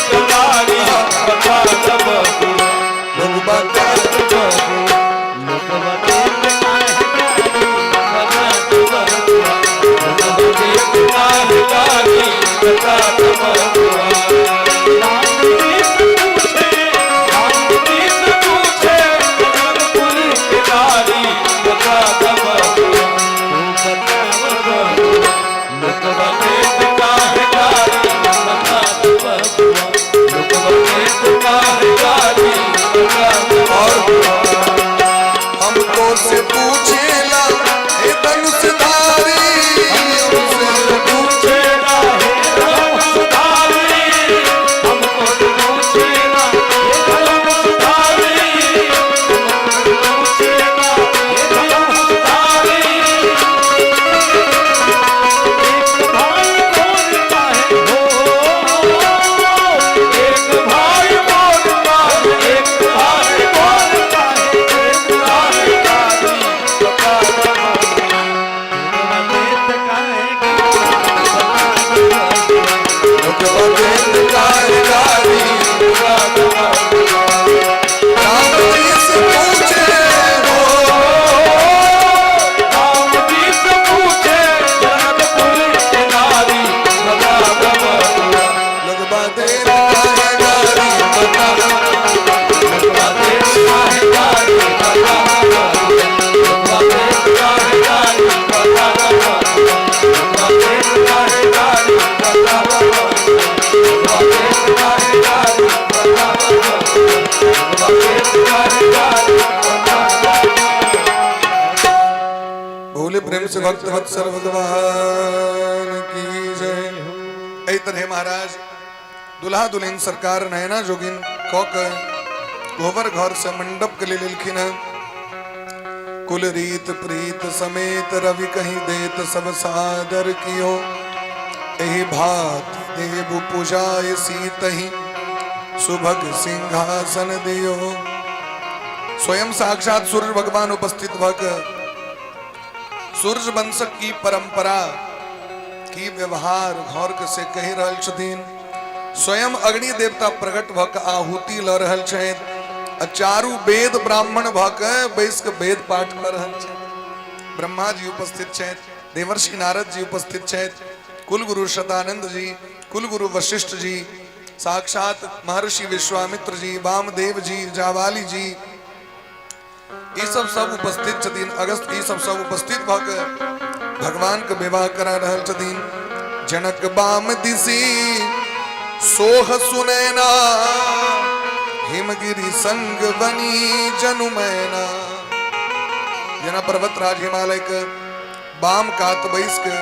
सवारी, बता दब लोग बता हमको से पूछेला हे धनुषधारी, हमसे पूछेला हे धनुषधारी, हमको पूछेला हे धनुषधारी, हमको पूछेला हे धनुषधारी। एक भाई बोलता है हो, एक भाई बोलता है, एक भाई बोलता है, एक भाई गाली बता लोग बता गारी राम जी से पूछे हो, राम जी से पूछे जनकपुर की नारी, बता लोग बातें काहे गारी बता, भोले प्रेम से भक्त वत्सल भगवान की जय। ऐ तरह महाराज दुल्हा दुल्हन सरकार नयना जोगिन कौक गोबर घर से मंडप के लिए लिखिन कुल रीत प्रीत समेत रवि कहीं देत सब सादर कियो, एहि भात देव पूजाय सीतहि सुभग सिंहासन दियो। स्वयं साक्षात सूर्य भगवान उपस्थित भक सूर्य वंश की परंपरा की व्यवहार घर से कही रहल छथिन। स्वयं अग्नि देवता प्रकट भक आहुति ल रहल छथि, चारू वेद ब्राह्मण भक बैस के वेद पाठ कर रहल छथि। ब्रह्मा जी उपस्थित छथि, देवर्षि नारद जी उपस्थित छथि, कुलगुरु शतानंद जी, कुलगुरु वशिष्ठ जी, साक्षात महर्षि विश्वामित्र जी, वामदेव जी, जावाली जी, ये सब उपस्थित छथिन। अगस्त ये सब उपस्थित भक भगवान के विवाह करा रहल छथिन। जनक बाम दिसी सोह सुनैना, हिमगिरी संग बनी जनुमैना। जना पर्वत राज हिमालय के बाम कात बैस के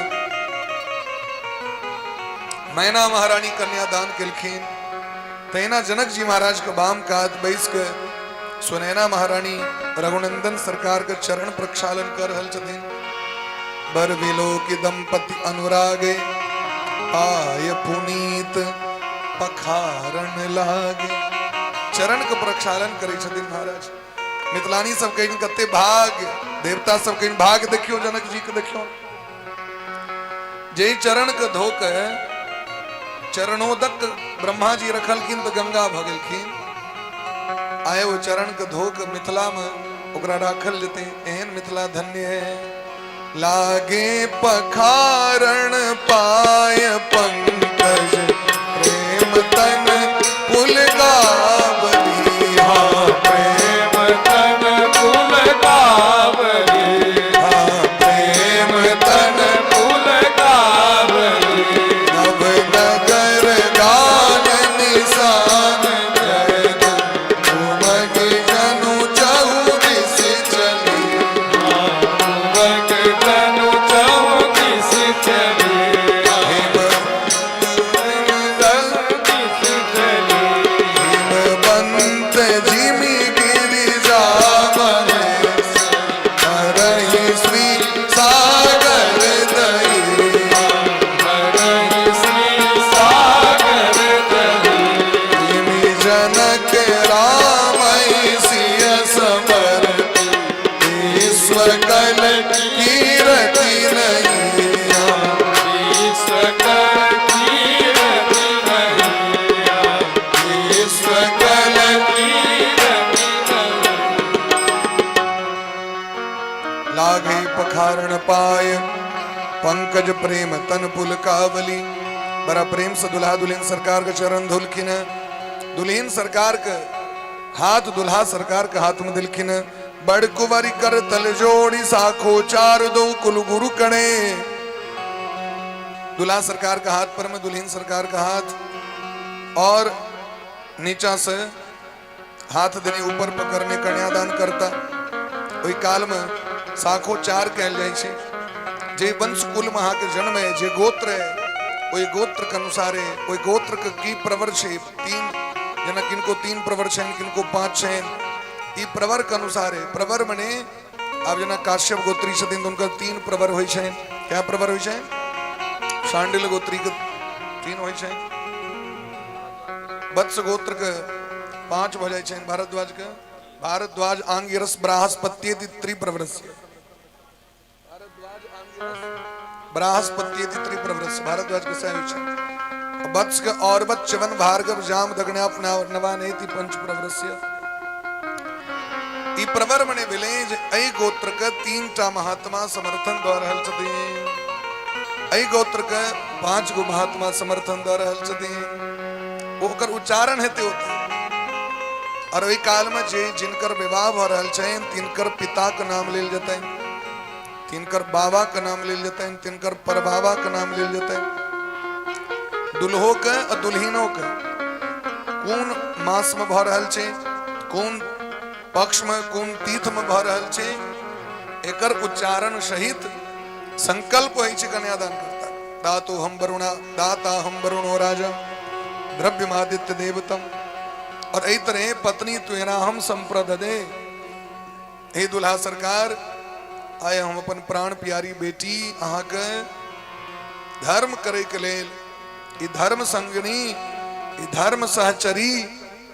मैना महारानी कन्यादान केलखिन, तैना जनक जी महाराज के बाम कात बैस के सुनैना महारानी रघुनंदन सरकार के चरण प्रक्षालन कर रहल छथिन। बर विलो की दंपति अनुरागे, आय पुनीत पखारण लागे। चरण के प्रक्षालन करे छथिन महाराज। मिथिलानी सब कहीं कते भाग, देवता सब कहीं भाग देखियो, जनक जी के देखियो जे चरण के धोक चरणोदक ब्रह्मा जी रखलखिन तो गंगा भगलखिन। आए वो चरण के धोक मिथिला में ओकरा राखल लेते, एहन मिथिला धन्य है। लागे पखारण पाय पंकज, प्रेम तन पुलगावली, हाँ प्रेम तन पुलगावली, हाँ प्रेम तन पुलगावली। नव नगर गान निशान जय उमग जनु चौदिस चली, उमग जनु चौदिस चली। न पाए पंकज प्रेम तन पुल कावली। बड़ा प्रेम से दुल्हा दुल्हन सरकार के चरण धुलखिन, दुल्हन सरकार के हाथ दुल्हा सरकार के हाथ में दिलखिन। बड़ कुंवरी कर तल जोड़ी साखो चार दो कुल गुरु कणे। दुल्हा सरकार का हाथ पर में दुल्हन सरकार का हाथ, और नीचा से हाथ देने ऊपर पकड़ने कन्यादान करता। वही काल में साखो चार कहल जाए छे। जे वंश कुल में के जन्म है, जे गोत्र है, वही गोत्र के अनुसार है, वही गोत्र के की प्रवर छे। तीन जना किनको 3 प्रवर छे, किनको 5 छे। ई प्रवर के अनुसार है। प्रवर मने अब जना काश्यप गोत्री छथिन तो उनका 3 प्रवर होय छे। क्या प्रवर होय छे? शांडिल गोत्री के 3 होय छे, वत्स गोत्र के 5 हो जाय छे, भारद्वाज के भारद्वाज आंगिरस बृहस्पत्येति त्रिप्रवरस्य। भारद्वाज आंगिरस बृहस्पत्येति त्रिप्रवरस्य भारद्वाज के सह होय छे। वत्स के और वत् च्यवन भार्गव जाम दग्न्याप नवानेति पंचप्रवरस्य। ई प्रवर मने विलेज ऐ गोत्र के 3 टा महात्मा समर्थन द्वारा हल छथिन। ऐ गोत्र के 5 गो महात्मा समर्थन द्वारा हल छथिन। ओकर उच्चारण हेते होते। और वही काल में जे जिनकर विवाह हो रहल छे, तिनकर पिता के नाम लेल जतैन, तिनकर बाबा के नाम लेल जतैन, तिनकर परबाबा के नाम लेल जतैन। दुल्हो के और दुल्हिनो के कौन मास में भ रहल छे, कौन पक्ष में, कौन तीर्थ में भ रहल छे, एकर उच्चारण सहित संकल्प होय छे कन्यादान करता। दातो हम वरुणा दाता हम वरुणो राजा द्रव्यमादित्य देवतम। और ऐ तरह पत्नी त्वेना हम संप्रददे। हे दुल्हा सरकार, आए हम अपन प्राण प्यारी बेटी अहाँ के धर्म करे के लेल, ई धर्म संगनी, ई धर्म सहचरी,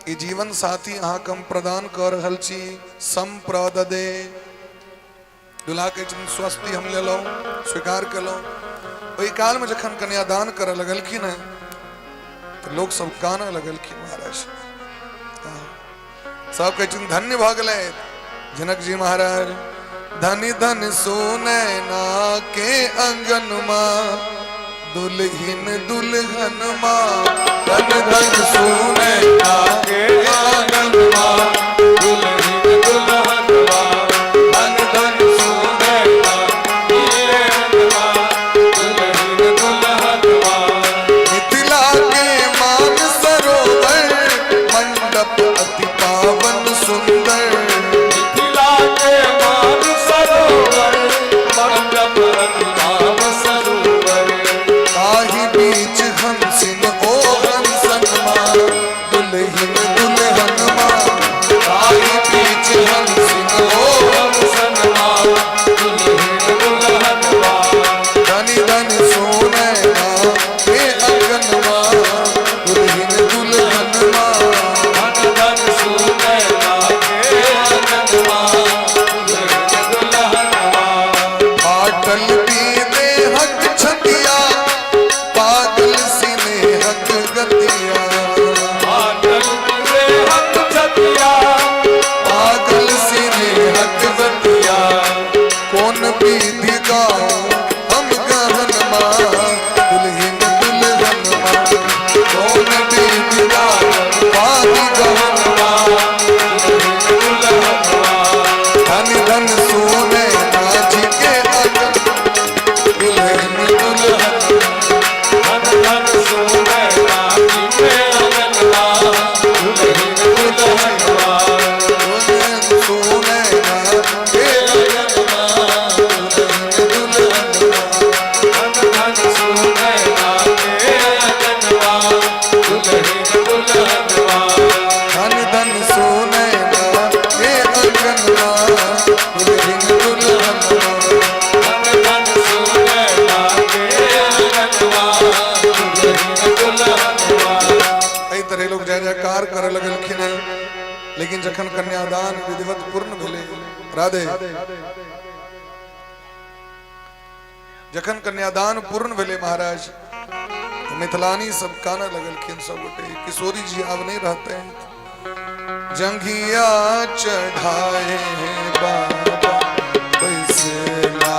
ई जीवन साथी अहाँ के हम प्रदान कर रहल छी। संप्रददे दुल्हा के स्वस्ति हम ले लो, स्वीकार कर लो। वही काल में जखन कन्यादान कर लगलखिन है तो लोग सब काना लगलखिन। महाराज सब कहथिन धन्य भ गेलै जनक जी महाराज। धनि धन सोने ना के अंगन मां दुल्हिन दुल्हन मां। धन धन सोने ना के आंगन मां दुल्हिन दुल्हन मां। धन धन सोने ना के आंगन मां दुल्हिन दुल्हन मां। मिथिला के मान सरोवर मंडप अति पावन सुंदर। मिथिला के मान सरोवर मंडप अति पावन सरोवर। ताहि बीच हंसिन ओ हंसन मां दुल्हिन दुल्हन मां। ताहि बीच हंसिन ओ हंसन मां दुल्हिन दुल्हन मां। धनि धनि सोने मां के अंगन मां दुल्हिन दुल्हन मां। धन धन सोने मां के आंगन मां दुल्हिन दुल्हन मां। पाटल पीने हक छतिया पागल सिने हक गतिया। पाटल में हक छतिया पागल सिने हक गतिया। कौन विधि गाऊं हम गहन मां दुल्हिन दुल्हन मां। कौन विधि गाऊं पागल गहन मां दुल्हिन दुल्हन मां। धन धन सोने नाच के अगन दुल्हन दुल्हन। धन धन सोने नाची के आंगन मां दुल्हिन दुल्हन मां। सोने नाच के अगन मां दुल्हन दुल्हन मां। धन धन सोने नाचे आंगन मां दुल्हिन दुल्हन मां। धन धन सोने नाच के अगन मां दुल्हन दुल्हन मां। धन धन सोने नाचे आंगन मां दुल्हिन दुल्हन मां। एहि तरह लोग जय जयकार कर लगलखिन है। लेकिन जखन कन्यादान विधिवत पूर्ण भेले, राधे जखन कन्यादान पूर्ण भेले महाराज, तो मिथिलानी सब काना लगलखिन सब गोटे। किशोरी जी अब नहीं रहते हैं। जंघिया चढ़ाए हैं बाबा बैसला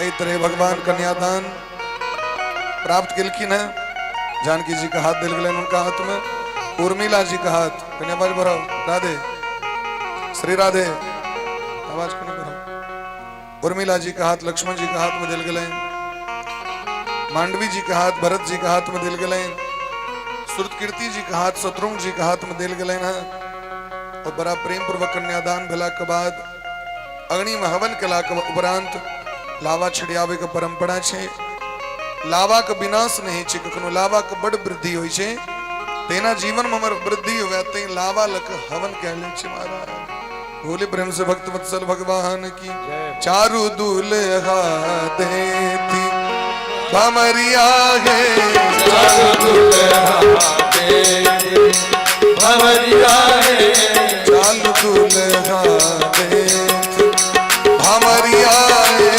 ऐ तरह भगवान कन्यादान प्राप्त किलखिन है। जानकी जी का हाथ दिल गलन उनका हाथ में, उर्मिला जी का हाथ कन्याबाज भराओ, राधे श्री राधे आवाज को नहीं भराओ। उर्मिला जी का हाथ लक्ष्मण जी का हाथ में दिल गलन, मांडवी जी का हाथ भरत जी का हाथ में दिल गलन, श्रुतकीर्ति जी का हाथ शत्रुघ्न जी का हाथ में दिल गलन है। और बड़ा प्रेम पूर्वक कन्यादान भला के बाद अग्नि में हवन कला के उपरांत लावा छिड़ियावे के परंपरा छे। लावा के विनाश नहीं छे, कखनो लावा के बड़ वृद्धि होय छे, तेना जीवन में हमर वृद्धि होवे ते लावा लक हवन कहले छे महाराज। बोले प्रेम से भक्त वत्सल भगवान की। चारु दूल्हा देती भमरिया है, चारु दूल्हा देती भमरिया है, चारु दूल्हा देती भमरिया है,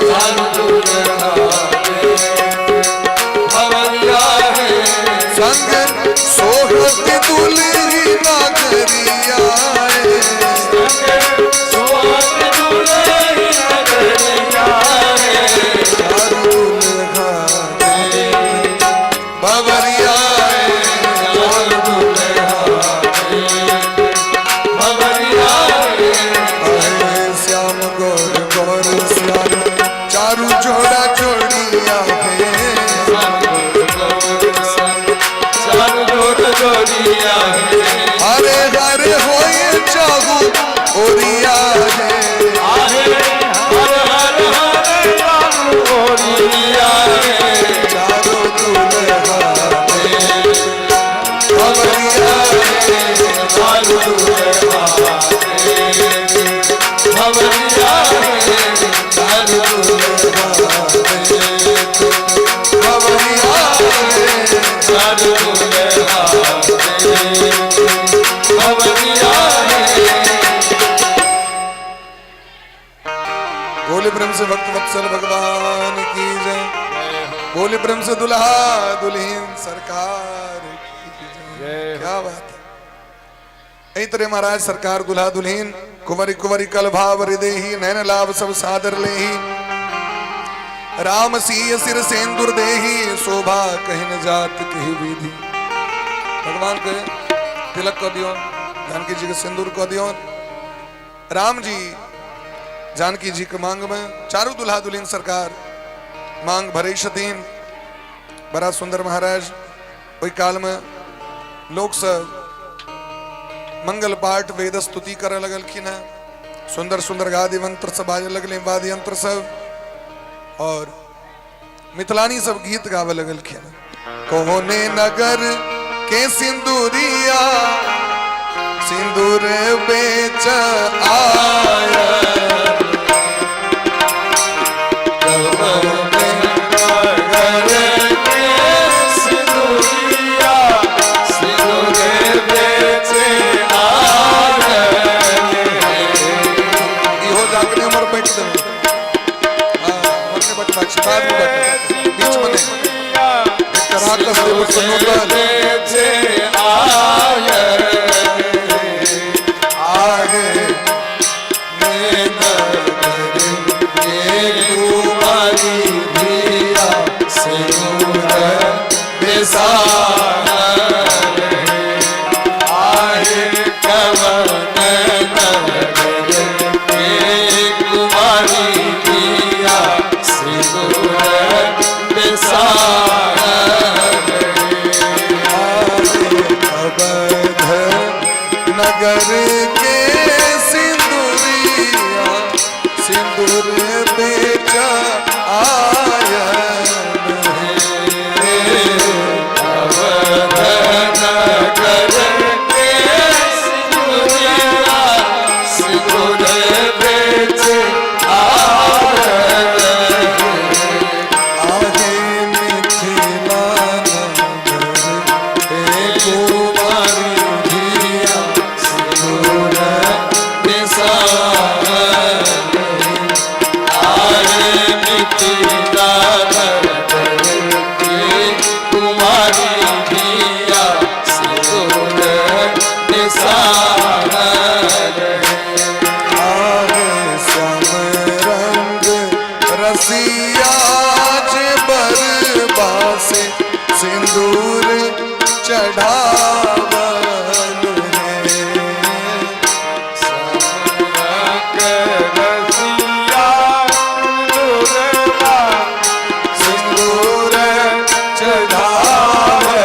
चारु दूल्हा देती भमरिया है, संग सोहत दुल्ही नगरिया है, सोहत दुल्ही नगरिया है, चारु दूल्हा देती भमरिया है, चारु दूल्हा देती भमरिया है, आए श्याम गौर गौर श्याम चारु जोड़ा जोड़िया है, चारु जोड़ जोड़िया है, हरे हरे होए चाहू ओरिया है, आहे हर हर हर चारु ओरिया है, चारो दूल्हा भमरिया है, चारु दूल्हा देती भमरिया है, चारु दूल्हा देती भमरिया है, चारु दूल्हा देती भमरिया है। बोले ब्रह्म से भक्त वत्सल भगवान की जय। बोले ब्रह्म से दुल्हा दुल्हीन सरकार की जय। क्या बात है। ऐ तरह महाराज सरकार दुल्हा दुल्हीन कुंवरी कुंवरी कल भाव हृदय नैन लाभ सब सादर लेही, राम सीय सिर सेंदुर देही शोभा कहीं न जात कही विधि। भगवान के तिलक को दियो, जानकी जी के सिंदूर को दियो। राम जी जानकी जी के मांग में चारू दुल्हा दुल्हीन सरकार मांग भरे छतीन। बड़ा सुंदर महाराज ओई काल में लोग सब मंगल पाठ वेद स्तुति करे लगलखिन है। सुंदर सुंदर गादी मंत्र सब बाजे लगले, वाद्य यंत्र सब, और मिथिलानी सब गीत गावे लगलखिन। कोने नगर के सिंदूरिया सिंदूर बेच आया, बाद में बैठे बीच में एक राक्षस देव सुनोदल आगे कुमारी धिया सिंदूर बेसा आहे कवन कुमारी धिया सिंदूर बेसा अवध नगर के सिंदूरिया सिंदूर बेच आया अवध सियाज बरबासे सिंदूर चढ़ावल है समरक रसिया दुर्गा सिंदूर चढ़ावल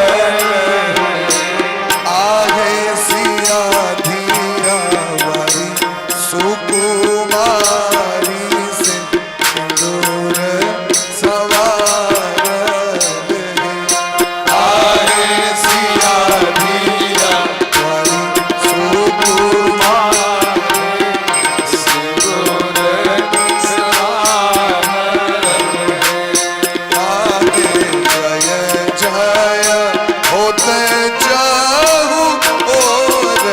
आहे सिया धिया वारी सुकुमारी से सिंदूर सवार आहे सिया धिया वारी सुकुमारी सिंदूर आगे जय जय होते जाहू और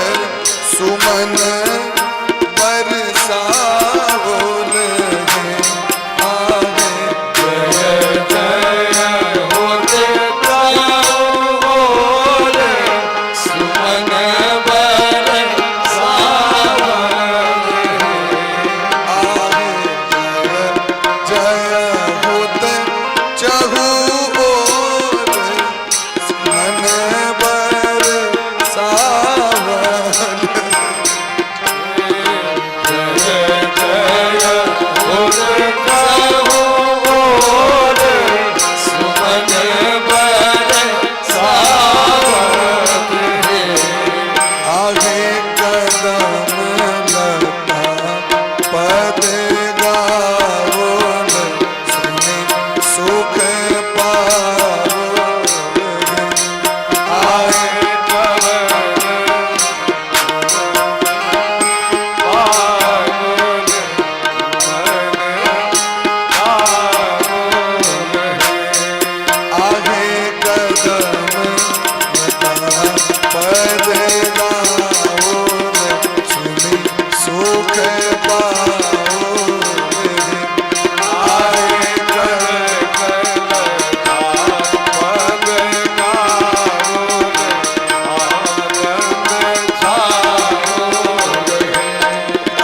सुमन बरसावल है आगे जय जय होते ताओर सुमन आगे जय होते जाहू और सुमन बरसावल आगे कदम लता पद गावल सुने सुख पावल आगे आगे कदम लता पद गावल सुने सुख पावल आगे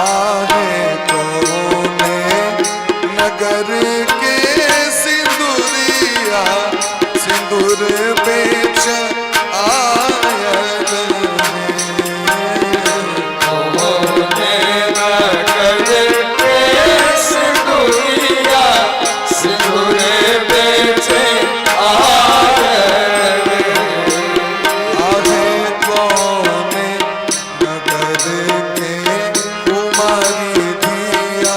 आहे कोने नगर के सिंदूरिया सिंदूर बेच आयल आहे कोने नगर के कुमारी धिया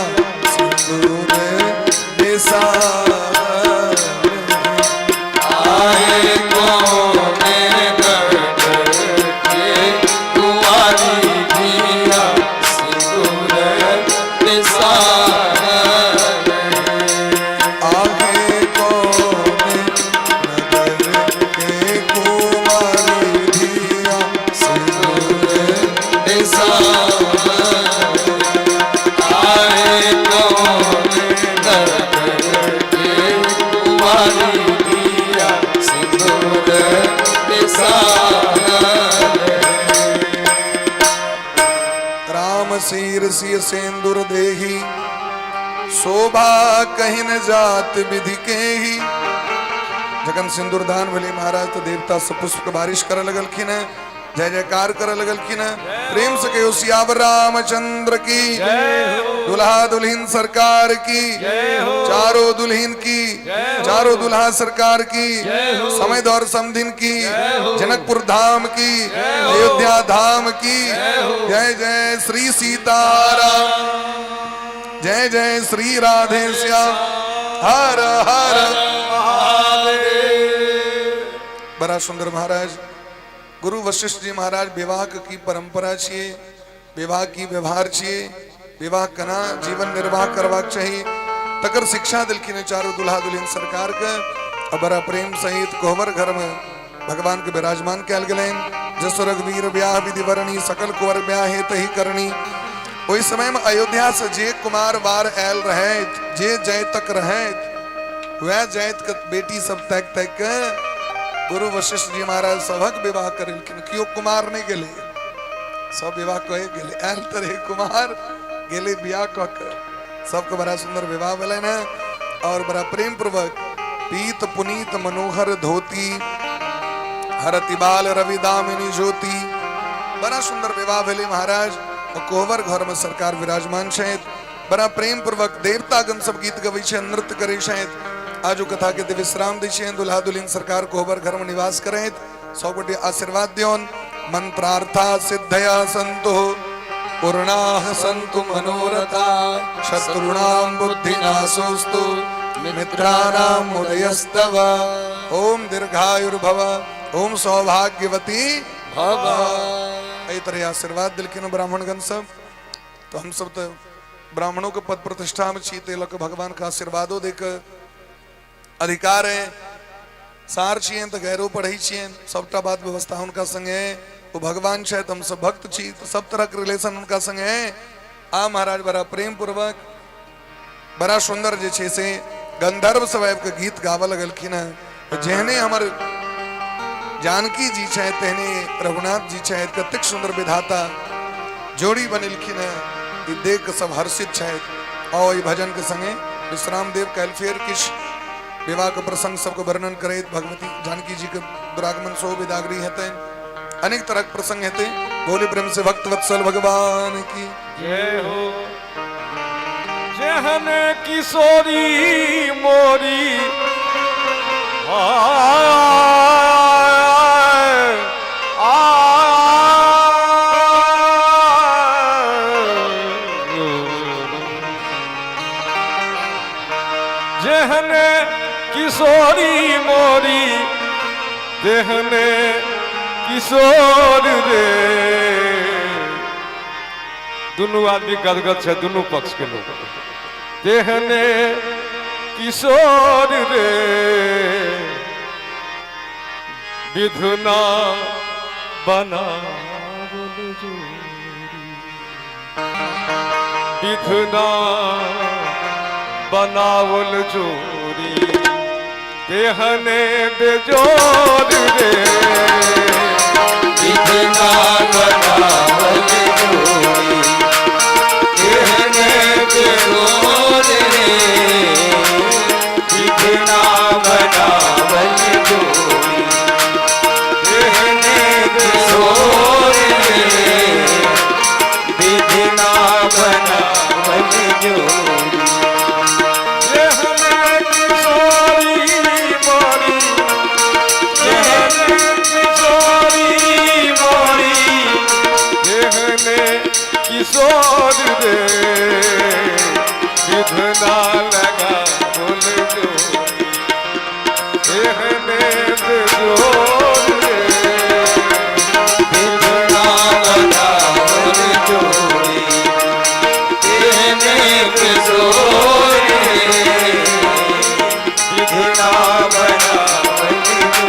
सिंदूर निसार आगे कोने नगर के कुमारी धिया सिंदूर राम सीर सिय सेंदुर देही शोभा कहीं न जात विधि के ही जगन सिंदूर दान भले महाराज तो देवता सब पुष्प बारिश कर लगलखिन जय जयकार कर लगलखिन प्रेम से कहो सियावर रामचंद्र की दुल्हा दुल्हन सरकार की चारों दुल्हन की चारों दुल्हा सरकार की समय दौर समदिन की जनकपुर धाम की अयोध्या धाम की जय जय श्री सीताराम जय जय श्री राधे श्याम हर हर बड़ा सुंदर महाराज गुरु वशिष्ठ जी महाराज विवाह की परंपरा छे विवाह की व्यवहार छे विवाह कना जीवन निर्वाह करवाक चाहिए तकर शिक्षा दिलखिन चारों दुल्हा दुल्हन सरकार के अब बड़ा प्रेम सहित कोहबर घर में भगवान के विराजमान कैल गलेन जसो रघुवीर ब्याह विधि वरणी सकल कुंवर ब्याह हेत ही करनी ओहि समय में अयोध्या से जे कुमार वार आयल रहे जे जय तक रहे वह जैत के बेटी सब तक तक गुरु वशिष्ठ जी महाराज सबक विवाह करेलखिन कियो कुमार नहीं गेले सब विवाह कहे गेले आयल तरह कुमार गेले बियाह क के सबके बड़ा सुंदर विवाह भेलै न और बड़ा प्रेम पूर्वक पीत पुनीत मनोहर धोती हरति बाल रवि दामिनी ज्योति। बड़ा सुंदर विवाह भेले महाराज और कोहबर घर में सरकार विराजमान छथि। बड़ा प्रेम पूर्वक देवतागण सब गीत गबै छै, नृत्य करे छथि। आजू कथा के विश्राम दै छियनि। दुल्हा दुल्हिन सरकार कोहबर घर में निवास करैत सब गोटे आशीर्वाद दियौन। मंत्रार्था सिद्धया सन्तु पूर्णाः सन्तु मनोरथा शत्रुणां बुद्धिनाशोऽस्तु मित्राणां उदयस्तव। ओम दीर्घायुर्भव ओम सौभाग्यवती भव। एहि तरह आशीर्वाद दिलखिन ब्राह्मणगण सब। तो हम सब तो ब्राह्मणों के पद प्रतिष्ठा में छी, तेलक भगवान का आशीर्वादों देकर अधिकार है। सार छियन तो गैरो पढ़ई छियन, सबटा बात व्यवस्था उनका संग है। वो भगवान शायद हम सब भक्त छी, तो सब तरह के रिलेशन उनका संग है। आ महाराज बड़ा प्रेम पूर्वक बड़ा सुंदर जे छे से गंधर्व सब के गीत गावा लगलखिन है। जेहने हमारे जानकी जी छे तेहने रघुनाथ जी छे, कतेक सुंदर विधाता जोड़ी बनिलखिन है। ये देख सब हर्षित छे। और ये भजन के संगे विश्राम देव कैल फेर किस विवाह के प्रसंग सबको वर्णन करे। भगवती जानकी जी के दुरागमन सो विदागरी हेते, अनेक तरह के प्रसंग हेते। बोले प्रेम से भक्त वत्सल भगवान की जय हो। जहन किशोरी मोरी जहन किशोरी मोरी देहने किशोर रे। दोनों आदमी गदगद है, दोनों पक्ष के लोग। देहने किशोर रे विधुना बनावल जोड़ी। विधुना बनावल जोड़ी देहने बेजोर रे। विधना बनावल जोड़ी देहने बेजोर रे। विधना बनावल जोड़ी देहने बेजोर रे। विधना बनावल जोड़ी किशोर रे विधना लगा बोल जोड़ी देहने बेजोर रे। विधना लगा बोल जोड़ी देहने बेजोर रे। विधना बना बोल जोड़ी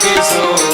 किशोर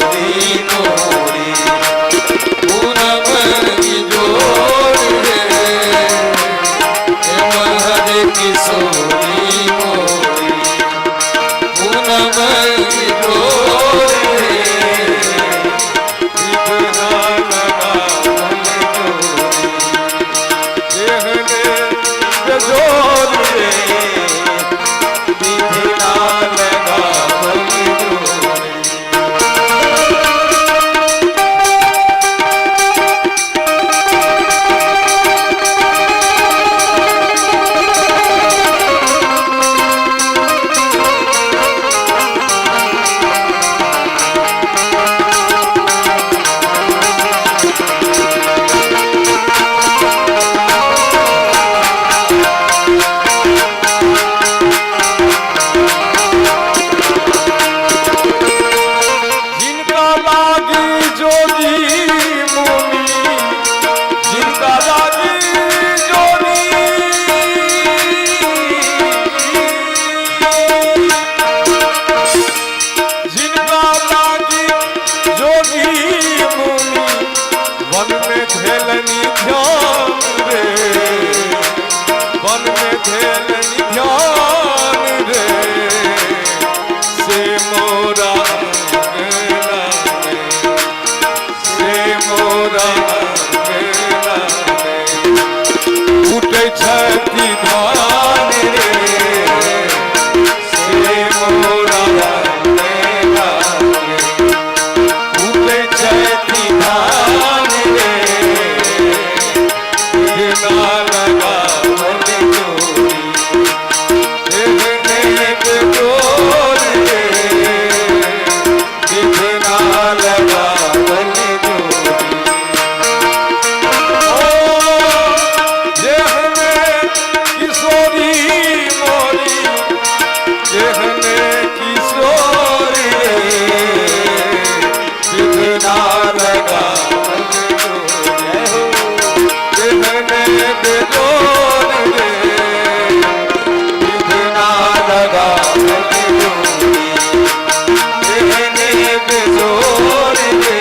बेजोर रे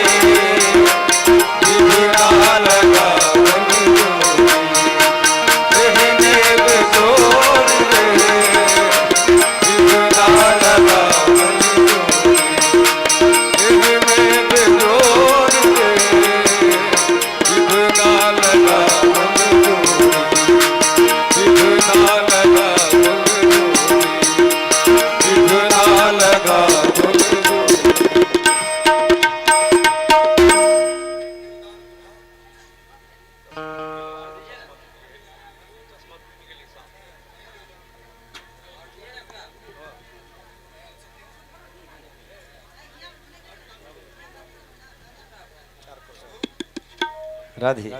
विधना लगा मन जोरी कहने बेजोर रे विधना लगा मन जोरी कहने बेजोर रे विधना लगा मन जोरी विधना लगा मन जोरी विधना लगा मन जोरी। राधे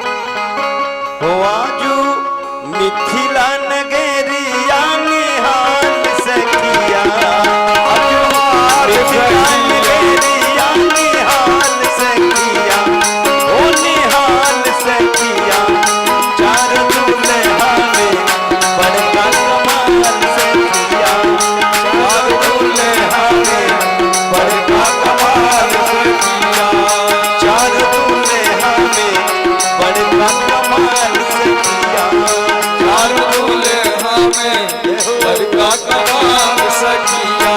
हो आजू मिथिला नगरिया निहाल सखिया आजू मिथिला नगरिया निहाल सखिया ओ निहाल सखिया चार दुल्हा में बड़का कमाल सखिया चार दुल्हा में बड़का कमाल सखिया चार दुल्हा में बड़का कमाल सखिया चार दुल्हा में बड़का कमाल सखिया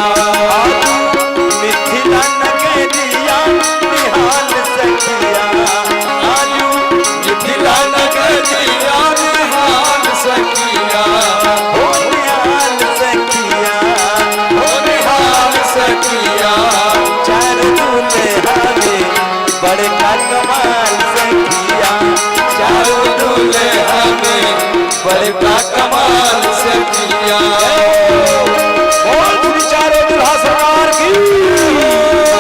मिथिला नगरिया निहाल सखिया आयु मिथिला नगरिया निहाल सखिया हो निहाल सखिया हो निहाल सखिया चार दुल्हा में बड़का कमाल सखिया चार दुल्हा में बड़का कमाल सखिया बोल श्री चारों दुल्हा सरकार की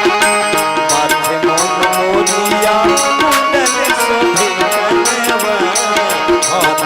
माथे मोन मोरिया कुंडल शोभे कनवा हाथ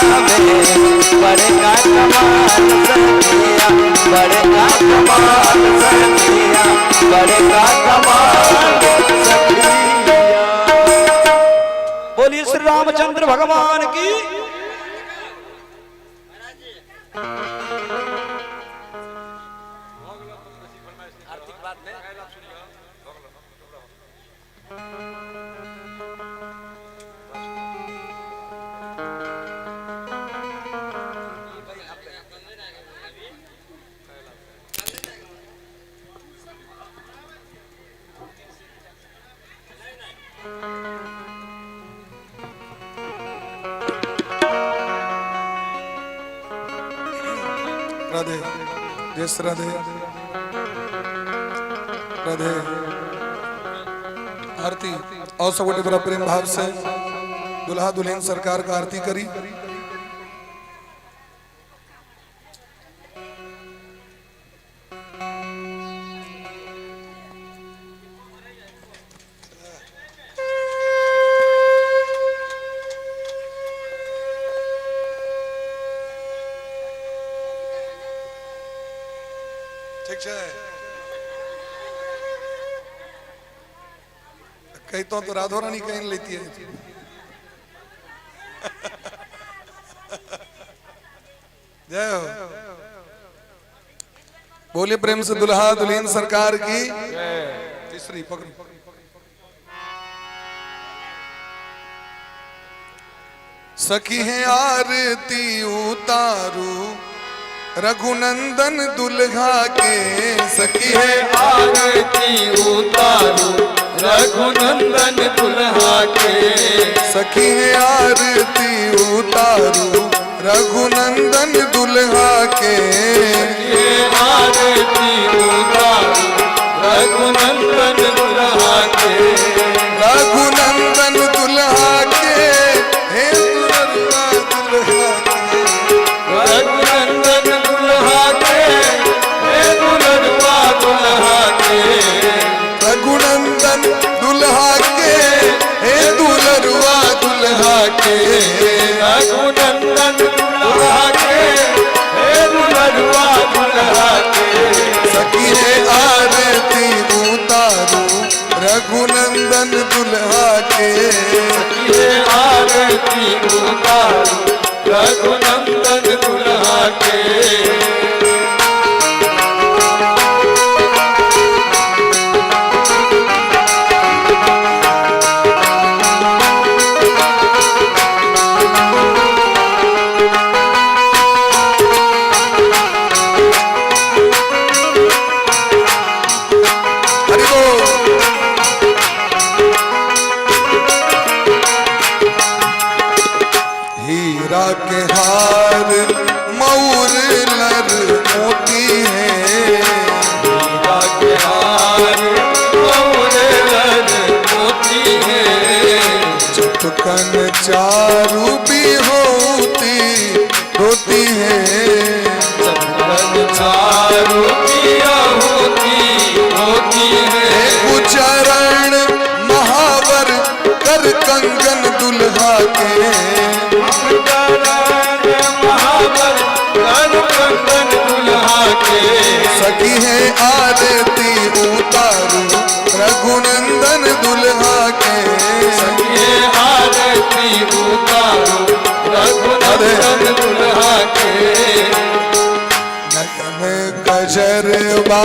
में बड़का कमाल सखिया बड़का कमाल सखिया बड़का कमाल सखिया। बोलिए श्री रामचंद्र भगवान की। राधे जय श्री राधे राधे। आरती और सब बड़ा प्रेम भाव से दुल्हा दुल्हन सरकार का आरती करी। ठीक है कहीं तो राधो रानी कहीं लेती है। जय हो। बोलिए प्रेम से दुल्हा दुल्हन सरकार की। तीसरी पकड़। सखी है आरती उतारू रघुनंदन दुल्हा के। सखी है आरती उतारू रघुनंदन दुल्हा के। सखी है आरती उतारू रघुनंदन दुल्हा के। आरती उतारू रघुनंदन दुल्हा के। रघुनंदन दुल्हा के हे दुल्हा दुल्हा के। रघुनंदन दुल्हा के हे दुल्हा दुल्हा के। रघुनंदन दुल्हा के हे दुल्हा दुल्हा के। रघुनंदन दुल्हा के हे दुल्हा दुल्हा के। सखी है आरती उतारू रघुनंदन दुल्हा के। ये आरती उतारू रघुनंदन दुल्हा के। हीरा के हार मऊर लर मोती है। हीरा के हार मऊर लर मोती है। चुटकन चारू भी होती होती है। चंदन चारू पिया होती है। उच्चारण महावर कर कंगन दुल्हा के। महावर कर कंगन दुल्हा के। सखी है आरती उतारू रघुनंदन दुल्हा के। सखी आरती उतारू रघुनंदन दुल्हा के। नयन कजरवा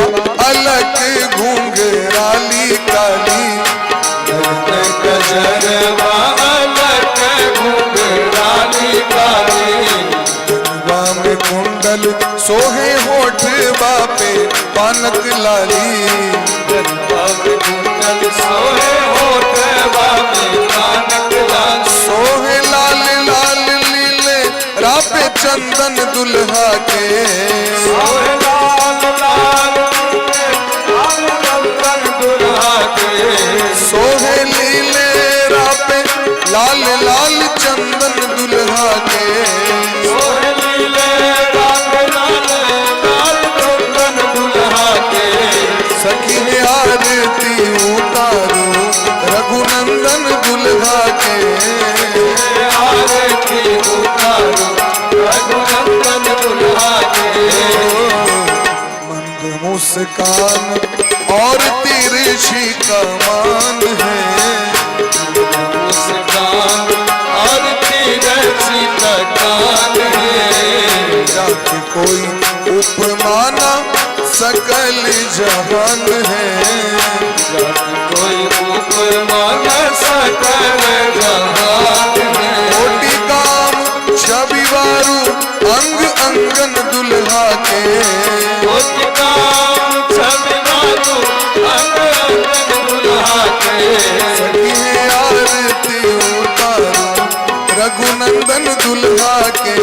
अलग घुंघराली काली। नयन कजरवा अलग घुंघराली काली। गंगा में कुंडल सोहे होठ बापे पानक लाली। गंगा में कुंडल सोहे होठ बापे पानक लाली। सोहे लाल लाल लीले रापे चंदन दुल्हा के। सोहे लाल लाल चंदन दुल्हा के। सोहे लीले रापे लाल लाल चंदन दुल्हा के। सोहे लीले लाल लाल चंदन दुल्हा के। सखी है आरती उतारू रघुनंदन दुल्हा के। आरती उतारू मुस्कान और तिरछी कमान है। मुस्कान और तिरछी कमान है। जाके कोई उपमाना सकल जहान है। जाके कोई उपमाना सकल जहान है। कोटि काम छवि वारू अंग अंगन दुल्हा के। कोटि काम छवि वारू अंग अंगन दुल्हा के। सखी है आरती उतारू रघुनंदन दुल्हा के।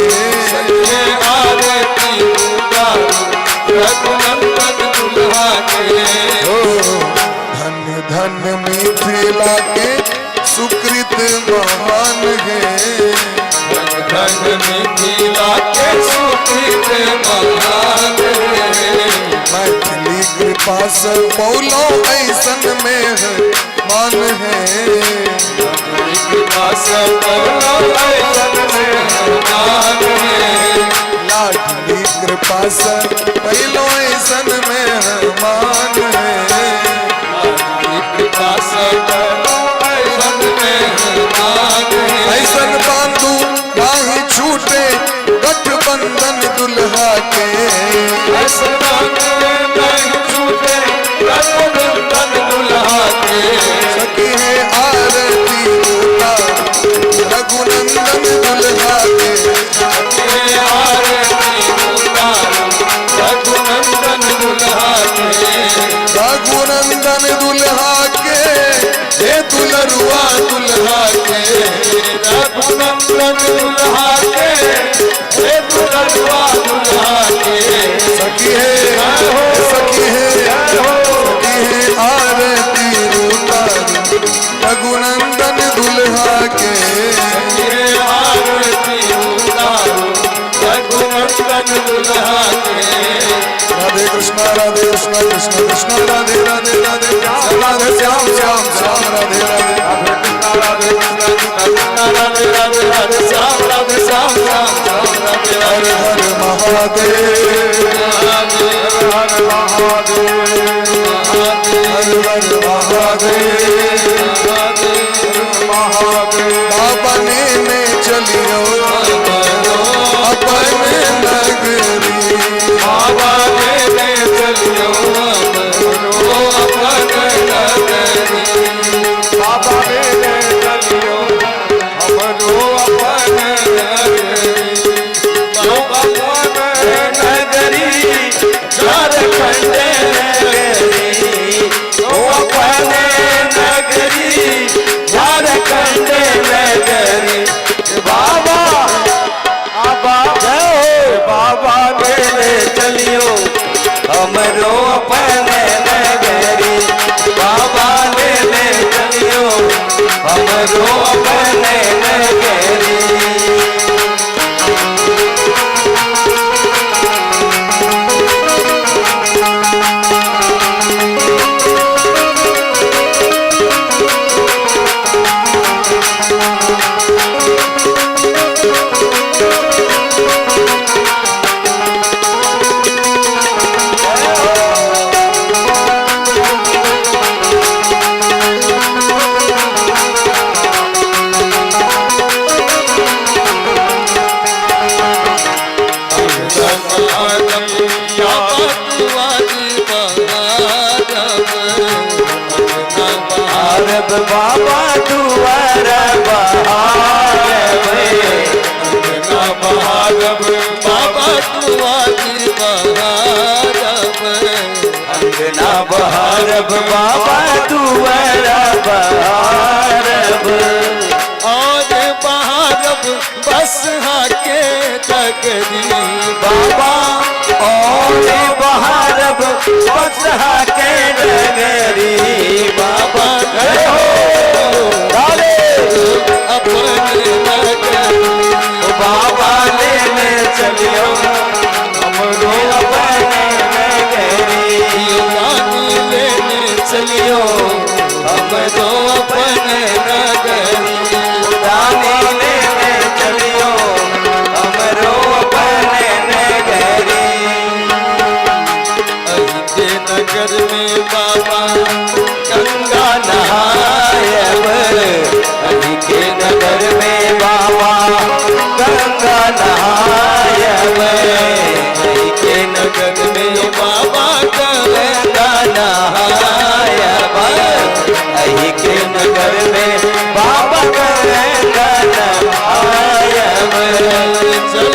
सखी है आरती उतारू रघुनंदन दुल्हा के। ओ धन्य धन्य मिथिला के सुकृत महान है। धन मिथिला के सुकृत महान है। मैथिली कृपा से मौलो ऐसन में है मान है। कृपा से मौलो ऐसन में मान है। लाडली कृपा से पहलो ऐसन में है मान है। कृपा से मौलो ऐसन में मान है। ऐसन बांधू नाही छूटे गठबंधन दुल्हा के। ऐसन बांधू नहीं छूटे गठबंधन दुल्हा के। सखी है आरती उतारू रघुनंदन दुल्हा के। सखी है आरती उतारू रघुनंदन दुल्हा के। रघुनंदन दुल्हा के हे दुलरुआ दुल्हा के। रघुनंदन दुल्हा के हे दुल्हा दुल्हा के। सखी है सखी है सखी है आरती उतारू रघुनंदन दुल्हा के। सखी है आरती उतारू रघुनंदन दुल्हा के। राधे कृष्णा कृष्ण कृष्ण राधे राधे राधे राधे श्याम श्याम श्याम राधे राधे राधे कृष्ण राधे राधे राधे श्याम राधे श्याम श्याम श्याम राधे हर हर महादेव हर महादेव बाबा ने चलियो अपने नगरी। बाबा ने चलियो अपने नगरी। बाबा ने चलियो हमरो अपने नगरी। बाबा अपने नगरी झारखंड नगरी। ओ अपने नगरी झारखंड नगरी। बाबा बाबा ले चलियो हमरो अपने नगरी। बाबा ले चलियो हमरो अपने नगरी। बाबा दुआरा बहारब बहारब बाबा दुआरी बहारब। अंगना बहारब बाबा दुआरा बहारब। और बहारब बसहा के तकरी। बाबा और बहारब बसहा के नगरी। बाबा गए हो अपने नगरी। बाबा लेने चलियो हमरो अपने नगरी। रानी लेने चलियो हमरो अपने नगरी। रानी लेने चलियो हमरो अपने नगरी। नगर में बाबा कंगन आयम चल